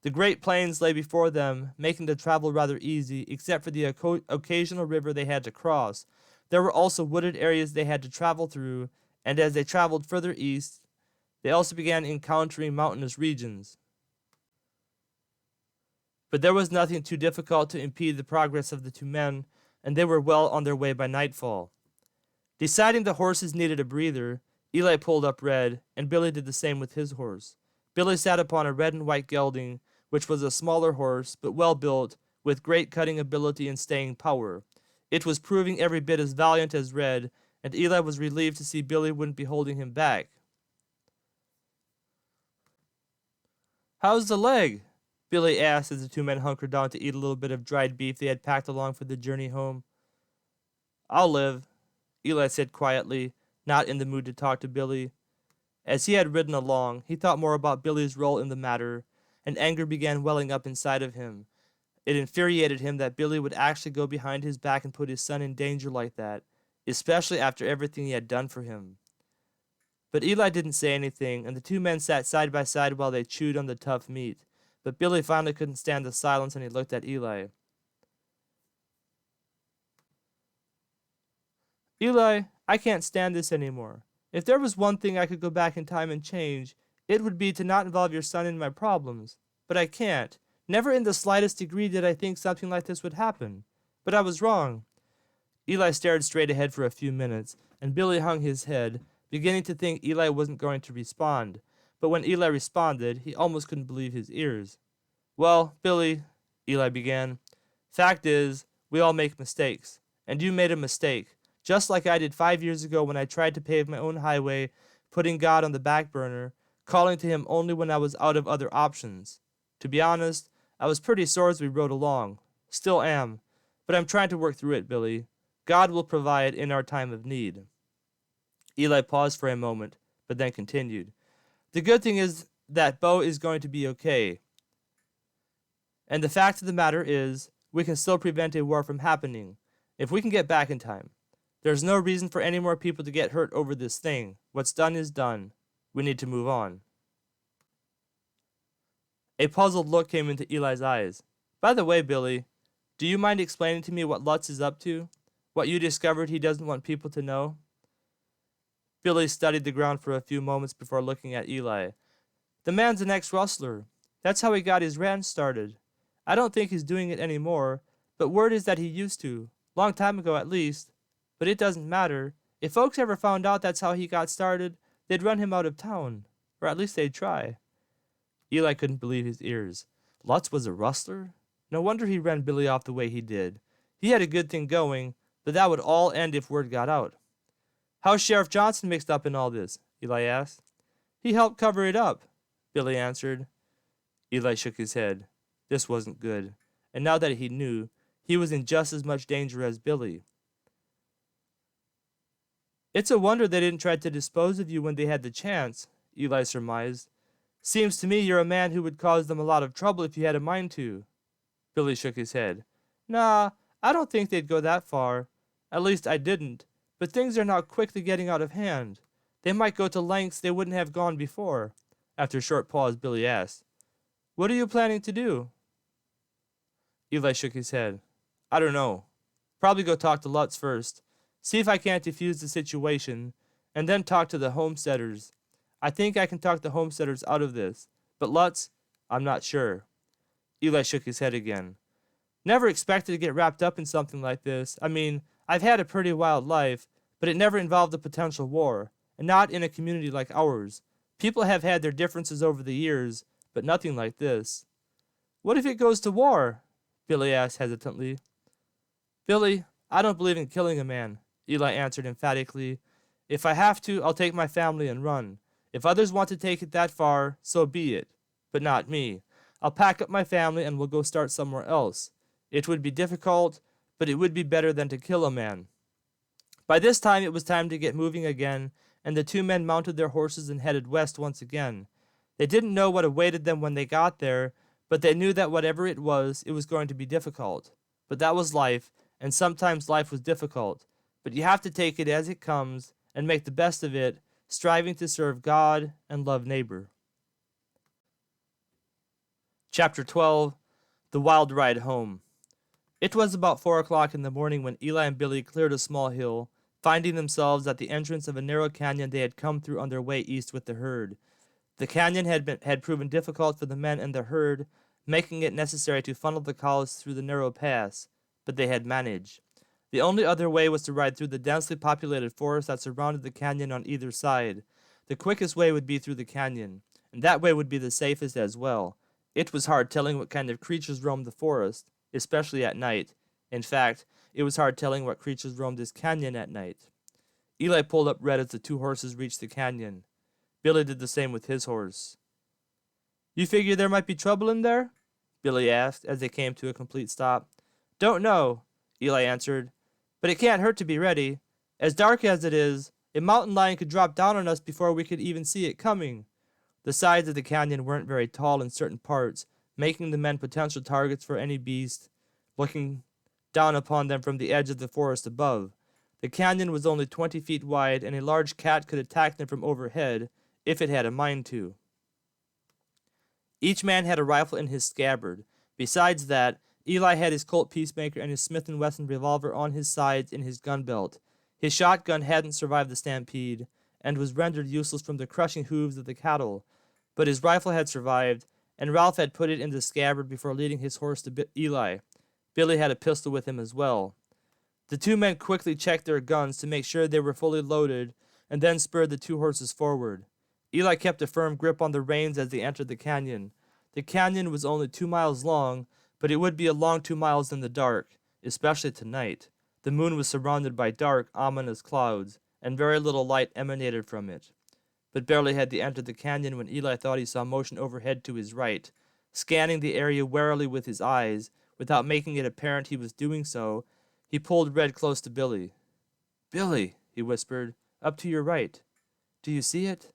The Great Plains lay before them, making the travel rather easy, except for the occasional river they had to cross. There were also wooded areas they had to travel through, and as they traveled further east, they also began encountering mountainous regions. But there was nothing too difficult to impede the progress of the two men, and they were well on their way by nightfall. Deciding the horses needed a breather, Eli pulled up Red, and Billy did the same with his horse. Billy sat upon a red and white gelding, which was a smaller horse, but well built, with great cutting ability and staying power. It was proving every bit as valiant as Red, and Eli was relieved to see Billy wouldn't be holding him back. How's the leg? Billy asked as the two men hunkered down to eat a little bit of dried beef they had packed along for the journey home. I'll live, Eli said quietly, not in the mood to talk to Billy. As he had ridden along, he thought more about Billy's role in the matter, and anger began welling up inside of him. It infuriated him that Billy would actually go behind his back and put his son in danger like that, especially after everything he had done for him. But Eli didn't say anything, and the two men sat side by side while they chewed on the tough meat. But Billy finally couldn't stand the silence, and he looked at Eli. Eli, I can't stand this anymore. If there was one thing I could go back in time and change, it would be to not involve your son in my problems. But I can't. Never in the slightest degree did I think something like this would happen. But I was wrong. Eli stared straight ahead for a few minutes, and Billy hung his head, beginning to think Eli wasn't going to respond. But when Eli responded, he almost couldn't believe his ears. Well, Billy, Eli began, fact is, we all make mistakes. And you made a mistake, just like I did 5 years ago when I tried to pave my own highway, putting God on the back burner. calling to him only when I was out of other options. To be honest, I was pretty sore as we rode along. Still am. But I'm trying to work through it, Billy. God will provide in our time of need. Eli paused for a moment, but then continued. The good thing is that Bo is going to be okay. And the fact of the matter is, we can still prevent a war from happening, if we can get back in time. There's no reason for any more people to get hurt over this thing. What's done is done. We need to move on. A puzzled look came into Eli's eyes. By the way, Billy, do you mind explaining to me what Lutz is up to? What you discovered he doesn't want people to know? Billy studied the ground for a few moments before looking at Eli. The man's an ex-rustler. That's how he got his ranch started. I don't think he's doing it anymore, but word is that he used to. Long time ago at least. But it doesn't matter. If folks ever found out that's how he got started, they'd run him out of town. Or at least they'd try. Eli couldn't believe his ears. Lutz was a rustler? No wonder he ran Billy off the way he did. He had a good thing going, but that would all end if word got out. How's Sheriff Johnson mixed up in all this? Eli asked. He helped cover it up, Billy answered. Eli shook his head. This wasn't good, and now that he knew, he was in just as much danger as Billy. It's a wonder they didn't try to dispose of you when they had the chance, Eli surmised. Seems to me you're a man who would cause them a lot of trouble if you had a mind to. Billy shook his head. Nah, I don't think they'd go that far. At least I didn't. But things are now quickly getting out of hand. They might go to lengths they wouldn't have gone before. After a short pause, Billy asked, What are you planning to do? Eli shook his head. I don't know. Probably go talk to Lutz first. See if I can't defuse the situation, and then talk to the homesteaders. I think I can talk the homesteaders out of this, but Lutz, I'm not sure. Eli shook his head again. Never expected to get wrapped up in something like this. I mean, I've had a pretty wild life, but it never involved a potential war, and not in a community like ours. People have had their differences over the years, but nothing like this. What if it goes to war? Billy asked hesitantly. Billy, I don't believe in killing a man, Eli answered emphatically. If I have to, I'll take my family and run. If others want to take it that far, so be it. But not me. I'll pack up my family and we'll go start somewhere else. It would be difficult, but it would be better than to kill a man. By this time it was time to get moving again, and the two men mounted their horses and headed west once again. They didn't know what awaited them when they got there, but they knew that whatever it was going to be difficult. But that was life, and sometimes life was difficult. But you have to take it as it comes and make the best of it, striving to serve God and love neighbor. Chapter 12, The Wild Ride Home. It was about 4 o'clock in the morning when Eli and Billy cleared a small hill, finding themselves at the entrance of a narrow canyon they had come through on their way east with the herd. The canyon had proven difficult for the men and the herd, making it necessary to funnel the cows through the narrow pass, but they had managed. The only other way was to ride through the densely populated forest that surrounded the canyon on either side. The quickest way would be through the canyon, and that way would be the safest as well. It was hard telling what kind of creatures roamed the forest, especially at night. In fact, it was hard telling what creatures roamed this canyon at night. Eli pulled up red as the two horses reached the canyon. Billy did the same with his horse. You figure there might be trouble in there? Billy asked as they came to a complete stop. Don't know, Eli answered, but it can't hurt to be ready. As dark as it is, a mountain lion could drop down on us before we could even see it coming. The sides of the canyon weren't very tall in certain parts, making the men potential targets for any beast looking down upon them from the edge of the forest above. The canyon was only 20 feet wide, and a large cat could attack them from overhead if it had a mind to. Each man had a rifle in his scabbard. Besides that, Eli had his Colt Peacemaker and his Smith & Wesson revolver on his sides in his gun belt. His shotgun hadn't survived the stampede, and was rendered useless from the crushing hooves of the cattle, but his rifle had survived, and Ralph had put it in the scabbard before leading his horse to Eli. Billy had a pistol with him as well. The two men quickly checked their guns to make sure they were fully loaded, and then spurred the two horses forward. Eli kept a firm grip on the reins as they entered the canyon. The canyon was only 2 miles long, but it would be a long 2 miles in the dark, especially tonight. The moon was surrounded by dark, ominous clouds, and very little light emanated from it. But barely had they entered the canyon when Eli thought he saw motion overhead to his right. Scanning the area warily with his eyes, without making it apparent he was doing so, he pulled Red close to Billy. "Billy," he whispered, "up to your right. Do you see it?"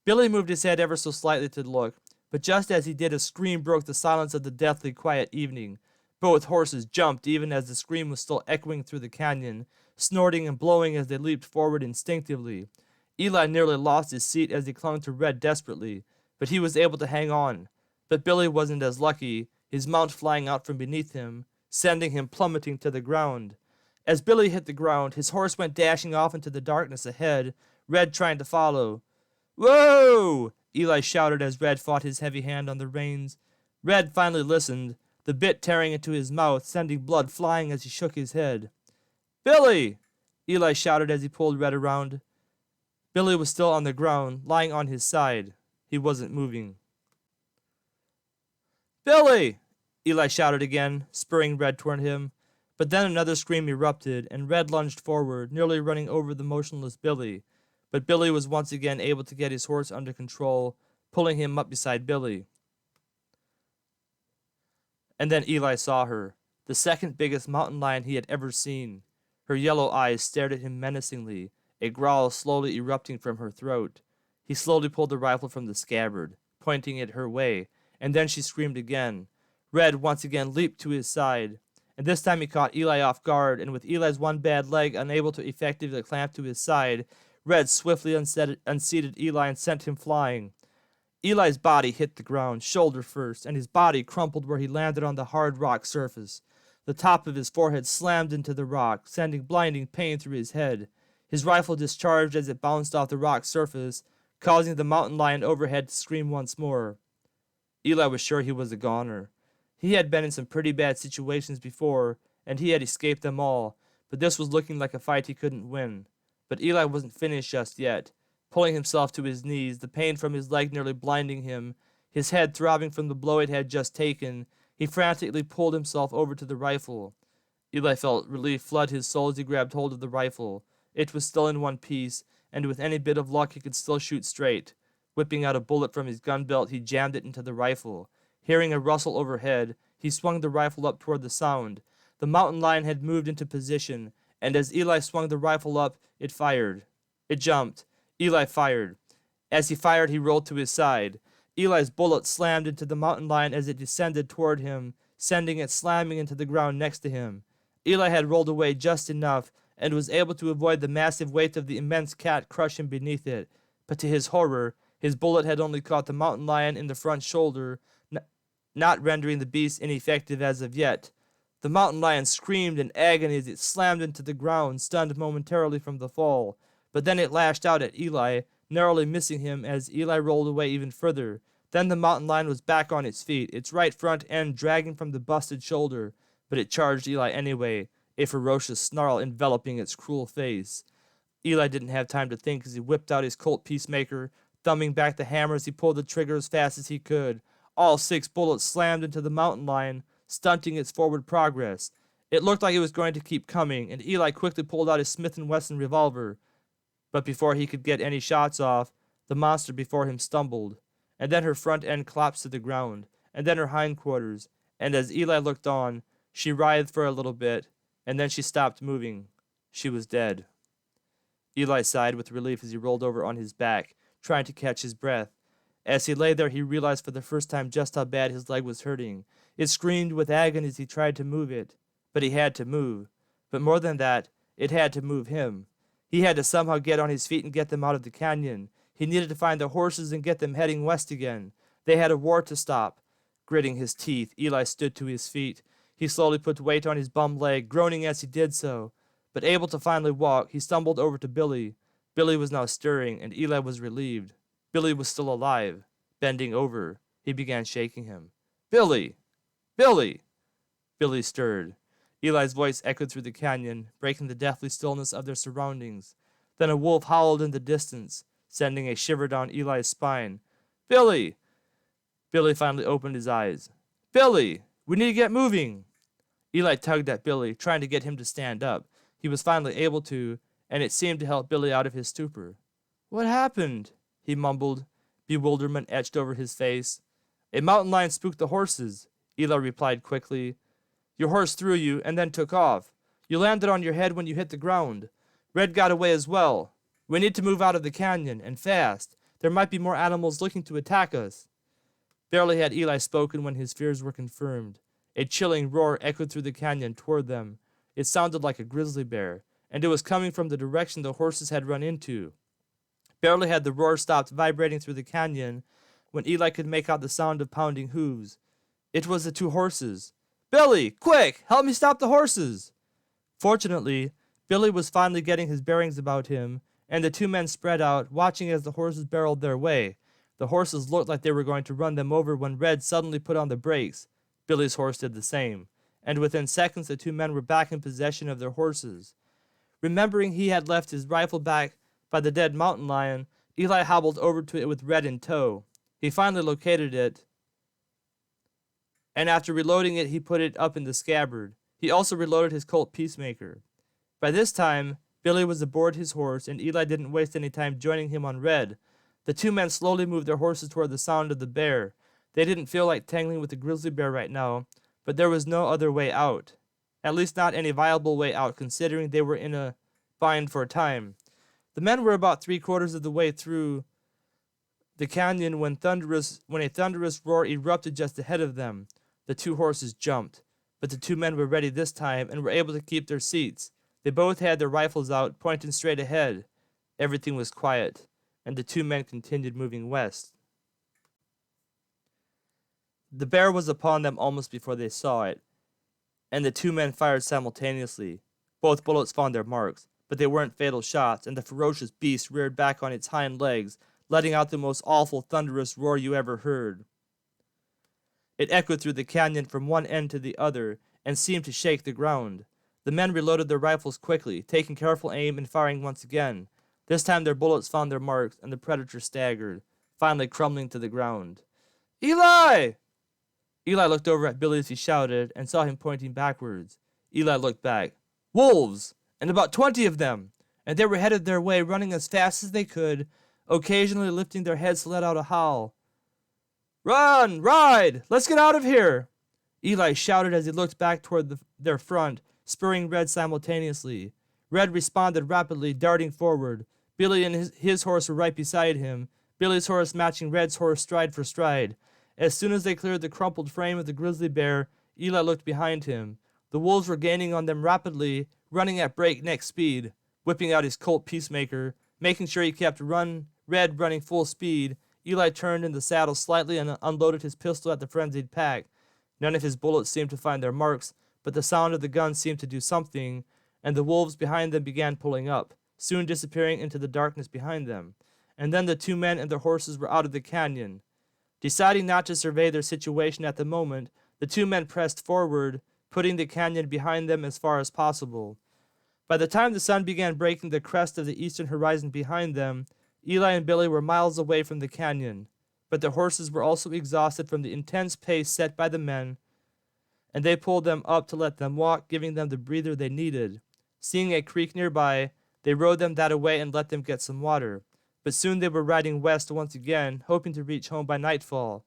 Billy moved his head ever so slightly to look, but just as he did, a scream broke the silence of the deathly quiet evening. Both horses jumped even as the scream was still echoing through the canyon, snorting and blowing as they leaped forward instinctively. Eli nearly lost his seat as he clung to Red desperately, but he was able to hang on. But Billy wasn't as lucky, his mount flying out from beneath him, sending him plummeting to the ground. As Billy hit the ground, his horse went dashing off into the darkness ahead, Red trying to follow. "Whoa!" Eli shouted as Red fought his heavy hand on the reins. Red finally listened, the bit tearing into his mouth, sending blood flying as he shook his head. "Billy!" Eli shouted as he pulled Red around. Billy was still on the ground, lying on his side. He wasn't moving. "Billy!" Eli shouted again, spurring Red toward him. But then another scream erupted, and Red lunged forward, nearly running over the motionless Billy. But Billy was once again able to get his horse under control, pulling him up beside Billy. And then Eli saw her, the second biggest mountain lion he had ever seen. Her yellow eyes stared at him menacingly, a growl slowly erupting from her throat. He slowly pulled the rifle from the scabbard, pointing it her way, and then she screamed again. Red once again leaped to his side, and this time he caught Eli off guard, and with Eli's one bad leg unable to effectively clamp to his side, Red swiftly unseated Eli and sent him flying. Eli's body hit the ground, shoulder first, and his body crumpled where he landed on the hard rock surface. The top of his forehead slammed into the rock, sending blinding pain through his head. His rifle discharged as it bounced off the rock surface, causing the mountain lion overhead to scream once more. Eli was sure he was a goner. He had been in some pretty bad situations before, and he had escaped them all, but this was looking like a fight he couldn't win. But Eli wasn't finished just yet. Pulling himself to his knees, the pain from his leg nearly blinding him, his head throbbing from the blow it had just taken, he frantically pulled himself over to the rifle. Eli felt relief flood his soul as he grabbed hold of the rifle. It was still in one piece, and with any bit of luck he could still shoot straight. Whipping out a bullet from his gun belt, he jammed it into the rifle. Hearing a rustle overhead, he swung the rifle up toward the sound. The mountain lion had moved into position, and as Eli swung the rifle up, it fired. It jumped. Eli fired. As he fired, he rolled to his side. Eli's bullet slammed into the mountain lion as it descended toward him, sending it slamming into the ground next to him. Eli had rolled away just enough, and was able to avoid the massive weight of the immense cat crushing beneath it. But to his horror, his bullet had only caught the mountain lion in the front shoulder, not rendering the beast ineffective as of yet. The mountain lion screamed in agony as it slammed into the ground, stunned momentarily from the fall. But then it lashed out at Eli, narrowly missing him as Eli rolled away even further. Then the mountain lion was back on its feet, its right front end dragging from the busted shoulder. But it charged Eli anyway, a ferocious snarl enveloping its cruel face. Eli didn't have time to think as he whipped out his Colt Peacemaker, thumbing back the hammer as he pulled the trigger as fast as he could. All 6 bullets slammed into the mountain lion, stunting its forward progress. It looked like it was going to keep coming, and Eli quickly pulled out his Smith & Wesson revolver. But before he could get any shots off, the monster before him stumbled, and then her front end collapsed to the ground, and then her hindquarters, and as Eli looked on, she writhed for a little bit, and then she stopped moving. She was dead. Eli sighed with relief as he rolled over on his back, trying to catch his breath. As he lay there, he realized for the first time just how bad his leg was hurting. It screamed with agony as he tried to move it. But he had to move. But more than that, it had to move him. He had to somehow get on his feet and get them out of the canyon. He needed to find the horses and get them heading west again. They had a war to stop. Gritting his teeth, Eli stood to his feet. He slowly put weight on his bum leg, groaning as he did so. But able to finally walk, he stumbled over to Billy. Billy was now stirring, and Eli was relieved. Billy was still alive. Bending over, he began shaking him. "Billy! Billy!" Billy stirred. Eli's voice echoed through the canyon, breaking the deathly stillness of their surroundings. Then a wolf howled in the distance, sending a shiver down Eli's spine. "Billy!" Billy finally opened his eyes. "Billy! We need to get moving!" Eli tugged at Billy, trying to get him to stand up. He was finally able to, and it seemed to help Billy out of his stupor. "What happened?" he mumbled, bewilderment etched over his face. A mountain lion spooked the horses, Eli replied quickly. Your horse threw you and then took off. You landed on your head when you hit the ground. Red got away as well. We need to move out of the canyon, and fast. There might be more animals looking to attack us. Barely had Eli spoken when his fears were confirmed. A chilling roar echoed through the canyon toward them. It sounded like a grizzly bear, and it was coming from the direction the horses had run into. Barely had the roar stopped vibrating through the canyon when Eli could make out the sound of pounding hooves. It was the two horses. Billy, quick, help me stop the horses! Fortunately, Billy was finally getting his bearings about him, and the two men spread out, watching as the horses barreled their way. The horses looked like they were going to run them over when Red suddenly put on the brakes. Billy's horse did the same, and within seconds the two men were back in possession of their horses. Remembering he had left his rifle back by the dead mountain lion, Eli hobbled over to it with Red in tow. He finally located it, and after reloading it, he put it up in the scabbard. He also reloaded his Colt Peacemaker. By this time, Billy was aboard his horse, and Eli didn't waste any time joining him on Red. The two men slowly moved their horses toward the sound of the bear. They didn't feel like tangling with the grizzly bear right now, but there was no other way out. At least not any viable way out, considering they were in a bind for time. The men were about 3/4 of the way through the canyon when a thunderous roar erupted just ahead of them. The two horses jumped, but the two men were ready this time and were able to keep their seats. They both had their rifles out, pointing straight ahead. Everything was quiet, and the two men continued moving west. The bear was upon them almost before they saw it, and the two men fired simultaneously. Both bullets found their marks, but they weren't fatal shots, and the ferocious beast reared back on its hind legs, letting out the most awful thunderous roar you ever heard. It echoed through the canyon from one end to the other, and seemed to shake the ground. The men reloaded their rifles quickly, taking careful aim and firing once again. This time their bullets found their marks, and the predator staggered, finally crumbling to the ground. Eli! Eli looked over at Billy as he shouted, and saw him pointing backwards. Eli looked back. Wolves! And about 20 of them! And they were headed their way, running as fast as they could, occasionally lifting their heads to let out a howl. Run! Ride! Let's get out of here! Eli shouted as he looked back toward their front, spurring Red simultaneously. Red responded rapidly, darting forward. Billy and his horse were right beside him, Billy's horse matching Red's horse stride for stride. As soon as they cleared the crumpled frame of the grizzly bear, Eli looked behind him. The wolves were gaining on them rapidly, running at breakneck speed. Whipping out his Colt Peacemaker, making sure he kept Red running full speed, Eli turned in the saddle slightly and unloaded his pistol at the frenzied pack. None of his bullets seemed to find their marks, but the sound of the gun seemed to do something, and the wolves behind them began pulling up, soon disappearing into the darkness behind them. And then the two men and their horses were out of the canyon. Deciding not to survey their situation at the moment, the two men pressed forward, putting the canyon behind them as far as possible. By the time the sun began breaking the crest of the eastern horizon behind them, Eli and Billy were miles away from the canyon, but the horses were also exhausted from the intense pace set by the men, and they pulled them up to let them walk, giving them the breather they needed. Seeing a creek nearby, they rode them that away and let them get some water. But soon they were riding west once again, hoping to reach home by nightfall.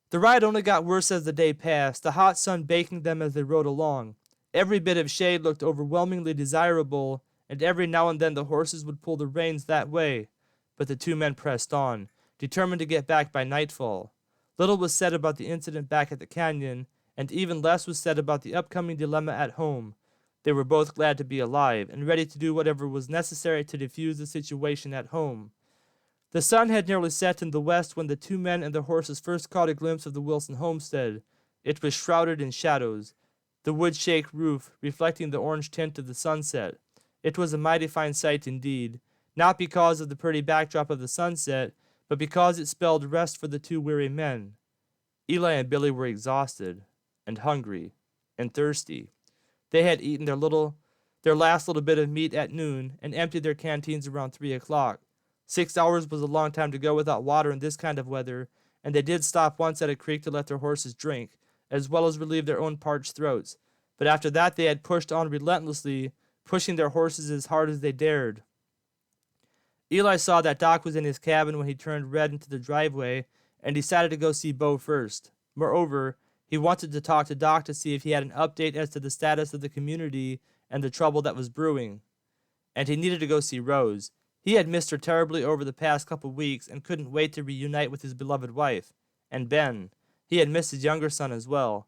The ride only got worse as the day passed, the hot sun baking them as they rode along. Every bit of shade looked overwhelmingly desirable, and every now and then the horses would pull the reins that way. But the two men pressed on, determined to get back by nightfall. Little was said about the incident back at the canyon, and even less was said about the upcoming dilemma at home. They were both glad to be alive, and ready to do whatever was necessary to defuse the situation at home. The sun had nearly set in the west when the two men and their horses first caught a glimpse of the Wilson homestead. It was shrouded in shadows, the wood-shake roof reflecting the orange tint of the sunset. It was a mighty fine sight indeed, not because of the pretty backdrop of the sunset, but because it spelled rest for the two weary men. Eli and Billy were exhausted, and hungry, and thirsty. They had eaten their last little bit of meat at noon and emptied their canteens around 3 o'clock. 6 hours was a long time to go without water in this kind of weather, and they did stop once at a creek to let their horses drink, as well as relieve their own parched throats. But after that they had pushed on relentlessly, pushing their horses as hard as they dared. Eli saw that Doc was in his cabin when he turned red into the driveway and decided to go see Bo first. Moreover, he wanted to talk to Doc to see if he had an update as to the status of the community and the trouble that was brewing. And he needed to go see Rose. He had missed her terribly over the past couple weeks and couldn't wait to reunite with his beloved wife. And Ben. He had missed his younger son as well.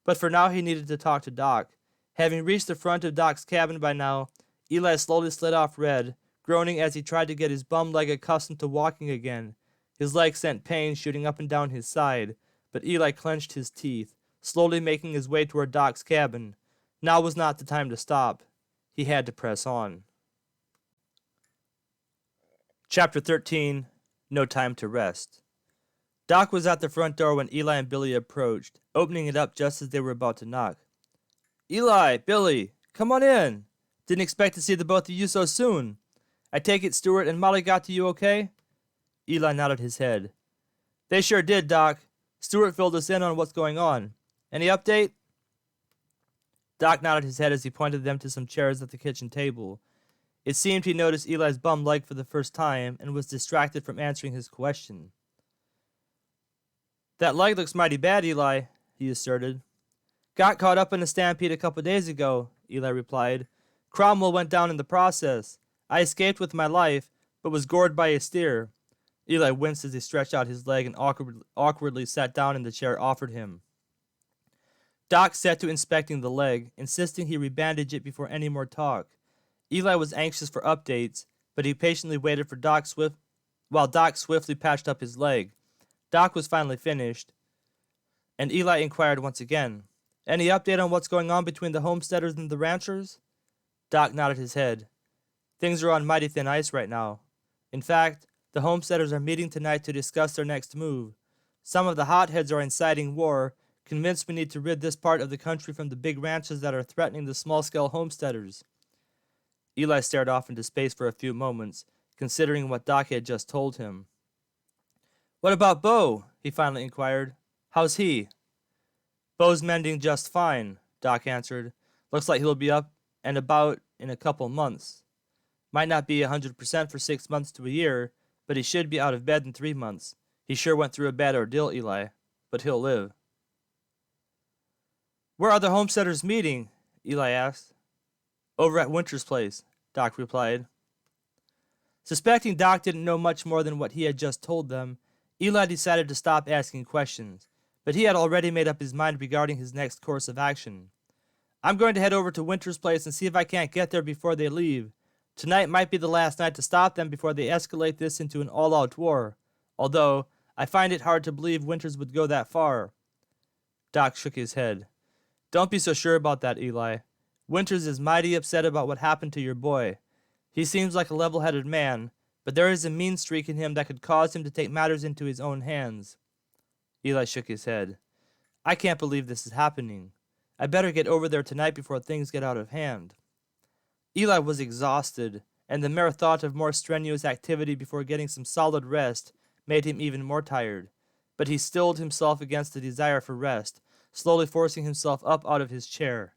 But for now he needed to talk to Doc. Having reached the front of Doc's cabin by now, Eli slowly slid off Red, groaning as he tried to get his bum leg accustomed to walking again. His leg sent pain shooting up and down his side, but Eli clenched his teeth, slowly making his way toward Doc's cabin. Now was not the time to stop. He had to press on. Chapter 13. No Time to Rest. Doc was at the front door when Eli and Billy approached, opening it up just as they were about to knock. Eli, Billy, come on in. Didn't expect to see the both of you so soon. I take it Stuart and Molly got to you okay? Eli nodded his head. They sure did, Doc. Stuart filled us in on what's going on. Any update? Doc nodded his head as he pointed them to some chairs at the kitchen table. It seemed he noticed Eli's bum leg for the first time and was distracted from answering his question. That leg looks mighty bad, Eli, he asserted. Got caught up in a stampede a couple days ago, Eli replied. Cromwell went down in the process. I escaped with my life, but was gored by a steer. Eli winced as he stretched out his leg and awkwardly sat down in the chair offered him. Doc set to inspecting the leg, insisting he rebandage it before any more talk. Eli was anxious for updates, but he patiently waited for while Doc swiftly patched up his leg. Doc was finally finished, and Eli inquired once again, Any update on what's going on between the homesteaders and the ranchers? Doc nodded his head. Things are on mighty thin ice right now. In fact, the homesteaders are meeting tonight to discuss their next move. Some of the hotheads are inciting war, convinced we need to rid this part of the country from the big ranches that are threatening the small-scale homesteaders. Eli stared off into space for a few moments, considering what Doc had just told him. What about Bo? He finally inquired. How's he? Bo's mending just fine, Doc answered. Looks like he'll be up and about in a couple months. Might not be 100% for 6 months to a year, but he should be out of bed in 3 months. He sure went through a bad ordeal, Eli, but he'll live. Where are the homesteaders meeting? Eli asked. Over at Winter's place, Doc replied. Suspecting Doc didn't know much more than what he had just told them, Eli decided to stop asking questions, but he had already made up his mind regarding his next course of action. I'm going to head over to Winter's place and see if I can't get there before they leave. Tonight might be the last night to stop them before they escalate this into an all-out war, although I find it hard to believe Winters would go that far. Doc shook his head. Don't be so sure about that, Eli. Winters is mighty upset about what happened to your boy. He seems like a level-headed man, but there is a mean streak in him that could cause him to take matters into his own hands. Eli shook his head. I can't believe this is happening. I better get over there tonight before things get out of hand. Eli was exhausted, and the mere thought of more strenuous activity before getting some solid rest made him even more tired. But he stilled himself against the desire for rest, slowly forcing himself up out of his chair.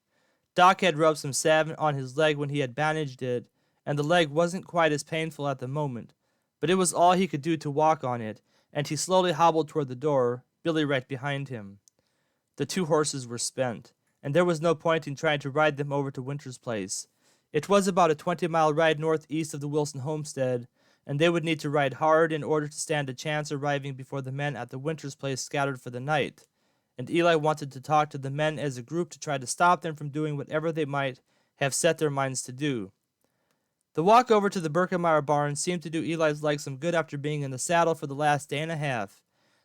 Doc had rubbed some salve on his leg when he had bandaged it, and the leg wasn't quite as painful at the moment, but it was all he could do to walk on it, and he slowly hobbled toward the door, Billy right behind him. The 2 horses were spent, and there was no point in trying to ride them over to Winter's place. It was about a 20-mile ride northeast of the Wilson homestead, and they would need to ride hard in order to stand a chance arriving before the men at the Winter's place scattered for the night. And Eli wanted to talk to the men as a group to try to stop them from doing whatever they might have set their minds to do. The walk over to the Birkemeyer barn seemed to do Eli's leg some good after being in the saddle for the last day and a half.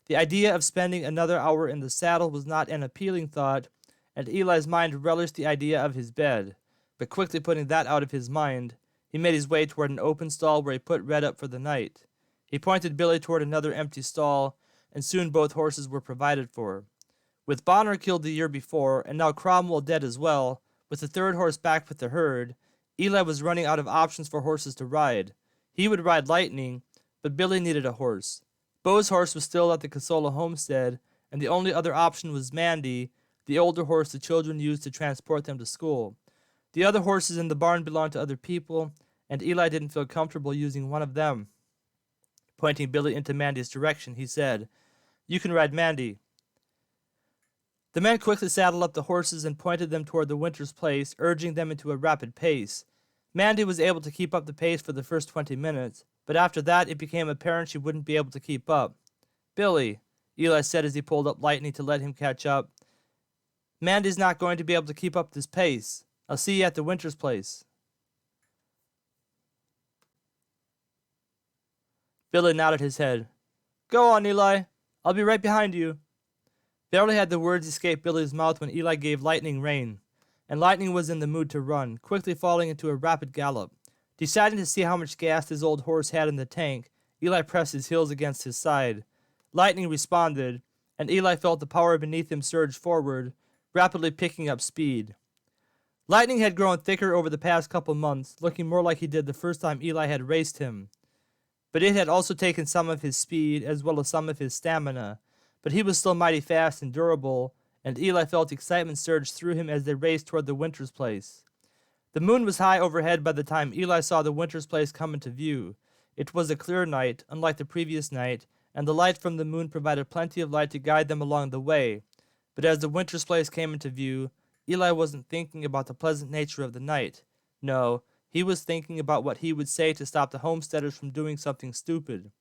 The idea of spending another hour in the saddle was not an appealing thought, and Eli's mind relished the idea of his bed. But quickly putting that out of his mind, he made his way toward an open stall where he put Red up for the night. He pointed Billy toward another empty stall, and soon both horses were provided for. With Bonner killed the year before, and now Cromwell dead as well, with the 3rd horse back with the herd, Eli was running out of options for horses to ride. He would ride Lightning, but Billy needed a horse. Bo's horse was still at the Casola homestead, and the only other option was Mandy, the older horse the children used to transport them to school. The other horses in the barn belonged to other people, and Eli didn't feel comfortable using one of them. Pointing Billy into Mandy's direction, he said, "You can ride Mandy." The men quickly saddled up the horses and pointed them toward the Winters place, urging them into a rapid pace. Mandy was able to keep up the pace for the first 20 minutes, but after that it became apparent she wouldn't be able to keep up. "Billy," Eli said as he pulled up Lightning to let him catch up, "Mandy's not going to be able to keep up this pace. I'll see you at the Winters place." Billy nodded his head. "Go on, Eli. I'll be right behind you." Barely had the words escaped Billy's mouth when Eli gave Lightning rein, and Lightning was in the mood to run, quickly falling into a rapid gallop. Deciding to see how much gas his old horse had in the tank, Eli pressed his heels against his side. Lightning responded, and Eli felt the power beneath him surge forward, rapidly picking up speed. Lightning had grown thicker over the past couple months, looking more like he did the first time Eli had raced him. But it had also taken some of his speed as well as some of his stamina, but he was still mighty fast and durable, and Eli felt excitement surge through him as they raced toward the Winters place. The moon was high overhead by the time Eli saw the Winters place come into view. It was a clear night, unlike the previous night, and the light from the moon provided plenty of light to guide them along the way. But as the Winters place came into view, Eli wasn't thinking about the pleasant nature of the night. No, he was thinking about what he would say to stop the homesteaders from doing something stupid.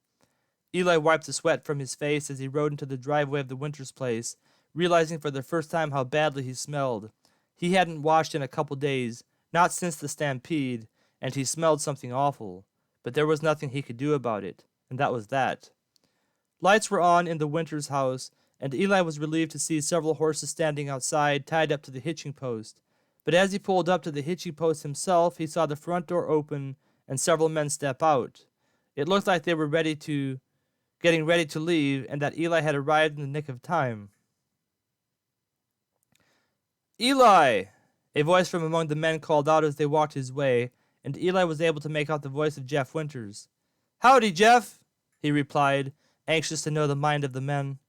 Eli wiped the sweat from his face as he rode into the driveway of the Winters place, realizing for the first time how badly he smelled. He hadn't washed in a couple days, not since the stampede, and he smelled something awful. But there was nothing he could do about it, and that was that. Lights were on in the Winters house, and Eli was relieved to see several horses standing outside, tied up to the hitching post. But as he pulled up to the hitching post himself, he saw the front door open and several men step out. It looked like they were getting ready to leave, and that Eli had arrived in the nick of time. "Eli!" A voice from among the men called out as they walked his way, and Eli was able to make out the voice of Jeff Winters. "Howdy, Jeff," he replied, anxious to know the mind of the men.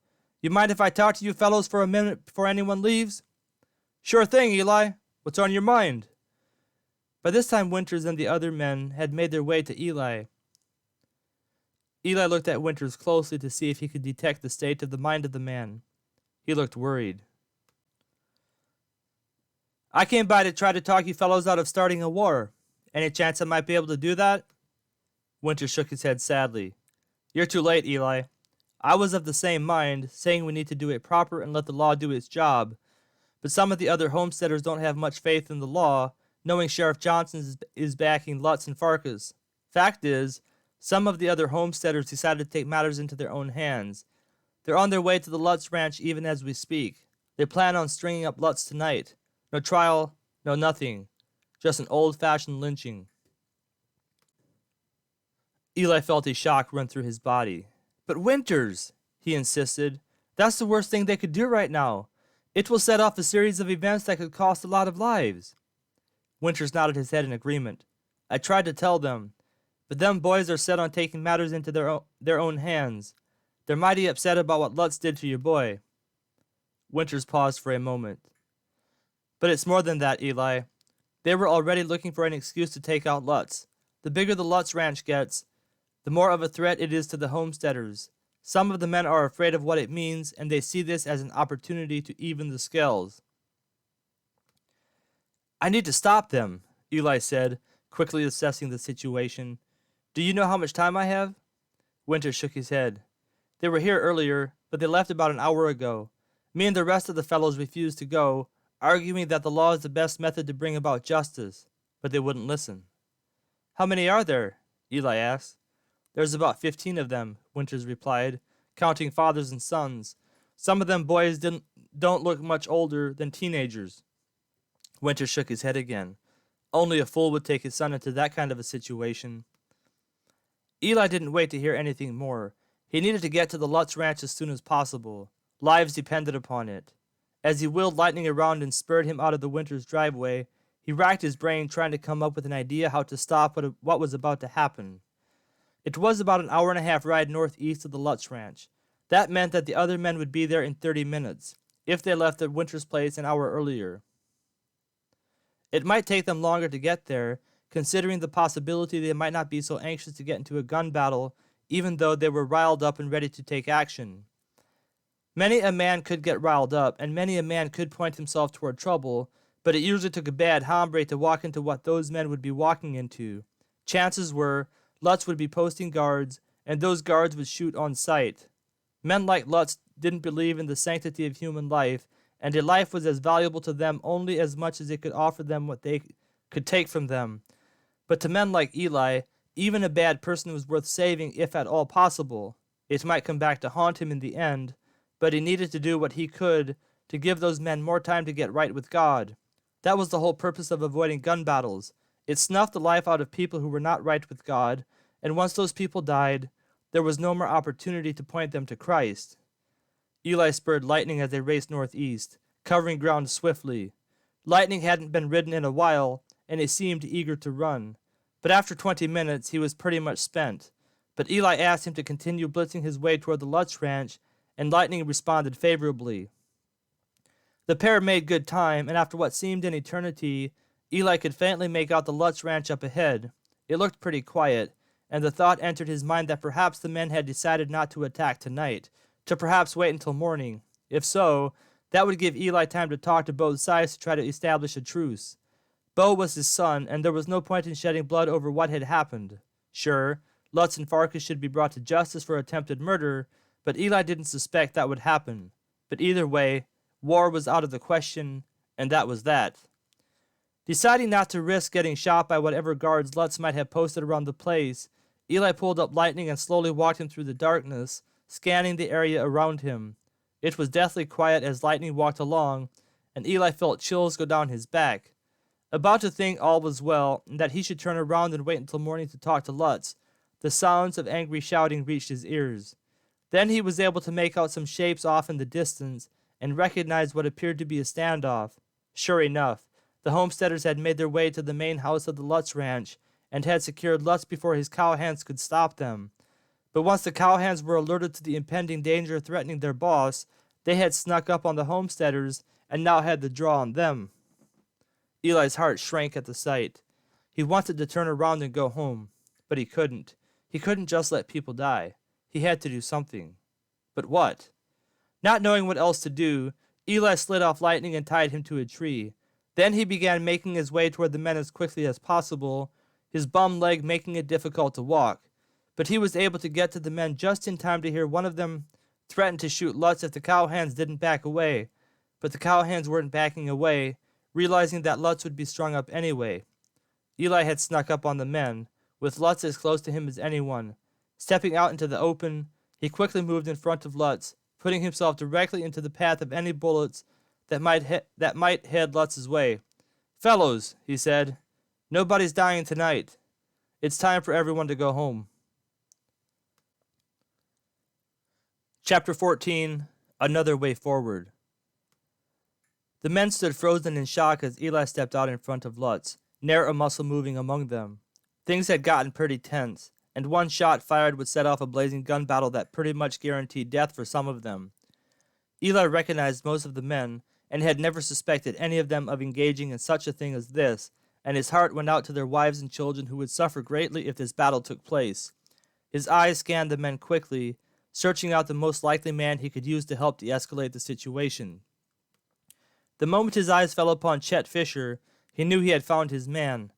"You mind if I talk to you fellows for a minute before anyone leaves?" "Sure thing, Eli. What's on your mind?" By this time Winters and the other men had made their way to Eli. Eli looked at Winters closely to see if he could detect the state of the mind of the man. He looked worried. "I came by to try to talk you fellows out of starting a war. Any chance I might be able to do that?" Winters shook his head sadly. "You're too late, Eli. I was of the same mind, saying we need to do it proper and let the law do its job. But some of the other homesteaders don't have much faith in the law, knowing Sheriff Johnson is backing Lutz and Farkas. Fact is, some of the other homesteaders decided to take matters into their own hands. They're on their way to the Lutz ranch even as we speak. They plan on stringing up Lutz tonight. No trial, no nothing. Just an old-fashioned lynching." Eli felt a shock run through his body. "But Winters," he insisted, "that's the worst thing they could do right now. It will set off a series of events that could cost a lot of lives." Winters nodded his head in agreement. "I tried to tell them, but them boys are set on taking matters into their own hands. They're mighty upset about what Lutz did to your boy." Winters paused for a moment. "But it's more than that, Eli. They were already looking for an excuse to take out Lutz. The bigger the Lutz ranch gets, the more of a threat it is to the homesteaders. Some of the men are afraid of what it means, and they see this as an opportunity to even the scales." "I need to stop them," Eli said, quickly assessing the situation. "Do you know how much time I have?" Winters shook his head. "They were here earlier, but they left about an hour ago. Me and the rest of the fellows refused to go, arguing that the law is the best method to bring about justice, but they wouldn't listen." "How many are there?" Eli asked. "There's about 15 of them," Winters replied, "counting fathers and sons. Some of them boys don't look much older than teenagers." Winters shook his head again. Only a fool would take his son into that kind of a situation. Eli didn't wait to hear anything more. He needed to get to the Lutz ranch as soon as possible. Lives depended upon it. As he wheeled Lightning around and spurred him out of the Winters driveway, he racked his brain trying to come up with an idea how to stop what was about to happen. It was about an hour-and-a-half ride northeast of the Lutz ranch. That meant that the other men would be there in 30 minutes, if they left the Winters place an hour earlier. It might take them longer to get there, considering the possibility they might not be so anxious to get into a gun battle, even though they were riled up and ready to take action. Many a man could get riled up, and many a man could point himself toward trouble, but it usually took a bad hombre to walk into what those men would be walking into. Chances were, Lutz would be posting guards, and those guards would shoot on sight. Men like Lutz didn't believe in the sanctity of human life, and a life was as valuable to them only as much as it could offer them what they could take from them. But to men like Eli, even a bad person was worth saving if at all possible. It might come back to haunt him in the end, but he needed to do what he could to give those men more time to get right with God. That was the whole purpose of avoiding gun battles. It snuffed the life out of people who were not right with God, and once those people died, there was no more opportunity to point them to Christ. Eli spurred Lightning as they raced northeast, covering ground swiftly. Lightning hadn't been ridden in a while, and he seemed eager to run. But after 20 minutes, he was pretty much spent. But Eli asked him to continue blitzing his way toward the Lutz ranch, and Lightning responded favorably. The pair made good time, and after what seemed an eternity, Eli could faintly make out the Lutz ranch up ahead. It looked pretty quiet, and the thought entered his mind that perhaps the men had decided not to attack tonight, to perhaps wait until morning. If so, that would give Eli time to talk to both sides to try to establish a truce. Bo was his son, and there was no point in shedding blood over what had happened. Sure, Lutz and Farkas should be brought to justice for attempted murder, but Eli didn't suspect that would happen. But either way, war was out of the question, and that was that. Deciding not to risk getting shot by whatever guards Lutz might have posted around the place, Eli pulled up Lightning and slowly walked him through the darkness, scanning the area around him. It was deathly quiet as Lightning walked along, and Eli felt chills go down his back. About to think all was well, and that he should turn around and wait until morning to talk to Lutz, the sounds of angry shouting reached his ears. Then he was able to make out some shapes off in the distance, and recognized what appeared to be a standoff. Sure enough, the homesteaders had made their way to the main house of the Lutz ranch, and had secured Lutz before his cowhands could stop them. But once the cowhands were alerted to the impending danger threatening their boss, they had snuck up on the homesteaders, and now had the draw on them. Eli's heart shrank at the sight. He wanted to turn around and go home, but he couldn't. He couldn't just let people die. He had to do something. But what? Not knowing what else to do, Eli slid off Lightning and tied him to a tree. Then he began making his way toward the men as quickly as possible, his bum leg making it difficult to walk. But he was able to get to the men just in time to hear one of them threaten to shoot Lutz if the cowhands didn't back away. But the cowhands weren't backing away, realizing that Lutz would be strung up anyway. Eli had snuck up on the men, with Lutz as close to him as anyone. Stepping out into the open, he quickly moved in front of Lutz, putting himself directly into the path of any bullets that might head Lutz's way. "Fellows," he said, "nobody's dying tonight. It's time for everyone to go home." Chapter 14, Another Way Forward. The men stood frozen in shock as Eli stepped out in front of Lutz, ne'er a muscle moving among them. Things had gotten pretty tense, and one shot fired would set off a blazing gun battle that pretty much guaranteed death for some of them. Eli recognized most of the men, and had never suspected any of them of engaging in such a thing as this, and his heart went out to their wives and children who would suffer greatly if this battle took place. His eyes scanned the men quickly, searching out the most likely man he could use to help de-escalate the situation. The moment his eyes fell upon Chet Fisher, he knew he had found his man.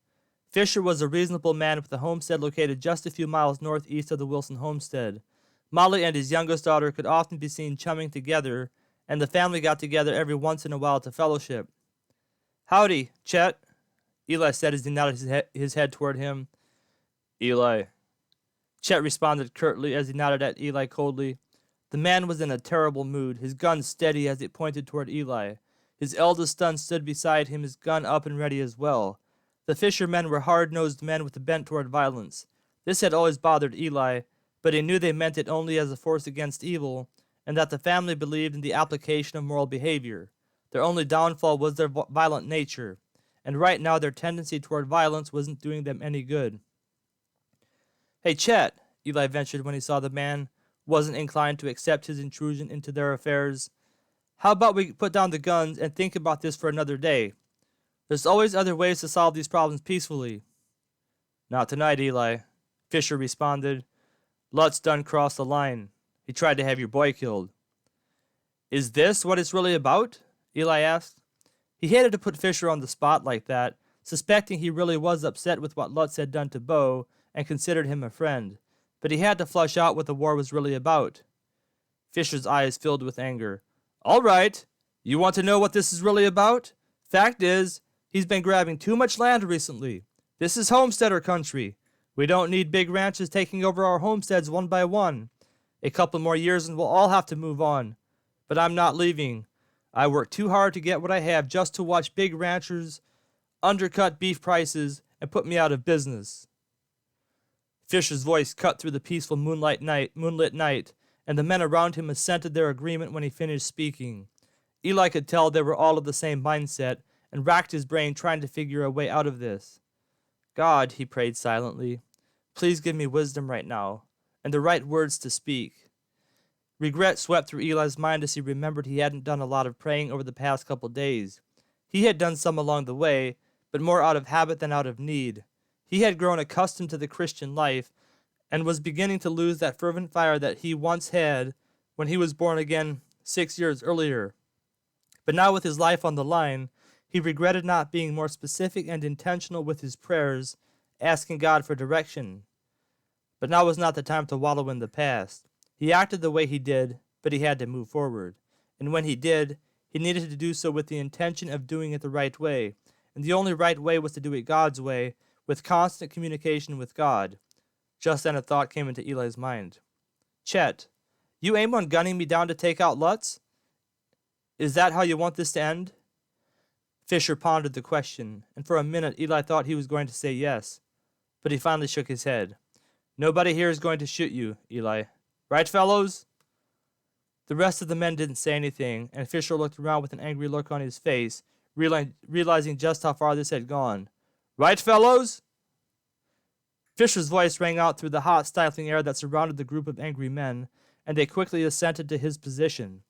Fisher was a reasonable man with a homestead located just a few miles northeast of the Wilson homestead. Molly and his youngest daughter could often be seen chumming together, and the family got together every once in a while to fellowship. "Howdy, Chet," Eli said as he nodded his head toward him. "Eli." Chet responded curtly as he nodded at Eli coldly. The man was in a terrible mood, his gun steady as it pointed toward Eli. His eldest son stood beside him, his gun up and ready as well. The fishermen were hard-nosed men with a bent toward violence. This had always bothered Eli, but he knew they meant it only as a force against evil, and that the family believed in the application of moral behavior. Their only downfall was their violent nature, and right now their tendency toward violence wasn't doing them any good. "Hey, Chet," Eli ventured when he saw the man wasn't inclined to accept his intrusion into their affairs. "How about we put down the guns and think about this for another day? There's always other ways to solve these problems peacefully." Not tonight, Eli, Fisher responded. Lutz done crossed the line. He tried to have your boy killed. Is this what it's really about? Eli asked. He hated to put Fisher on the spot like that, suspecting he really was upset with what Lutz had done to Bo and considered him a friend, but he had to flush out what the war was really about. Fisher's eyes filled with anger. All right, you want to know what this is really about? Fact is, he's been grabbing too much land recently. This is homesteader country. We don't need big ranches taking over our homesteads one by one. A couple more years and we'll all have to move on. But I'm not leaving. I worked too hard to get what I have just to watch big ranchers undercut beef prices and put me out of business. Fisher's voice cut through the peaceful moonlit night, and the men around him assented their agreement when he finished speaking. Eli could tell they were all of the same mindset and racked his brain trying to figure a way out of this. God, he prayed silently, please give me wisdom right now and the right words to speak. Regret swept through Eli's mind as he remembered he hadn't done a lot of praying over the past couple days. He had done some along the way, but more out of habit than out of need. He had grown accustomed to the Christian life and was beginning to lose that fervent fire that he once had when he was born again 6 years earlier. But now with his life on the line, he regretted not being more specific and intentional with his prayers, asking God for direction. But now was not the time to wallow in the past. He acted the way he did, but he had to move forward. And when he did, he needed to do so with the intention of doing it the right way. And the only right way was to do it God's way, with constant communication with God. Just then a thought came into Eli's mind. Chet, you aim on gunning me down to take out Lutz? Is that how you want this to end? Fisher pondered the question, and for a minute Eli thought he was going to say yes, but he finally shook his head. Nobody here is going to shoot you, Eli. Right, fellows? The rest of the men didn't say anything, and Fisher looked around with an angry look on his face, realizing just how far this had gone. Right, fellows? Fisher's voice rang out through the hot, stifling air that surrounded the group of angry men, and they quickly assented to his position.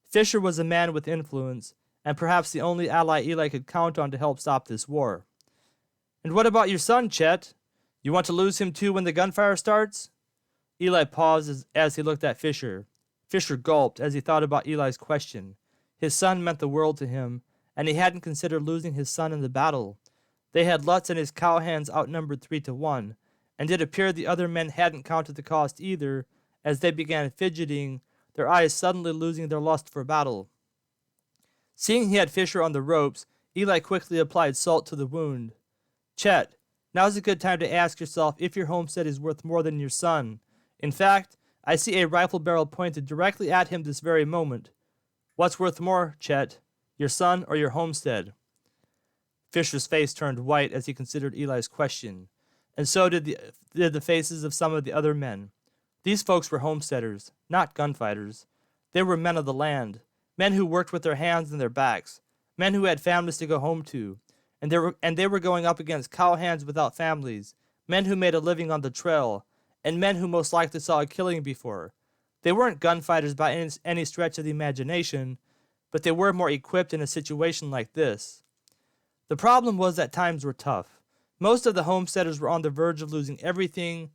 Fisher was a man with influence, and perhaps the only ally Eli could count on to help stop this war. And what about your son, Chet? You want to lose him too when the gunfire starts? Eli paused as he looked at Fisher. Fisher gulped as he thought about Eli's question. His son meant the world to him, and he hadn't considered losing his son in the battle. They had Lutz and his cowhands outnumbered 3-1, and it appeared the other men hadn't counted the cost either, as they began fidgeting, their eyes suddenly losing their lust for battle. Seeing he had Fisher on the ropes, Eli quickly applied salt to the wound. Chet, now's a good time to ask yourself if your homestead is worth more than your son. In fact, I see a rifle barrel pointed directly at him this very moment. What's worth more, Chet, your son or your homestead? Fisher's face turned white as he considered Eli's question, and so did the faces of some of the other men. These folks were homesteaders, not gunfighters. They were men of the land, men who worked with their hands and their backs, men who had families to go home to, and they were going up against cowhands without families, men who made a living on the trail, and men who most likely saw a killing before. They weren't gunfighters by any stretch of the imagination, but they were more equipped in a situation like this. The problem was that times were tough. Most of the homesteaders were on the verge of losing everything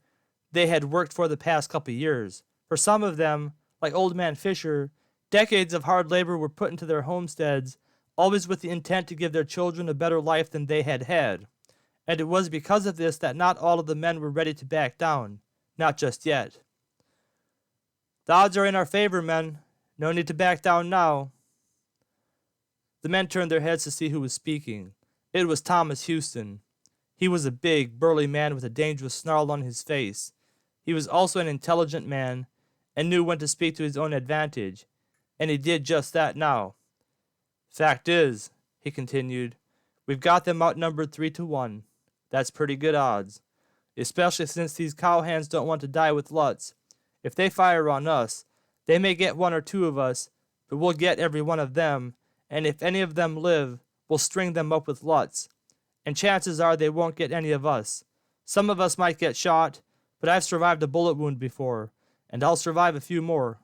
they had worked for the past couple years. For some of them, like Old Man Fisher, decades of hard labor were put into their homesteads, always with the intent to give their children a better life than they had had. And it was because of this that not all of the men were ready to back down. Not just yet. The odds are in our favor, men. No need to back down now. The men turned their heads to see who was speaking. It was Thomas Houston. He was a big, burly man with a dangerous snarl on his face. He was also an intelligent man and knew when to speak to his own advantage, and he did just that now. Fact is, he continued, we've got them outnumbered 3-1. That's pretty good odds, especially since these cowhands don't want to die with Lutz. If they fire on us, they may get one or two of us, but we'll get every one of them, and if any of them live, we'll string them up with Lutz. And chances are they won't get any of us. Some of us might get shot, but I've survived a bullet wound before, and I'll survive a few more.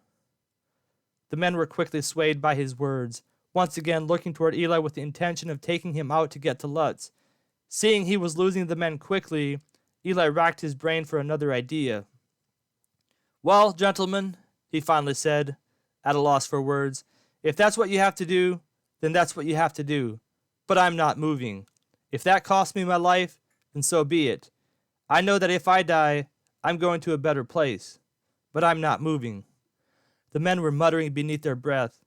The men were quickly swayed by his words, once again looking toward Eli with the intention of taking him out to get to Lutz. Seeing he was losing the men quickly, Eli racked his brain for another idea. Well, gentlemen, he finally said, at a loss for words, if that's what you have to do, then that's what you have to do. But I'm not moving. If that costs me my life, then so be it. I know that if I die, I'm going to a better place. But I'm not moving. The men were muttering beneath their breath,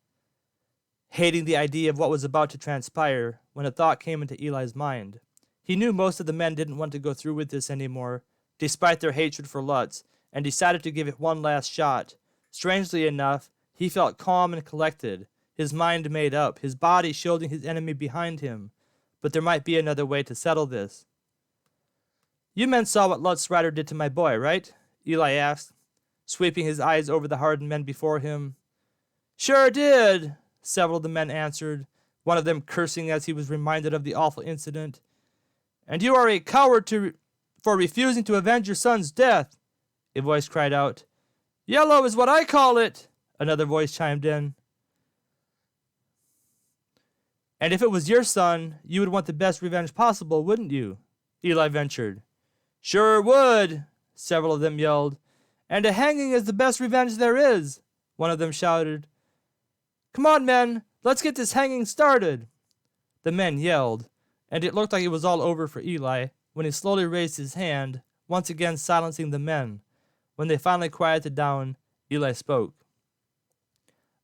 hating the idea of what was about to transpire, when a thought came into Eli's mind. He knew most of the men didn't want to go through with this anymore, despite their hatred for Lutz, and decided to give it one last shot. Strangely enough, he felt calm and collected, his mind made up, his body shielding his enemy behind him. But there might be another way to settle this. You men saw what Lutz Rider did to my boy, right? Eli asked, sweeping his eyes over the hardened men before him. Sure did, several of the men answered, one of them cursing as he was reminded of the awful incident. And you are a coward for refusing to avenge your son's death, a voice cried out. Yellow is what I call it, another voice chimed in. And if it was your son, you would want the best revenge possible, wouldn't you? Eli ventured. Sure would, several of them yelled. And a hanging is the best revenge there is, one of them shouted. Come on, men, let's get this hanging started. The men yelled, and it looked like it was all over for Eli when he slowly raised his hand, once again silencing the men. When they finally quieted down, Eli spoke.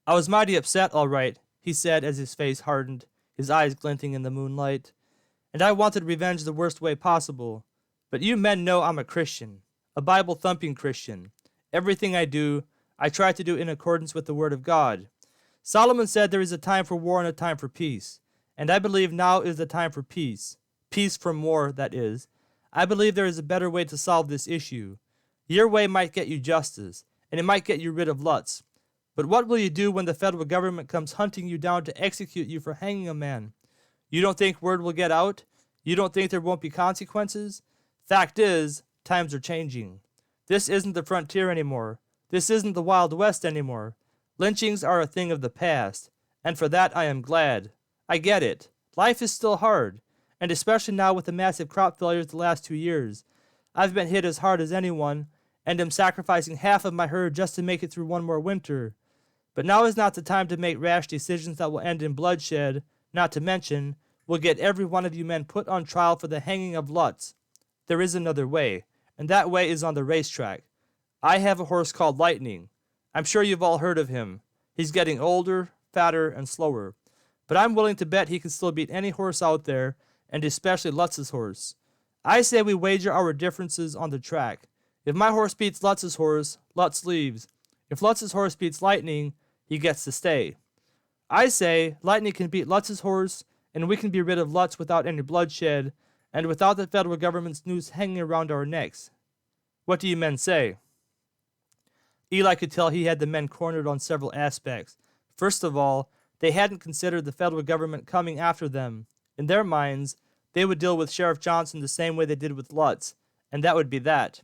I was mighty upset, all right, he said as his face hardened, his eyes glinting in the moonlight. And I wanted revenge the worst way possible. But you men know I'm a Christian, a Bible-thumping Christian. Everything I do, I try to do in accordance with the Word of God. Solomon said there is a time for war and a time for peace. And I believe now is the time for peace. Peace from war, that is. I believe there is a better way to solve this issue. Your way might get you justice, and it might get you rid of Lutz. But what will you do when the federal government comes hunting you down to execute you for hanging a man? You don't think word will get out? You don't think there won't be consequences? Fact is, times are changing. This isn't the frontier anymore. This isn't the Wild West anymore. Lynchings are a thing of the past, and for that I am glad. I get it. Life is still hard, and especially now with the massive crop failures the last 2 years. I've been hit as hard as anyone, and am sacrificing half of my herd just to make it through one more winter. But now is not the time to make rash decisions that will end in bloodshed, not to mention, will get every one of you men put on trial for the hanging of Lutz. There is another way, and that way is on the racetrack. I have a horse called Lightning. I'm sure you've all heard of him. He's getting older, fatter, and slower. But I'm willing to bet he can still beat any horse out there, and especially Lutz's horse. I say we wager our differences on the track. If my horse beats Lutz's horse, Lutz leaves. If Lutz's horse beats Lightning, he gets to stay. I say Lightning can beat Lutz's horse, and we can be rid of Lutz without any bloodshed, and without the federal government's noose hanging around our necks. What do you men say? Eli could tell he had the men cornered on several aspects. First of all, they hadn't considered the federal government coming after them. In their minds, they would deal with Sheriff Johnson the same way they did with Lutz, and that would be that.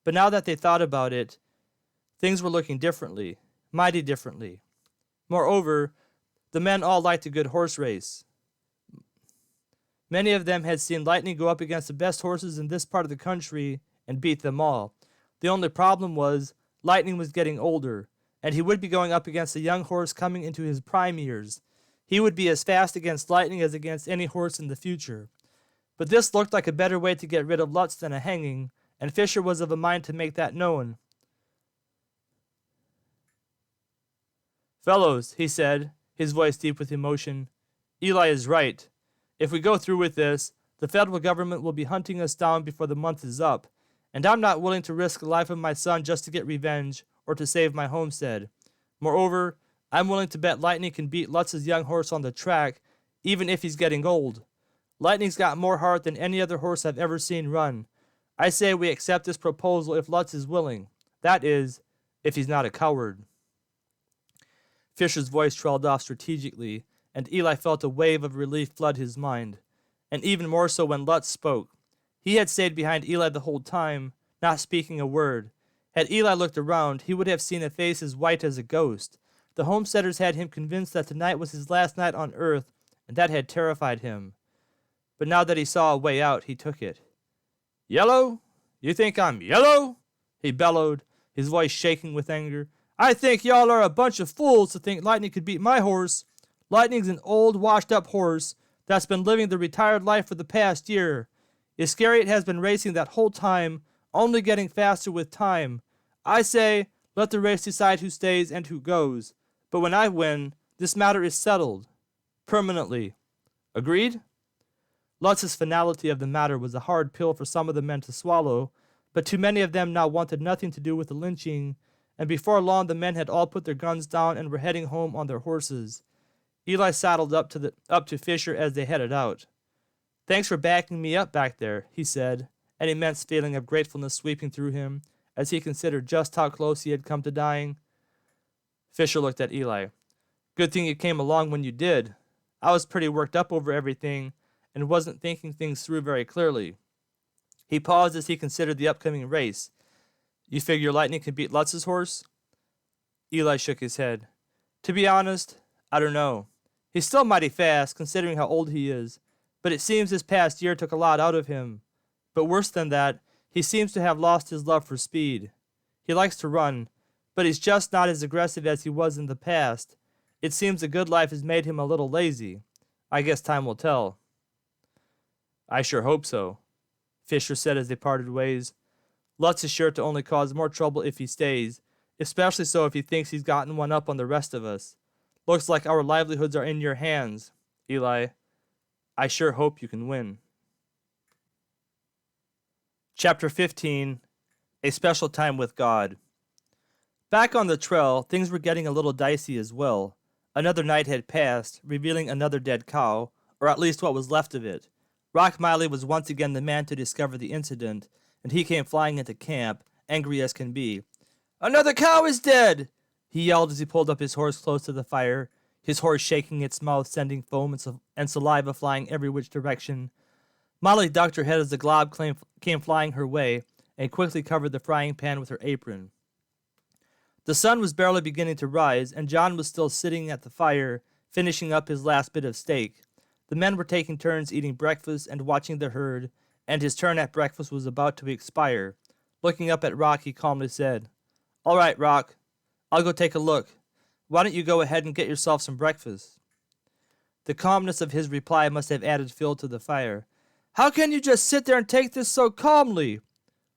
But now that they thought about it, things were looking differently, mighty differently. Moreover, the men all liked a good horse race. Many of them had seen Lightning go up against the best horses in this part of the country and beat them all. The only problem was Lightning was getting older, and he would be going up against a young horse coming into his prime years. He would be as fast against Lightning as against any horse in the future. But this looked like a better way to get rid of Lutz than a hanging, and Fisher was of a mind to make that known. Fellows, he said, his voice deep with emotion, Eli is right. If we go through with this, the federal government will be hunting us down before the month is up, and I'm not willing to risk the life of my son just to get revenge or to save my homestead. Moreover, I'm willing to bet Lightning can beat Lutz's young horse on the track, even if he's getting old. Lightning's got more heart than any other horse I've ever seen run. I say we accept this proposal if Lutz is willing. That is, if he's not a coward. Fisher's voice trailed off strategically, and Eli felt a wave of relief flood his mind, and even more so when Lutz spoke. He had stayed behind Eli the whole time, not speaking a word. Had Eli looked around, he would have seen a face as white as a ghost. The homesteaders had him convinced that tonight was his last night on earth, and that had terrified him. But now that he saw a way out, he took it. Yellow, You think I'm yellow? He bellowed, his voice shaking with anger. I think y'all are a bunch of fools to think Lightning could beat my horse. Lightning's an old, washed-up horse that's been living the retired life for the past year. Iscariot has been racing that whole time, only getting faster with time. I say, let the race decide who stays and who goes. But when I win, this matter is settled. Permanently. Agreed? Lutz's finality of the matter was a hard pill for some of the men to swallow, but too many of them now wanted nothing to do with the lynching, and before long the men had all put their guns down and were heading home on their horses. Eli saddled up to Fisher as they headed out. Thanks for backing me up back there, he said, an immense feeling of gratefulness sweeping through him as he considered just how close he had come to dying. Fisher looked at Eli. Good thing you came along when you did. I was pretty worked up over everything and wasn't thinking things through very clearly. He paused as he considered the upcoming race. You figure Lightning can beat Lutz's horse? Eli shook his head. To be honest, I don't know. He's still mighty fast, considering how old he is, but it seems this past year took a lot out of him. But worse than that, he seems to have lost his love for speed. He likes to run, but he's just not as aggressive as he was in the past. It seems the good life has made him a little lazy. I guess time will tell. I sure hope so, Fisher said as they parted ways. Lutz is sure to only cause more trouble if he stays, especially so if he thinks he's gotten one up on the rest of us. Looks like our livelihoods are in your hands, Eli. I sure hope you can win. Chapter 15, A Special Time with God. Back on the trail, things were getting a little dicey as well. Another night had passed, revealing another dead cow, or at least what was left of it. Rock Miley was once again the man to discover the incident, and he came flying into camp, angry as can be. Another cow is dead! He yelled as he pulled up his horse close to the fire, his horse shaking its mouth, sending foam and saliva flying every which direction. Molly ducked her head as the glob came flying her way, and quickly covered the frying pan with her apron. The sun was barely beginning to rise, and John was still sitting at the fire, finishing up his last bit of steak. The men were taking turns eating breakfast and watching the herd, and his turn at breakfast was about to expire. Looking up at Rock, he calmly said, All right, Rock. I'll go take a look. Why don't you go ahead and get yourself some breakfast? The calmness of his reply must have added fuel to the fire. How can you just sit there and take this so calmly?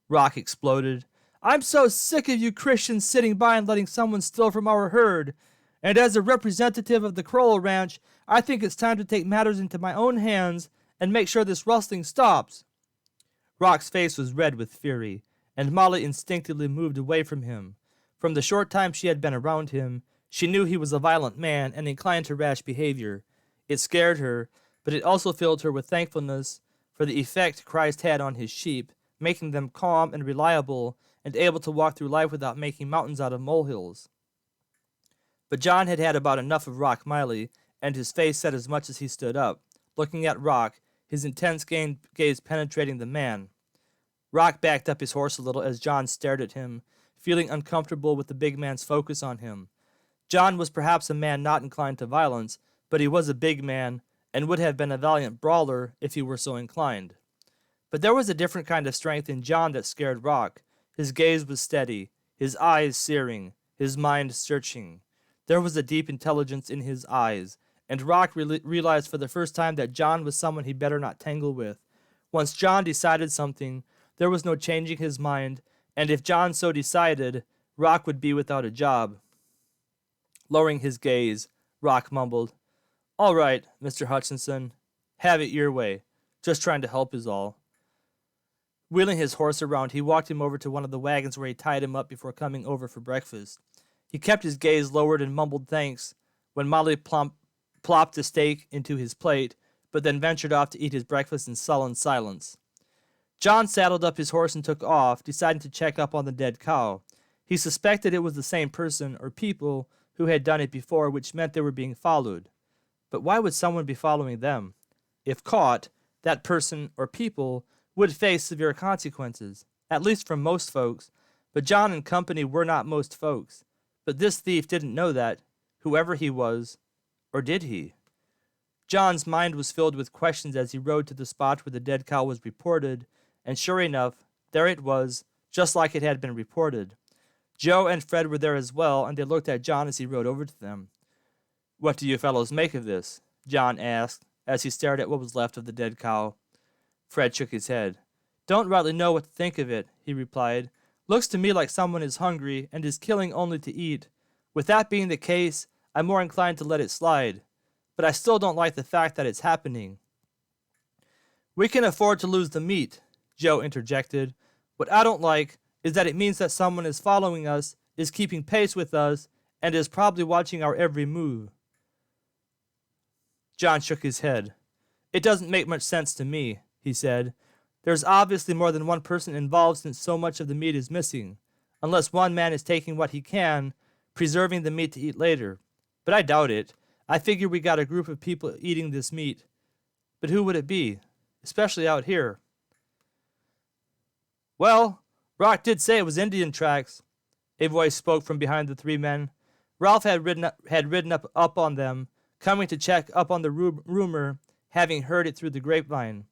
Rock exploded. I'm so sick of you Christians sitting by and letting someone steal from our herd. And as a representative of the Crowell Ranch, I think it's time to take matters into my own hands and make sure this rustling stops. Rock's face was red with fury, and Molly instinctively moved away from him. From the short time she had been around him, she knew he was a violent man and inclined to rash behavior. It scared her, but it also filled her with thankfulness for the effect Christ had on his sheep, making them calm and reliable and able to walk through life without making mountains out of molehills. But John had had about enough of Rock Miley, and his face set as much as he stood up, looking at Rock, his intense gaze penetrating the man. Rock backed up his horse a little as John stared at him, feeling uncomfortable with the big man's focus on him. John was perhaps a man not inclined to violence, but he was a big man, and would have been a valiant brawler if he were so inclined. But there was a different kind of strength in John that scared Rock. His gaze was steady, his eyes searing, his mind searching. There was a deep intelligence in his eyes, and Rock realized for the first time that John was someone he better not tangle with. Once John decided something, there was no changing his mind, and if John so decided, Rock would be without a job. Lowering his gaze, Rock mumbled, All right, Mr. Hutchinson, have it your way. Just trying to help is all. Wheeling his horse around, he walked him over to one of the wagons where he tied him up before coming over for breakfast. He kept his gaze lowered and mumbled thanks when Molly plopped the steak into his plate, but then ventured off to eat his breakfast in sullen silence. John saddled up his horse and took off, deciding to check up on the dead cow. He suspected it was the same person or people who had done it before, which meant they were being followed. But why would someone be following them? If caught, that person or people would face severe consequences, at least from most folks, but John and company were not most folks. But this thief didn't know that, whoever he was, or did he? John's mind was filled with questions as he rode to the spot where the dead cow was reported, and sure enough, There it was, just like it had been reported. Joe and Fred were there as well, and they looked at John as he rode over to them. "What do you fellows make of this?" John asked, as he stared at what was left of the dead cow. Fred shook his head. "Don't rightly know what to think of it," he replied. "Looks to me like someone is hungry and is killing only to eat. With that being the case, I'm more inclined to let it slide. But I still don't like the fact that it's happening." "We can afford to lose the meat," Joe interjected. "What I don't like is that it means that someone is following us, is keeping pace with us, and is probably watching our every move." John shook his head. "It doesn't make much sense to me," he said. "There's obviously more than one person involved since so much of the meat is missing, unless one man is taking what he can, preserving the meat to eat later. But I doubt it. I figure we got a group of people eating this meat. But who would it be? Especially out here." "Well, Rock did say it was Indian tracks," a voice spoke from behind the three men. Ralph had ridden up on them, coming to check up on the rumor, having heard it through the grapevine.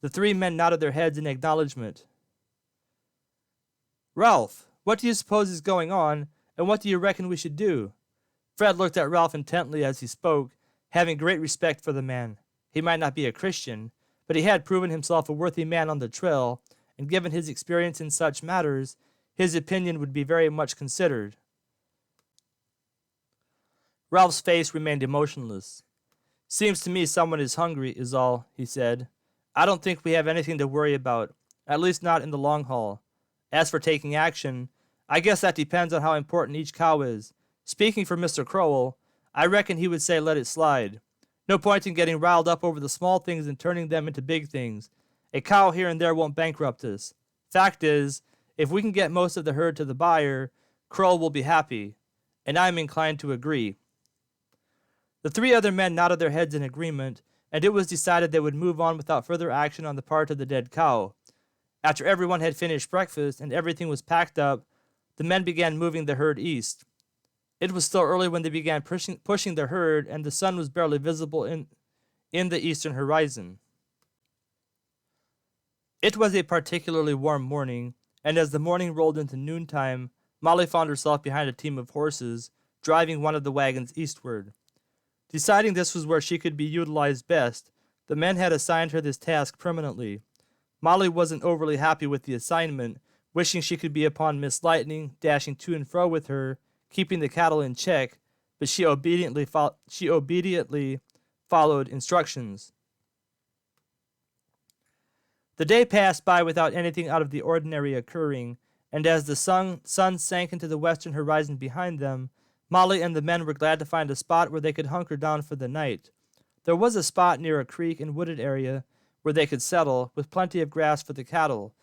The three men nodded their heads in acknowledgement. "Ralph, what do you suppose is going on, and what do you reckon we should do?" Fred looked at Ralph intently as he spoke, having great respect for the man. He might not be a Christian, but he had proven himself a worthy man on the trail, and given his experience in such matters, his opinion would be very much considered. Ralph's face remained emotionless. "Seems to me someone is hungry, is all," he said. "I don't think we have anything to worry about, at least not in the long haul. As for taking action, I guess that depends on how important each cow is. Speaking for Mr. Crowell, I reckon he would say let it slide. No point in getting riled up over the small things and turning them into big things. A cow here and there won't bankrupt us. Fact is, if we can get most of the herd to the buyer, Crowell will be happy, and I'm inclined to agree." The three other men nodded their heads in agreement, and it was decided they would move on without further action on the part of the dead cow. After everyone had finished breakfast and everything was packed up, the men began moving the herd east. It was still early when they began pushing the herd, and the sun was barely visible in the eastern horizon. It was a particularly warm morning, and as the morning rolled into noontime, Molly found herself behind a team of horses, driving one of the wagons eastward. Deciding this was where she could be utilized best, the men had assigned her this task permanently. Molly wasn't overly happy with the assignment, wishing she could be upon Miss Lightning, dashing to and fro with her, keeping the cattle in check, but she obediently followed instructions. The day passed by without anything out of the ordinary occurring, and as the sun sank into the western horizon behind them, Molly and the men were glad to find a spot where they could hunker down for the night. There was a spot near a creek and wooded area where they could settle, with plenty of grass for the cattle.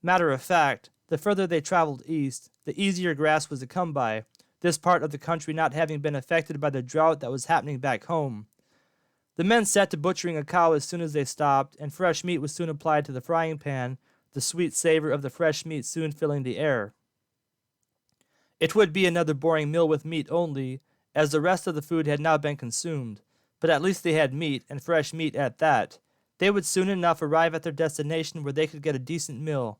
Matter of fact, the further they traveled east, the easier grass was to come by, this part of the country not having been affected by the drought that was happening back home. The men set to butchering a cow as soon as they stopped, and fresh meat was soon applied to the frying pan, the sweet savor of the fresh meat soon filling the air. It would be another boring meal with meat only, as the rest of the food had now been consumed, but at least they had meat, and fresh meat at that. They would soon enough arrive at their destination where they could get a decent meal.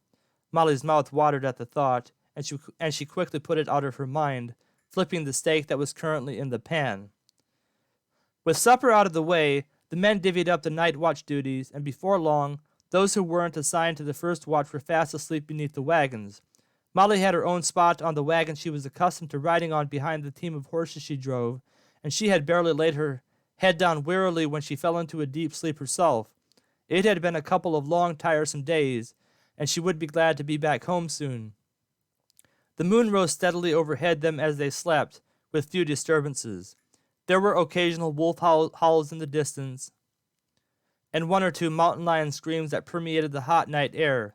Molly's mouth watered at the thought, and she quickly put it out of her mind, flipping the steak that was currently in the pan. With supper out of the way, the men divvied up the night watch duties, and before long, those who weren't assigned to the first watch were fast asleep beneath the wagons. Molly had her own spot on the wagon she was accustomed to riding on behind the team of horses she drove, and she had barely laid her head down wearily when she fell into a deep sleep herself. It had been a couple of long, tiresome days, and she would be glad to be back home soon. The moon rose steadily overhead them as they slept, with few disturbances. There were occasional wolf howls in the distance, and one or two mountain lion screams that permeated the hot night air.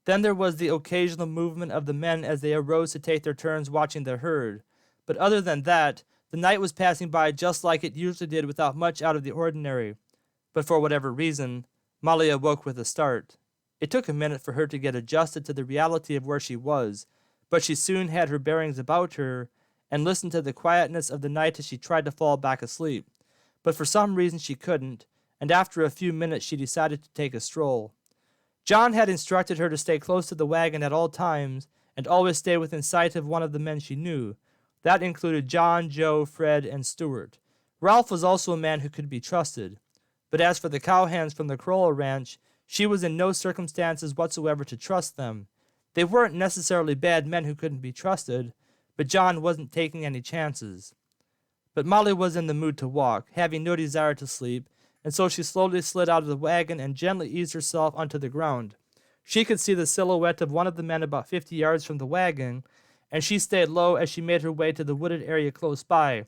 Then there was the occasional movement of the men as they arose to take their turns watching the herd. But other than that, the night was passing by just like it usually did, without much out of the ordinary. But for whatever reason, Molly awoke with a start. It took a minute for her to get adjusted to the reality of where she was, but she soon had her bearings about her, and listened to the quietness of the night as she tried to fall back asleep. But for some reason she couldn't, and after a few minutes she decided to take a stroll. John had instructed her to stay close to the wagon at all times and always stay within sight of one of the men she knew. That included John, Joe, Fred, and Stuart. Ralph was also a man who could be trusted. But as for the cowhands from the Corolla Ranch, she was in no circumstances whatsoever to trust them. They weren't necessarily bad men who couldn't be trusted, but John wasn't taking any chances. But Molly was in the mood to walk, having no desire to sleep, and so she slowly slid out of the wagon and gently eased herself onto the ground. She could see the silhouette of one of the men about 50 yards from the wagon, and she stayed low as she made her way to the wooded area close by.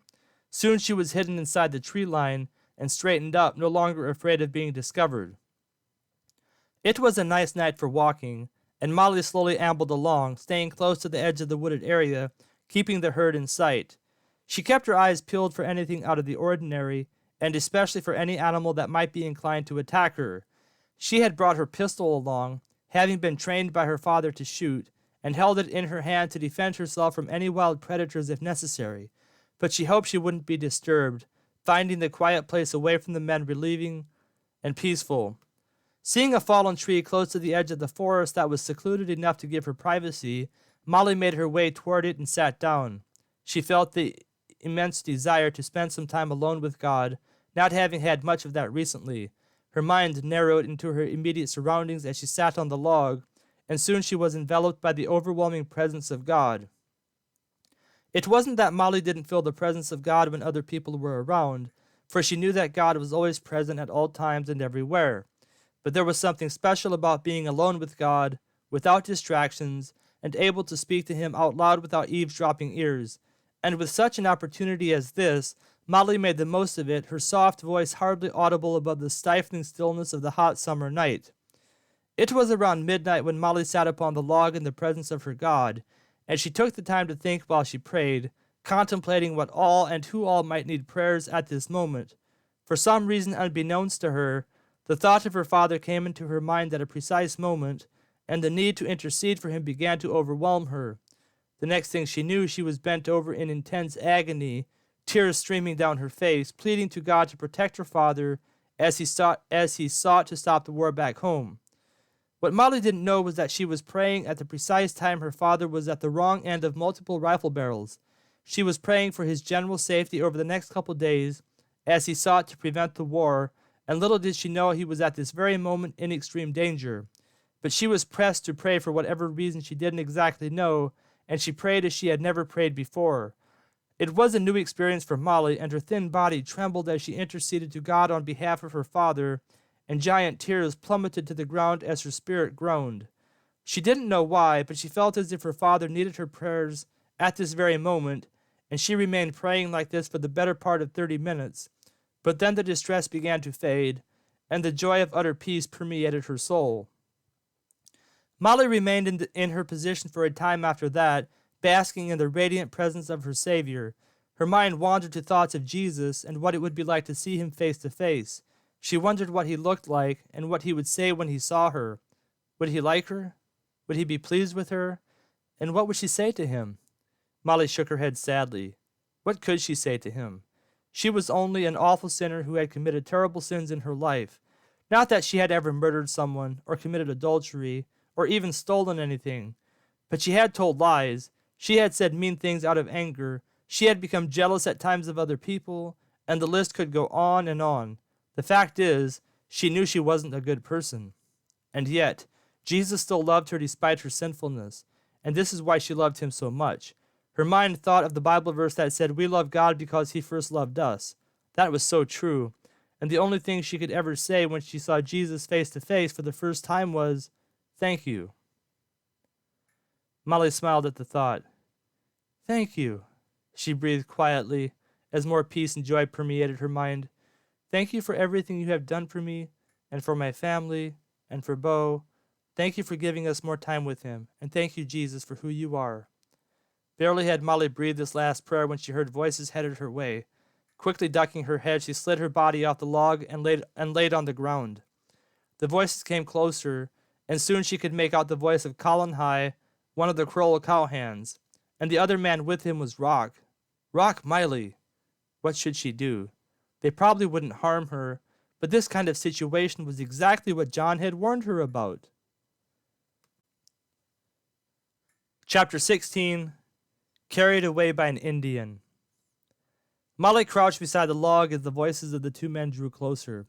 Soon she was hidden inside the tree line and straightened up, no longer afraid of being discovered. It was a nice night for walking, and Molly slowly ambled along, staying close to the edge of the wooded area, keeping the herd in sight. She kept her eyes peeled for anything out of the ordinary, and especially for any animal that might be inclined to attack her. She had brought her pistol along, having been trained by her father to shoot, and held it in her hand to defend herself from any wild predators if necessary, but she hoped she wouldn't be disturbed, finding the quiet place away from the men relieving and peaceful. Seeing a fallen tree close to the edge of the forest that was secluded enough to give her privacy, Molly made her way toward it and sat down. She felt the immense desire to spend some time alone with God, not having had much of that recently. Her mind narrowed into her immediate surroundings as she sat on the log, and soon she was enveloped by the overwhelming presence of God. It wasn't that Molly didn't feel the presence of God when other people were around, for she knew that God was always present at all times and everywhere. But there was something special about being alone with God, without distractions, and able to speak to Him out loud without eavesdropping ears. And with such an opportunity as this, Molly made the most of it, her soft voice hardly audible above the stifling stillness of the hot summer night. It was around midnight when Molly sat upon the log in the presence of her God, and she took the time to think while she prayed, contemplating what all and who all might need prayers at this moment. For some reason unbeknownst to her, the thought of her father came into her mind at a precise moment, and the need to intercede for him began to overwhelm her. The next thing she knew, she was bent over in intense agony, tears streaming down her face, pleading to God to protect her father as he sought to stop the war back home. What Molly didn't know was that she was praying at the precise time her father was at the wrong end of multiple rifle barrels. She was praying for his general safety over the next couple days as he sought to prevent the war, and little did she know he was at this very moment in extreme danger. But she was pressed to pray for whatever reason she didn't exactly know, and she prayed as she had never prayed before. It was a new experience for Molly, and her thin body trembled as she interceded to God on behalf of her father, and giant tears plummeted to the ground as her spirit groaned. She didn't know why, but she felt as if her father needed her prayers at this very moment, and she remained praying like this for the better part of 30 minutes. But then the distress began to fade, and the joy of utter peace permeated her soul. Molly remained in her position for a time after that, basking in the radiant presence of her Savior. Her mind wandered to thoughts of Jesus and what it would be like to see him face to face. She wondered what he looked like and what he would say when he saw her. Would he like her? Would he be pleased with her? And what would she say to him? Molly shook her head sadly. What could she say to him? She was only an awful sinner who had committed terrible sins in her life. Not that she had ever murdered someone, or committed adultery, or even stolen anything. But she had told lies. She had said mean things out of anger. She had become jealous at times of other people, and the list could go on and on. The fact is, she knew she wasn't a good person. And yet, Jesus still loved her despite her sinfulness, and this is why she loved him so much. Her mind thought of the Bible verse that said, "We love God because he first loved us." That was so true, and the only thing she could ever say when she saw Jesus face to face for the first time was, "Thank you." Molly smiled at the thought. "Thank you," she breathed quietly, as more peace and joy permeated her mind. "Thank you for everything you have done for me, and for my family, and for Bo. Thank you for giving us more time with him, and thank you, Jesus, for who you are." Barely had Molly breathed this last prayer when she heard voices headed her way. Quickly ducking her head, she slid her body off the log and laid on the ground. The voices came closer, and soon she could make out the voice of Colin High, one of the Corolla cowhands, and the other man with him was Rock. Rock Miley. What should she do? They probably wouldn't harm her, but this kind of situation was exactly what John had warned her about. Chapter 16. Carried Away by an Indian. Molly crouched beside the log as the voices of the two men drew closer.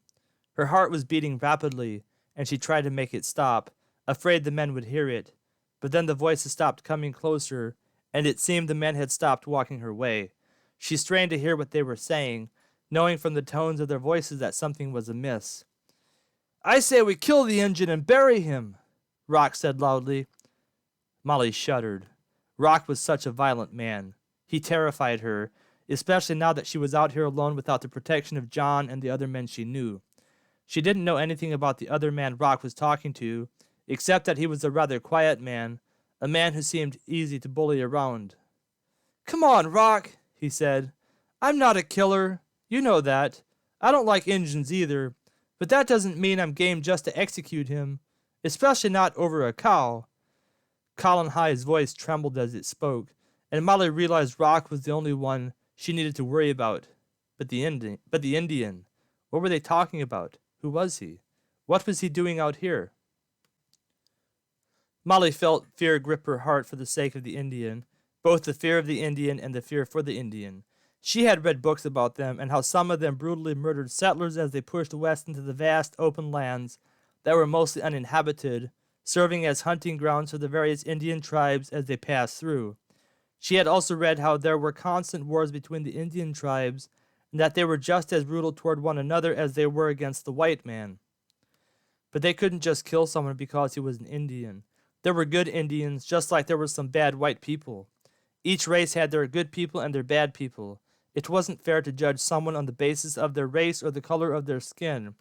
Her heart was beating rapidly, and she tried to make it stop, afraid the men would hear it. But then the voices stopped coming closer, and it seemed the men had stopped walking her way. She strained to hear what they were saying, knowing from the tones of their voices that something was amiss. "I say we kill the Injun and bury him," Rock said loudly. Molly shuddered. Rock was such a violent man. He terrified her, especially now that she was out here alone without the protection of John and the other men she knew. She didn't know anything about the other man Rock was talking to, except that he was a rather quiet man, a man who seemed easy to bully around. "Come on, Rock," he said. "I'm not a killer. You know that. I don't like Injuns either, but that doesn't mean I'm game just to execute him, especially not over a cow." Colin High's voice trembled as it spoke, and Molly realized Rock was the only one she needed to worry about. But the Indian. What were they talking about? Who was he? What was he doing out here? Molly felt fear grip her heart for the sake of the Indian, both the fear of the Indian and the fear for the Indian. She had read books about them and how some of them brutally murdered settlers as they pushed west into the vast open lands that were mostly uninhabited, serving as hunting grounds for the various Indian tribes as they passed through. She had also read how there were constant wars between the Indian tribes and that they were just as brutal toward one another as they were against the white man. But they couldn't just kill someone because he was an Indian. There were good Indians, just like there were some bad white people. Each race had their good people and their bad people. It wasn't fair to judge someone on the basis of their race or the color of their skin.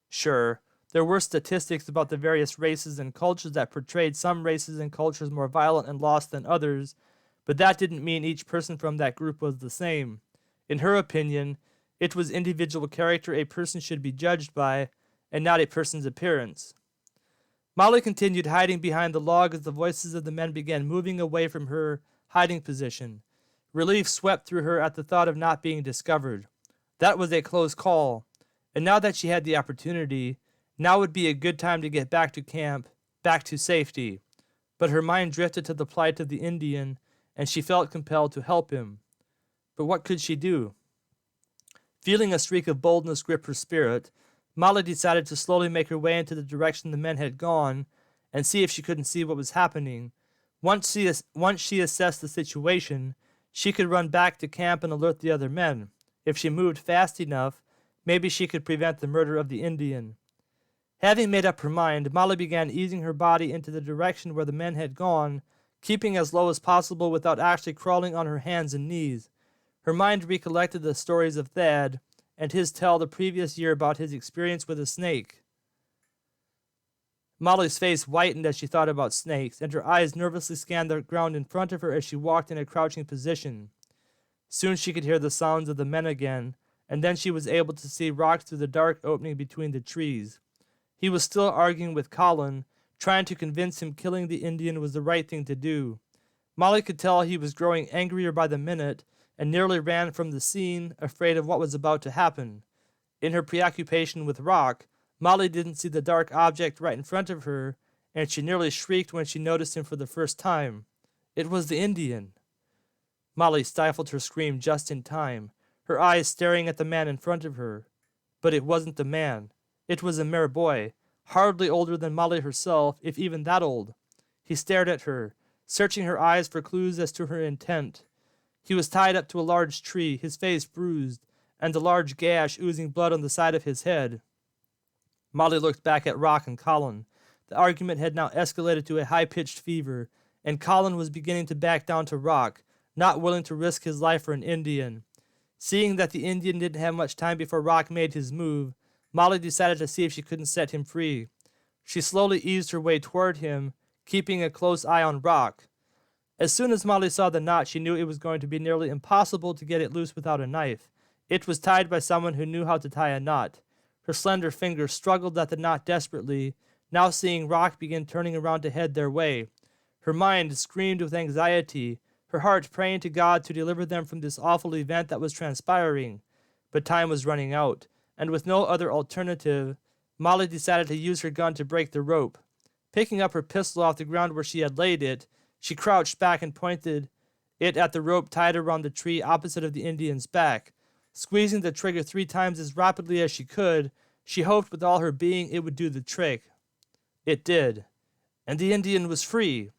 Sure, there were statistics about the various races and cultures that portrayed some races and cultures more violent and lost than others, but that didn't mean each person from that group was the same. In her opinion, it was individual character a person should be judged by, and not a person's appearance. Molly continued hiding behind the log as the voices of the men began moving away from her hiding position. Relief swept through her at the thought of not being discovered. That was a close call, and now that she had the opportunity, now would be a good time to get back to camp, back to safety. But her mind drifted to the plight of the Indian, and she felt compelled to help him. But what could she do? Feeling a streak of boldness grip her spirit, Molly decided to slowly make her way into the direction the men had gone and see if she couldn't see what was happening. Once she assessed the situation, she could run back to camp and alert the other men. If she moved fast enough, maybe she could prevent the murder of the Indian. Having made up her mind, Molly began easing her body into the direction where the men had gone, keeping as low as possible without actually crawling on her hands and knees. Her mind recollected the stories of Thad and his tale the previous year about his experience with a snake. Molly's face whitened as she thought about snakes, and her eyes nervously scanned the ground in front of her as she walked in a crouching position. Soon she could hear the sounds of the men again, and then she was able to see Rock through the dark opening between the trees. He was still arguing with Colin, trying to convince him killing the Indian was the right thing to do. Molly could tell he was growing angrier by the minute, and nearly ran from the scene, afraid of what was about to happen. In her preoccupation with Rock, Molly didn't see the dark object right in front of her, and she nearly shrieked when she noticed him for the first time. It was the Indian. Molly stifled her scream just in time, her eyes staring at the man in front of her. But it wasn't the man. It was a mere boy, hardly older than Molly herself, if even that old. He stared at her, searching her eyes for clues as to her intent. He was tied up to a large tree, his face bruised, and a large gash oozing blood on the side of his head. Molly looked back at Rock and Colin. The argument had now escalated to a high-pitched fever, and Colin was beginning to back down to Rock, not willing to risk his life for an Indian. Seeing that the Indian didn't have much time before Rock made his move, Molly decided to see if she couldn't set him free. She slowly eased her way toward him, keeping a close eye on Rock. As soon as Molly saw the knot, she knew it was going to be nearly impossible to get it loose without a knife. It was tied by someone who knew how to tie a knot. Her slender fingers struggled at the knot desperately, now seeing Rock begin turning around to head their way. Her mind screamed with anxiety, her heart praying to God to deliver them from this awful event that was transpiring. But time was running out, and with no other alternative, Molly decided to use her gun to break the rope. Picking up her pistol off the ground where she had laid it, She crouched back and pointed it at the rope tied around the tree opposite of the Indian's back. Squeezing the trigger 3 times as rapidly as she could, she hoped with all her being it would do the trick. It did, and the Indian was free.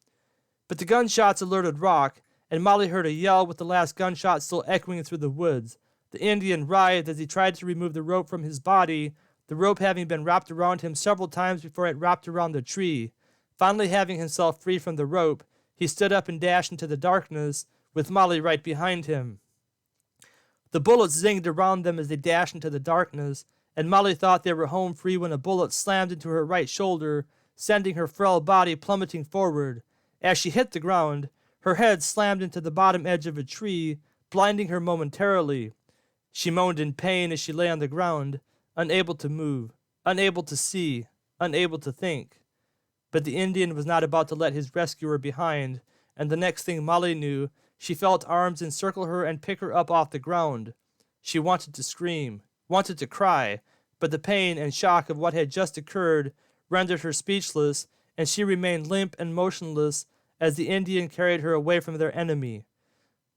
But the gunshots alerted Rock, and Molly heard a yell with the last gunshot still echoing through the woods. The Indian writhed as he tried to remove the rope from his body, the rope having been wrapped around him several times before it wrapped around the tree. Finally having himself free from the rope, he stood up and dashed into the darkness, with Molly right behind him. The bullets zinged around them as they dashed into the darkness, and Molly thought they were home free when a bullet slammed into her right shoulder, sending her frail body plummeting forward. As she hit the ground, her head slammed into the bottom edge of a tree, blinding her momentarily. She moaned in pain as she lay on the ground, unable to move, unable to see, unable to think. But the Indian was not about to let his rescuer behind, and the next thing Molly knew, she felt arms encircle her and pick her up off the ground. She wanted to scream, wanted to cry, but the pain and shock of what had just occurred rendered her speechless, and she remained limp and motionless as the Indian carried her away from their enemy.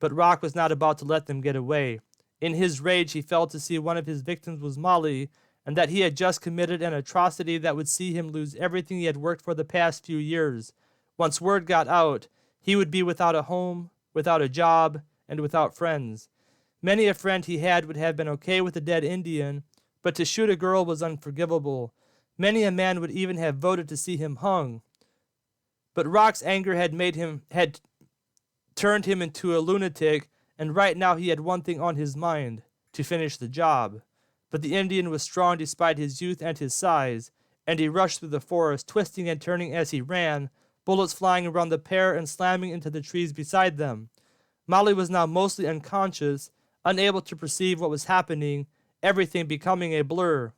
But Rock was not about to let them get away. In his rage, he felt to see one of his victims was Molly, and that he had just committed an atrocity that would see him lose everything he had worked for the past few years. Once word got out, he would be without a home, without a job, and without friends. Many a friend he had would have been okay with the dead Indian, but to shoot a girl was unforgivable. Many a man would even have voted to see him hung. But Rock's anger had turned him into a lunatic, and right now he had one thing on his mind: to finish the job. But the Indian was strong despite his youth and his size, and he rushed through the forest, twisting and turning as he ran, bullets flying around the pair and slamming into the trees beside them. Molly was now mostly unconscious, unable to perceive what was happening, everything becoming a blur.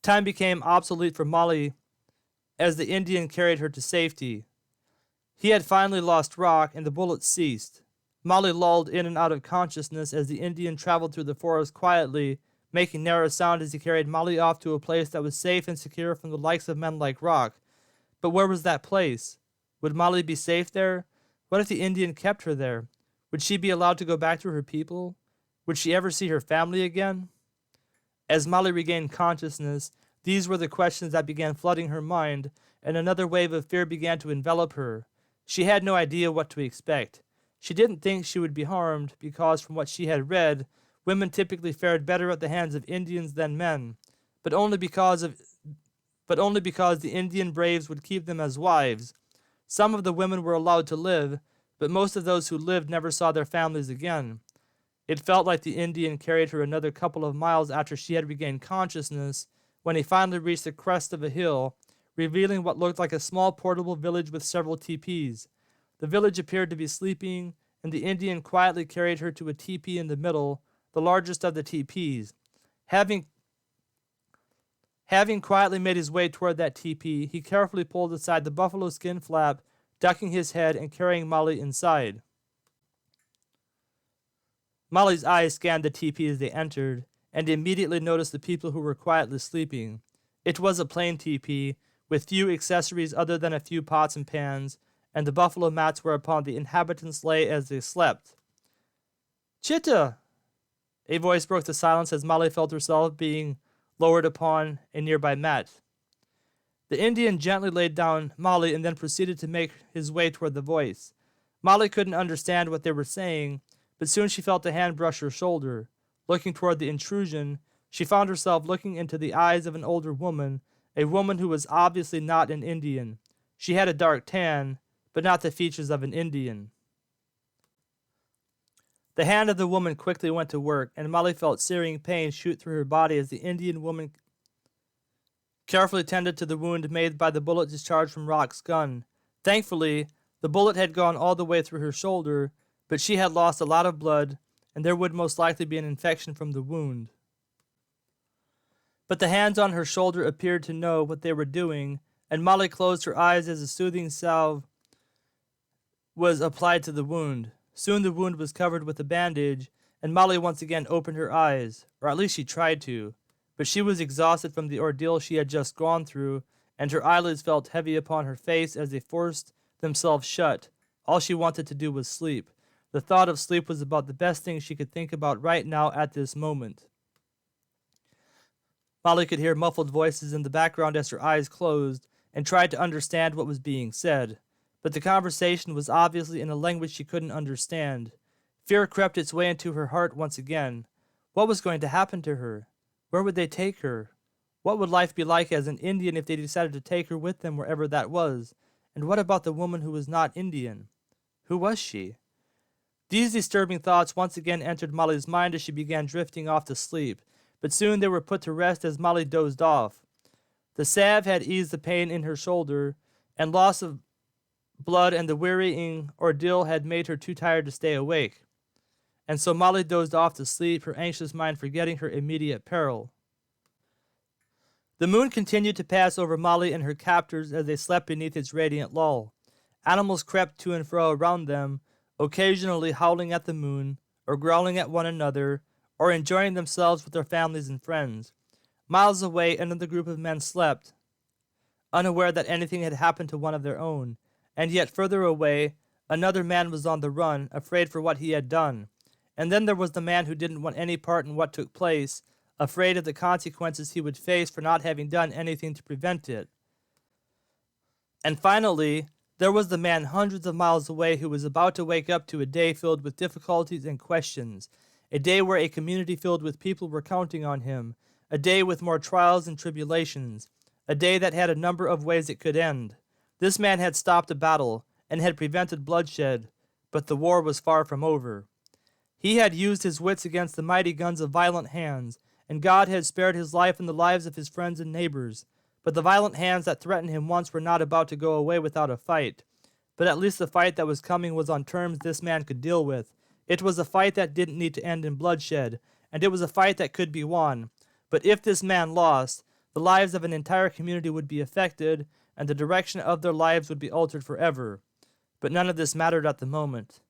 Time became obsolete for Molly as the Indian carried her to safety. He had finally lost Rock, and the bullets ceased. Molly lulled in and out of consciousness as the Indian traveled through the forest quietly, making narrow sound as he carried Molly off to a place that was safe and secure from the likes of men like Rock. But where was that place? Would Molly be safe there? What if the Indian kept her there? Would she be allowed to go back to her people? Would she ever see her family again? As Molly regained consciousness, these were the questions that began flooding her mind, and another wave of fear began to envelop her. She had no idea what to expect. She didn't think she would be harmed because, from what she had read, women typically fared better at the hands of Indians than men, but only because the Indian braves would keep them as wives. Some of the women were allowed to live, but most of those who lived never saw their families again. It felt like the Indian carried her another couple of miles after she had regained consciousness, when he finally reached the crest of a hill, revealing what looked like a small portable village with several teepees. The village appeared to be sleeping, and the Indian quietly carried her to a teepee in the middle, the largest of the teepees. Having quietly made his way toward that teepee, he carefully pulled aside the buffalo skin flap, ducking his head and carrying Molly inside. Molly's eyes scanned the teepee as they entered, and immediately noticed the people who were quietly sleeping. It was a plain teepee, with few accessories other than a few pots and pans, and the buffalo mats whereupon the inhabitants lay as they slept. "Chitta!" A voice broke the silence as Molly felt herself being lowered upon a nearby mat. The Indian gently laid down Molly and then proceeded to make his way toward the voice. Molly couldn't understand what they were saying, but soon she felt a hand brush her shoulder. Looking toward the intrusion, she found herself looking into the eyes of an older woman, a woman who was obviously not an Indian. She had a dark tan, but not the features of an Indian. The hand of the woman quickly went to work, and Molly felt searing pain shoot through her body as the Indian woman carefully tended to the wound made by the bullet discharged from Rock's gun. Thankfully, the bullet had gone all the way through her shoulder, but she had lost a lot of blood, and there would most likely be an infection from the wound. But the hands on her shoulder appeared to know what they were doing, and Molly closed her eyes as a soothing salve was applied to the wound. Soon the wound was covered with a bandage, and Molly once again opened her eyes, or at least she tried to, but she was exhausted from the ordeal she had just gone through, and her eyelids felt heavy upon her face as they forced themselves shut. All she wanted to do was sleep. The thought of sleep was about the best thing she could think about right now at this moment. Molly could hear muffled voices in the background as her eyes closed and tried to understand what was being said, but the conversation was obviously in a language she couldn't understand. Fear crept its way into her heart once again. What was going to happen to her? Where would they take her? What would life be like as an Indian if they decided to take her with them wherever that was? And what about the woman who was not Indian? Who was she? These disturbing thoughts once again entered Molly's mind as she began drifting off to sleep, but soon they were put to rest as Molly dozed off. The salve had eased the pain in her shoulder, and loss of blood and the wearying ordeal had made her too tired to stay awake. And so Molly dozed off to sleep, her anxious mind forgetting her immediate peril. The moon continued to pass over Molly and her captors as they slept beneath its radiant lull. Animals crept to and fro around them, occasionally howling at the moon, or growling at one another, or enjoying themselves with their families and friends. Miles away, another group of men slept, unaware that anything had happened to one of their own, and yet further away, another man was on the run, afraid for what he had done. And then there was the man who didn't want any part in what took place, afraid of the consequences he would face for not having done anything to prevent it. And finally, there was the man hundreds of miles away who was about to wake up to a day filled with difficulties and questions, a day where a community filled with people were counting on him, a day with more trials and tribulations, a day that had a number of ways it could end. This man had stopped a battle and had prevented bloodshed, but the war was far from over. He had used his wits against the mighty guns of violent hands, and God had spared his life and the lives of his friends and neighbors. But the violent hands that threatened him once were not about to go away without a fight. But at least the fight that was coming was on terms this man could deal with. It was a fight that didn't need to end in bloodshed, and it was a fight that could be won. But if this man lost, the lives of an entire community would be affected, and the direction of their lives would be altered forever. But none of this mattered at the moment.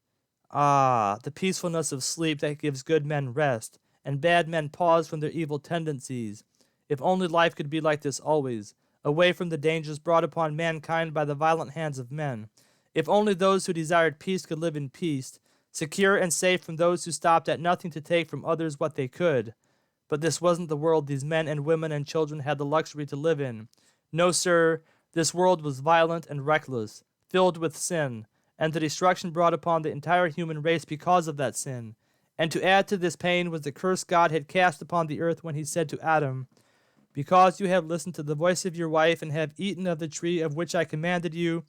Ah, the peacefulness of sleep that gives good men rest, and bad men pause from their evil tendencies. If only life could be like this always, away from the dangers brought upon mankind by the violent hands of men. If only those who desired peace could live in peace, secure and safe from those who stopped at nothing to take from others what they could. But this wasn't the world these men and women and children had the luxury to live in. No, sir, this world was violent and reckless, filled with sin, and the destruction brought upon the entire human race because of that sin. And to add to this pain was the curse God had cast upon the earth when he said to Adam, "Because you have listened to the voice of your wife and have eaten of the tree of which I commanded you,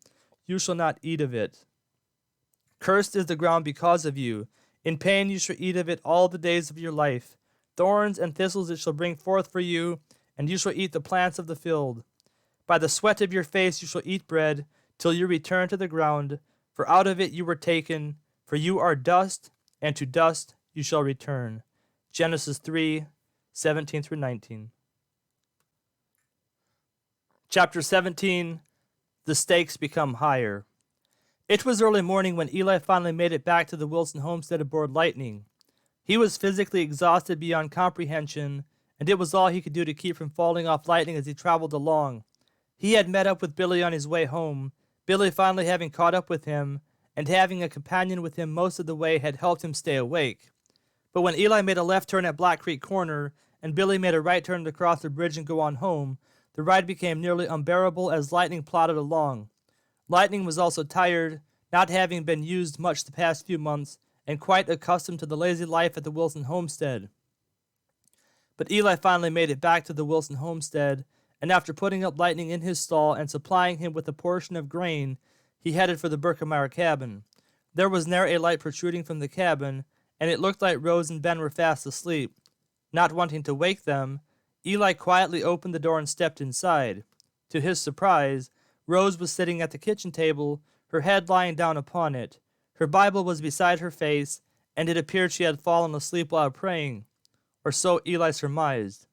you shall not eat of it. Cursed is the ground because of you. In pain you shall eat of it all the days of your life. Thorns and thistles it shall bring forth for you, and you shall eat the plants of the field. By the sweat of your face you shall eat bread, till you return to the ground, for out of it you were taken, for you are dust, and to dust you shall return." Genesis 3:17-19. Chapter 17, The Stakes Become Higher. It was early morning when Eli finally made it back to the Wilson homestead aboard Lightning. He was physically exhausted beyond comprehension, and it was all he could do to keep from falling off Lightning as he traveled along. He had met up with Billy on his way home, Billy finally having caught up with him, and having a companion with him most of the way had helped him stay awake. But when Eli made a left turn at Black Creek Corner, and Billy made a right turn to cross the bridge and go on home, the ride became nearly unbearable as Lightning plodded along. Lightning was also tired, not having been used much the past few months, and quite accustomed to the lazy life at the Wilson homestead. But Eli finally made it back to the Wilson homestead, and after putting up Lightning in his stall and supplying him with a portion of grain, he headed for the Berkemeyer cabin. There was ne'er a light protruding from the cabin, and it looked like Rose and Ben were fast asleep. Not wanting to wake them, Eli quietly opened the door and stepped inside. To his surprise, Rose was sitting at the kitchen table, her head lying down upon it. Her Bible was beside her face, and it appeared she had fallen asleep while praying, or so Eli surmised.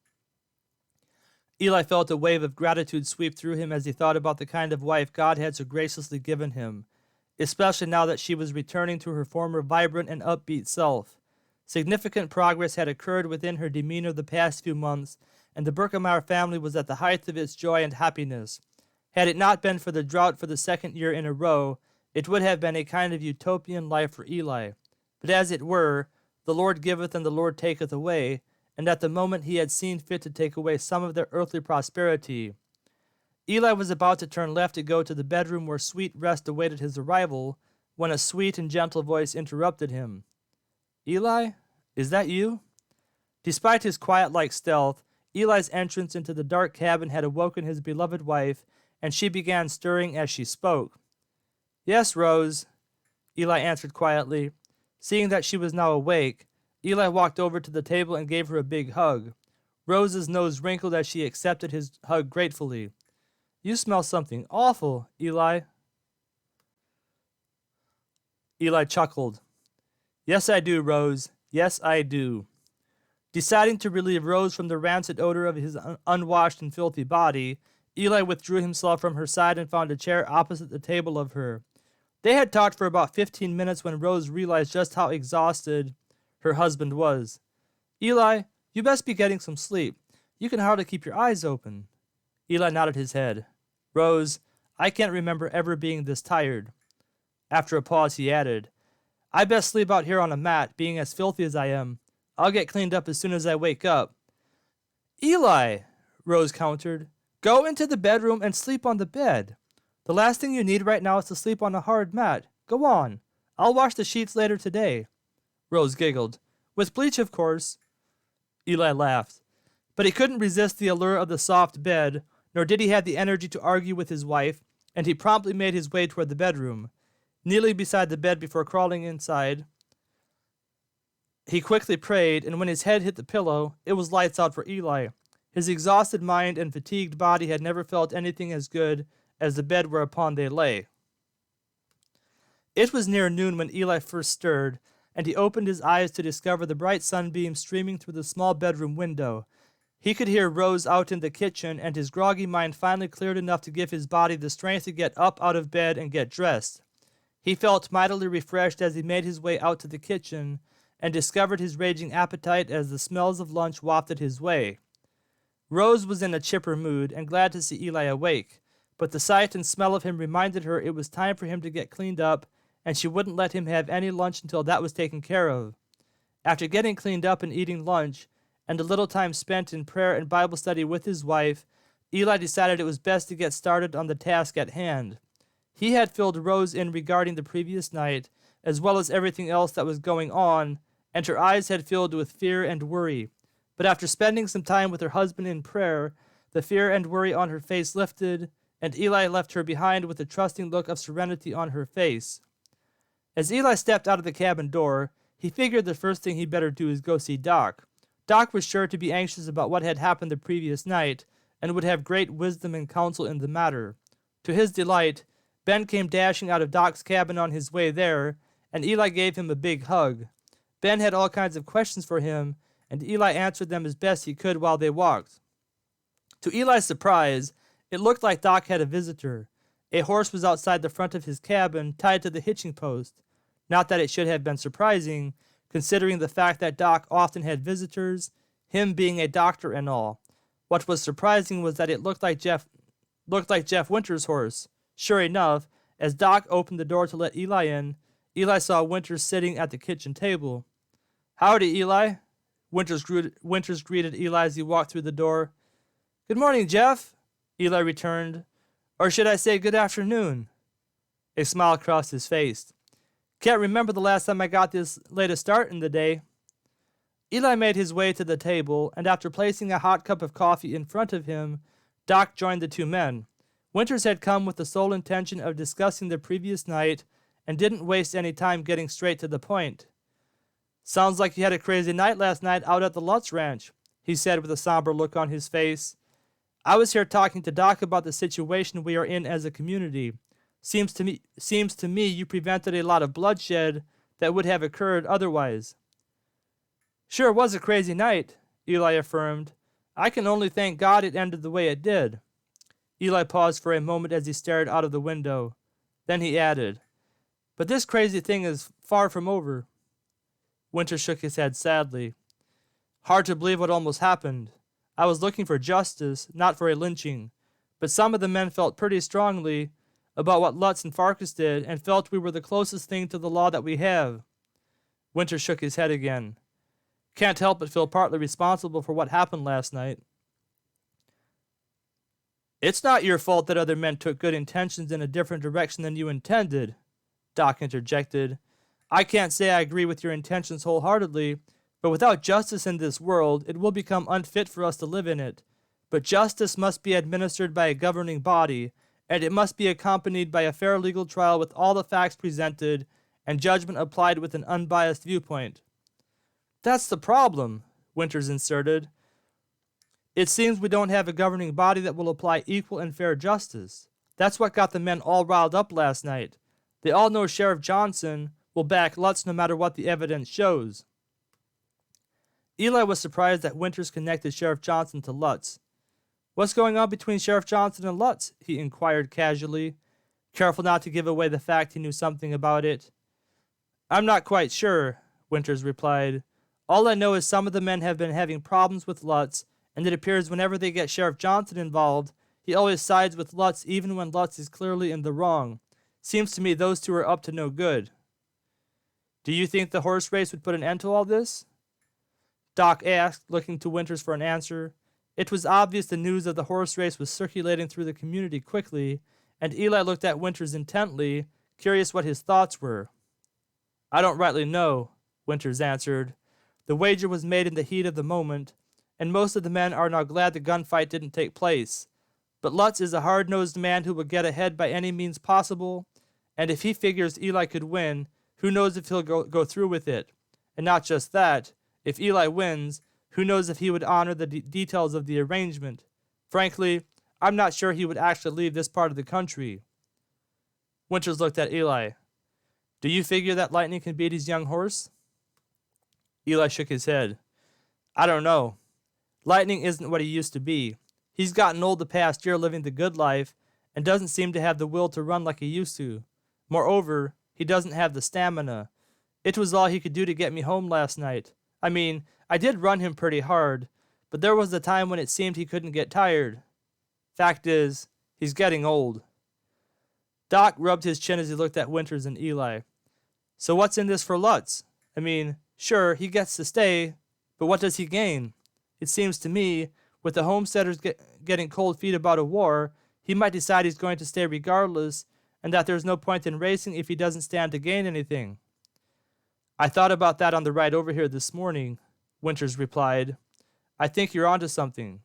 Eli felt a wave of gratitude sweep through him as he thought about the kind of wife God had so graciously given him, especially now that she was returning to her former vibrant and upbeat self. Significant progress had occurred within her demeanor the past few months, and the Berkemeyer family was at the height of its joy and happiness. Had it not been for the drought for the second year in a row, it would have been a kind of utopian life for Eli. But as it were, the Lord giveth and the Lord taketh away, and at the moment he had seen fit to take away some of their earthly prosperity. Eli was about to turn left to go to the bedroom where sweet rest awaited his arrival, when a sweet and gentle voice interrupted him. "Eli, is that you?" Despite his quiet-like stealth, Eli's entrance into the dark cabin had awoken his beloved wife, and she began stirring as she spoke. "Yes, Rose," Eli answered quietly. Seeing that she was now awake, Eli walked over to the table and gave her a big hug. Rose's nose wrinkled as she accepted his hug gratefully. "You smell something awful, Eli." Eli chuckled. "Yes, I do, Rose. Yes, I do." Deciding to relieve Rose from the rancid odor of his unwashed and filthy body, Eli withdrew himself from her side and found a chair opposite the table of her. They had talked for about 15 minutes when Rose realized just how exhausted her husband was. "Eli, you best be getting some sleep. You can hardly keep your eyes open." Eli nodded his head. "Rose, I can't remember ever being this tired." After a pause, he added, "I best sleep out here on a mat, being as filthy as I am. I'll get cleaned up as soon as I wake up." "Eli," Rose countered, "go into the bedroom and sleep on the bed. The last thing you need right now is to sleep on a hard mat. Go on. I'll wash the sheets later today." Rose giggled. "With bleach, of course." Eli laughed. But he couldn't resist the allure of the soft bed, nor did he have the energy to argue with his wife, and he promptly made his way toward the bedroom. Kneeling beside the bed before crawling inside, he quickly prayed, and when his head hit the pillow, it was lights out for Eli. His exhausted mind and fatigued body had never felt anything as good as the bed whereupon they lay. It was near noon when Eli first stirred, and he opened his eyes to discover the bright sunbeams streaming through the small bedroom window. He could hear Rose out in the kitchen, and his groggy mind finally cleared enough to give his body the strength to get up out of bed and get dressed. He felt mightily refreshed as he made his way out to the kitchen, and discovered his raging appetite as the smells of lunch wafted his way. Rose was in a chipper mood and glad to see Eli awake, but the sight and smell of him reminded her it was time for him to get cleaned up, and she wouldn't let him have any lunch until that was taken care of. After getting cleaned up and eating lunch, and a little time spent in prayer and Bible study with his wife, Eli decided it was best to get started on the task at hand. He had filled Rose in regarding the previous night, as well as everything else that was going on, and her eyes had filled with fear and worry. But after spending some time with her husband in prayer, the fear and worry on her face lifted, and Eli left her behind with a trusting look of serenity on her face. As Eli stepped out of the cabin door, he figured the first thing he'd better do is go see Doc. Doc was sure to be anxious about what had happened the previous night, and would have great wisdom and counsel in the matter. To his delight, Ben came dashing out of Doc's cabin on his way there, and Eli gave him a big hug. Ben had all kinds of questions for him, and Eli answered them as best he could while they walked. To Eli's surprise, it looked like Doc had a visitor. A horse was outside the front of his cabin, tied to the hitching post. Not that it should have been surprising, considering the fact that Doc often had visitors, him being a doctor and all. What was surprising was that it looked like Jeff Winter's horse. Sure enough, as Doc opened the door to let Eli in, Eli saw Winters sitting at the kitchen table. "Howdy, Eli." Winters greeted Eli as he walked through the door. "Good morning, Jeff," Eli returned. "Or should I say good afternoon?" A smile crossed his face. "Can't remember the last time I got this late a start in the day." Eli made his way to the table, and after placing a hot cup of coffee in front of him, Doc joined the two men. Winters had come with the sole intention of discussing the previous night and didn't waste any time getting straight to the point. "Sounds like you had a crazy night last night out at the Lutz Ranch," he said with a somber look on his face. "I was here talking to Doc about the situation we are in as a community. Seems to me you prevented a lot of bloodshed that would have occurred otherwise." "Sure was a crazy night," Eli affirmed. "I can only thank God it ended the way it did." Eli paused for a moment as he stared out of the window. Then he added, "But this crazy thing is far from over." Winter shook his head sadly. "Hard to believe what almost happened. I was looking for justice, not for a lynching. but some of the men felt pretty strongly about what Lutz and Farkas did and felt we were the closest thing to the law that we have. Winter shook his head again. Can't help but feel partly responsible for what happened last night. It's not your fault that other men took good intentions in a different direction than you intended, Doc interjected. I can't say I agree with your intentions wholeheartedly, but without justice in this world, it will become unfit for us to live in it. But justice must be administered by a governing body, and it must be accompanied by a fair legal trial with all the facts presented and judgment applied with an unbiased viewpoint. That's the problem, Winters inserted. It seems we don't have a governing body that will apply equal and fair justice. That's what got the men all riled up last night. They all know Sheriff Johnson will back Lutz no matter what the evidence shows. Eli was surprised that Winters connected Sheriff Johnson to Lutz. What's going on between Sheriff Johnson and Lutz? He inquired casually, careful not to give away the fact he knew something about it. I'm not quite sure, Winters replied. All I know is some of the men have been having problems with Lutz, and it appears whenever they get Sheriff Johnson involved, he always sides with Lutz even when Lutz is clearly in the wrong. Seems to me those two are up to no good. Do you think the horse race would put an end to all this? Doc asked, looking to Winters for an answer. It was obvious the news of the horse race was circulating through the community quickly, and Eli looked at Winters intently, curious what his thoughts were. I don't rightly know, Winters answered. The wager was made in the heat of the moment, and most of the men are now glad the gunfight didn't take place. But Lutz is a hard-nosed man who will get ahead by any means possible, and if he figures Eli could win, who knows if he'll go through with it. And not just that, if Eli wins, who knows if he would honor the details of the arrangement. Frankly, I'm not sure he would actually leave this part of the country. Winters looked at Eli. Do you figure that Lightning can beat his young horse? Eli shook his head. I don't know. Lightning isn't what he used to be. He's gotten old the past year living the good life and doesn't seem to have the will to run like he used to. Moreover, he doesn't have the stamina. It was all he could do to get me home last night. I mean, I did run him pretty hard, but there was a time when it seemed he couldn't get tired. Fact is, he's getting old. Doc rubbed his chin as he looked at Winters and Eli. So what's in this for Lutz? I mean, sure, he gets to stay, but what does he gain? It seems to me, with the homesteaders getting cold feet about a war, he might decide he's going to stay regardless, and that there's no point in racing if he doesn't stand to gain anything. I thought about that on the ride over here this morning, Winters replied. I think you're onto something.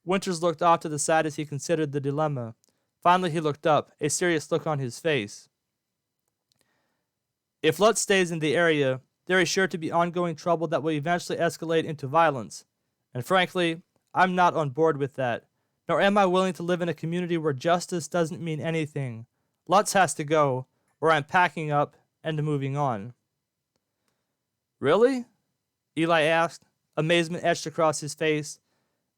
Winters looked off to the side as he considered the dilemma. Finally he looked up, a serious look on his face. If Lutz stays in the area, there is sure to be ongoing trouble that will eventually escalate into violence. And frankly, I'm not on board with that. Nor am I willing to live in a community where justice doesn't mean anything. Lutz has to go, or I'm packing up and moving on. Really? Eli asked, amazement etched across his face.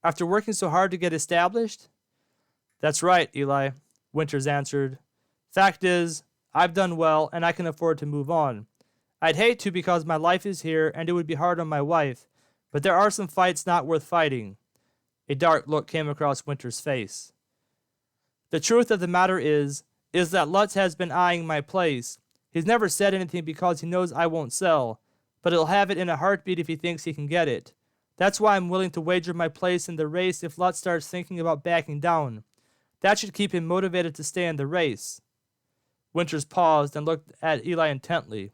After working so hard to get established? That's right, Eli, Winters answered. Fact is, I've done well and I can afford to move on. I'd hate to because my life is here and it would be hard on my wife, but there are some fights not worth fighting. A dark look came across Winters' face. The truth of the matter is that Lutz has been eyeing my place. He's never said anything because he knows I won't sell, but he'll have it in a heartbeat if he thinks he can get it. That's why I'm willing to wager my place in the race if Lutz starts thinking about backing down. That should keep him motivated to stay in the race. Winters paused and looked at Eli intently.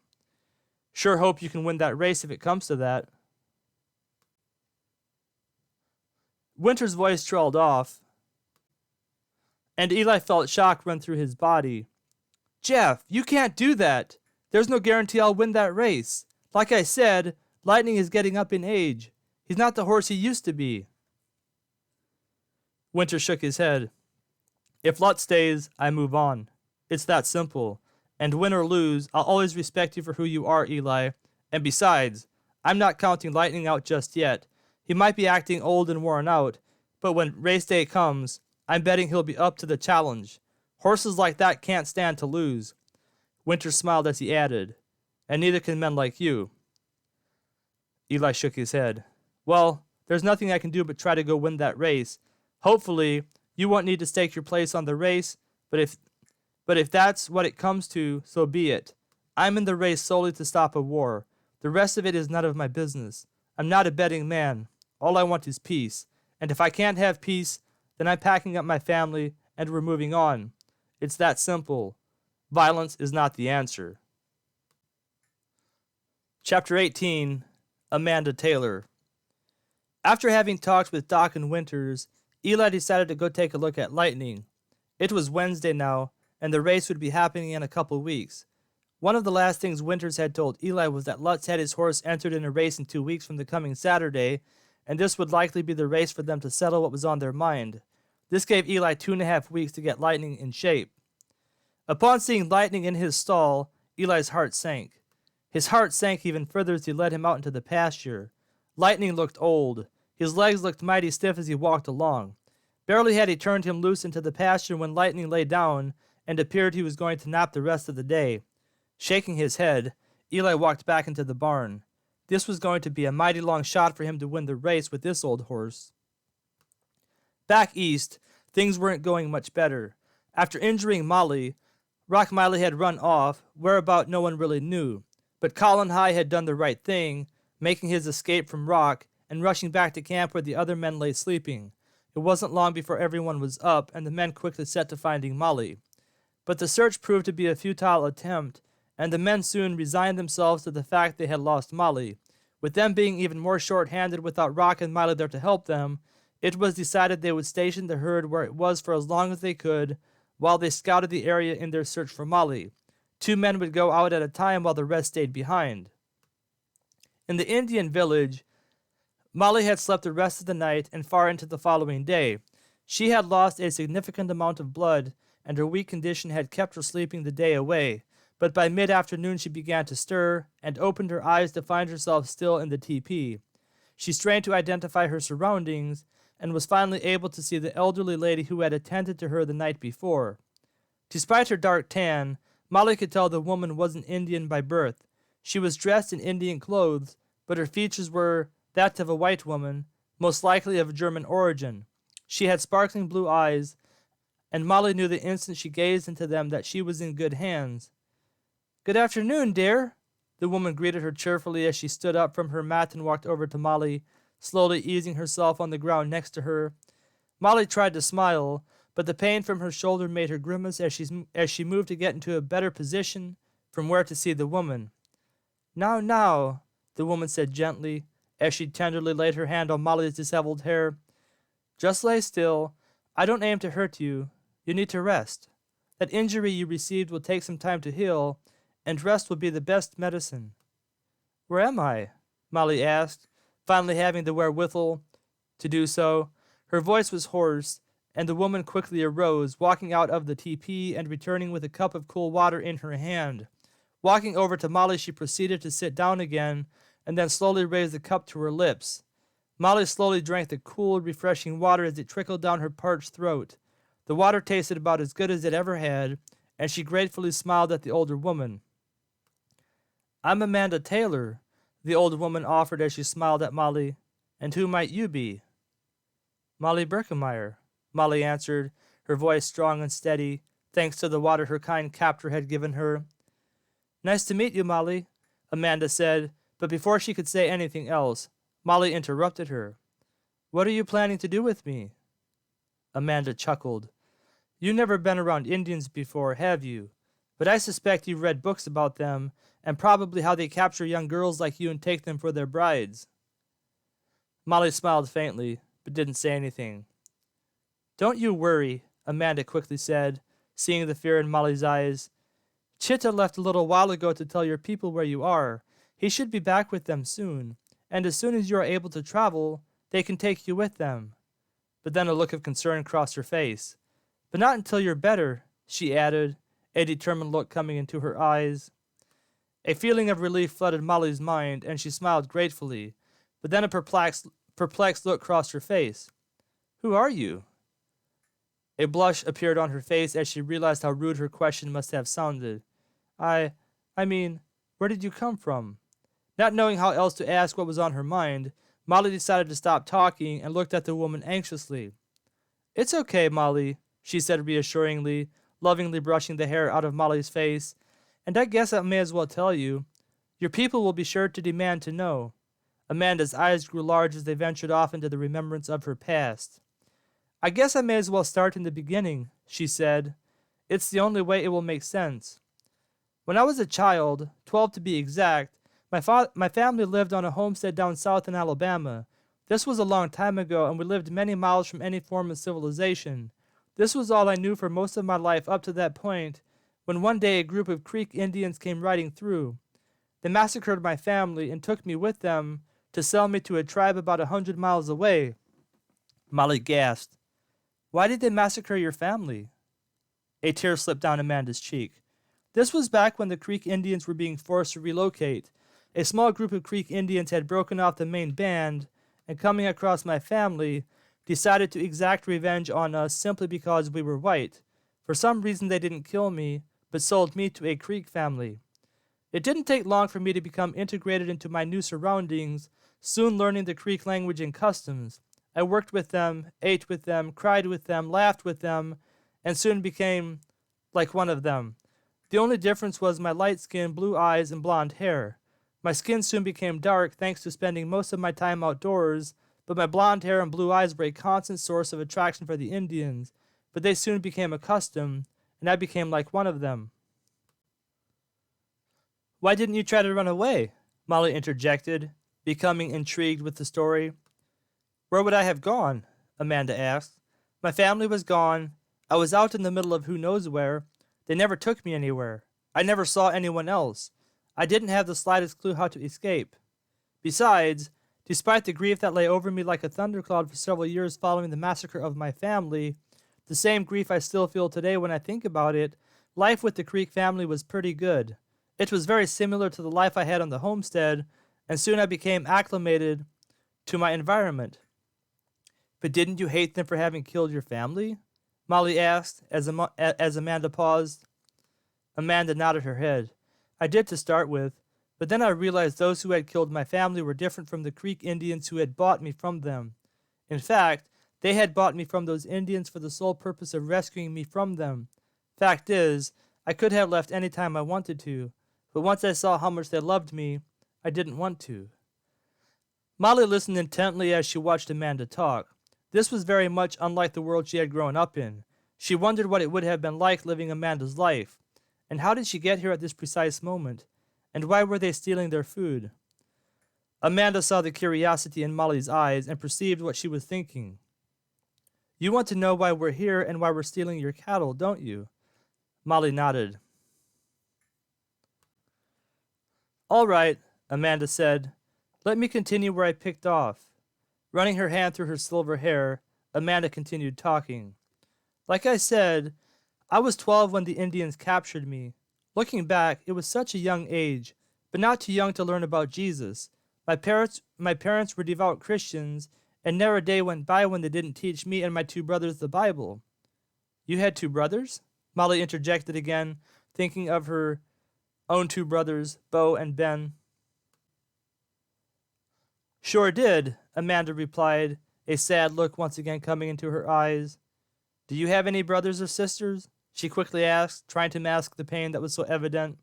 Sure hope you can win that race if it comes to that. Winters' voice trailed off, and Eli felt shock run through his body. Jeff, you can't do that. There's no guarantee I'll win that race. Like I said, Lightning is getting up in age. He's not the horse he used to be. Winters shook his head. If Lutz stays, I move on. It's that simple. And win or lose, I'll always respect you for who you are, Eli. And besides, I'm not counting Lightning out just yet. He might be acting old and worn out, but when race day comes, I'm betting he'll be up to the challenge. Horses like that can't stand to lose. Winters smiled as he added, and neither can men like you. Eli shook his head. Well, there's nothing I can do but try to go win that race. Hopefully, You won't need to stake your place on the race, but if that's what it comes to, so be it. I'm in the race solely to stop a war. The rest of it is none of my business. I'm not a betting man. All I want is peace. And if I can't have peace, then I'm packing up my family and we're moving on. It's that simple. Violence is not the answer. Chapter 18. Amanda Taylor. After having talked with Doc and Winters, Eli decided to go take a look at Lightning. It was Wednesday now, and the race would be happening in a couple weeks. One of the last things Winters had told Eli was that Lutz had his horse entered in a race in 2 weeks from the coming Saturday, and this would likely be the race for them to settle what was on their mind. This gave Eli 2.5 weeks to get Lightning in shape. Upon seeing Lightning in his stall, Eli's heart sank. His heart sank even further as he led him out into the pasture. Lightning looked old. His legs looked mighty stiff as he walked along. Barely had he turned him loose into the pasture when Lightning lay down and appeared he was going to nap the rest of the day. Shaking his head, Eli walked back into the barn. This was going to be a mighty long shot for him to win the race with this old horse. Back east, things weren't going much better. After injuring Molly, Rock Miley had run off, whereabout no one really knew. But Colin High had done the right thing, making his escape from Rock and rushing back to camp where the other men lay sleeping. It wasn't long before everyone was up and the men quickly set to finding Molly. But the search proved to be a futile attempt, and the men soon resigned themselves to the fact they had lost Molly. With them being even more short-handed without Rock and Miley there to help them, it was decided they would station the herd where it was for as long as they could, while they scouted the area in their search for Molly. 2 men would go out at a time while the rest stayed behind. In the Indian village, Molly had slept the rest of the night and far into the following day. She had lost a significant amount of blood, and her weak condition had kept her sleeping the day away, but by mid-afternoon she began to stir and opened her eyes to find herself still in the teepee. She strained to identify her surroundings and was finally able to see the elderly lady who had attended to her the night before. Despite her dark tan, Molly could tell the woman wasn't Indian by birth. She was dressed in Indian clothes, but her features were that of a white woman, most likely of German origin. She had sparkling blue eyes, and Molly knew the instant she gazed into them that she was in good hands. "Good afternoon, dear," the woman greeted her cheerfully as she stood up from her mat and walked over to Molly, slowly easing herself on the ground next to her. Molly tried to smile, but the pain from her shoulder made her grimace as she moved to get into a better position from where to see the woman. Now, the woman said gently, as she tenderly laid her hand on Molly's disheveled hair. "Just lay still. I don't aim to hurt you. You need to rest. That injury you received will take some time to heal, and rest will be the best medicine." "Where am I?" Molly asked, finally having the wherewithal to do so. Her voice was hoarse, and the woman quickly arose, walking out of the teepee and returning with a cup of cool water in her hand. Walking over to Molly, she proceeded to sit down again, and then slowly raised the cup to her lips. Molly slowly drank the cool, refreshing water as it trickled down her parched throat. The water tasted about as good as it ever had, and she gratefully smiled at the older woman. "I'm Amanda Taylor," the old woman offered as she smiled at Molly. "And who might you be?" "Molly Birkemeyer," Molly answered, her voice strong and steady, thanks to the water her kind captor had given her. "Nice to meet you, Molly," Amanda said, but before she could say anything else, Molly interrupted her. "What are you planning to do with me?" Amanda chuckled. "You've never been around Indians before, have you? But I suspect you've read books about them, and probably how they capture young girls like you and take them for their brides." Molly smiled faintly, but didn't say anything. "Don't you worry," Amanda quickly said, seeing the fear in Molly's eyes. "Chitta left a little while ago to tell your people where you are. He should be back with them soon, and as soon as you are able to travel, they can take you with them." But then a look of concern crossed her face. "But not until you're better," she added, a determined look coming into her eyes. A feeling of relief flooded Molly's mind, and she smiled gratefully, but then a perplexed look crossed her face. "Who are you?" A blush appeared on her face as she realized how rude her question must have sounded. I mean, where did you come from?" Not knowing how else to ask what was on her mind, Molly decided to stop talking and looked at the woman anxiously. It's okay, Molly, she said reassuringly, lovingly brushing the hair out of Molly's face. And I guess I may as well tell you. Your people will be sure to demand to know. Amanda's eyes grew large as they ventured off into the remembrance of her past. I guess I may as well start in the beginning, she said. It's the only way it will make sense. When I was a child, 12 to be exact, my family lived on a homestead down south in Alabama. This was a long time ago, and we lived many miles from any form of civilization. This was all I knew for most of my life up to that point, when one day a group of Creek Indians came riding through. They massacred my family and took me with them to sell me to a tribe about 100 miles away. Molly gasped. Why did they massacre your family? A tear slipped down Amanda's cheek. This was back when the Creek Indians were being forced to relocate. A small group of Creek Indians had broken off the main band and, coming across my family, decided to exact revenge on us simply because we were white. For some reason they didn't kill me, but sold me to a Creek family. It didn't take long for me to become integrated into my new surroundings, soon learning the Creek language and customs. I worked with them, ate with them, cried with them, laughed with them, and soon became like one of them. The only difference was my light skin, blue eyes, and blonde hair. My skin soon became dark thanks to spending most of my time outdoors, but my blonde hair and blue eyes were a constant source of attraction for the Indians. But they soon became accustomed, and I became like one of them. Why didn't you try to run away? Molly interjected, becoming intrigued with the story. Where would I have gone? Amanda asked. My family was gone. I was out in the middle of who knows where. They never took me anywhere. I never saw anyone else. I didn't have the slightest clue how to escape. Besides, despite the grief that lay over me like a thundercloud for several years following the massacre of my family, the same grief I still feel today when I think about it, life with the Creek family was pretty good. It was very similar to the life I had on the homestead, and soon I became acclimated to my environment. But didn't you hate them for having killed your family? Molly asked as Amanda paused. Amanda nodded her head. I did to start with, but then I realized those who had killed my family were different from the Creek Indians who had bought me from them. In fact, they had bought me from those Indians for the sole purpose of rescuing me from them. Fact is, I could have left any time I wanted to, but once I saw how much they loved me, I didn't want to. Molly listened intently as she watched Amanda talk. This was very much unlike the world she had grown up in. She wondered what it would have been like living Amanda's life. And how did she get here at this precise moment? And why were they stealing their food? Amanda saw the curiosity in Molly's eyes and perceived what she was thinking. You want to know why we're here and why we're stealing your cattle, don't you? Molly nodded. All right, Amanda said. Let me continue where I picked off. Running her hand through her silver hair, Amanda continued talking. Like I said, I was 12 when the Indians captured me. Looking back, it was such a young age, but not too young to learn about Jesus. My parents were devout Christians, and never a day went by when they didn't teach me and my two brothers the Bible. You had two brothers? Molly interjected again, thinking of her own two brothers, Bo and Ben. Sure did, Amanda replied, a sad look once again coming into her eyes. Do you have any brothers or sisters? She quickly asked, trying to mask the pain that was so evident.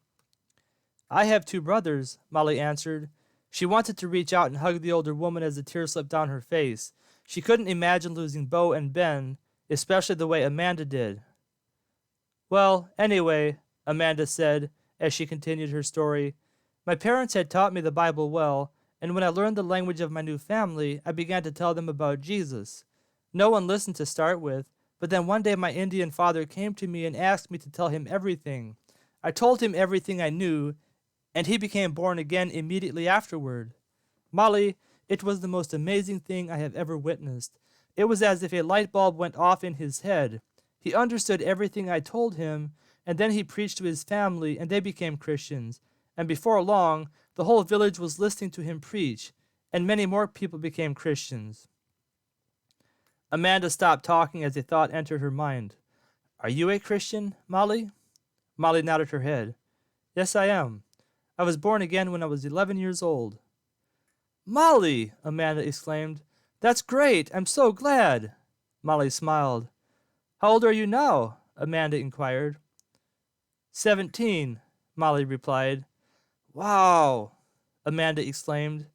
I have two brothers, Molly answered. She wanted to reach out and hug the older woman as a tear slipped down her face. She couldn't imagine losing Bo and Ben, especially the way Amanda did. Well, anyway, Amanda said, as she continued her story, my parents had taught me the Bible well, and when I learned the language of my new family, I began to tell them about Jesus. No one listened to start with, but then one day my Indian father came to me and asked me to tell him everything. I told him everything I knew, and he became born again immediately afterward. Molly, it was the most amazing thing I have ever witnessed. It was as if a light bulb went off in his head. He understood everything I told him, and then he preached to his family, and they became Christians. And before long, the whole village was listening to him preach, and many more people became Christians. Amanda stopped talking as a thought entered her mind. Are you a Christian, Molly? Molly nodded her head. Yes, I am. I was born again when I was 11 years old. Molly, Amanda exclaimed. That's great. I'm so glad. Molly smiled. How old are you now? Amanda inquired. 17, Molly replied. Wow, Amanda exclaimed.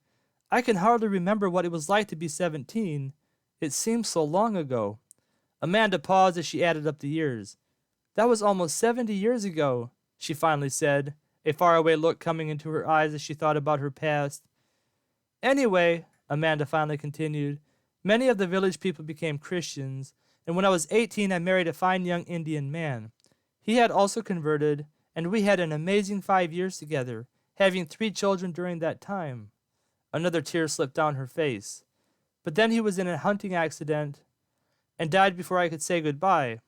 I can hardly remember what it was like to be 17. It seems so long ago. Amanda paused as she added up the years. That was almost 70 years ago, she finally said, a faraway look coming into her eyes as she thought about her past. Anyway, Amanda finally continued, many of the village people became Christians, and when I was 18 I married a fine young Indian man. He had also converted, and we had an amazing 5 years together, having 3 children during that time. Another tear slipped down her face. But then he was in a hunting accident and died before I could say goodbye.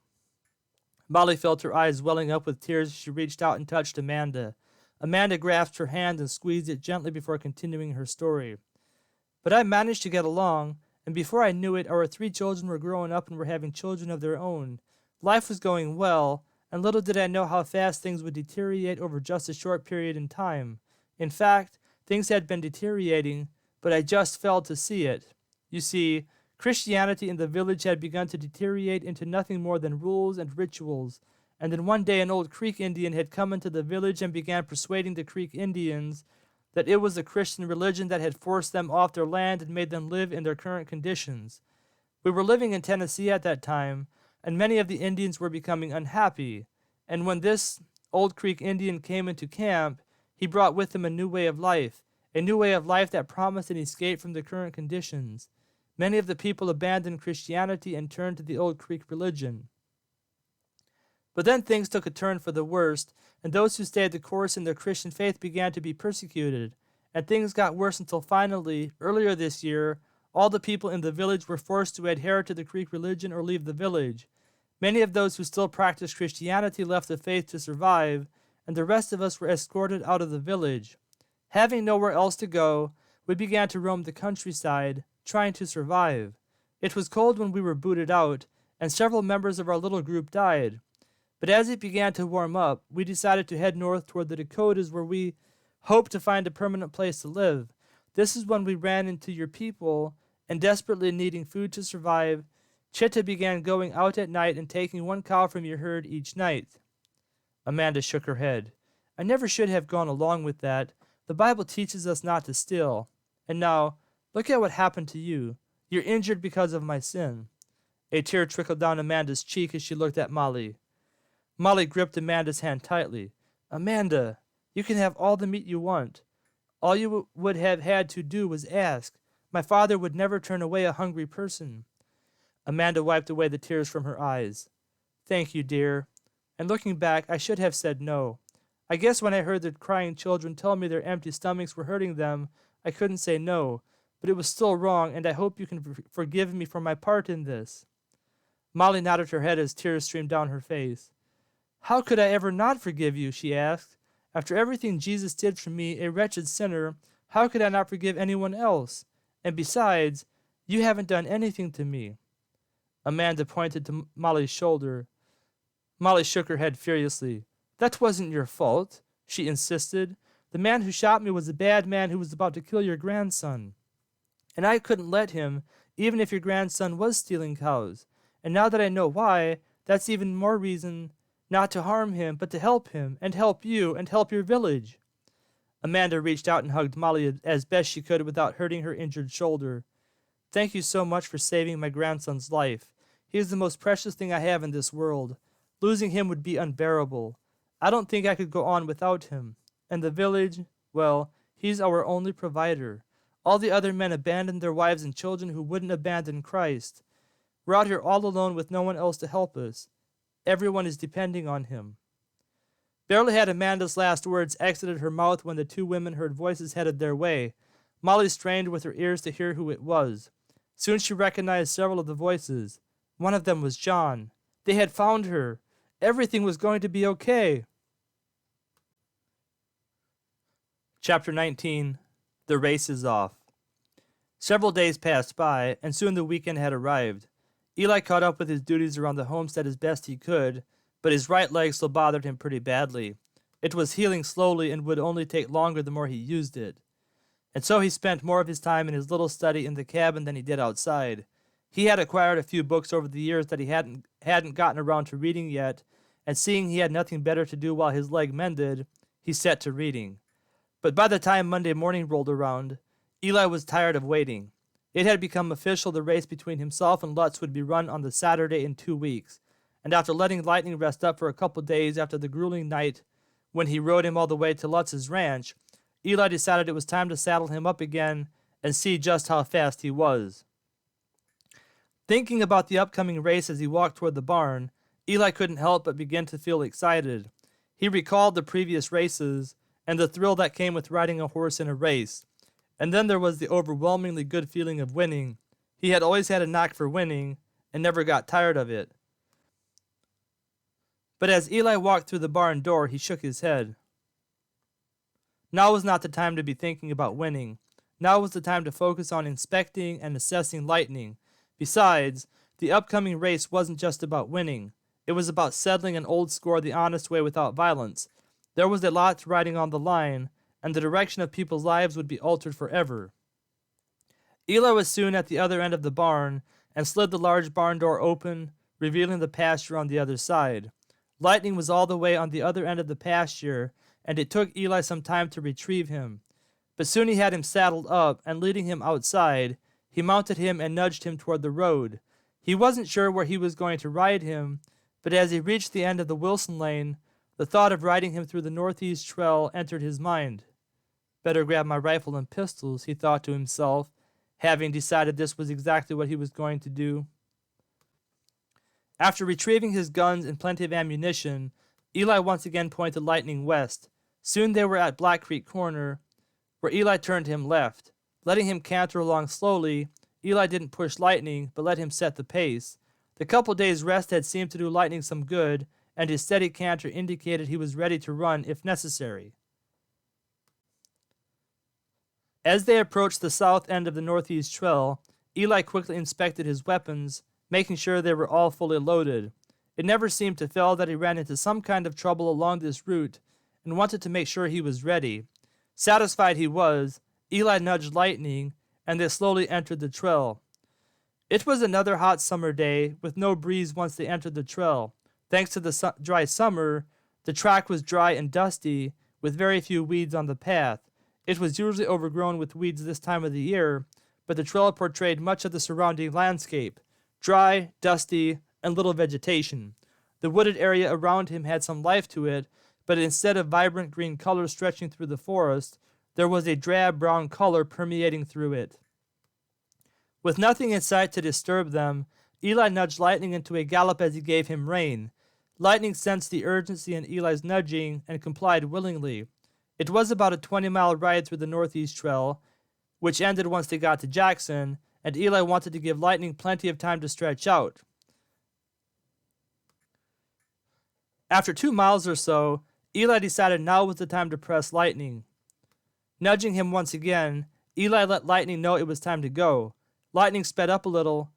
Molly felt her eyes welling up with tears as she reached out and touched Amanda. Amanda grasped her hand and squeezed it gently before continuing her story. But I managed to get along, and before I knew it, our 3 children were growing up and were having children of their own. Life was going well, and little did I know how fast things would deteriorate over just a short period in time. In fact, things had been deteriorating, but I just failed to see it. You see, Christianity in the village had begun to deteriorate into nothing more than rules and rituals, and then one day an old Creek Indian had come into the village and began persuading the Creek Indians that it was the Christian religion that had forced them off their land and made them live in their current conditions. We were living in Tennessee at that time, and many of the Indians were becoming unhappy, and when this old Creek Indian came into camp, he brought with him a new way of life that promised an escape from the current conditions. Many of the people abandoned Christianity and turned to the old Creek religion. But then things took a turn for the worst, and those who stayed the course in their Christian faith began to be persecuted, and things got worse until finally, earlier this year, all the people in the village were forced to adhere to the Creek religion or leave the village. Many of those who still practiced Christianity left the faith to survive, and the rest of us were escorted out of the village. Having nowhere else to go, we began to roam the countryside, trying to survive. It was cold when we were booted out, and several members of our little group died. But as it began to warm up, we decided to head north toward the Dakotas, where we hoped to find a permanent place to live. This is when we ran into your people, and desperately needing food to survive, Chitta began going out at night and taking 1 cow from your herd each night. Amanda shook her head. I never should have gone along with that. The Bible teaches us not to steal. And now, look at what happened to you. You're injured because of my sin. A tear trickled down Amanda's cheek as she looked at Molly. Molly gripped Amanda's hand tightly. Amanda, you can have all the meat you want. All you would have had to do was ask. My father would never turn away a hungry person. Amanda wiped away the tears from her eyes. Thank you, dear. And looking back, I should have said no. I guess when I heard the crying children tell me their empty stomachs were hurting them, I couldn't say no, but it was still wrong, and I hope you can forgive me for my part in this. Molly nodded her head as tears streamed down her face. How could I ever not forgive you, she asked. After everything Jesus did for me, a wretched sinner, how could I not forgive anyone else? And besides, you haven't done anything to me. Amanda pointed to Molly's shoulder. Molly shook her head furiously. That wasn't your fault, she insisted. The man who shot me was a bad man who was about to kill your grandson. And I couldn't let him, even if your grandson was stealing cows. And now that I know why, that's even more reason not to harm him, but to help him, and help you, and help your village. Amanda reached out and hugged Molly as best she could without hurting her injured shoulder. Thank you so much for saving my grandson's life. He is the most precious thing I have in this world. Losing him would be unbearable. I don't think I could go on without him. And the village, well, he's our only provider. All the other men abandoned their wives and children who wouldn't abandon Christ. We're out here all alone with no one else to help us. Everyone is depending on him. Barely had Amanda's last words exited her mouth when the 2 women heard voices headed their way. Molly strained with her ears to hear who it was. Soon she recognized several of the voices. One of them was John. They had found her. Everything was going to be okay. Chapter 19. The Race is Off. Several days passed by, and soon the weekend had arrived. Eli caught up with his duties around the homestead as best he could, but his right leg still bothered him pretty badly. It was healing slowly and would only take longer the more he used it. And so he spent more of his time in his little study in the cabin than he did outside. He had acquired a few books over the years that he hadn't gotten around to reading yet, and seeing he had nothing better to do while his leg mended, he set to reading. But by the time Monday morning rolled around, Eli was tired of waiting. It had become official the race between himself and Lutz would be run on the Saturday in 2 weeks, and after letting Lightning rest up for a couple days after the grueling night when he rode him all the way to Lutz's ranch, Eli decided it was time to saddle him up again and see just how fast he was. Thinking about the upcoming race as he walked toward the barn, Eli couldn't help but begin to feel excited. He recalled the previous races and the thrill that came with riding a horse in a race. And then there was the overwhelmingly good feeling of winning. He had always had a knack for winning and never got tired of it. But as Eli walked through the barn door, he shook his head. Now was not the time to be thinking about winning. Now was the time to focus on inspecting and assessing Lightning. Besides, the upcoming race wasn't just about winning. It was about settling an old score the honest way without violence. There was a lot riding on the line, and the direction of people's lives would be altered forever. Eli was soon at the other end of the barn and slid the large barn door open, revealing the pasture on the other side. Lightning was all the way on the other end of the pasture, and it took Eli some time to retrieve him. But soon he had him saddled up, and leading him outside, he mounted him and nudged him toward the road. He wasn't sure where he was going to ride him, but as he reached the end of the Wilson Lane, the thought of riding him through the northeast trail entered his mind. Better grab my rifle and pistols, he thought to himself, having decided this was exactly what he was going to do. After retrieving his guns and plenty of ammunition, Eli once again pointed Lightning west. Soon they were at Black Creek Corner, where Eli turned him left. Letting him canter along slowly, Eli didn't push Lightning, but let him set the pace. The couple days' rest had seemed to do Lightning some good, and his steady canter indicated he was ready to run if necessary. As they approached the south end of the northeast trail, Eli quickly inspected his weapons, making sure they were all fully loaded. It never seemed to fail that he ran into some kind of trouble along this route and wanted to make sure he was ready. Satisfied he was, Eli nudged Lightning, and they slowly entered the trail. It was another hot summer day, with no breeze once they entered the trail. Thanks to the dry summer, the track was dry and dusty, with very few weeds on the path. It was usually overgrown with weeds this time of the year, but the trail portrayed much of the surrounding landscape. Dry, dusty, and little vegetation. The wooded area around him had some life to it, but instead of vibrant green color stretching through the forest, there was a drab brown color permeating through it. With nothing in sight to disturb them, Eli nudged Lightning into a gallop as he gave him rein. Lightning sensed the urgency in Eli's nudging and complied willingly. It was about a 20-mile ride through the northeast trail, which ended once they got to Jackson, and Eli wanted to give Lightning plenty of time to stretch out. After 2 miles or so, Eli decided now was the time to press Lightning. Nudging him once again, Eli let Lightning know it was time to go. Lightning sped up a little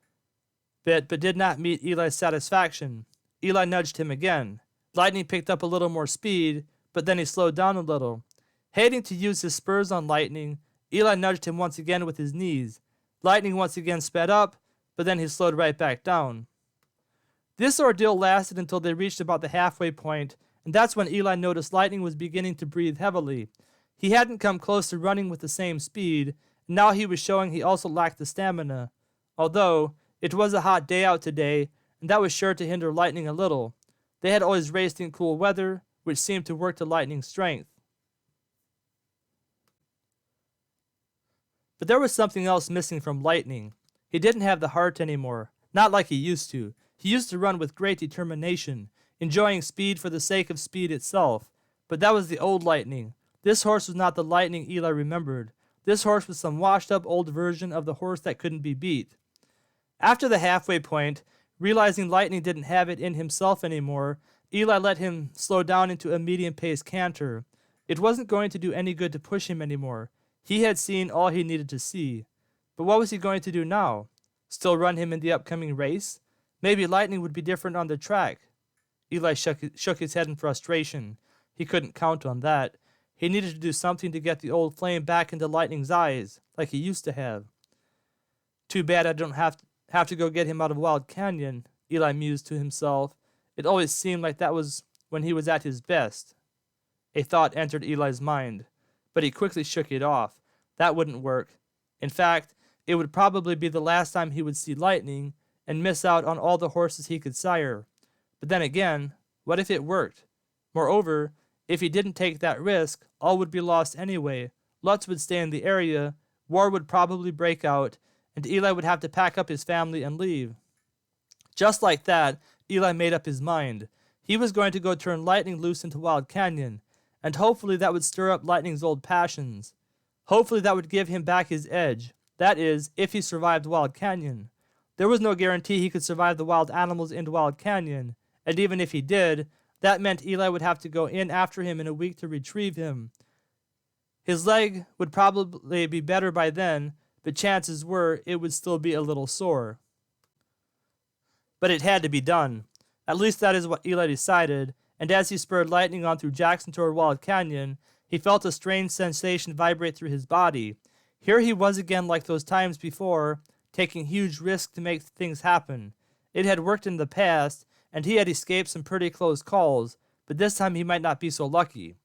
bit, but did not meet Eli's satisfaction. Eli nudged him again. Lightning picked up a little more speed, but then he slowed down a little. Hating to use his spurs on Lightning, Eli nudged him once again with his knees. Lightning once again sped up, but then he slowed right back down. This ordeal lasted until they reached about the halfway point, and that's when Eli noticed Lightning was beginning to breathe heavily. He hadn't come close to running with the same speed, and now he was showing he also lacked the stamina. Although, it was a hot day out today, and that was sure to hinder Lightning a little. They had always raced in cool weather, which seemed to work to Lightning's strength. But there was something else missing from Lightning. He didn't have the heart anymore, not like he used to. He used to run with great determination, enjoying speed for the sake of speed itself. But that was the old Lightning. This horse was not the Lightning Eli remembered. This horse was some washed-up old version of the horse that couldn't be beat. After the halfway point, realizing Lightning didn't have it in himself anymore, Eli let him slow down into a medium-paced canter. It wasn't going to do any good to push him anymore. He had seen all he needed to see. But what was he going to do now? Still run him in the upcoming race? Maybe Lightning would be different on the track. Eli shook his head in frustration. He couldn't count on that. He needed to do something to get the old flame back into Lightning's eyes, like he used to have. Too bad I don't have have to go get him out of Wild Canyon, Eli mused to himself. It always seemed like that was when he was at his best. A thought entered Eli's mind, but he quickly shook it off. That wouldn't work. In fact, it would probably be the last time he would see Lightning and miss out on all the horses he could sire. But then again, what if it worked? Moreover, if he didn't take that risk, all would be lost anyway. Lutz would stay in the area, war would probably break out, and Eli would have to pack up his family and leave. Just like that, Eli made up his mind. He was going to go turn Lightning loose into Wild Canyon, and hopefully that would stir up Lightning's old passions. Hopefully that would give him back his edge. That is, if he survived Wild Canyon. There was no guarantee he could survive the wild animals in Wild Canyon, and even if he did, that meant Eli would have to go in after him in a week to retrieve him. His leg would probably be better by then, but chances were it would still be a little sore. But it had to be done. At least that is what Eli decided, and as he spurred Lightning on through Jackson toward Wild Canyon, he felt a strange sensation vibrate through his body. Here he was again like those times before, taking huge risks to make things happen. It had worked in the past, and he had escaped some pretty close calls, but this time he might not be so lucky.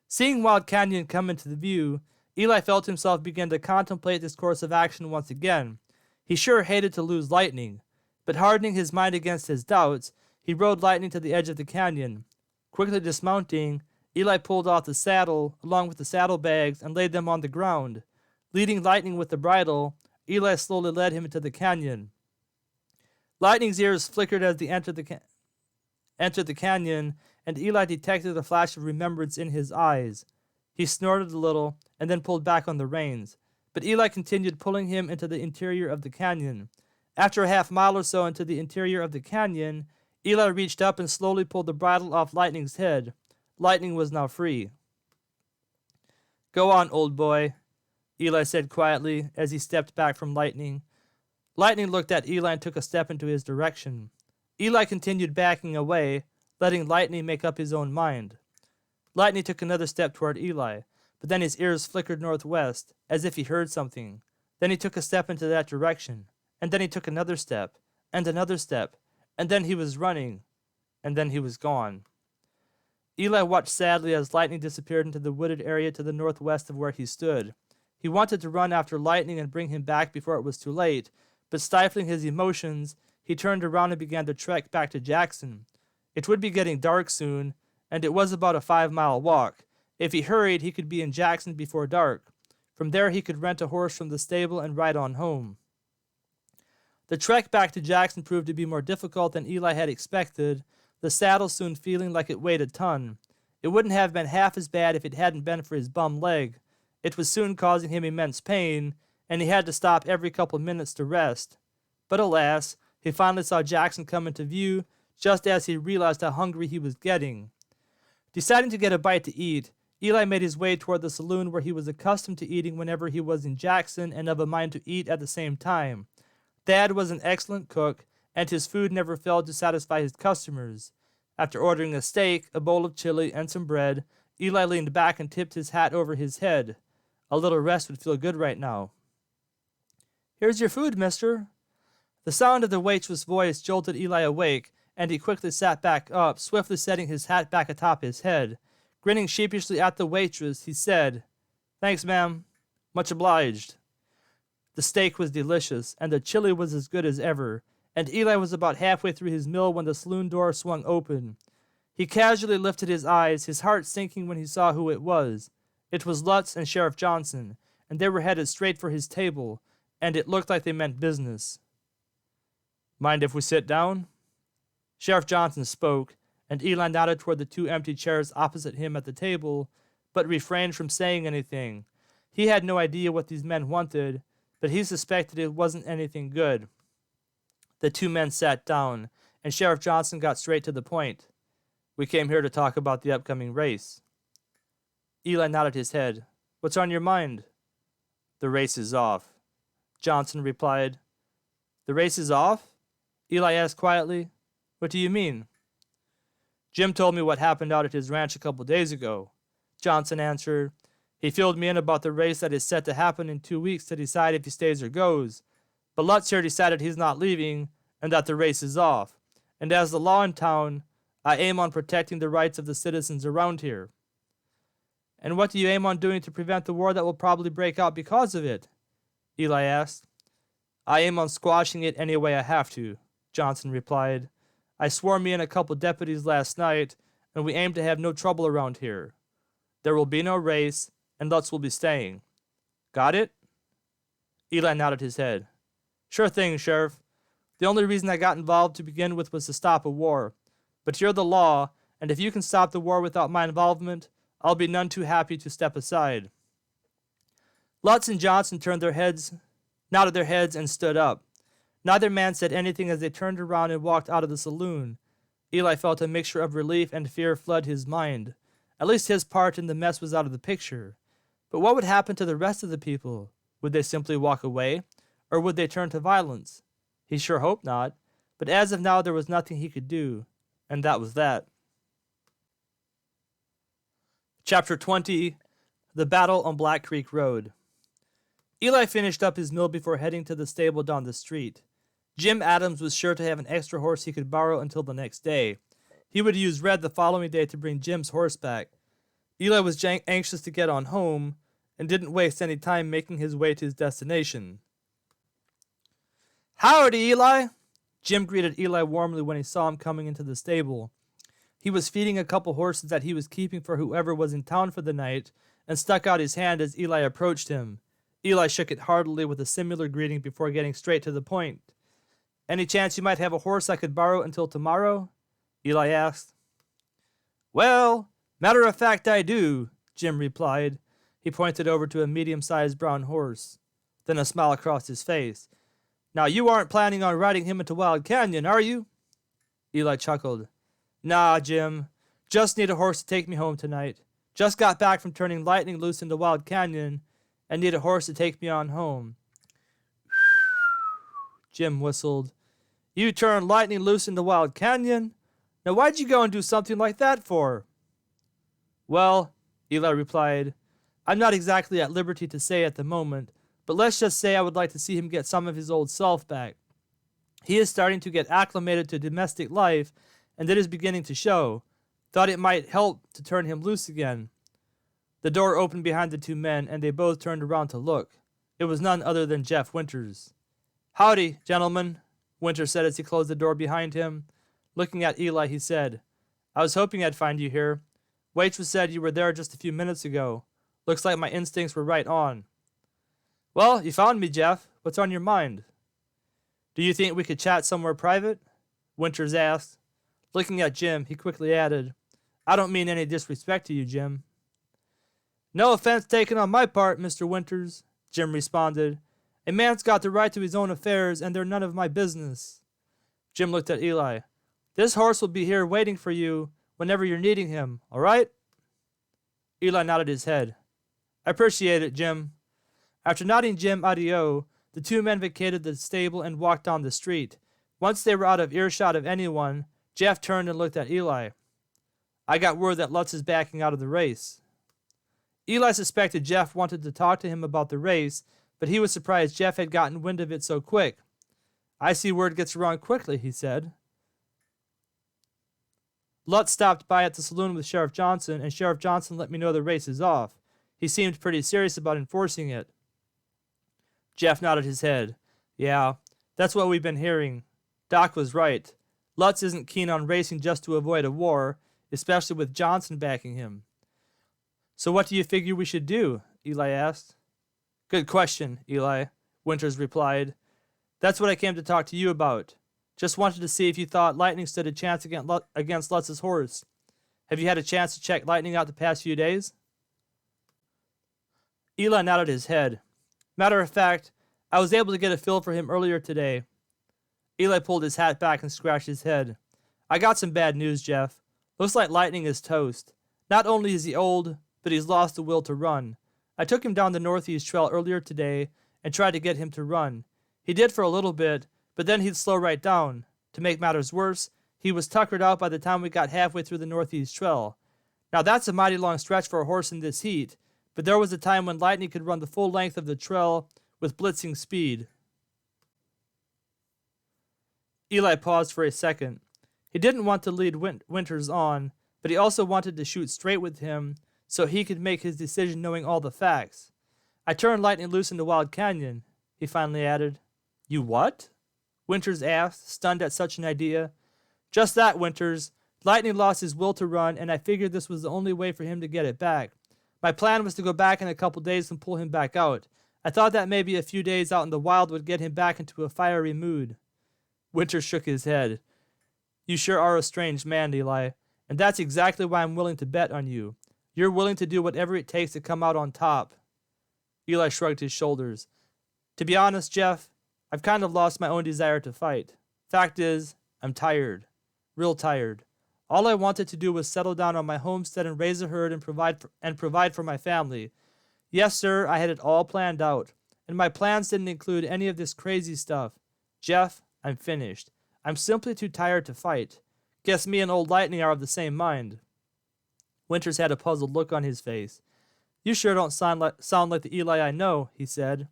Seeing Wild Canyon come into the view, Eli felt himself begin to contemplate this course of action once again. He sure hated to lose Lightning, but hardening his mind against his doubts, he rode Lightning to the edge of the canyon. Quickly dismounting, Eli pulled off the saddle along with the saddlebags and laid them on the ground. Leading Lightning with the bridle, Eli slowly led him into the canyon. Lightning's ears flickered as they entered the canyon, and Eli detected a flash of remembrance in his eyes. He snorted a little and then pulled back on the reins, but Eli continued pulling him into the interior of the canyon. After a half mile or so into the interior of the canyon, Eli reached up and slowly pulled the bridle off Lightning's head. Lightning was now free. "Go on, old boy," Eli said quietly as he stepped back from Lightning. Lightning looked at Eli and took a step into his direction. Eli continued backing away, letting Lightning make up his own mind. Lightning took another step toward Eli, but then his ears flickered northwest, as if he heard something. Then he took a step into that direction, and then he took another step, and then he was running, and then he was gone. Eli watched sadly as Lightning disappeared into the wooded area to the northwest of where he stood. He wanted to run after Lightning and bring him back before it was too late, but stifling his emotions, he turned around and began to trek back to Jackson. It would be getting dark soon, and it was about a 5-mile walk. If he hurried, he could be in Jackson before dark. From there, he could rent a horse from the stable and ride on home. The trek back to Jackson proved to be more difficult than Eli had expected, the saddle soon feeling like it weighed a ton. It wouldn't have been half as bad if it hadn't been for his bum leg. It was soon causing him immense pain, and he had to stop every couple minutes to rest. But alas, he finally saw Jackson come into view just as he realized how hungry he was getting. Deciding to get a bite to eat, Eli made his way toward the saloon where he was accustomed to eating whenever he was in Jackson and of a mind to eat at the same time. Thad was an excellent cook, and his food never failed to satisfy his customers. After ordering a steak, a bowl of chili, and some bread, Eli leaned back and tipped his hat over his head. A little rest would feel good right now. "Here's your food, mister." The sound of the waitress' voice jolted Eli awake, and he quickly sat back up, swiftly setting his hat back atop his head. Grinning sheepishly at the waitress, he said, "Thanks, ma'am. Much obliged." The steak was delicious, and the chili was as good as ever, and Eli was about halfway through his meal when the saloon door swung open. He casually lifted his eyes, his heart sinking when he saw who it was. It was Lutz and Sheriff Johnson, and they were headed straight for his table, and it looked like they meant business. "Mind if we sit down?" Sheriff Johnson spoke, and Eli nodded toward the 2 empty chairs opposite him at the table, but refrained from saying anything. He had no idea what these men wanted, but he suspected it wasn't anything good. The 2 men sat down, and Sheriff Johnson got straight to the point. "We came here to talk about the upcoming race." Eli nodded his head. "What's on your mind?" "The race is off," Johnson replied. "The race is off?" Eli asked quietly. "What do you mean?" "Jim told me what happened out at his ranch a couple days ago," Johnson answered. "He filled me in about the race that is set to happen in 2 weeks to decide if he stays or goes. But Lutz here decided he's not leaving and that the race is off. And as the law in town, I aim on protecting the rights of the citizens around here. And what do you aim on doing to prevent the war that will probably break out because of it? Eli asked. I aim on squashing it any way I have to, Johnson replied. I swore me and a couple deputies last night, and we aim to have no trouble around here. There will be no race, and Lutz will be staying. Got it? Eli nodded his head. Sure thing, Sheriff. The only reason I got involved to begin with was to stop a war. But you're the law, and if you can stop the war without my involvement, I'll be none too happy to step aside. Lutz and Johnson nodded their heads and stood up. Neither man said anything as they turned around and walked out of the saloon. Eli felt a mixture of relief and fear flood his mind. At least his part in the mess was out of the picture. But what would happen to the rest of the people? Would they simply walk away? Or would they turn to violence? He sure hoped not, but as of now there was nothing he could do, and that was that. Chapter 20, The Battle on Black Creek Road. Eli finished up his meal before heading to the stable down the street. Jim Adams was sure to have an extra horse he could borrow until the next day. He would use Red the following day to bring Jim's horse back. Eli was anxious to get on home, and didn't waste any time making his way to his destination. Howdy, Eli! Jim greeted Eli warmly when he saw him coming into the stable. He was feeding a couple horses that he was keeping for whoever was in town for the night, and stuck out his hand as Eli approached him. Eli shook it heartily with a similar greeting before getting straight to the point. Any chance you might have a horse I could borrow until tomorrow? Eli asked. Well, matter of fact I do, Jim replied. He pointed over to a medium-sized brown horse. Then a smile crossed his face. Now you aren't planning on riding him into Wild Canyon, are you? Eli chuckled. Nah, Jim. Just need a horse to take me home tonight. Just got back from turning lightning loose into Wild Canyon, and need a horse to take me on home. Jim whistled. You turned lightning loose into Wild Canyon? Now why'd you go and do something like that for? Well, Eli replied, I'm not exactly at liberty to say at the moment, but let's just say I would like to see him get some of his old self back. He is starting to get acclimated to domestic life, and it is beginning to show. Thought it might help to turn him loose again. The door opened behind the two men, and they both turned around to look. It was none other than Jeff Winters. Howdy, gentlemen, Winters said as he closed the door behind him. Looking at Eli, he said, I was hoping I'd find you here. Waitress said you were there just a few minutes ago. Looks like my instincts were right on. Well, you found me, Jeff. What's on your mind? Do you think we could chat somewhere private? Winters asked. Looking at Jim, he quickly added, I don't mean any disrespect to you, Jim. No offense taken on my part, Mr. Winters, Jim responded. A man's got the right to his own affairs, and they're none of my business. Jim looked at Eli. This horse will be here waiting for you whenever you're needing him, all right? Eli nodded his head. I appreciate it, Jim. After nodding Jim adieu, the two men vacated the stable and walked down the street. Once they were out of earshot of anyone, Jeff turned and looked at Eli. I got word that Lutz is backing out of the race. Eli suspected Jeff wanted to talk to him about the race, but he was surprised Jeff had gotten wind of it so quick. I see word gets around quickly, he said. Lutz stopped by at the saloon with Sheriff Johnson, and Sheriff Johnson let me know the race is off. He seemed pretty serious about enforcing it. Jeff nodded his head. Yeah, that's what we've been hearing. Doc was right. Lutz isn't keen on racing just to avoid a war, especially with Johnson backing him. So what do you figure we should do? Eli asked. Good question, Eli, Winters replied. That's what I came to talk to you about. Just wanted to see if you thought Lightning stood a chance against Lutz's horse. Have you had a chance to check Lightning out the past few days? Eli nodded his head. Matter of fact, I was able to get a feel for him earlier today. Eli pulled his hat back and scratched his head. I got some bad news, Jeff. Looks like Lightning is toast. Not only is he old, but he's lost the will to run. I took him down the Northeast Trail earlier today and tried to get him to run. He did for a little bit, but then he'd slow right down. To make matters worse, he was tuckered out by the time we got halfway through the Northeast Trail. Now that's a mighty long stretch for a horse in this heat, but there was a time when Lightning could run the full length of the trail with blitzing speed. Eli paused for a second. He didn't want to lead Winters on, but he also wanted to shoot straight with him so he could make his decision knowing all the facts. I turned Lightning loose into Wild Canyon, he finally added. You what? Winters asked, stunned at such an idea. Just that, Winters. Lightning lost his will to run, and I figured this was the only way for him to get it back. My plan was to go back in a couple days and pull him back out. I thought that maybe a few days out in the wild would get him back into a fiery mood. Winters shook his head. You sure are a strange man, Eli, and that's exactly why I'm willing to bet on you. You're willing to do whatever it takes to come out on top. Eli shrugged his shoulders. To be honest, Jeff, I've kind of lost my own desire to fight. Fact is, I'm tired. Real tired. All I wanted to do was settle down on my homestead and raise a herd and provide for my family. Yes, sir, I had it all planned out, and my plans didn't include any of this crazy stuff. Jeff, I'm finished. I'm simply too tired to fight. Guess me and old Lightning are of the same mind. Winters had a puzzled look on his face. You sure don't sound like the Eli I know, he said.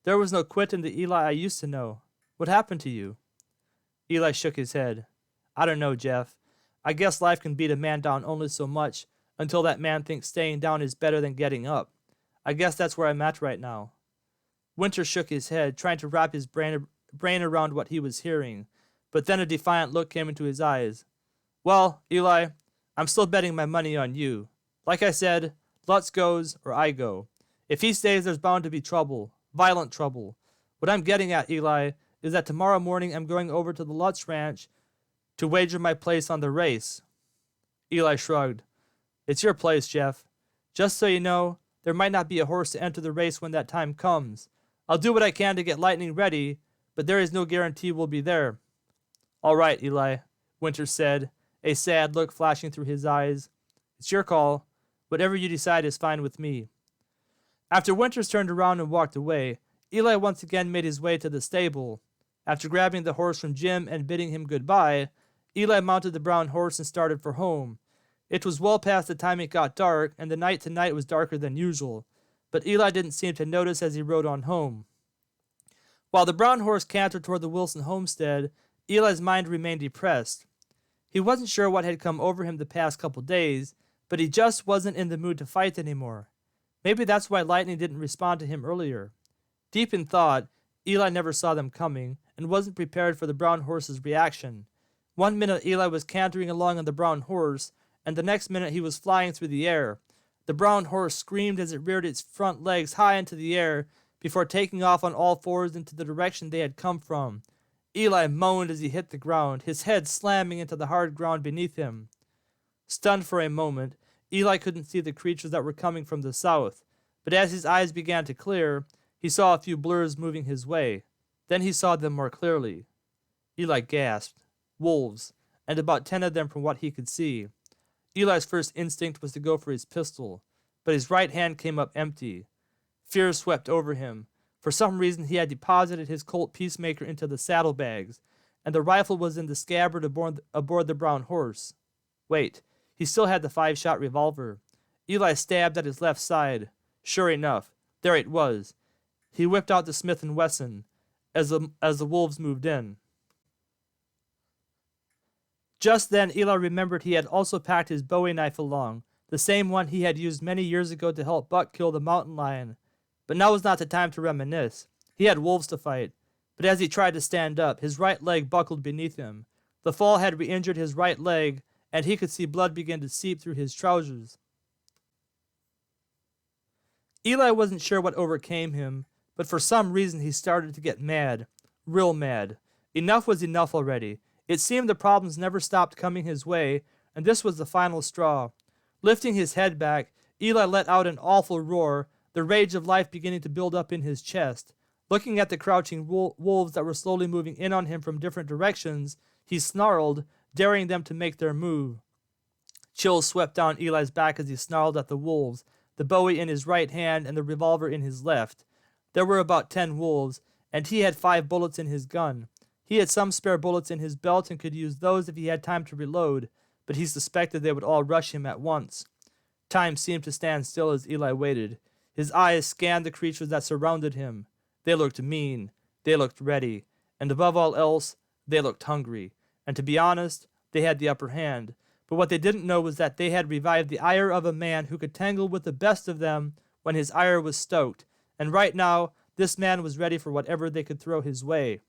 There was no quit in the Eli I used to know. What happened to you? Eli shook his head. I don't know, Jeff. I guess life can beat a man down only so much until that man thinks staying down is better than getting up. I guess that's where I'm at right now. Winters shook his head, trying to wrap his brain around what he was hearing, but then a defiant look came into his eyes. Well, Eli, I'm still betting my money on you. Like I said, Lutz goes or I go. If he stays, there's bound to be trouble. Violent trouble. What I'm getting at, Eli, is that tomorrow morning I'm going over to the Lutz ranch to wager my place on the race. Eli shrugged. It's your place, Jeff. Just so you know, there might not be a horse to enter the race when that time comes. I'll do what I can to get Lightning ready, but there is no guarantee we'll be there. All right, Eli, Winters said, a sad look flashing through his eyes. It's your call. Whatever you decide is fine with me. After Winters turned around and walked away, Eli once again made his way to the stable. After grabbing the horse from Jim and bidding him goodbye, Eli mounted the brown horse and started for home. It was well past the time it got dark, and the night tonight was darker than usual, but Eli didn't seem to notice as he rode on home. While the brown horse cantered toward the Wilson homestead, Eli's mind remained depressed. He wasn't sure what had come over him the past couple days, but he just wasn't in the mood to fight anymore. Maybe that's why Lightning didn't respond to him earlier. Deep in thought, Eli never saw them coming and wasn't prepared for the brown horse's reaction. One minute Eli was cantering along on the brown horse, and the next minute he was flying through the air. The brown horse screamed as it reared its front legs high into the air before taking off on all fours into the direction they had come from. Eli moaned as he hit the ground, his head slamming into the hard ground beneath him. Stunned for a moment, Eli couldn't see the creatures that were coming from the south, but as his eyes began to clear, he saw a few blurs moving his way. Then he saw them more clearly. Eli gasped. Wolves, and about 10 of them from what he could see. Eli's first instinct was to go for his pistol, but his right hand came up empty. Fear swept over him. For some reason he had deposited his Colt Peacemaker into the saddlebags, and the rifle was in the scabbard aboard the brown horse. Wait, he still had the 5-shot revolver. Eli stabbed at his left side. Sure enough, there it was. He whipped out the Smith & Wesson as the wolves moved in. Just then, Eli remembered he had also packed his Bowie knife along, the same one he had used many years ago to help Buck kill the mountain lion. But now was not the time to reminisce. He had wolves to fight. But as he tried to stand up, his right leg buckled beneath him. The fall had re-injured his right leg, and he could see blood begin to seep through his trousers. Eli wasn't sure what overcame him, but for some reason he started to get mad. Real mad. Enough was enough already. It seemed the problems never stopped coming his way, and this was the final straw. Lifting his head back, Eli let out an awful roar, the rage of life beginning to build up in his chest. Looking at the crouching wolves that were slowly moving in on him from different directions, he snarled, daring them to make their move. Chills swept down Eli's back as he snarled at the wolves, the Bowie in his right hand and the revolver in his left. There were about 10 wolves, and he had 5 bullets in his gun. He had some spare bullets in his belt and could use those if he had time to reload, but he suspected they would all rush him at once. Time seemed to stand still as Eli waited. His eyes scanned the creatures that surrounded him. They looked mean. They looked ready. And above all else, They looked hungry, and to be honest, they had the upper hand. But what they didn't know was that they had revived the ire of a man who could tangle with the best of them when his ire was stoked, and right now, this man was ready for whatever they could throw his way.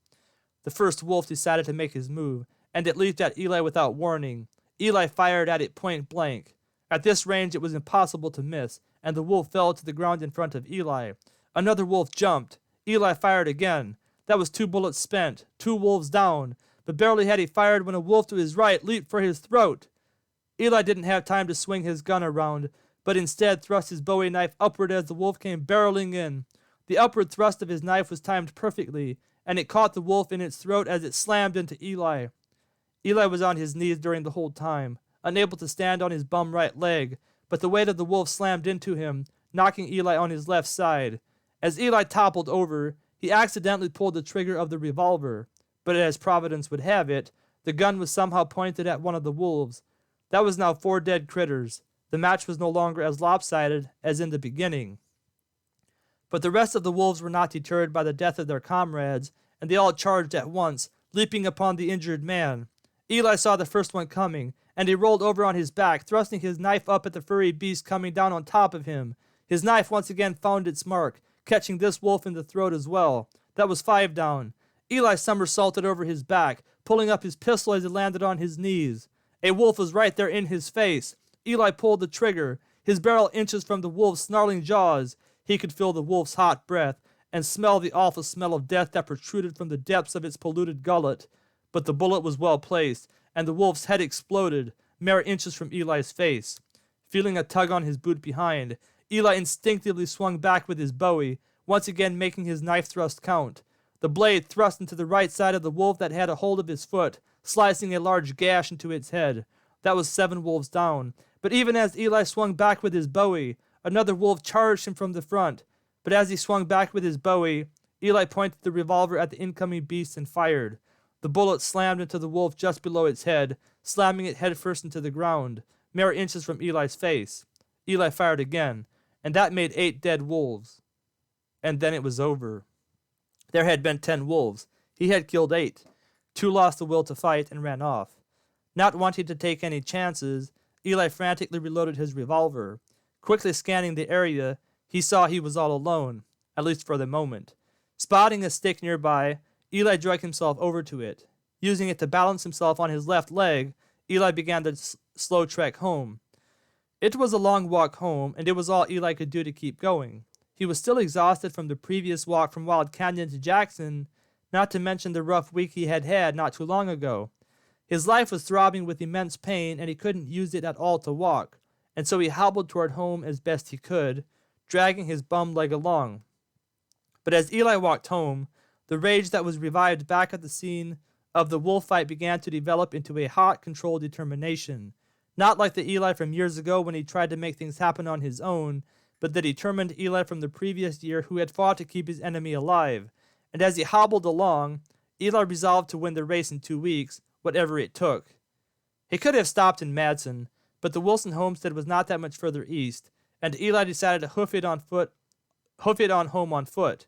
The first wolf decided to make his move, and it leaped at Eli without warning. Eli fired at it point blank. At this range, it was impossible to miss, and the wolf fell to the ground in front of Eli. Another wolf jumped. Eli fired again. That was 2 bullets spent, 2 wolves down, but barely had he fired when a wolf to his right leaped for his throat. Eli didn't have time to swing his gun around, but instead thrust his Bowie knife upward as the wolf came barreling in. The upward thrust of his knife was timed perfectly, and it caught the wolf in its throat as it slammed into Eli. Eli was on his knees during the whole time, unable to stand on his bum right leg, but the weight of the wolf slammed into him, knocking Eli on his left side. As Eli toppled over, he accidentally pulled the trigger of the revolver, but as Providence would have it, the gun was somehow pointed at one of the wolves. That was now 4 dead critters. The match was no longer as lopsided as in the beginning. But the rest of the wolves were not deterred by the death of their comrades, and they all charged at once, leaping upon the injured man. Eli saw the first one coming, and he rolled over on his back, thrusting his knife up at the furry beast coming down on top of him. His knife once again found its mark, catching this wolf in the throat as well. That was 5 down. Eli somersaulted over his back, pulling up his pistol as he landed on his knees. A wolf was right there in his face. Eli pulled the trigger, his barrel inches from the wolf's snarling jaws. He could feel the wolf's hot breath and smell the awful smell of death that protruded from the depths of its polluted gullet. But the bullet was well placed, and the wolf's head exploded, mere inches from Eli's face. Feeling a tug on his boot behind, Eli instinctively swung back with his Bowie, once again making his knife thrust count. The blade thrust into the right side of the wolf that had a hold of his foot, slicing a large gash into its head. That was 7 wolves down. But even as Eli swung back with his Bowie, another wolf charged him from the front. But as he swung back with his Bowie, Eli pointed the revolver at the incoming beast and fired. The bullet slammed into the wolf just below its head, slamming it headfirst into the ground, mere inches from Eli's face. Eli fired again, and that made 8 dead wolves. And then it was over. There had been 10 wolves. He had killed 8. 2 lost the will to fight and ran off. Not wanting to take any chances, Eli frantically reloaded his revolver. Quickly scanning the area, he saw he was all alone, at least for the moment. Spotting a stick nearby, Eli dragged himself over to it. Using it to balance himself on his left leg, Eli began the slow trek home. It was a long walk home, and it was all Eli could do to keep going. He was still exhausted from the previous walk from Wild Canyon to Jackson, not to mention the rough week he had had not too long ago. His life was throbbing with immense pain, and he couldn't use it at all to walk, and so he hobbled toward home as best he could, dragging his bum leg along. But as Eli walked home, the rage that was revived back at the scene of the wolf fight began to develop into a hot, controlled determination. Not like the Eli from years ago when he tried to make things happen on his own, but the determined Eli from the previous year who had fought to keep his enemy alive. And as he hobbled along, Eli resolved to win the race in 2 weeks, whatever it took. He could have stopped in Madsen, but the Wilson homestead was not that much further east, and Eli decided to hoof it on home on foot.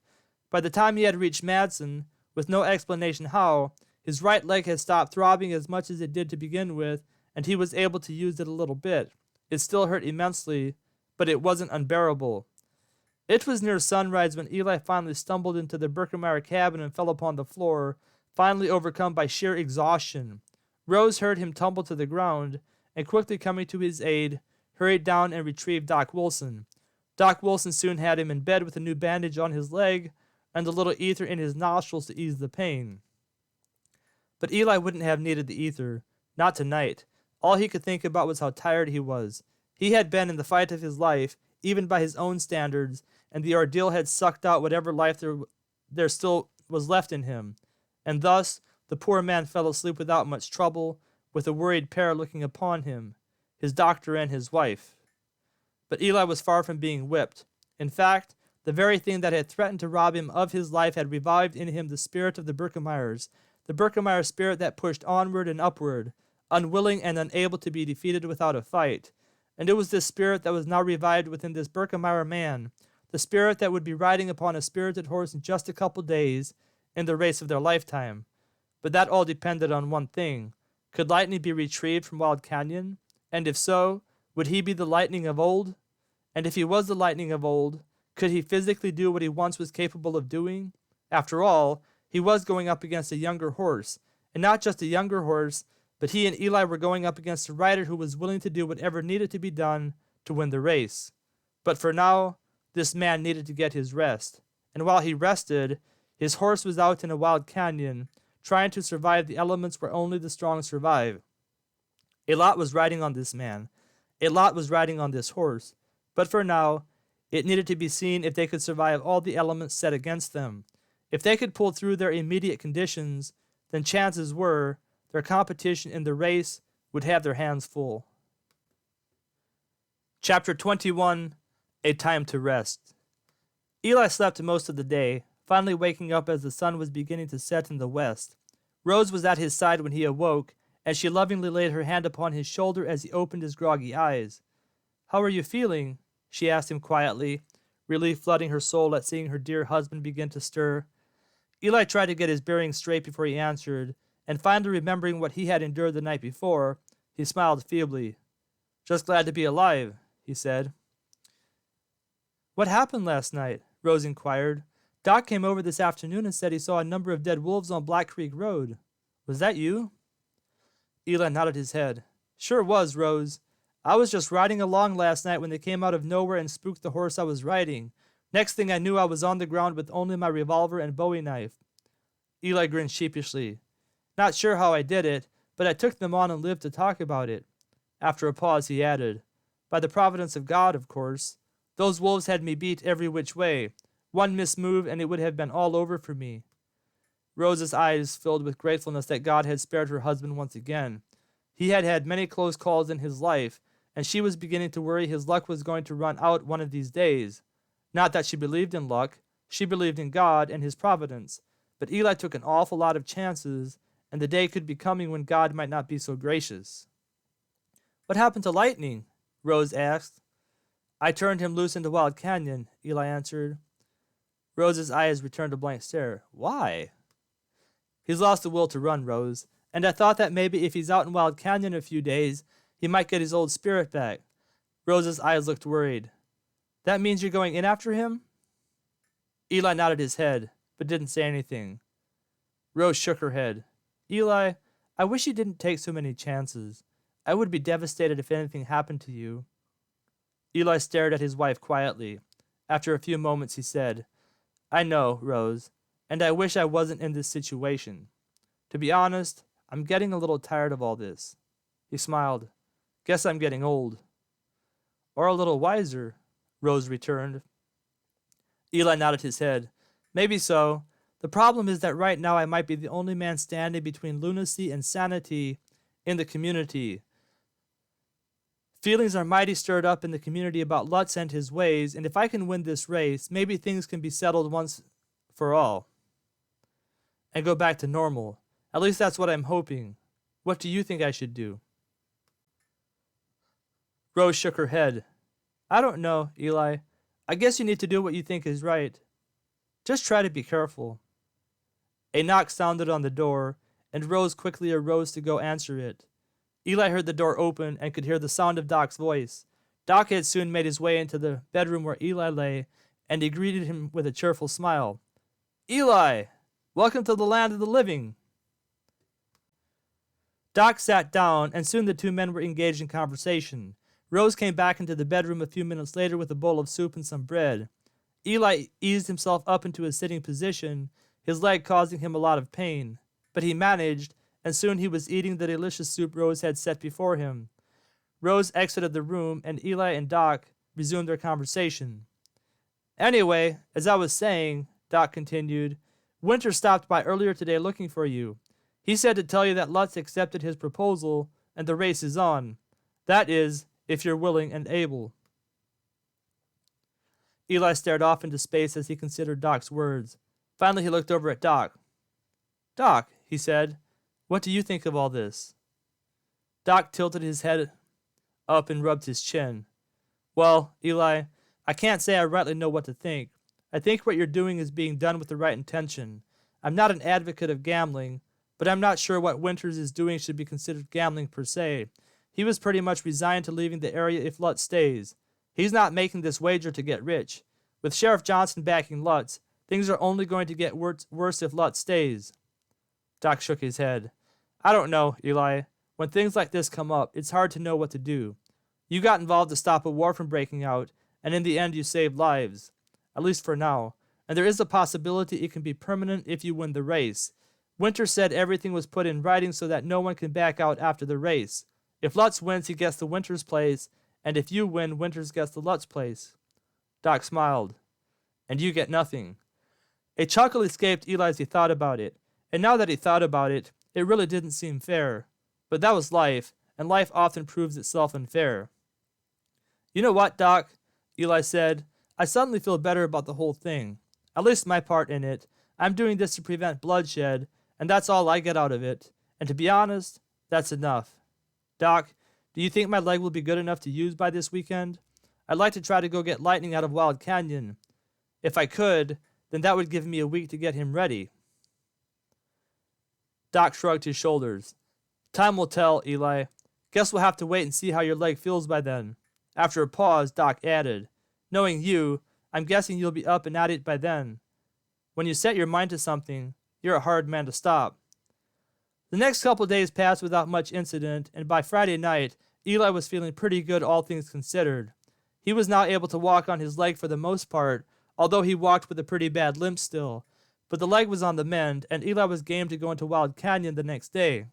By the time he had reached Madsen, with no explanation how, his right leg had stopped throbbing as much as it did to begin with, and he was able to use it a little bit. It still hurt immensely, but it wasn't unbearable. It was near sunrise when Eli finally stumbled into the Birkemeyer cabin and fell upon the floor, finally overcome by sheer exhaustion. Rose heard him tumble to the ground, and quickly coming to his aid, hurried down and retrieved Doc Wilson. Doc Wilson soon had him in bed with a new bandage on his leg and a little ether in his nostrils to ease the pain. But Eli wouldn't have needed the ether. Not tonight. All he could think about was how tired he was. He had been in the fight of his life, even by his own standards, and the ordeal had sucked out whatever life there still was left in him. And thus, the poor man fell asleep without much trouble, with a worried pair looking upon him, his doctor and his wife. But Eli was far from being whipped. In fact, the very thing that had threatened to rob him of his life had revived in him the spirit of the Birkemeyers, the Birkemeyer spirit that pushed onward and upward, unwilling and unable to be defeated without a fight. And it was this spirit that was now revived within this Birkemeyer man, the spirit that would be riding upon a spirited horse in just a couple days, in the race of their lifetime. But that all depended on one thing. Could Lightning be retrieved from Wild Canyon? And if so, would he be the Lightning of old? And if he was the Lightning of old, could he physically do what he once was capable of doing? After all, he was going up against a younger horse, and not just a younger horse, but he and Eli were going up against a rider who was willing to do whatever needed to be done to win the race. But for now, this man needed to get his rest. And while he rested, his horse was out in a wild canyon, trying to survive the elements where only the strong survive. A lot was riding on this man. A lot was riding on this horse. But for now, it needed to be seen if they could survive all the elements set against them. If they could pull through their immediate conditions, then chances were their competition in the race would have their hands full. Chapter 21, A Time to Rest. Eli slept most of the day, finally waking up as the sun was beginning to set in the west. Rose was at his side when he awoke, and she lovingly laid her hand upon his shoulder as he opened his groggy eyes. "How are you feeling?" she asked him quietly, relief flooding her soul at seeing her dear husband begin to stir. Eli tried to get his bearings straight before he answered, and finally remembering what he had endured the night before, he smiled feebly. "Just glad to be alive," he said. "What happened last night?" Rose inquired. "Doc came over this afternoon and said he saw a number of dead wolves on Black Creek Road. Was that you?" Eli nodded his head. "Sure was, Rose. I was just riding along last night when they came out of nowhere and spooked the horse I was riding. Next thing I knew, I was on the ground with only my revolver and bowie knife." Eli grinned sheepishly. "Not sure how I did it, but I took them on and lived to talk about it." After a pause, he added, "By the providence of God, of course. Those wolves had me beat every which way. One mismove and it would have been all over for me." Rose's eyes filled with gratefulness that God had spared her husband once again. He had had many close calls in his life, and she was beginning to worry his luck was going to run out one of these days. Not that she believed in luck, she believed in God and his providence, but Eli took an awful lot of chances, and the day could be coming when God might not be so gracious. "What happened to Lightning?" Rose asked. "I turned him loose into Wild Canyon," Eli answered. Rose's eyes returned a blank stare. "Why?" "He's lost the will to run, Rose, and I thought that maybe if he's out in Wild Canyon a few days, he might get his old spirit back." Rose's eyes looked worried. "That means you're going in after him?" Eli nodded his head, but didn't say anything. Rose shook her head. "Eli, I wish you didn't take so many chances. I would be devastated if anything happened to you." Eli stared at his wife quietly. After a few moments, he said, "I know, Rose, and I wish I wasn't in this situation. To be honest, I'm getting a little tired of all this." He smiled. "Guess I'm getting old." "Or a little wiser," Rose returned. Eli nodded his head. "Maybe so. The problem is that right now I might be the only man standing between lunacy and sanity in the community. Feelings are mighty stirred up in the community about Lutz and his ways, and if I can win this race, maybe things can be settled once for all and go back to normal. At least that's what I'm hoping. What do you think I should do?" Rose shook her head. "I don't know, Eli. I guess you need to do what you think is right. Just try to be careful." A knock sounded on the door, and Rose quickly arose to go answer it. Eli heard the door open and could hear the sound of Doc's voice. Doc had soon made his way into the bedroom where Eli lay, and he greeted him with a cheerful smile. "Eli, welcome to the land of the living." Doc sat down, and soon the two men were engaged in conversation. Rose came back into the bedroom a few minutes later with a bowl of soup and some bread. Eli eased himself up into a sitting position, his leg causing him a lot of pain, but he managed, and soon he was eating the delicious soup Rose had set before him. Rose exited the room, and Eli and Doc resumed their conversation. "Anyway, as I was saying," Doc continued, "Winter stopped by earlier today looking for you. He said to tell you that Lutz accepted his proposal, and the race is on. That is, if you're willing and able." Eli stared off into space as he considered Doc's words. Finally, he looked over at Doc. "Doc," he said, "what do you think of all this?" Doc tilted his head up and rubbed his chin. "Well, Eli, I can't say I rightly know what to think. I think what you're doing is being done with the right intention. I'm not an advocate of gambling, but I'm not sure what Winters is doing should be considered gambling per se. He was pretty much resigned to leaving the area if Lutz stays. He's not making this wager to get rich. With Sheriff Johnson backing Lutz, things are only going to get worse if Lutz stays. Doc shook his head. I don't know, Eli. When things like this come up, it's hard to know what to do. You got involved to stop a war from breaking out, and in the end you saved lives. At least for now. And there is a possibility it can be permanent if you win the race. Winter said everything was put in writing so that no one can back out after the race. If Lutz wins, he gets the Winters place, and if you win, Winters gets the Lutz place. Doc smiled. And you get nothing. A chuckle escaped Eli as he thought about it, and now that he thought about it, it really didn't seem fair. But that was life, and life often proves itself unfair. You know what, Doc? Eli said. I suddenly feel better about the whole thing. At least my part in it. I'm doing this to prevent bloodshed, and that's all I get out of it. And to be honest, that's enough. Doc, do you think my leg will be good enough to use by this weekend? I'd like to try to go get Lightning out of Wild Canyon. If I could, then that would give me a week to get him ready. Doc shrugged his shoulders. Time will tell, Eli. Guess we'll have to wait and see how your leg feels by then. After a pause, Doc added, knowing you, I'm guessing you'll be up and at it by then. When you set your mind to something, you're a hard man to stop. The next couple days passed without much incident, and by Friday night, Eli was feeling pretty good, all things considered. He was now able to walk on his leg for the most part, although he walked with a pretty bad limp still. But the leg was on the mend, and Eli was game to go into Wild Canyon the next day.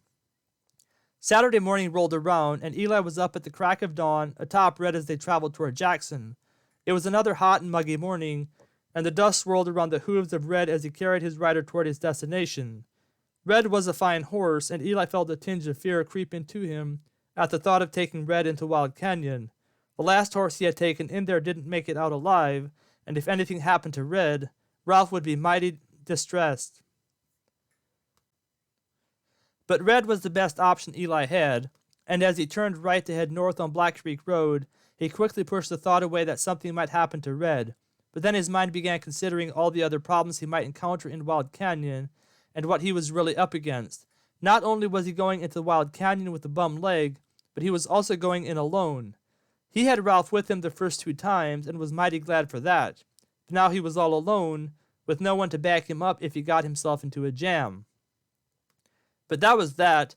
Saturday morning rolled around, and Eli was up at the crack of dawn, atop Red as they traveled toward Jackson. It was another hot and muggy morning, and the dust swirled around the hooves of Red as he carried his rider toward his destination. Red was a fine horse, and Eli felt a tinge of fear creep into him at the thought of taking Red into Wild Canyon. The last horse he had taken in there didn't make it out alive, and if anything happened to Red, Ralph would be mighty distressed. But Red was the best option Eli had, and as he turned right to head north on Black Creek Road, he quickly pushed the thought away that something might happen to Red. But then his mind began considering all the other problems he might encounter in Wild Canyon and what he was really up against. Not only was he going into Wild Canyon with a bum leg, but he was also going in alone. He had Ralph with him the first 2 times and was mighty glad for that. But now he was all alone, with no one to back him up if he got himself into a jam. But that was that,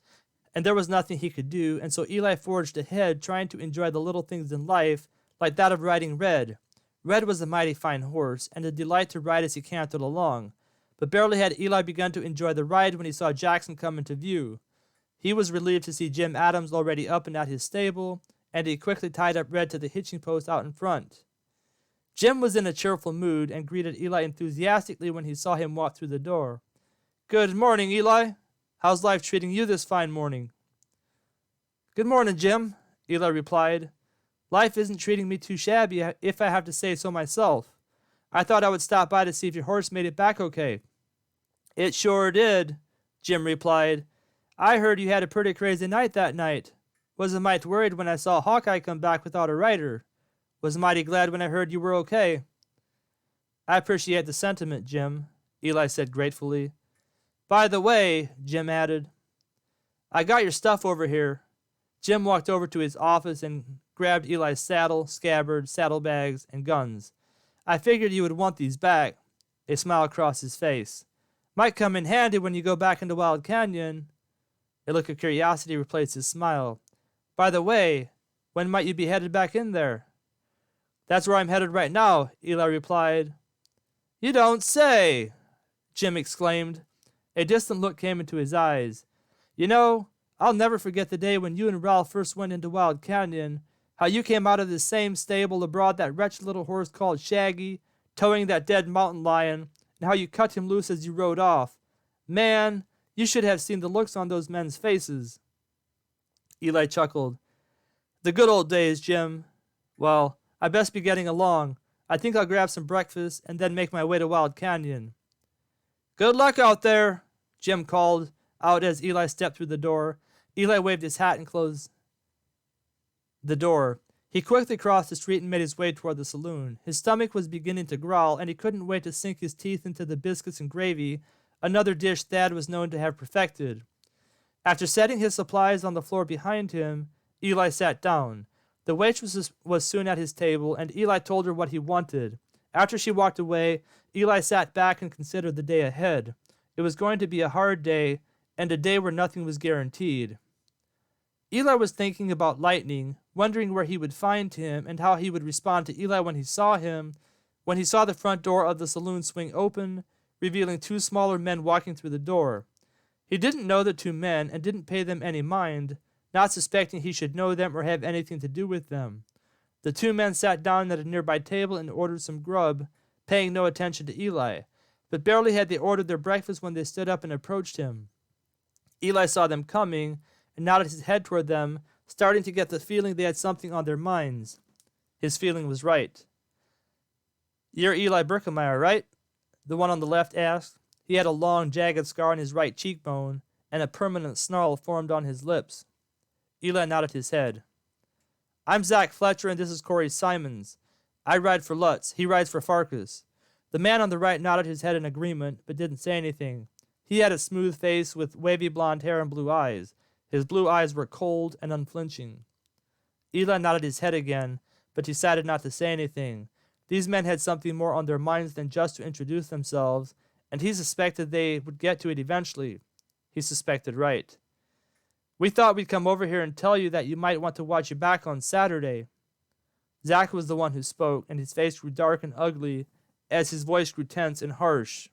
and there was nothing he could do, and so Eli forged ahead, trying to enjoy the little things in life, like that of riding Red. Red was a mighty fine horse, and a delight to ride as he cantered along. But barely had Eli begun to enjoy the ride when he saw Jackson come into view. He was relieved to see Jim Adams already up and at his stable, and he quickly tied up Red to the hitching post out in front. Jim was in a cheerful mood and greeted Eli enthusiastically when he saw him walk through the door. "Good morning, Eli. How's life treating you this fine morning?" "Good morning, Jim," Eli replied. "Life isn't treating me too shabby, if I have to say so myself. I thought I would stop by to see if your horse made it back okay." "It sure did," Jim replied. "I heard you had a pretty crazy night that night. Was a mite worried when I saw Hawkeye come back without a rider. Was mighty glad when I heard you were okay." "I appreciate the sentiment, Jim," Eli said gratefully. "By the way," Jim added, "I got your stuff over here." Jim walked over to his office and grabbed Eli's saddle, scabbard, saddlebags, and guns. "I figured you would want these back." A smile crossed his face. "Might come in handy when you go back into Wild Canyon." A look of curiosity replaced his smile. "By the way, when might you be headed back in there?" "That's where I'm headed right now," Eli replied. "You don't say!" Jim exclaimed. A distant look came into his eyes. "You know, I'll never forget the day when you and Ralph first went into Wild Canyon, how you came out of the same stable abroad that wretched little horse called Shaggy, towing that dead mountain lion, and how you cut him loose as you rode off. Man, you should have seen the looks on those men's faces." Eli chuckled. "The good old days, Jim. Well, I best be getting along. I think I'll grab some breakfast and then make my way to Wild Canyon." "Good luck out there," Jim called out as Eli stepped through the door. Eli waved his hat and closed the door. He quickly crossed the street and made his way toward the saloon. His stomach was beginning to growl, and he couldn't wait to sink his teeth into the biscuits and gravy another dish Thad was known to have perfected. After setting his supplies on the floor behind him, Eli sat down. The waitress was soon at his table, and Eli told her what he wanted. After she walked away, Eli sat back and considered the day ahead. It was going to be a hard day, and a day where nothing was guaranteed. Eli was thinking about Lightning, wondering where he would find him and how he would respond to Eli when he saw him, when he saw the front door of the saloon swing open, revealing two smaller men walking through the door. He didn't know the two men and didn't pay them any mind, not suspecting he should know them or have anything to do with them. The two men sat down at a nearby table and ordered some grub, paying no attention to Eli, but barely had they ordered their breakfast when they stood up and approached him. Eli saw them coming and nodded his head toward them, starting to get the feeling they had something on their minds. His feeling was right. "You're Eli Birkemeyer, right?" the one on the left asked. He had a long, jagged scar on his right cheekbone, and a permanent snarl formed on his lips. Eli nodded his head. "I'm Zach Fletcher, and this is Corey Simons. I ride for Lutz. He rides for Farkas." The man on the right nodded his head in agreement, but didn't say anything. He had a smooth face with wavy blonde hair and blue eyes. His blue eyes were cold and unflinching. Eli nodded his head again, but decided not to say anything. These men had something more on their minds than just to introduce themselves, and he suspected they would get to it eventually. He suspected right. "We thought we'd come over here and tell you that you might want to watch your back on Saturday." Zach was the one who spoke, and his face grew dark and ugly as his voice grew tense and harsh.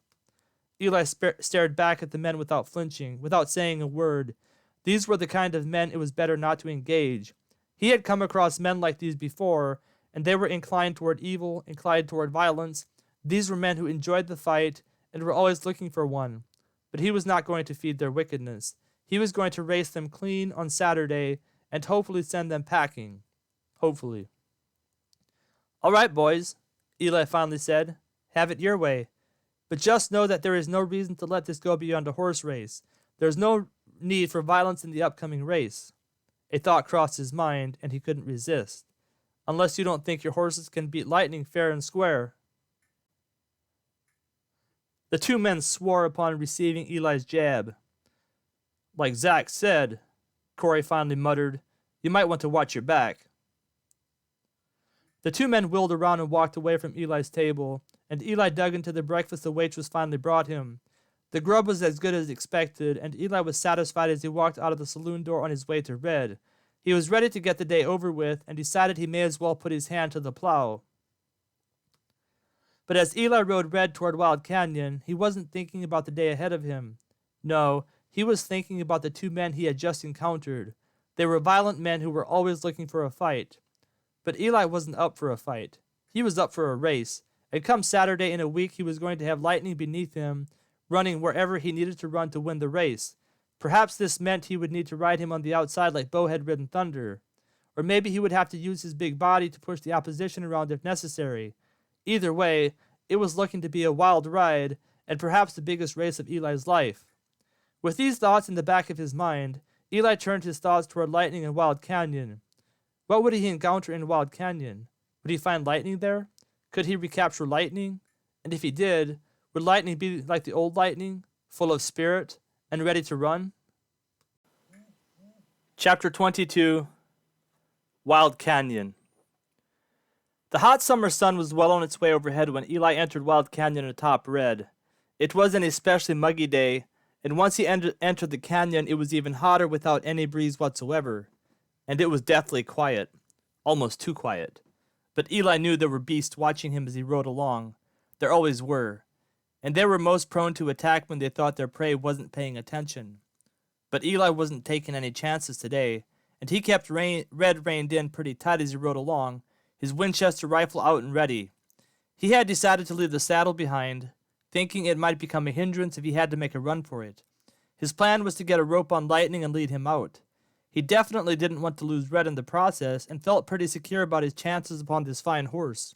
Eli stared back at the men without flinching, without saying a word. These were the kind of men it was better not to engage. He had come across men like these before, and they were inclined toward evil, inclined toward violence. These were men who enjoyed the fight and were always looking for one. But he was not going to feed their wickedness. He was going to race them clean on Saturday and hopefully send them packing. Hopefully. "All right, boys," Eli finally said. "Have it your way. But just know that there is no reason to let this go beyond a horse race. There is no need for violence in the upcoming race." A thought crossed his mind, and he couldn't resist. "Unless you don't think your horses can beat Lightning fair and square." The two men swore upon receiving Eli's jab. "Like Zach said," Corey finally muttered, "you might want to watch your back." The two men wheeled around and walked away from Eli's table, and Eli dug into the breakfast the waitress finally brought him. The grub was as good as expected, and Eli was satisfied as he walked out of the saloon door on his way to Red. He was ready to get the day over with, and decided he may as well put his hand to the plow. But as Eli rode Red toward Wild Canyon, he wasn't thinking about the day ahead of him. No, he was thinking about the two men he had just encountered. They were violent men who were always looking for a fight. But Eli wasn't up for a fight. He was up for a race, and come Saturday in a week he was going to have Lightning beneath him, running wherever he needed to run to win the race. Perhaps this meant he would need to ride him on the outside like Bo had ridden Thunder. Or maybe he would have to use his big body to push the opposition around if necessary. Either way, it was looking to be a wild ride, and perhaps the biggest race of Eli's life. With these thoughts in the back of his mind, Eli turned his thoughts toward Lightning and Wild Canyon. What would he encounter in Wild Canyon? Would he find Lightning there? Could he recapture Lightning? And if he did, would Lightning be like the old Lightning, full of spirit and ready to run? Chapter 22. Wild Canyon. The hot summer sun was well on its way overhead when Eli entered Wild Canyon atop Red. It was an especially muggy day, and once he entered the canyon, it was even hotter without any breeze whatsoever. And it was deathly quiet, almost too quiet. But Eli knew there were beasts watching him as he rode along. There always were. And they were most prone to attack when they thought their prey wasn't paying attention. But Eli wasn't taking any chances today, and he kept Red reined in pretty tight as he rode along, his Winchester rifle out and ready. He had decided to leave the saddle behind, thinking it might become a hindrance if he had to make a run for it. His plan was to get a rope on Lightning and lead him out. He definitely didn't want to lose Red in the process, and felt pretty secure about his chances upon this fine horse.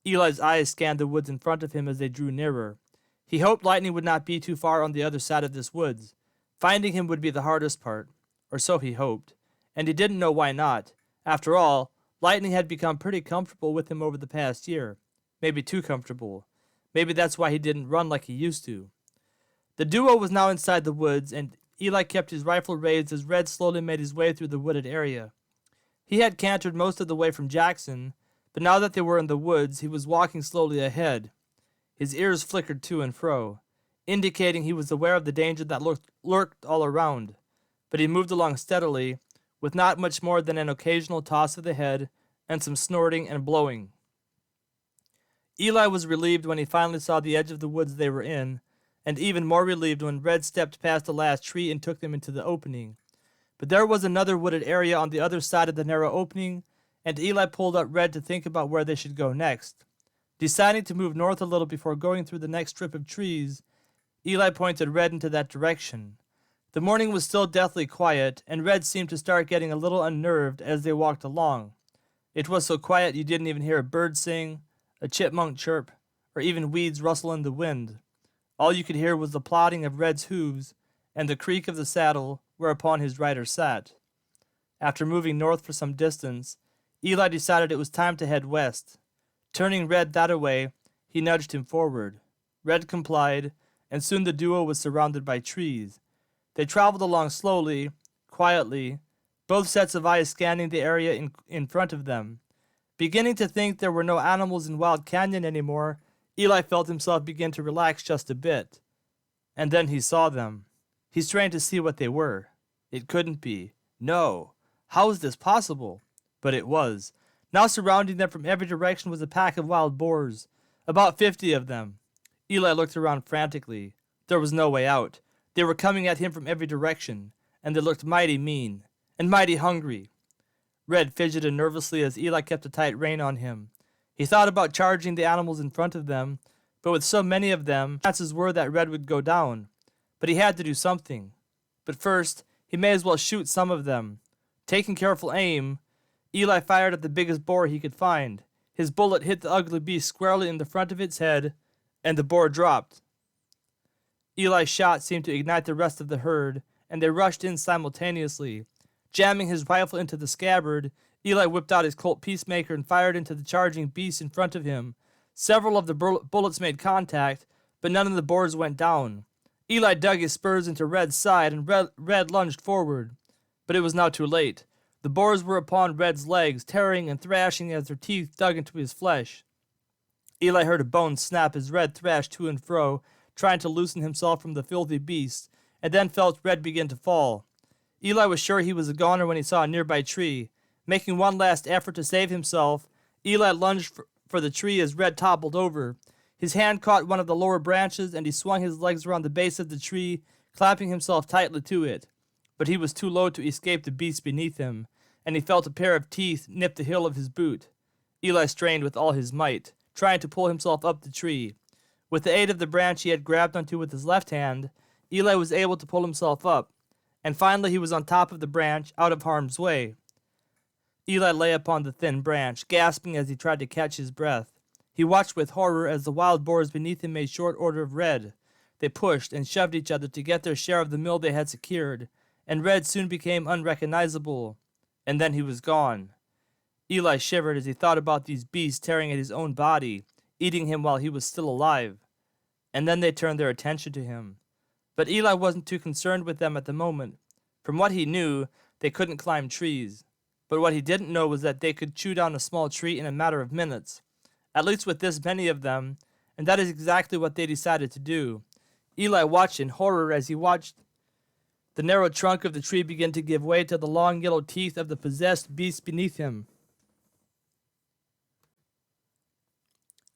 Eli's eyes scanned the woods in front of him as they drew nearer. He hoped Lightning would not be too far on the other side of this woods. Finding him would be the hardest part, or so he hoped, and he didn't know why not. After all, Lightning had become pretty comfortable with him over the past year. Maybe too comfortable. Maybe that's why he didn't run like he used to. The duo was now inside the woods, and Eli kept his rifle raised as Red slowly made his way through the wooded area. He had cantered most of the way from Jackson, but now that they were in the woods, he was walking slowly ahead. His ears flickered to and fro, indicating he was aware of the danger that lurked all around, but he moved along steadily, with not much more than an occasional toss of the head and some snorting and blowing. Eli was relieved when he finally saw the edge of the woods they were in, and even more relieved when Red stepped past the last tree and took them into the opening. But there was another wooded area on the other side of the narrow opening, and Eli pulled up Red to think about where they should go next. Deciding to move north a little before going through the next strip of trees, Eli pointed Red into that direction. The morning was still deathly quiet, and Red seemed to start getting a little unnerved as they walked along. It was so quiet you didn't even hear a bird sing, a chipmunk chirp, or even weeds rustle in the wind. All you could hear was the plodding of Red's hooves and the creak of the saddle whereupon his rider sat. After moving north for some distance, Eli decided it was time to head west. Turning Red that way, he nudged him forward. Red complied, and soon the duo was surrounded by trees. They traveled along slowly, quietly, both sets of eyes scanning the area in front of them. Beginning to think there were no animals in Wild Canyon anymore, Eli felt himself begin to relax just a bit. And then he saw them. He strained to see what they were. It couldn't be. No. How was this possible? But it was. Now surrounding them from every direction was a pack of wild boars, about 50 of them. Eli looked around frantically. There was no way out. They were coming at him from every direction, and they looked mighty mean, and mighty hungry. Red fidgeted nervously as Eli kept a tight rein on him. He thought about charging the animals in front of them, but with so many of them, chances were that Red would go down. But he had to do something. But first, he may as well shoot some of them. Taking careful aim, Eli fired at the biggest boar he could find. His bullet hit the ugly beast squarely in the front of its head, and the boar dropped. Eli's shot seemed to ignite the rest of the herd, and they rushed in simultaneously. Jamming his rifle into the scabbard, Eli whipped out his Colt Peacemaker and fired into the charging beast in front of him. Several of the bullets made contact, but none of the boars went down. Eli dug his spurs into Red's side, and Red lunged forward. But it was now too late. The boars were upon Red's legs, tearing and thrashing as their teeth dug into his flesh. Eli heard a bone snap as Red thrashed to and fro, trying to loosen himself from the filthy beast, and then felt Red begin to fall. Eli was sure he was a goner when he saw a nearby tree. Making one last effort to save himself, Eli lunged for the tree as Red toppled over. His hand caught one of the lower branches, and he swung his legs around the base of the tree, clapping himself tightly to it. But he was too low to escape the beast beneath him, and he felt a pair of teeth nip the heel of his boot. Eli strained with all his might, trying to pull himself up the tree. With the aid of the branch he had grabbed onto with his left hand, Eli was able to pull himself up, and finally he was on top of the branch, out of harm's way. Eli lay upon the thin branch, gasping as he tried to catch his breath. He watched with horror as the wild boars beneath him made short order of Red. They pushed and shoved each other to get their share of the meal they had secured, and Red soon became unrecognizable. And then he was gone. Eli shivered as he thought about these beasts tearing at his own body, eating him while he was still alive. And then they turned their attention to him. But Eli wasn't too concerned with them at the moment. From what he knew, they couldn't climb trees. But what he didn't know was that they could chew down a small tree in a matter of minutes, at least with this many of them, and that is exactly what they decided to do. Eli watched in horror as he watched the narrow trunk of the tree begin to give way to the long yellow teeth of the possessed beast beneath him.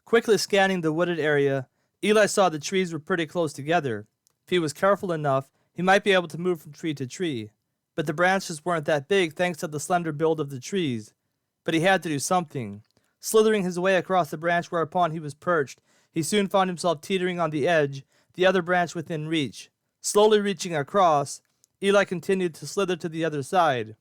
Quickly scanning the wooded area, Eli saw the trees were pretty close together. If he was careful enough, he might be able to move from tree to tree. But the branches weren't that big thanks to the slender build of the trees. But he had to do something. Slithering his way across the branch whereupon he was perched, he soon found himself teetering on the edge, the other branch within reach. Slowly reaching across, Eli continued to slither to the other side.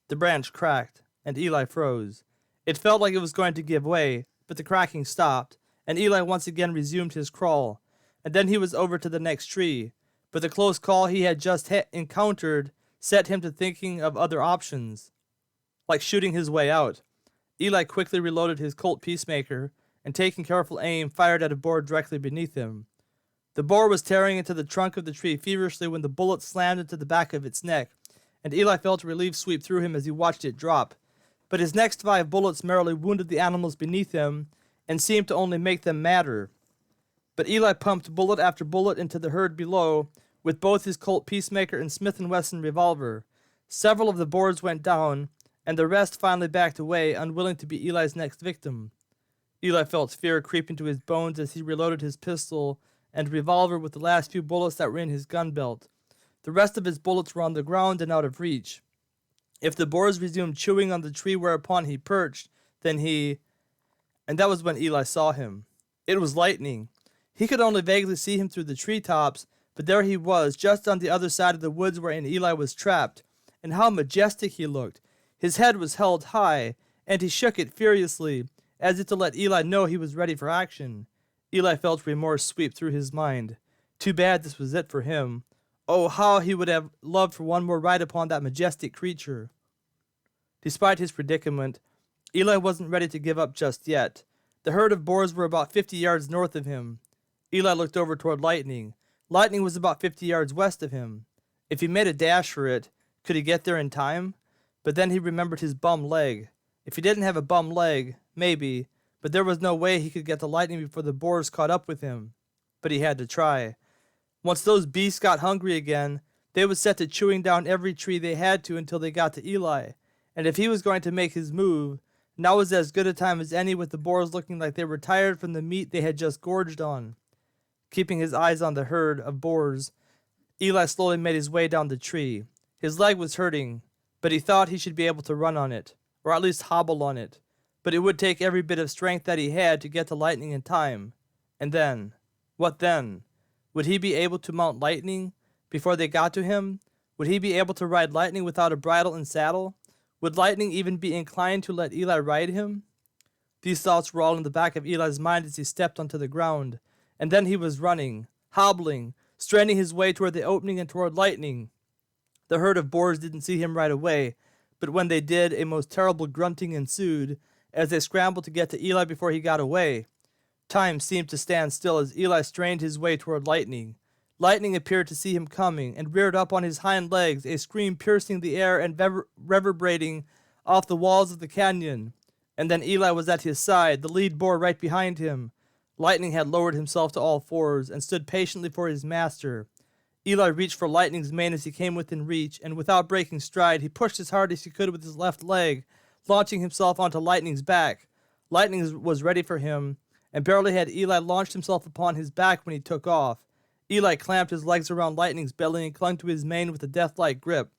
The branch cracked, and Eli froze. It felt like it was going to give way, but the cracking stopped, and Eli once again resumed his crawl. And then he was over to the next tree, but the close call he had just encountered set him to thinking of other options, like shooting his way out. Eli quickly reloaded his Colt Peacemaker, and taking careful aim, fired at a boar directly beneath him. The boar was tearing into the trunk of the tree feverishly when the bullet slammed into the back of its neck, and Eli felt relief sweep through him as he watched it drop. But his next 5 bullets merely wounded the animals beneath him and seemed to only make them madder. But Eli pumped bullet after bullet into the herd below with both his Colt Peacemaker and Smith & Wesson revolver. Several of the boars went down, and the rest finally backed away, unwilling to be Eli's next victim. Eli felt fear creeping to his bones as he reloaded his pistol and revolver with the last few bullets that were in his gun belt. The rest of his bullets were on the ground and out of reach. If the boars resumed chewing on the tree whereupon he perched, then he... And that was when Eli saw him. It was Lightning. He could only vaguely see him through the treetops, but there he was, just on the other side of the woods wherein Eli was trapped. And how majestic he looked. His head was held high, and he shook it furiously, as if to let Eli know he was ready for action. Eli felt remorse sweep through his mind. Too bad this was it for him. Oh, how he would have loved for one more ride upon that majestic creature. Despite his predicament, Eli wasn't ready to give up just yet. The herd of boars were about 50 yards north of him. Eli looked over toward Lightning. Lightning was about 50 yards west of him. If he made a dash for it, could he get there in time? But then he remembered his bum leg. If he didn't have a bum leg, maybe, but there was no way he could get to Lightning before the boars caught up with him. But he had to try. Once those beasts got hungry again, they would set to chewing down every tree they had to until they got to Eli. And if he was going to make his move, now was as good a time as any, with the boars looking like they were tired from the meat they had just gorged on. Keeping his eyes on the herd of boars, Eli slowly made his way down the tree. His leg was hurting, but he thought he should be able to run on it, or at least hobble on it. But it would take every bit of strength that he had to get to Lightning in time. And then, what then? Would he be able to mount Lightning before they got to him? Would he be able to ride Lightning without a bridle and saddle? Would Lightning even be inclined to let Eli ride him? These thoughts were all in the back of Eli's mind as he stepped onto the ground. And then he was running, hobbling, straining his way toward the opening and toward Lightning. The herd of boars didn't see him right away, but when they did, a most terrible grunting ensued as they scrambled to get to Eli before he got away. Time seemed to stand still as Eli strained his way toward Lightning. Lightning appeared to see him coming and reared up on his hind legs, a scream piercing the air and reverberating off the walls of the canyon. And then Eli was at his side, the lead boar right behind him. Lightning had lowered himself to all fours and stood patiently for his master. Eli reached for Lightning's mane as he came within reach, and without breaking stride, he pushed as hard as he could with his left leg, launching himself onto Lightning's back. Lightning was ready for him, and barely had Eli launched himself upon his back when he took off. Eli clamped his legs around Lightning's belly and clung to his mane with a death-like grip.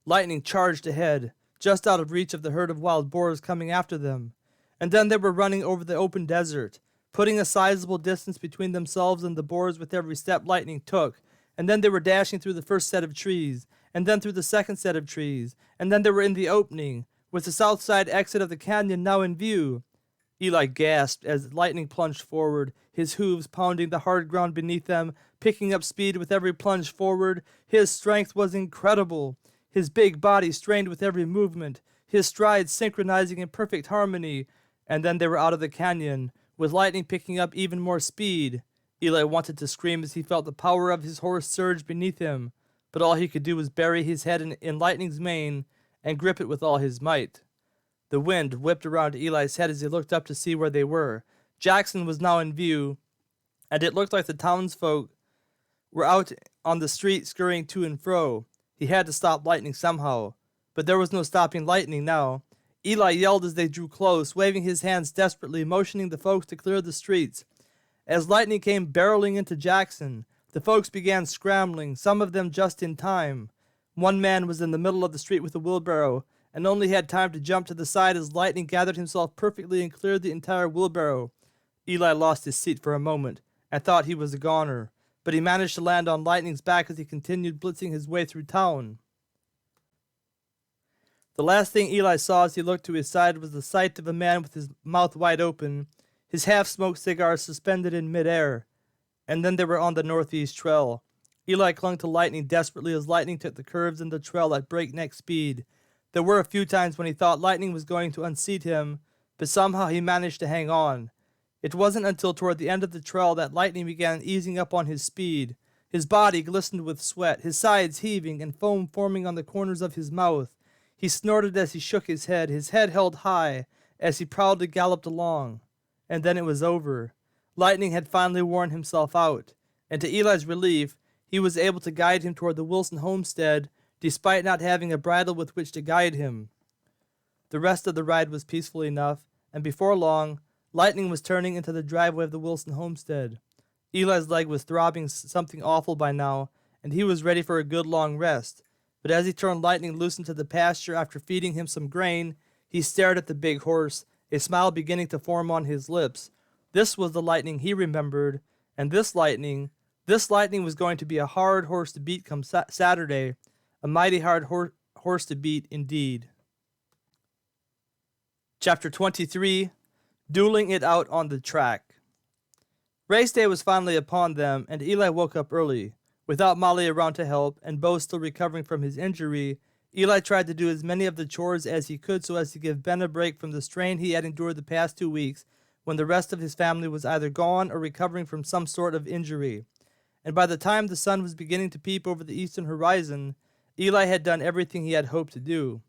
Lightning charged ahead, just out of reach of the herd of wild boars coming after them. And then they were running over the open desert, putting a sizable distance between themselves and the boars with every step Lightning took. And then they were dashing through the first set of trees, and then through the second set of trees, and then they were in the opening, with the south side exit of the canyon now in view. Eli gasped as Lightning plunged forward, his hooves pounding the hard ground beneath them, picking up speed with every plunge forward. His strength was incredible. His big body strained with every movement, his strides synchronizing in perfect harmony. And then they were out of the canyon, with Lightning picking up even more speed. Eli wanted to scream as he felt the power of his horse surge beneath him, but all he could do was bury his head in Lightning's mane and grip it with all his might. The wind whipped around Eli's head as he looked up to see where they were. Jackson was now in view, and it looked like the townsfolk were out on the street scurrying to and fro. He had to stop Lightning somehow, but there was no stopping Lightning now. Eli yelled as they drew close, waving his hands desperately, motioning the folks to clear the streets. As Lightning came barreling into Jackson, the folks began scrambling, some of them just in time. One man was in the middle of the street with a wheelbarrow, and only had time to jump to the side as Lightning gathered himself perfectly and cleared the entire wheelbarrow. Eli lost his seat for a moment, and thought he was a goner, but he managed to land on Lightning's back as he continued blitzing his way through town. The last thing Eli saw as he looked to his side was the sight of a man with his mouth wide open, his half-smoked cigar suspended in mid-air. And then they were on the northeast trail. Eli clung to Lightning desperately as Lightning took the curves in the trail at breakneck speed. There were a few times when he thought Lightning was going to unseat him, but somehow he managed to hang on. It wasn't until toward the end of the trail that Lightning began easing up on his speed. His body glistened with sweat, his sides heaving and foam forming on the corners of his mouth. He snorted as he shook his head held high as he proudly galloped along. And then it was over. Lightning had finally worn himself out, and to Eli's relief, he was able to guide him toward the Wilson homestead, despite not having a bridle with which to guide him. The rest of the ride was peaceful enough, and before long, Lightning was turning into the driveway of the Wilson homestead. Eli's leg was throbbing something awful by now, and he was ready for a good long rest. But as he turned Lightning loose into the pasture after feeding him some grain, he stared at the big horse, a smile beginning to form on his lips. This was the Lightning he remembered, and this Lightning was going to be a hard horse to beat come Saturday, a mighty hard horse to beat indeed. Chapter 23, Dueling It Out on the Track. Race day was finally upon them, and Eli woke up early. Without Molly around to help, and Bo still recovering from his injury, Eli tried to do as many of the chores as he could so as to give Ben a break from the strain he had endured the past 2 weeks when the rest of his family was either gone or recovering from some sort of injury. And by the time the sun was beginning to peep over the eastern horizon, Eli had done everything he had hoped to do.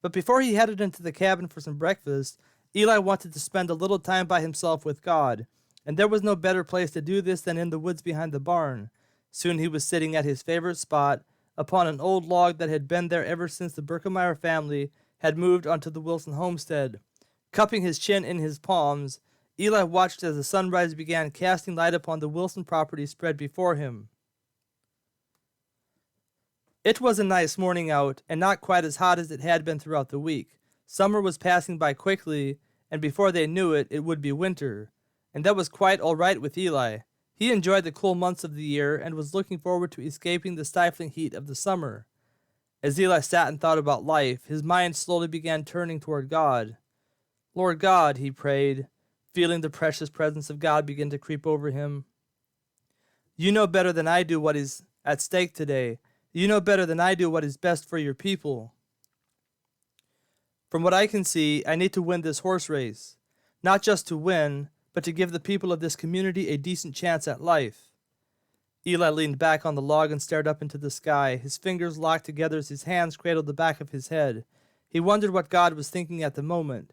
But before he headed into the cabin for some breakfast, Eli wanted to spend a little time by himself with God, and there was no better place to do this than in the woods behind the barn. Soon he was sitting at his favorite spot, upon an old log that had been there ever since the Birkemeyer family had moved onto the Wilson homestead. Cupping his chin in his palms, Eli watched as the sunrise began casting light upon the Wilson property spread before him. It was a nice morning out, and not quite as hot as it had been throughout the week. Summer was passing by quickly, and before they knew it, it would be winter. And that was quite all right with Eli. He enjoyed the cool months of the year and was looking forward to escaping the stifling heat of the summer. As Eli sat and thought about life, his mind slowly began turning toward God. Lord God, he prayed, feeling the precious presence of God begin to creep over him. You know better than I do what is at stake today. You know better than I do what is best for your people. From what I can see, I need to win this horse race. Not just to win, but to give the people of this community a decent chance at life. Eli leaned back on the log and stared up into the sky, his fingers locked together as his hands cradled the back of his head. He wondered what God was thinking at the moment.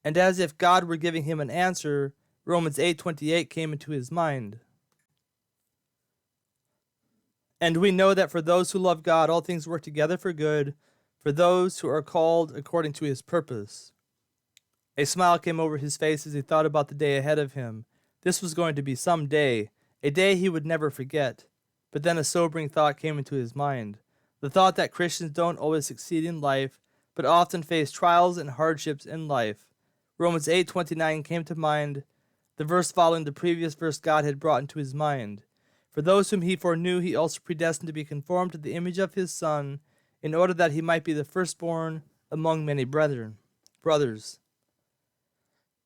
And as if God were giving him an answer, Romans 8:28 came into his mind. And we know that for those who love God, all things work together for good, for those who are called according to his purpose. A smile came over his face as he thought about the day ahead of him. This was going to be some day, a day he would never forget. But then a sobering thought came into his mind. The thought that Christians don't always succeed in life, but often face trials and hardships in life. Romans 8:29 came to mind, the verse following the previous verse God had brought into his mind. For those whom he foreknew, he also predestined to be conformed to the image of his Son, in order that he might be the firstborn among many brothers.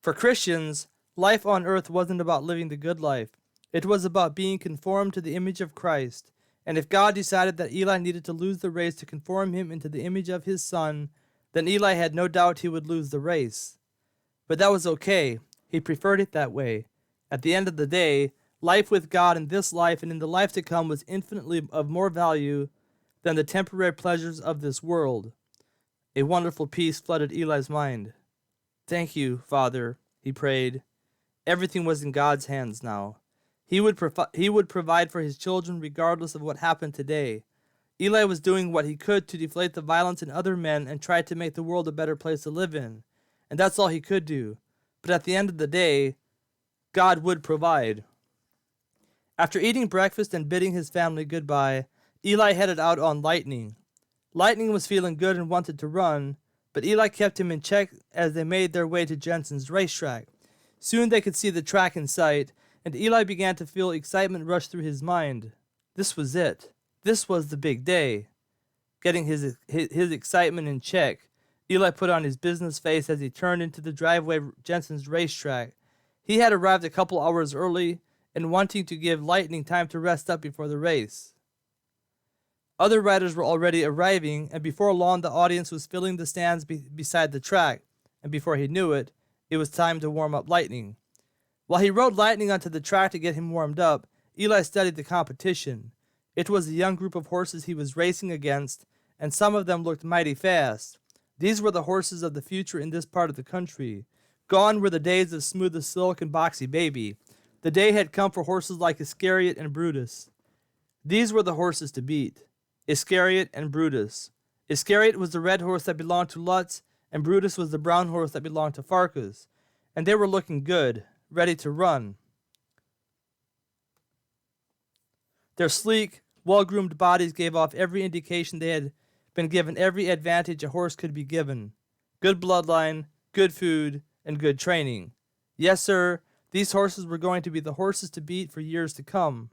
For Christians, life on earth wasn't about living the good life. It was about being conformed to the image of Christ. And if God decided that Eli needed to lose the race to conform him into the image of his Son, then Eli had no doubt he would lose the race. But that was okay. He preferred it that way. At the end of the day, life with God in this life and in the life to come was infinitely of more value than the temporary pleasures of this world. A wonderful peace flooded Eli's mind. Thank you, Father, he prayed. Everything was in God's hands now. He would provide for his children regardless of what happened today. Eli was doing what he could to deflate the violence in other men and try to make the world a better place to live in. And that's all he could do. But at the end of the day, God would provide. After eating breakfast and bidding his family goodbye, Eli headed out on Lightning. Lightning was feeling good and wanted to run, but Eli kept him in check as they made their way to Jensen's racetrack. Soon they could see the track in sight, and Eli began to feel excitement rush through his mind. This was it. This was the big day. Getting his excitement in check, Eli put on his business face as he turned into the driveway of Jensen's racetrack. He had arrived a couple hours early and wanting to give Lightning time to rest up before the race. Other riders were already arriving, and before long the audience was filling the stands beside the track, and before he knew it, it was time to warm up Lightning. While he rode Lightning onto the track to get him warmed up, Eli studied the competition. It was a young group of horses he was racing against, and some of them looked mighty fast. These were the horses of the future in this part of the country. Gone were the days of Smooth as Silk and Boxy Baby. The day had come for horses like Iscariot and Brutus. These were the horses to beat. Iscariot and Brutus. Iscariot was the red horse that belonged to Lutz, and Brutus was the brown horse that belonged to Farkas. And they were looking good, ready to run. Their sleek, well-groomed bodies gave off every indication they had been given every advantage a horse could be given. Good bloodline, good food, and good training. Yes, sir, these horses were going to be the horses to beat for years to come.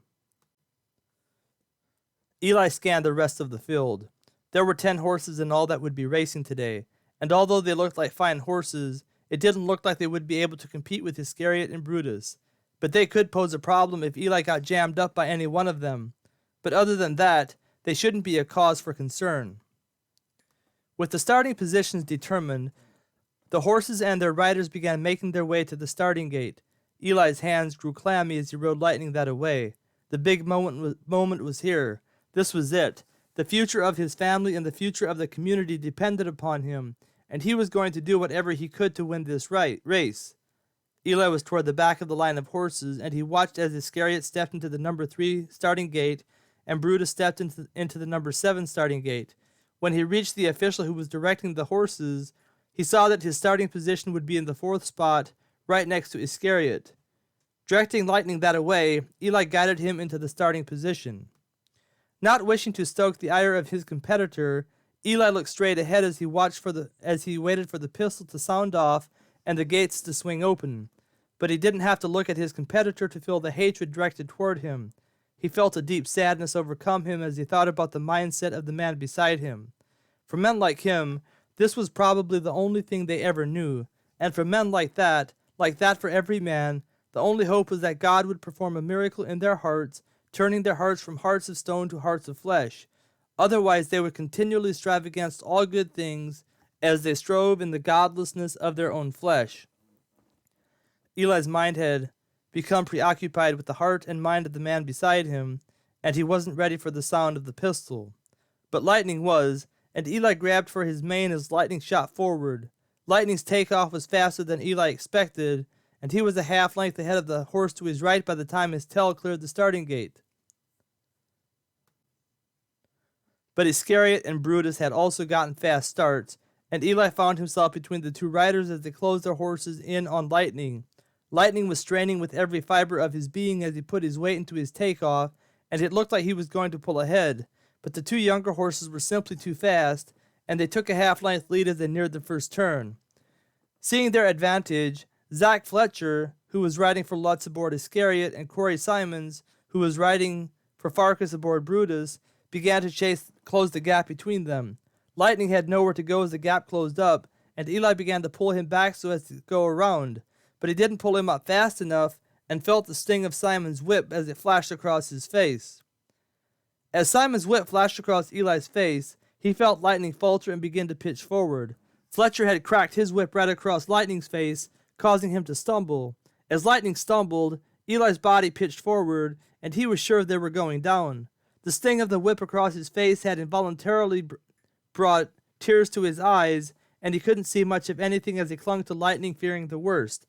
Eli scanned the rest of the field. There were 10 horses in all that would be racing today, and although they looked like fine horses, it didn't look like they would be able to compete with Iscariot and Brutus. But they could pose a problem if Eli got jammed up by any one of them. But other than that, they shouldn't be a cause for concern. With the starting positions determined, the horses and their riders began making their way to the starting gate. Eli's hands grew clammy as he rode Lightning that away. The big moment was here. This was it. The future of his family and the future of the community depended upon him, and he was going to do whatever he could to win this race. Eli was toward the back of the line of horses, and he watched as Iscariot stepped into the number 3 starting gate, and Brutus stepped into the number 7 starting gate. When he reached the official who was directing the horses, he saw that his starting position would be in the 4th spot, right next to Iscariot. Directing Lightning that away, Eli guided him into the starting position. Not wishing to stoke the ire of his competitor, Eli looked straight ahead as he waited for the pistol to sound off and the gates to swing open. But he didn't have to look at his competitor to feel the hatred directed toward him. He felt a deep sadness overcome him as he thought about the mindset of the man beside him. For men like him, this was probably the only thing they ever knew, and for men like that for every man, the only hope was that God would perform a miracle in their hearts, turning their hearts from hearts of stone to hearts of flesh. Otherwise they would continually strive against all good things as they strove in the godlessness of their own flesh. Eli's mind had become preoccupied with the heart and mind of the man beside him, and he wasn't ready for the sound of the pistol. But Lightning was, and Eli grabbed for his mane as Lightning shot forward. Lightning's takeoff was faster than Eli expected, and he was a half length ahead of the horse to his right by the time his tail cleared the starting gate. But Iscariot and Brutus had also gotten fast starts, and Eli found himself between the two riders as they closed their horses in on Lightning. Lightning was straining with every fiber of his being as he put his weight into his takeoff, and it looked like he was going to pull ahead, but the two younger horses were simply too fast, and they took a half-length lead as they neared the first turn. Seeing their advantage, Zach Fletcher, who was riding for Lutz aboard Iscariot, and Corey Simons, who was riding for Farkas aboard Brutus, began to close the gap between them. Lightning had nowhere to go as the gap closed up, and Eli began to pull him back so as to go around, but he didn't pull him up fast enough and felt the sting of Simon's whip as it flashed across his face. As Simon's whip flashed across Eli's face, he felt Lightning falter and begin to pitch forward. Fletcher had cracked his whip right across Lightning's face, causing him to stumble. As Lightning stumbled, Eli's body pitched forward, and he was sure they were going down. The sting of the whip across his face had involuntarily brought tears to his eyes, and he couldn't see much of anything as he clung to Lightning, fearing the worst.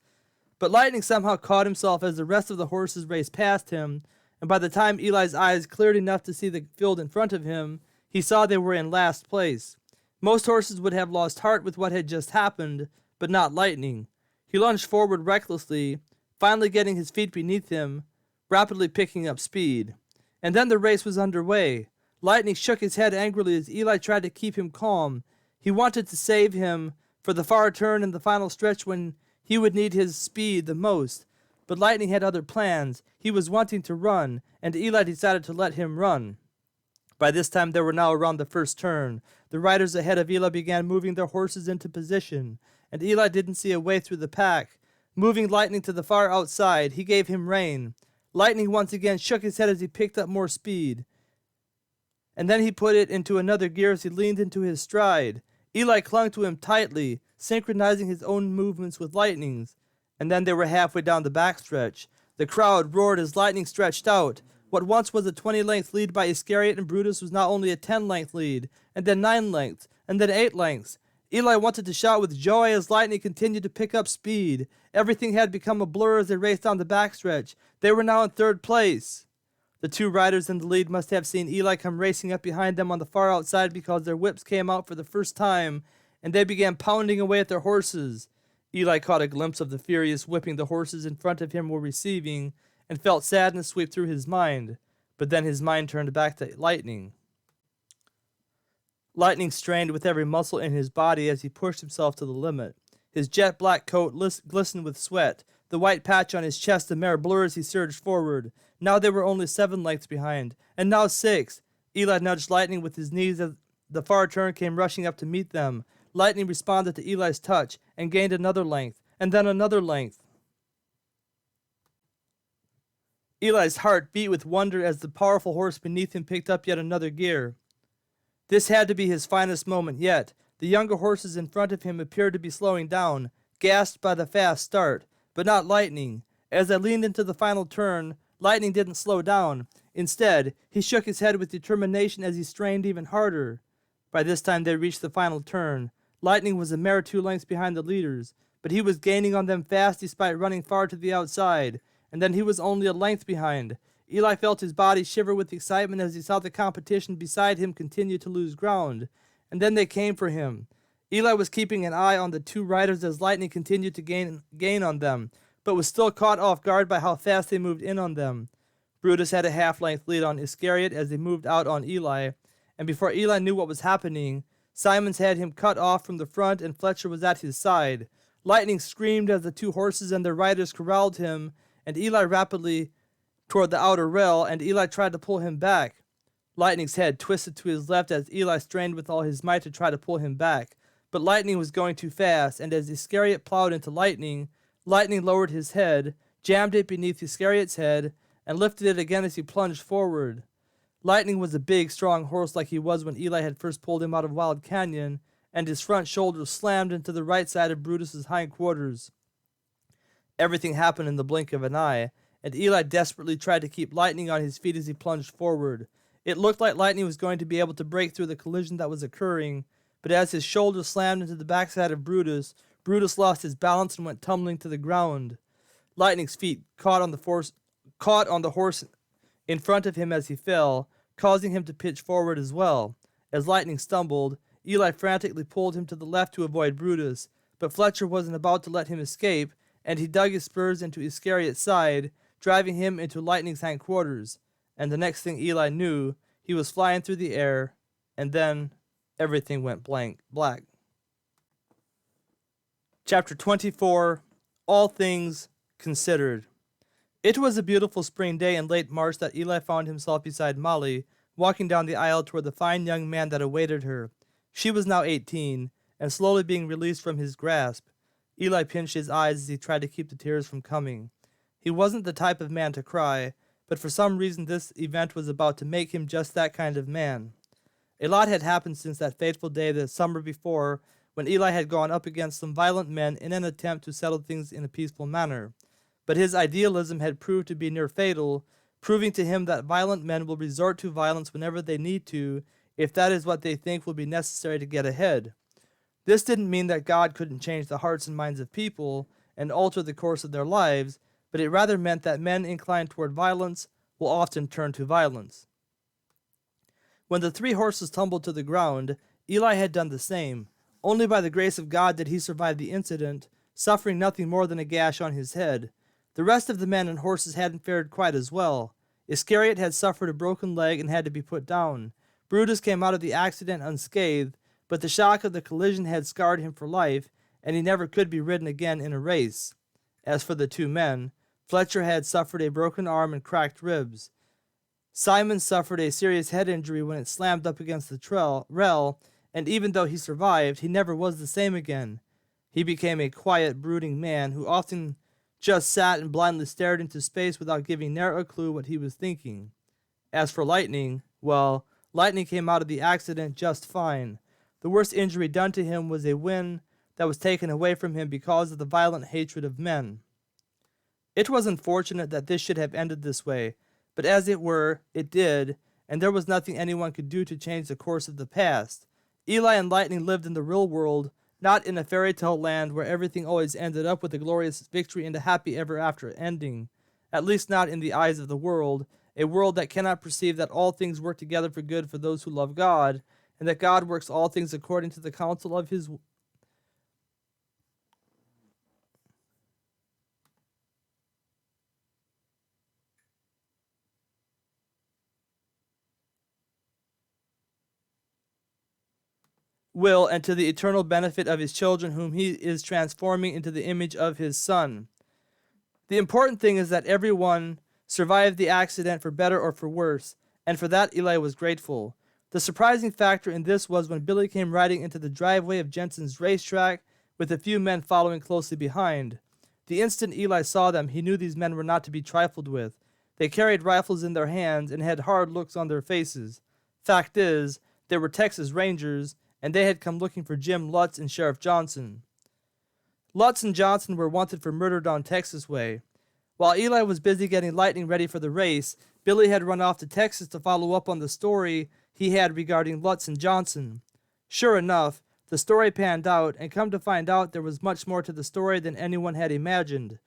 But Lightning somehow caught himself as the rest of the horses raced past him, and by the time Eli's eyes cleared enough to see the field in front of him, he saw they were in last place. Most horses would have lost heart with what had just happened, but not Lightning. He lunged forward recklessly, finally getting his feet beneath him, rapidly picking up speed. And then the race was underway. Lightning shook his head angrily as Eli tried to keep him calm. He wanted to save him for the far turn in the final stretch when he would need his speed the most. But Lightning had other plans. He was wanting to run, and Eli decided to let him run. By this time they were now around the first turn. The riders ahead of Eli began moving their horses into position, and Eli didn't see a way through the pack. Moving Lightning to the far outside, he gave him rein. Lightning once again shook his head as he picked up more speed, and then he put it into another gear as he leaned into his stride. Eli clung to him tightly, synchronizing his own movements with Lightning's. and then they were halfway down the backstretch. The crowd roared as Lightning stretched out. What once was a 20-length lead by Iscariot and Brutus was now only a 10-length lead, and then 9 lengths, and then 8 lengths. Eli wanted to shout with joy as Lightning continued to pick up speed. Everything had become a blur as they raced down the backstretch. They were now in 3rd place. The 2 riders in the lead must have seen Eli come racing up behind them on the far outside because their whips came out for the first time, and they began pounding away at their horses. Eli caught a glimpse of the furious whipping the horses in front of him were receiving, and felt sadness sweep through his mind. But then his mind turned back to Lightning. Lightning strained with every muscle in his body as he pushed himself to the limit. His jet-black coat glistened with sweat. The white patch on his chest a mere blur as he surged forward. Now they were only 7 lengths behind, and now 6. Eli nudged Lightning with his knees as the far turn came rushing up to meet them. Lightning responded to Eli's touch and gained another length, and then another length. Eli's heart beat with wonder as the powerful horse beneath him picked up yet another gear. This had to be his finest moment yet. The younger horses in front of him appeared to be slowing down, gasped by the fast start, but not Lightning. As they leaned into the final turn, Lightning didn't slow down. Instead, he shook his head with determination as he strained even harder. By this time they reached the final turn. Lightning was a mere 2 lengths behind the leaders, but he was gaining on them fast despite running far to the outside, and then he was only a length behind. Eli felt his body shiver with excitement as he saw the competition beside him continue to lose ground, and then they came for him. Eli was keeping an eye on the 2 riders as Lightning continued to gain on them, but was still caught off guard by how fast they moved in on them. Brutus had a half-length lead on Iscariot as they moved out on Eli, and before Eli knew what was happening, Simons had him cut off from the front and Fletcher was at his side. Lightning screamed as the 2 horses and their riders corralled him, and Eli rapidly toward the outer rail, and Eli tried to pull him back. Lightning's head twisted to his left as Eli strained with all his might to try to pull him back, but Lightning was going too fast, and as Iscariot plowed into Lightning, Lightning lowered his head, jammed it beneath Iscariot's head, and lifted it again as he plunged forward. Lightning was a big, strong horse like he was when Eli had first pulled him out of Wild Canyon, and his front shoulders slammed into the right side of Brutus's hindquarters. Everything happened in the blink of an eye, and Eli desperately tried to keep Lightning on his feet as he plunged forward. It looked like Lightning was going to be able to break through the collision that was occurring, but as his shoulders slammed into the backside of Brutus, Brutus lost his balance and went tumbling to the ground. Lightning's feet caught on the horse in front of him as he fell, causing him to pitch forward as well. As Lightning stumbled, Eli frantically pulled him to the left to avoid Brutus, but Fletcher wasn't about to let him escape, and he dug his spurs into Iscariot's side, driving him into Lightning's hindquarters. And the next thing Eli knew, he was flying through the air, and then everything went black. Chapter 24, All Things Considered. It was a beautiful spring day in late March that Eli found himself beside Molly, walking down the aisle toward the fine young man that awaited her. She was now 18, and slowly being released from his grasp. Eli pinched his eyes as he tried to keep the tears from coming. He wasn't the type of man to cry, but for some reason this event was about to make him just that kind of man. A lot had happened since that fateful day the summer before, when Eli had gone up against some violent men in an attempt to settle things in a peaceful manner. But his idealism had proved to be near fatal, proving to him that violent men will resort to violence whenever they need to, if that is what they think will be necessary to get ahead. This didn't mean that God couldn't change the hearts and minds of people and alter the course of their lives, but it rather meant that men inclined toward violence will often turn to violence. When the 3 horses tumbled to the ground, Eli had done the same. Only by the grace of God did he survive the incident, suffering nothing more than a gash on his head. The rest of the men and horses hadn't fared quite as well. Iscariot had suffered a broken leg and had to be put down. Brutus came out of the accident unscathed, but the shock of the collision had scarred him for life, and he never could be ridden again in a race. As for the 2 men, Fletcher had suffered a broken arm and cracked ribs. Simon suffered a serious head injury when it slammed up against the rail, and even though he survived, he never was the same again. He became a quiet, brooding man who often just sat and blindly stared into space without giving ne'er a clue what he was thinking. As for Lightning, well, Lightning came out of the accident just fine. The worst injury done to him was a win that was taken away from him because of the violent hatred of men. It was unfortunate that this should have ended this way, but as it were, it did, and there was nothing anyone could do to change the course of the past. Eli and Lightning lived in the real world, not in a fairy tale land where everything always ended up with a glorious victory and a happy ever after ending. At least not in the eyes of the world, a world that cannot perceive that all things work together for good for those who love God, and that God works all things according to the counsel of his will and to the eternal benefit of his children whom he is transforming into the image of his Son. The important thing is that everyone survived the accident for better or for worse, and for that Eli was grateful. The surprising factor in this was when Billy came riding into the driveway of Jensen's racetrack with a few men following closely behind. The instant Eli saw them, he knew these men were not to be trifled with. They carried rifles in their hands and had hard looks on their faces. Fact is, they were Texas Rangers, and they had come looking for Jim Lutz and Sheriff Johnson. Lutz and Johnson were wanted for murder down Texas way. While Eli was busy getting Lightning ready for the race, Billy had run off to Texas to follow up on the story he had regarding Lutz and Johnson. Sure enough, the story panned out, and come to find out there was much more to the story than anyone had imagined.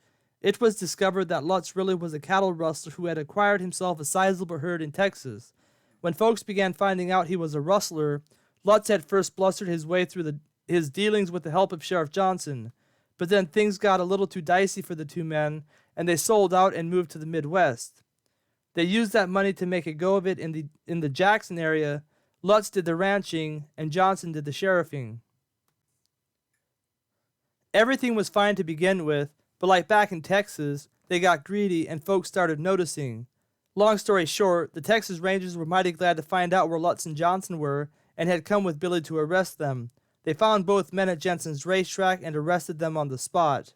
It was discovered that Lutz really was a cattle rustler who had acquired himself a sizable herd in Texas. When folks began finding out he was a rustler, Lutz had first blustered his way through his dealings with the help of Sheriff Johnson, but then things got a little too dicey for the two men, and they sold out and moved to the Midwest. They used that money to make a go of it in the Jackson area. Lutz did the ranching, and Johnson did the sheriffing. Everything was fine to begin with, but like back in Texas, they got greedy and folks started noticing. Long story short, the Texas Rangers were mighty glad to find out where Lutz and Johnson were, and had come with Billy to arrest them. They found both men at Jensen's racetrack and arrested them on the spot.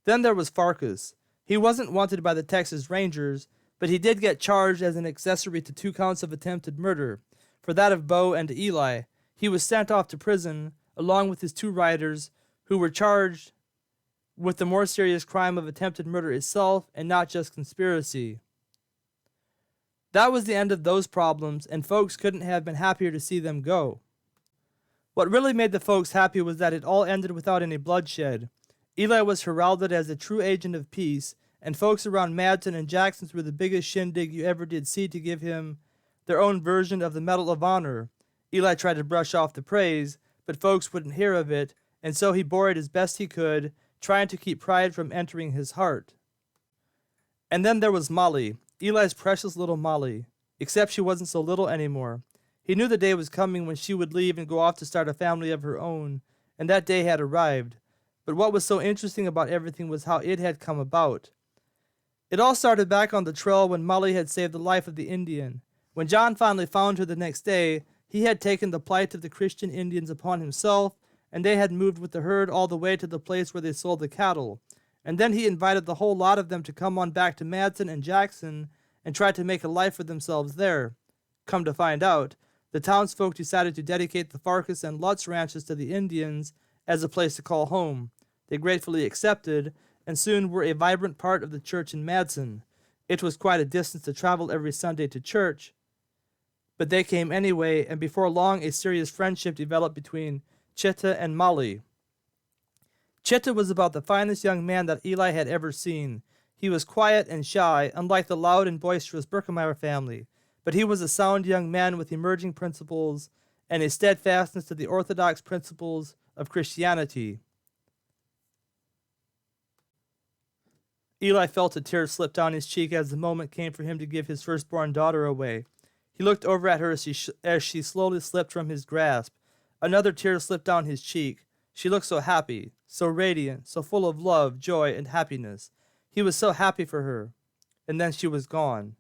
Then there was Farkas. He wasn't wanted by the Texas Rangers, but he did get charged as an accessory to 2 counts of attempted murder, for that of Bo and Eli. He was sent off to prison, along with his 2 riders, who were charged with the more serious crime of attempted murder itself, and not just conspiracy. That was the end of those problems, and folks couldn't have been happier to see them go. What really made the folks happy was that it all ended without any bloodshed. Eli was heralded as a true agent of peace, and folks around Madison and Jackson threw the biggest shindig you ever did see to give him their own version of the Medal of Honor. Eli tried to brush off the praise, but folks wouldn't hear of it, and so he bore it as best he could, trying to keep pride from entering his heart. And then there was Molly, Eli's precious little Molly, except she wasn't so little anymore. He knew the day was coming when she would leave and go off to start a family of her own, and that day had arrived. But what was so interesting about everything was how it had come about. It all started back on the trail when Molly had saved the life of the Indian. When John finally found her the next day, he had taken the plight of the Christian Indians upon himself, and they had moved with the herd all the way to the place where they sold the cattle. And then he invited the whole lot of them to come on back to Madison and Jackson and try to make a life for themselves there. Come to find out, the townsfolk decided to dedicate the Farkas and Lutz ranches to the Indians as a place to call home. They gratefully accepted, and soon were a vibrant part of the church in Madison. It was quite a distance to travel every Sunday to church, but they came anyway, and before long a serious friendship developed between Chitta and Molly. Chitta was about the finest young man that Eli had ever seen. He was quiet and shy, unlike the loud and boisterous Birkemeyer family, but he was a sound young man with emerging principles and a steadfastness to the orthodox principles of Christianity. Eli felt a tear slip down his cheek as the moment came for him to give his firstborn daughter away. He looked over at her as she slowly slipped from his grasp. Another tear slipped down his cheek. She looked so happy, so radiant, so full of love, joy, and happiness. He was so happy for her. And then she was gone.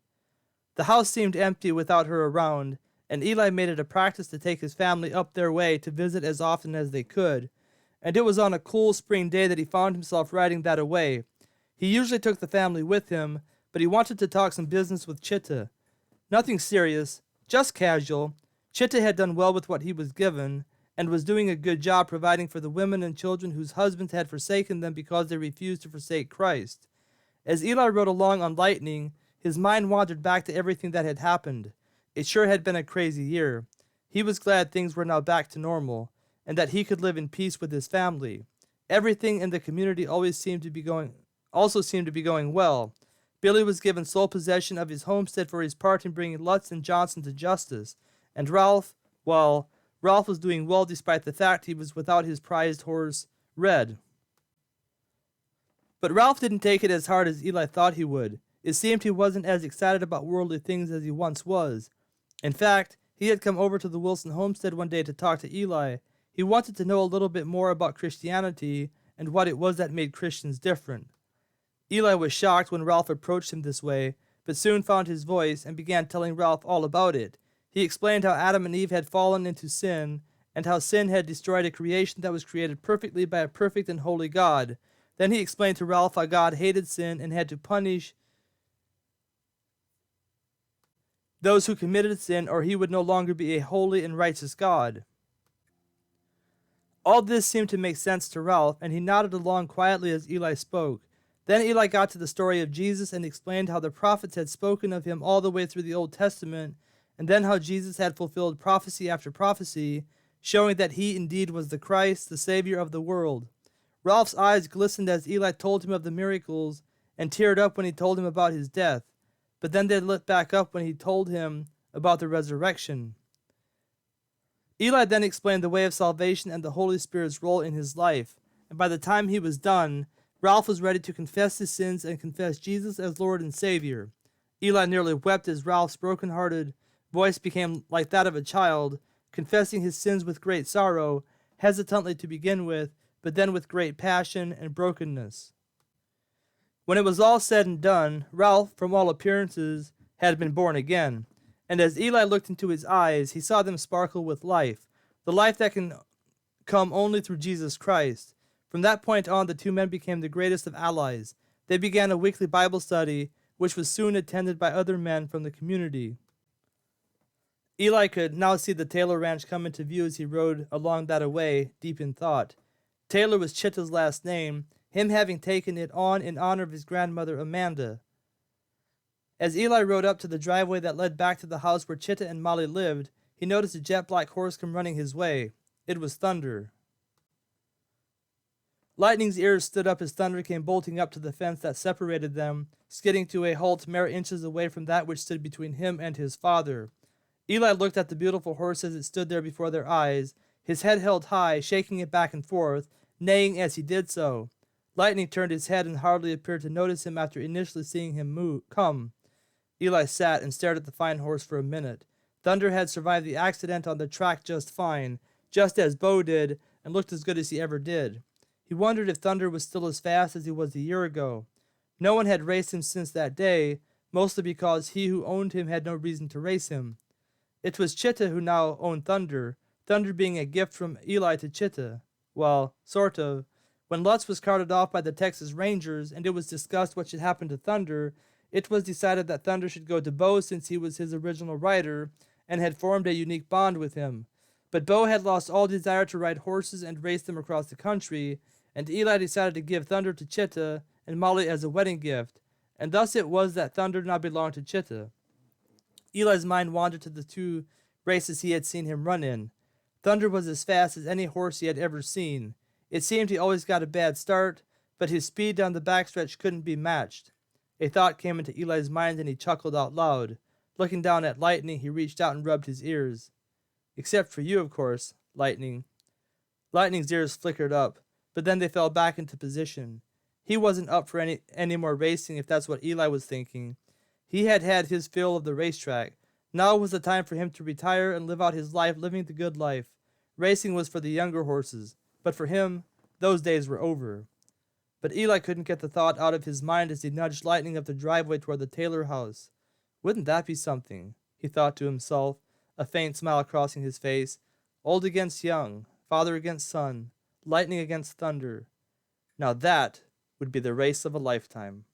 The house seemed empty without her around, and Eli made it a practice to take his family up their way to visit as often as they could. And it was on a cool spring day that he found himself riding that away. He usually took the family with him, but he wanted to talk some business with Chitta. Nothing serious, just casual. Chitta had done well with what he was given, and was doing a good job providing for the women and children whose husbands had forsaken them because they refused to forsake Christ. As Eli rode along on Lightning, his mind wandered back to everything that had happened. It sure had been a crazy year. He was glad things were now back to normal, and that he could live in peace with his family. Everything in the community also seemed to be going well. Billy was given sole possession of his homestead for his part in bringing Lutz and Johnson to justice, and Ralph was doing well despite the fact he was without his prized horse, Red. But Ralph didn't take it as hard as Eli thought he would. It seemed he wasn't as excited about worldly things as he once was. In fact, he had come over to the Wilson homestead one day to talk to Eli. He wanted to know a little bit more about Christianity and what it was that made Christians different. Eli was shocked when Ralph approached him this way, but soon found his voice and began telling Ralph all about it. He explained how Adam and Eve had fallen into sin, and how sin had destroyed a creation that was created perfectly by a perfect and holy God. Then he explained to Ralph how God hated sin and had to punish those who committed sin, or he would no longer be a holy and righteous God. All this seemed to make sense to Ralph, and he nodded along quietly as Eli spoke. Then Eli got to the story of Jesus and explained how the prophets had spoken of him all the way through the Old Testament, and then how Jesus had fulfilled prophecy after prophecy, showing that he indeed was the Christ, the Savior of the world. Ralph's eyes glistened as Eli told him of the miracles, and teared up when he told him about his death, but then they lit back up when he told him about the resurrection. Eli then explained the way of salvation and the Holy Spirit's role in his life, and by the time he was done, Ralph was ready to confess his sins and confess Jesus as Lord and Savior. Eli nearly wept as Ralph's broken-hearted voice became like that of a child, confessing his sins with great sorrow, hesitantly to begin with, but then with great passion and brokenness. When it was all said and done, Ralph, from all appearances, had been born again, and as Eli looked into his eyes, he saw them sparkle with life, the life that can come only through Jesus Christ. From that point on, the two men became the greatest of allies. They began a weekly Bible study, which was soon attended by other men from the community. Eli could now see the Taylor Ranch come into view as he rode along that way, deep in thought. Taylor was Chitta's last name, him having taken it on in honor of his grandmother Amanda. As Eli rode up to the driveway that led back to the house where Chitta and Molly lived, he noticed a jet-black horse come running his way. It was Thunder. Lightning's ears stood up as Thunder came bolting up to the fence that separated them, skidding to a halt mere inches away from that which stood between him and his father. Eli looked at the beautiful horse as it stood there before their eyes, his head held high, shaking it back and forth, neighing as he did so. Lightning turned his head and hardly appeared to notice him after initially seeing him come. Eli sat and stared at the fine horse for a minute. Thunder had survived the accident on the track just fine, just as Bo did, and looked as good as he ever did. He wondered if Thunder was still as fast as he was a year ago. No one had raced him since that day, mostly because he who owned him had no reason to race him. It was Chitta who now owned Thunder, Thunder being a gift from Eli to Chitta. Well, sort of. When Lutz was carted off by the Texas Rangers and it was discussed what should happen to Thunder, it was decided that Thunder should go to Bo since he was his original rider and had formed a unique bond with him. But Bo had lost all desire to ride horses and race them across the country, and Eli decided to give Thunder to Chitta and Molly as a wedding gift, and thus it was that Thunder now belonged to Chitta. Eli's mind wandered to the two races he had seen him run in. Thunder was as fast as any horse he had ever seen. It seemed he always got a bad start, but his speed down the backstretch couldn't be matched. A thought came into Eli's mind and he chuckled out loud. Looking down at Lightning, he reached out and rubbed his ears. Except for you, of course, Lightning. Lightning's ears flickered up, but then they fell back into position. He wasn't up for any more racing if that's what Eli was thinking. He had had his fill of the racetrack. Now was the time for him to retire and live out his life living the good life. Racing was for the younger horses, but for him, those days were over. But Eli couldn't get the thought out of his mind as he nudged Lightning up the driveway toward the Taylor house. Wouldn't that be something? He thought to himself, a faint smile crossing his face. Old against young, father against son, lightning against thunder. Now that would be the race of a lifetime.